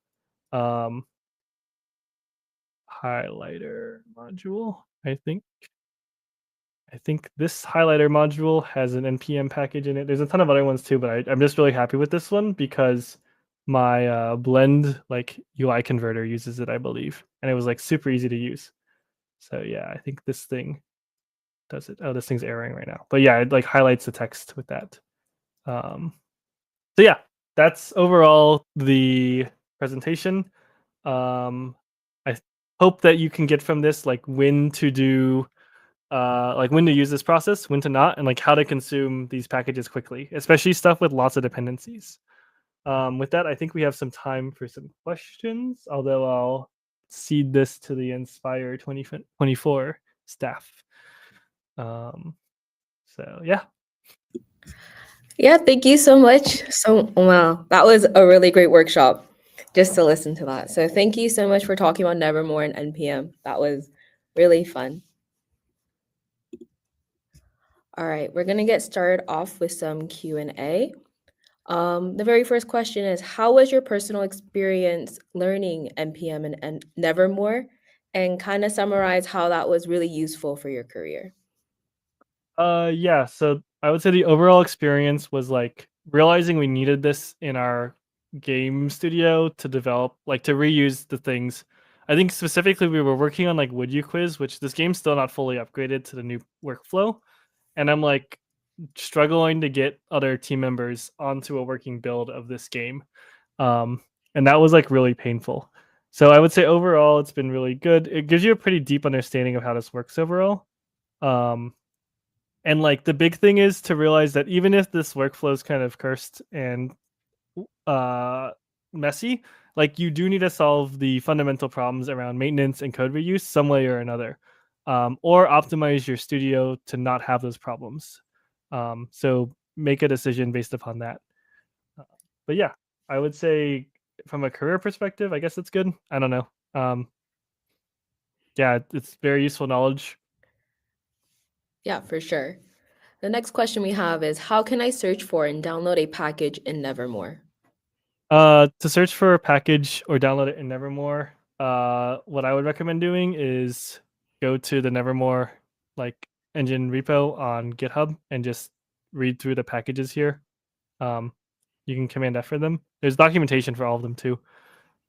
Highlighter module, I think this highlighter module has an npm package in it. There's a ton of other ones too, but I'm just really happy with this one because my blend like UI converter uses it, I believe, and it was like super easy to use. So yeah, I think this thing does it. Oh, this thing's erroring right now, but yeah, it like highlights the text with that. So yeah, that's overall the presentation. I hope that you can get from this like when to do like when to use this process, when to not, and like how to consume these packages quickly, especially stuff with lots of dependencies. With that, I think we have some time for some questions, although I'll cede this to the Inspire 2024 staff. So yeah. Yeah, thank you so much. So wow, that was a really great workshop just to listen to that. So thank you so much for talking about Nevermore and NPM. That was really fun. All right, we're gonna get started off with some Q&A. The very first question is, how was your personal experience learning NPM and Nevermore? And kind of summarize how that was really useful for your career. Yeah, so I would say the overall experience was like realizing we needed this in our game studio to develop, like to reuse the things. I think specifically we were working on like Would You Quiz, which this game's still not fully upgraded to the new workflow. And I'm like struggling to get other team members onto a working build of this game. And that was like really painful. So I would say overall it's been really good. It gives you a pretty deep understanding of how this works overall. And like the big thing is to realize that even if this workflow is kind of cursed and messy, like you do need to solve the fundamental problems around maintenance and code reuse some way or another, or optimize your studio to not have those problems. So make a decision based upon that. But yeah, I would say from a career perspective, I guess it's good. I don't know. Yeah, it's very useful knowledge. Yeah, for sure. The next question we have is, how can I search for and download a package in Nevermore? To search for a package or download it in Nevermore, what I would recommend doing is go to the Nevermore like engine repo on GitHub and just read through the packages here. You can Command F for them. There's documentation for all of them too.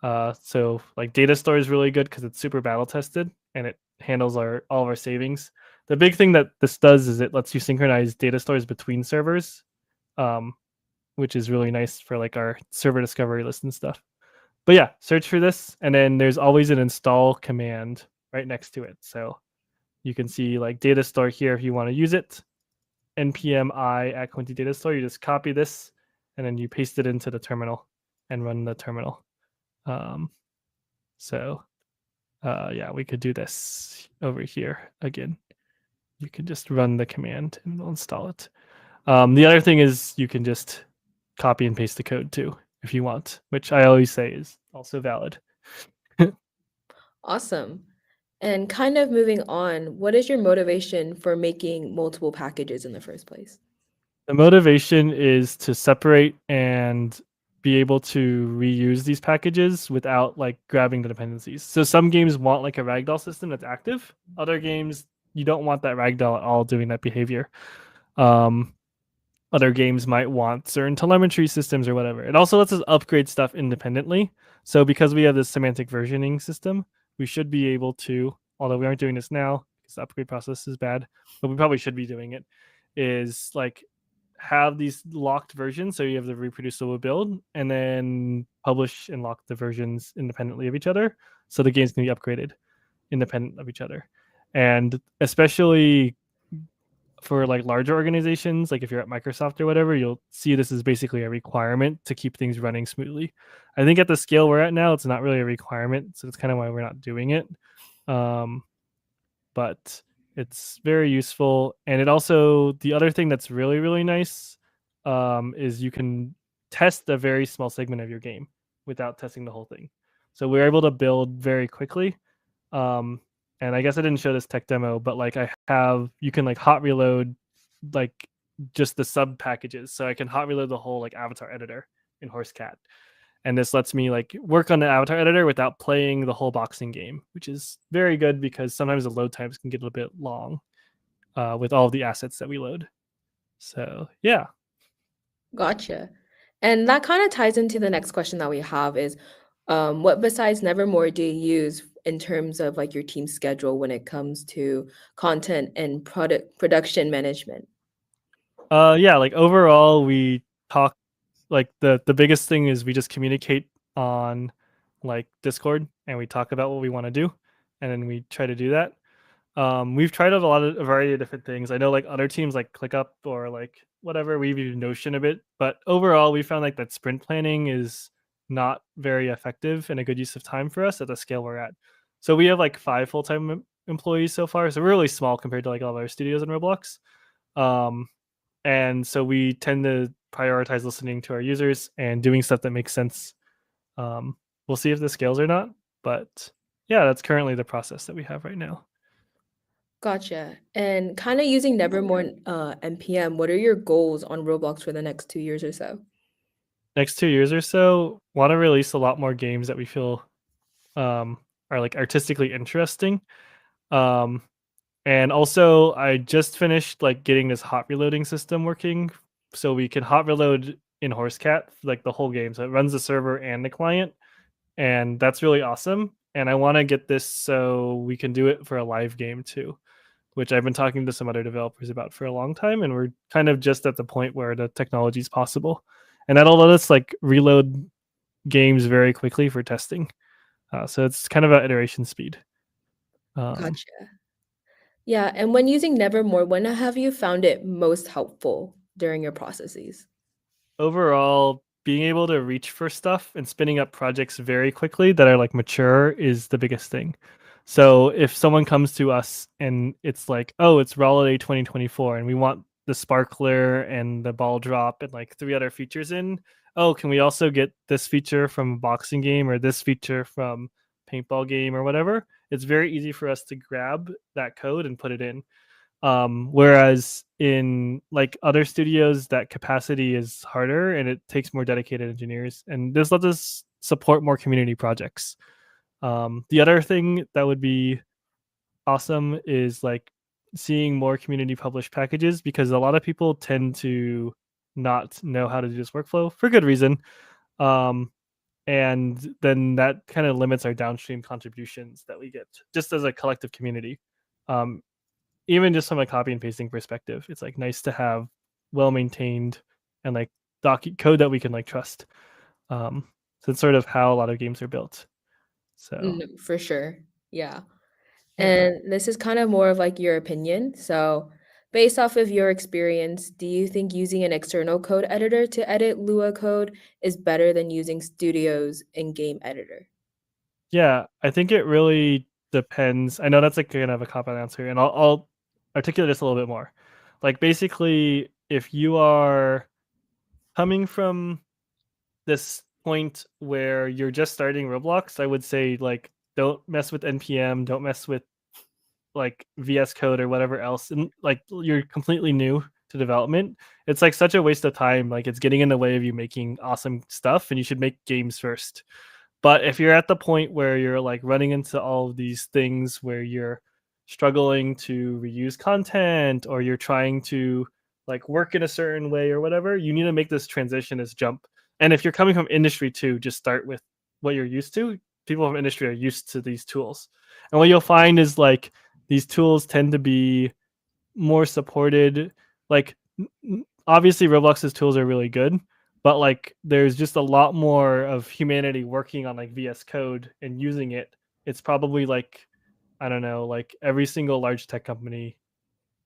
So like data store is really good because it's super battle tested and it handles all of our savings. The big thing that this does is it lets you synchronize data stores between servers, which is really nice for like our server discovery list and stuff. But yeah, search for this, and then there's always an install command right next to it. So you can see like data store here if you want to use it. npm I at Quinty data store. You just copy this and then you paste it into the terminal and run the terminal. Yeah, we could do this over here again. You can just run the command and it'll install it. The other thing is you can just copy and paste the code too if you want, which I always say is also valid. Awesome. And kind of moving on, what is your motivation for making multiple packages in the first place? The motivation is to separate and be able to reuse these packages without like grabbing the dependencies. So some games want like a ragdoll system that's active. Other games, you don't want that ragdoll at all doing that behavior. Other games might want certain telemetry systems or whatever. It also lets us upgrade stuff independently. So because we have this semantic versioning system, we should be able to, although we aren't doing this now because the upgrade process is bad, but we probably should be doing it, is like have these locked versions. So you have the reproducible build and then publish and lock the versions independently of each other. So the games can be upgraded independent of each other. And especially for like larger organizations, like if you're at Microsoft or whatever, you'll see this is basically a requirement to keep things running smoothly. I think at the scale we're at now, it's not really a requirement, so that's kind of why we're not doing it. But it's very useful, and it also, the other thing that's really really nice is you can test a very small segment of your game without testing the whole thing. So we're able to build very quickly. And I guess I didn't show this tech demo, but like you can like hot reload like just the sub packages. So I can hot reload the whole like avatar editor in HorseCat. And this lets me like work on the avatar editor without playing the whole boxing game, which is very good because sometimes the load times can get a bit long with all of the assets that we load. So yeah. Gotcha. And that kind of ties into the next question that we have is, what besides Nevermore do you use in terms of like your team schedule when it comes to content and production management? Yeah, like overall we talk, like the biggest thing is we just communicate on like Discord and we talk about what we want to do and then we try to do that. We've tried out a variety of different things. I know like other teams like ClickUp or like whatever, we've used Notion a bit, but overall we found like that sprint planning is not very effective and a good use of time for us at the scale we're at. So we have like 5 full-time employees so far. So we're really small compared to like all of our studios in Roblox. And so we tend to prioritize listening to our users and doing stuff that makes sense. We'll see if this scales or not, but yeah, that's currently the process that we have right now. Gotcha. And kind of using Nevermore NPM, what are your goals on Roblox for the next 2 years or so? Next 2 years or so, want to release a lot more games that we feel are like artistically interesting. And also I just finished like getting this hot reloading system working so we can hot reload in HorseCat like the whole game. So it runs the server and the client, and that's really awesome. And I want to get this so we can do it for a live game too, which I've been talking to some other developers about for a long time, and we're kind of just at the point where the technology is possible, and that'll let us like reload games very quickly for testing. So it's kind of an iteration speed. Gotcha. Yeah, and when using Nevermore, when have you found it most helpful during your processes? Overall, being able to reach for stuff and spinning up projects very quickly that are like mature is the biggest thing. So if someone comes to us and it's like, oh, it's Holiday 2024 and we want the sparkler and the ball drop and like 3 other features in, oh, can we also get this feature from a boxing game or this feature from paintball game or whatever? It's very easy for us to grab that code and put it in. Whereas in like other studios, that capacity is harder and it takes more dedicated engineers. And this lets us support more community projects. The other thing that would be awesome is like seeing more community published packages, because a lot of people tend to not know how to do this workflow for good reason. And then that kind of limits our downstream contributions that we get just as a collective community. Even just from a copy and pasting perspective, it's like nice to have well-maintained and like code that we can like trust. So it's sort of how a lot of games are built. So For sure. Yeah. And this is kind of more of like your opinion. So based off of your experience, do you think using an external code editor to edit Lua code is better than using Studio's in-game editor? yeah, I think it really depends. I know that's like kind of a cop-out answer, and I'll articulate this a little bit more. Like basically, if you are coming from this point where you're just starting Roblox, I would say like don't mess with npm, don't mess with like VS Code or whatever else, and like you're completely new to development. It's like such a waste of time. Like it's getting in the way of you making awesome stuff, and you should make games first. But if you're at the point where you're like running into all of these things where you're struggling to reuse content, or you're trying to like work in a certain way or whatever, you need to make this transition, this jump. And if you're coming from industry too, just start with what you're used to. People from industry are used to these tools. And what you'll find is like these tools tend to be more supported. Like obviously Roblox's tools are really good, but like there's just a lot more of humanity working on like VS Code and using it. It's probably like, I don't know, like every single large tech company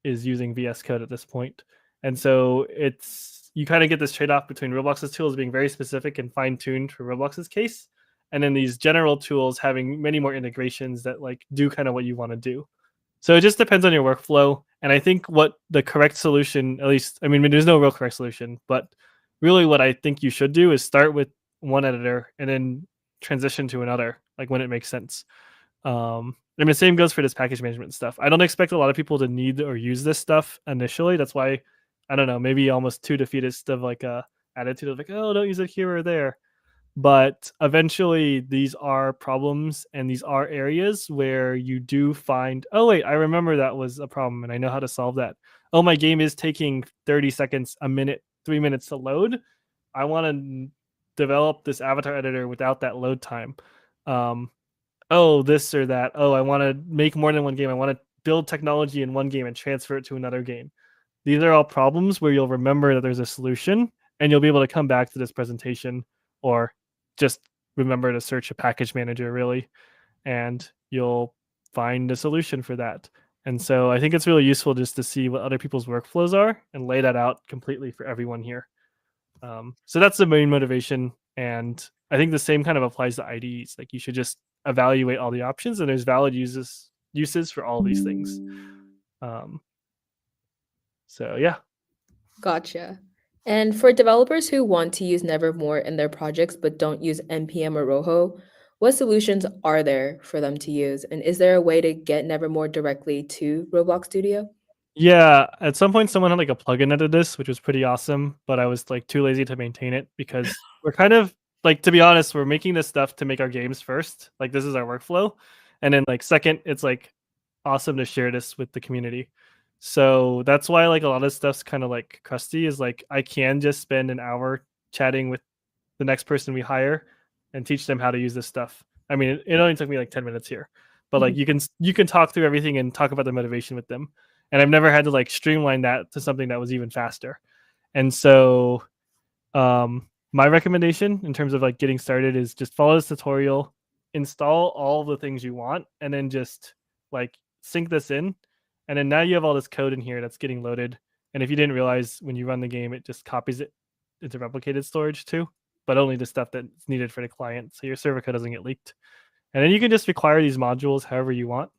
is using VS Code at this point. And so it's, you kind of get this trade-off between Roblox's tools being very specific and fine-tuned for Roblox's case, and then these general tools having many more integrations that like do kind of what you want to do. So it just depends on your workflow. And I think what the correct solution, at least, I mean, there's no real correct solution, but really what I think you should do is start with one editor and then transition to another, like when it makes sense. I mean, the same goes for this package management stuff. I don't expect a lot of people to need or use this stuff initially. That's why, I don't know, maybe almost too defeatist of like a attitude of like, oh, don't use it here or there. But eventually these are problems, and these are areas where you do find, oh wait, I remember that was a problem and I know how to solve that. Oh, my game is taking 30 seconds, a minute, 3 minutes to load. I want to develop this avatar editor without that load time. Oh, this or that. Oh, I want to make more than one game. I want to build technology in one game and transfer it to another game. These are all problems where you'll remember that there's a solution, and you'll be able to come back to this presentation, or just remember to search a package manager really, and you'll find a solution for that. And so I think it's really useful just to see what other people's workflows are and lay that out completely for everyone here. So that's the main motivation. And I think the same kind of applies to IDEs. Like you should just evaluate all the options, and there's valid uses for all of these things. So yeah. Gotcha. And for developers who want to use Nevermore in their projects but don't use npm or Rojo, what solutions are there for them to use? And is there a way to get Nevermore directly to Roblox Studio? Yeah, at some point someone had like a plugin into this, which was pretty awesome, but I was like too lazy to maintain it because we're kind of like, to be honest, we're making this stuff to make our games first. Like this is our workflow. And then like second, it's like awesome to share this with the community. So that's why like a lot of stuff's kind of like crusty, is like I can just spend an hour chatting with the next person we hire and teach them how to use this stuff. I mean, it only took me like 10 minutes here, but like you can talk through everything and talk about the motivation with them. And I've never had to like streamline that to something that was even faster. And so my recommendation in terms of like getting started is just follow this tutorial, install all the things you want, and then just like sync this in. And then now you have all this code in here that's getting loaded. And if you didn't realize, when you run the game, it just copies it into replicated storage too, but only the stuff that's needed for the client. So your server code doesn't get leaked. And then you can just require these modules however you want,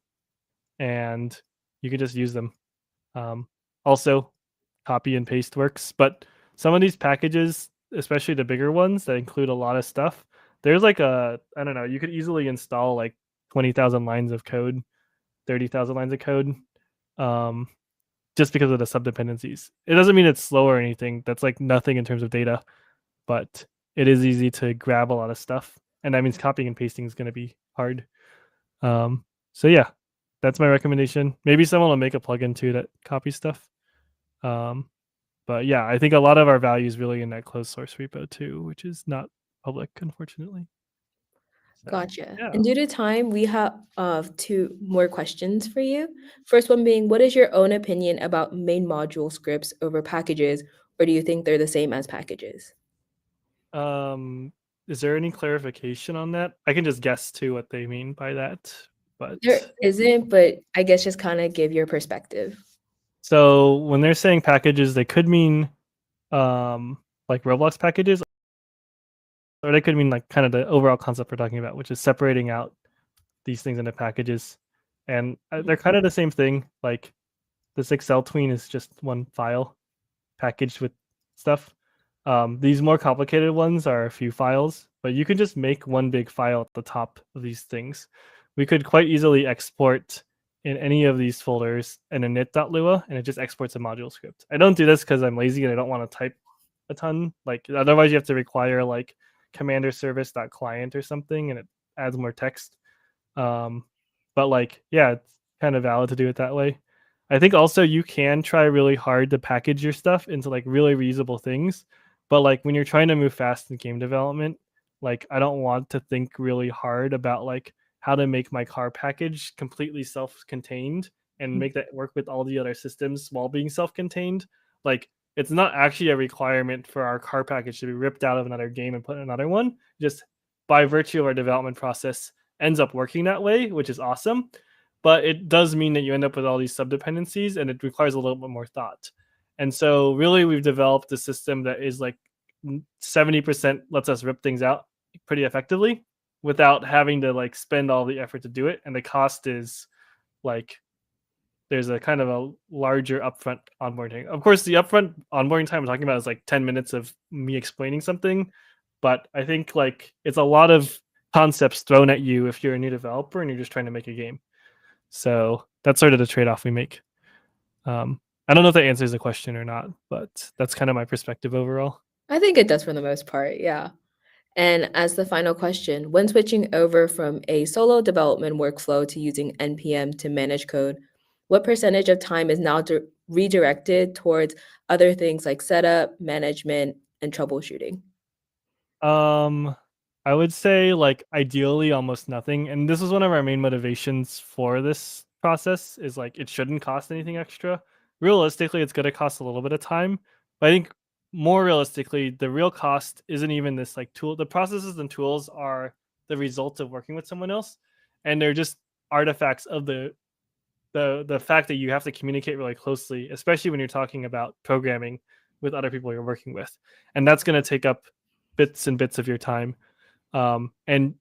and you can just use them. Also, copy and paste works, but some of these packages, especially the bigger ones that include a lot of stuff, there's like I don't know, you could easily install like 20,000 lines of code, 30,000 lines of code, just because of the subdependencies. It doesn't mean it's slow or anything. That's like nothing in terms of data, but it is easy to grab a lot of stuff, and that means copying and pasting is going to be hard. So yeah, that's my recommendation. Maybe someone will make a plugin too that copies stuff. But yeah, I think a lot of our value is really in that closed source repo too, which is not public, unfortunately. So, Gotcha. yeah. And due to time, we have 2 more questions for you. First one being, what is your own opinion about main module scripts over packages, or do you think they're the same as packages? Is there any clarification on that? I can just guess too what they mean by that, but There isn't, but I guess just kind of give your perspective. so when they're saying packages, they could mean like Roblox packages, or they could mean like kind of the overall concept we're talking about, which is separating out these things into packages. And they're kind of the same thing. Like this Excel tween is just one file. packaged with stuff. These more complicated ones are a few files, but you can just make one big file at the top of these things. We could quite easily export in any of these folders in init.lua, and it just exports a module script. I don't do this because I'm lazy and I don't want to type a ton. Like otherwise you have to require like commander service.client or something, and it adds more text. But like, yeah, it's kind of valid to do it that way. I think also you can try really hard to package your stuff into like really reusable things. But like when you're trying to move fast in game development, like I don't want to think really hard about like how to make my car package completely self-contained and make that work with all the other systems while being self-contained. Like it's not actually a requirement for our car package to be ripped out of another game and put in another one. Just by virtue of our development process ends up working that way, which is awesome. But it does mean that you end up with all these subdependencies, and it requires a little bit more thought. And so really we've developed a system that is like 70% lets us rip things out pretty effectively without having to like spend all the effort to do it. And the cost is like there's a kind of a larger upfront onboarding. Of course, the upfront onboarding time I'm talking about is like 10 minutes of me explaining something. But I think like it's a lot of concepts thrown at you if you're a new developer and you're just trying to make a game. So that's sort of the trade-off we make. I don't know if that answers the question or not, but that's kind of my perspective overall. I think it does for the most part, yeah. And as the final question, when switching over from a solo development workflow to using NPM to manage code, what percentage of time is now redirected towards other things like setup, management, and troubleshooting? I would say like ideally almost nothing. And this is one of our main motivations for this process is like it shouldn't cost anything extra. Realistically, it's going to cost a little bit of time. But I think more realistically, the real cost isn't even this like tool. The processes and tools are the result of working with someone else. And they're just artifacts of the fact that you have to communicate really closely, especially when you're talking about programming with other people you're working with. And that's going to take up bits and bits of your time. And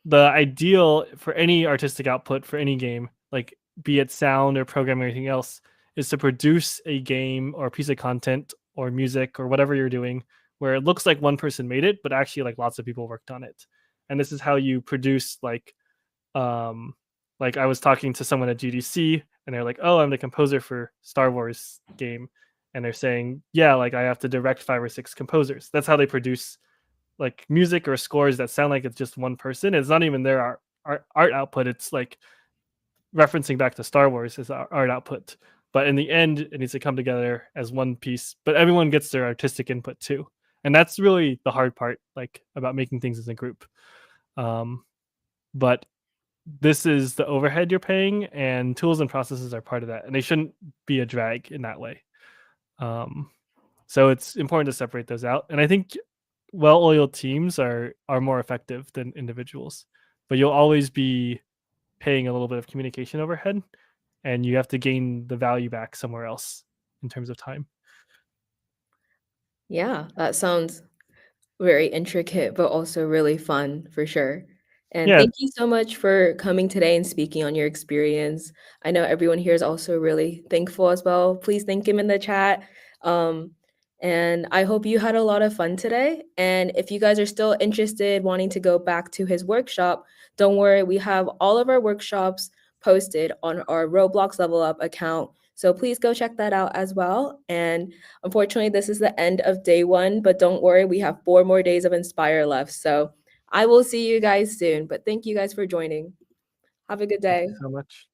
the ideal for any artistic output for any game, like be it sound or programming or anything else, is to produce a game or a piece of content or music or whatever you're doing where it looks like one person made it, but actually like lots of people worked on it. And this is how you produce like I was talking to someone at GDC and they're like, oh, I'm the composer for Star Wars game. And they're saying, yeah, like I have to direct 5 or 6 composers. That's how they produce like music or scores that sound like it's just one person. It's not even their art output. It's like referencing back to Star Wars as art output. But in the end, it needs to come together as one piece. But everyone gets their artistic input too. And that's really the hard part, like about making things as a group. But this is the overhead you're paying, and tools and processes are part of that. And they shouldn't be a drag in that way. So it's important to separate those out. And I think well-oiled teams are more effective than individuals. But you'll always be paying a little bit of communication overhead, and you have to gain the value back somewhere else in terms of time. Yeah, that sounds very intricate, but also really fun for sure. And Yeah. thank you so much for coming today and speaking on your experience. I know everyone here is also really thankful as well. Please thank him in the chat. And I hope you had a lot of fun today. And if you guys are still interested, wanting to go back to his workshop, don't worry, we have all of our workshops posted on our Roblox Level Up account. So please go check that out as well. And unfortunately, this is the end of day 1, but don't worry, we have 4 more days of Inspire left. So I will see you guys soon, but thank you guys for joining. Have a good day. Thank you so much.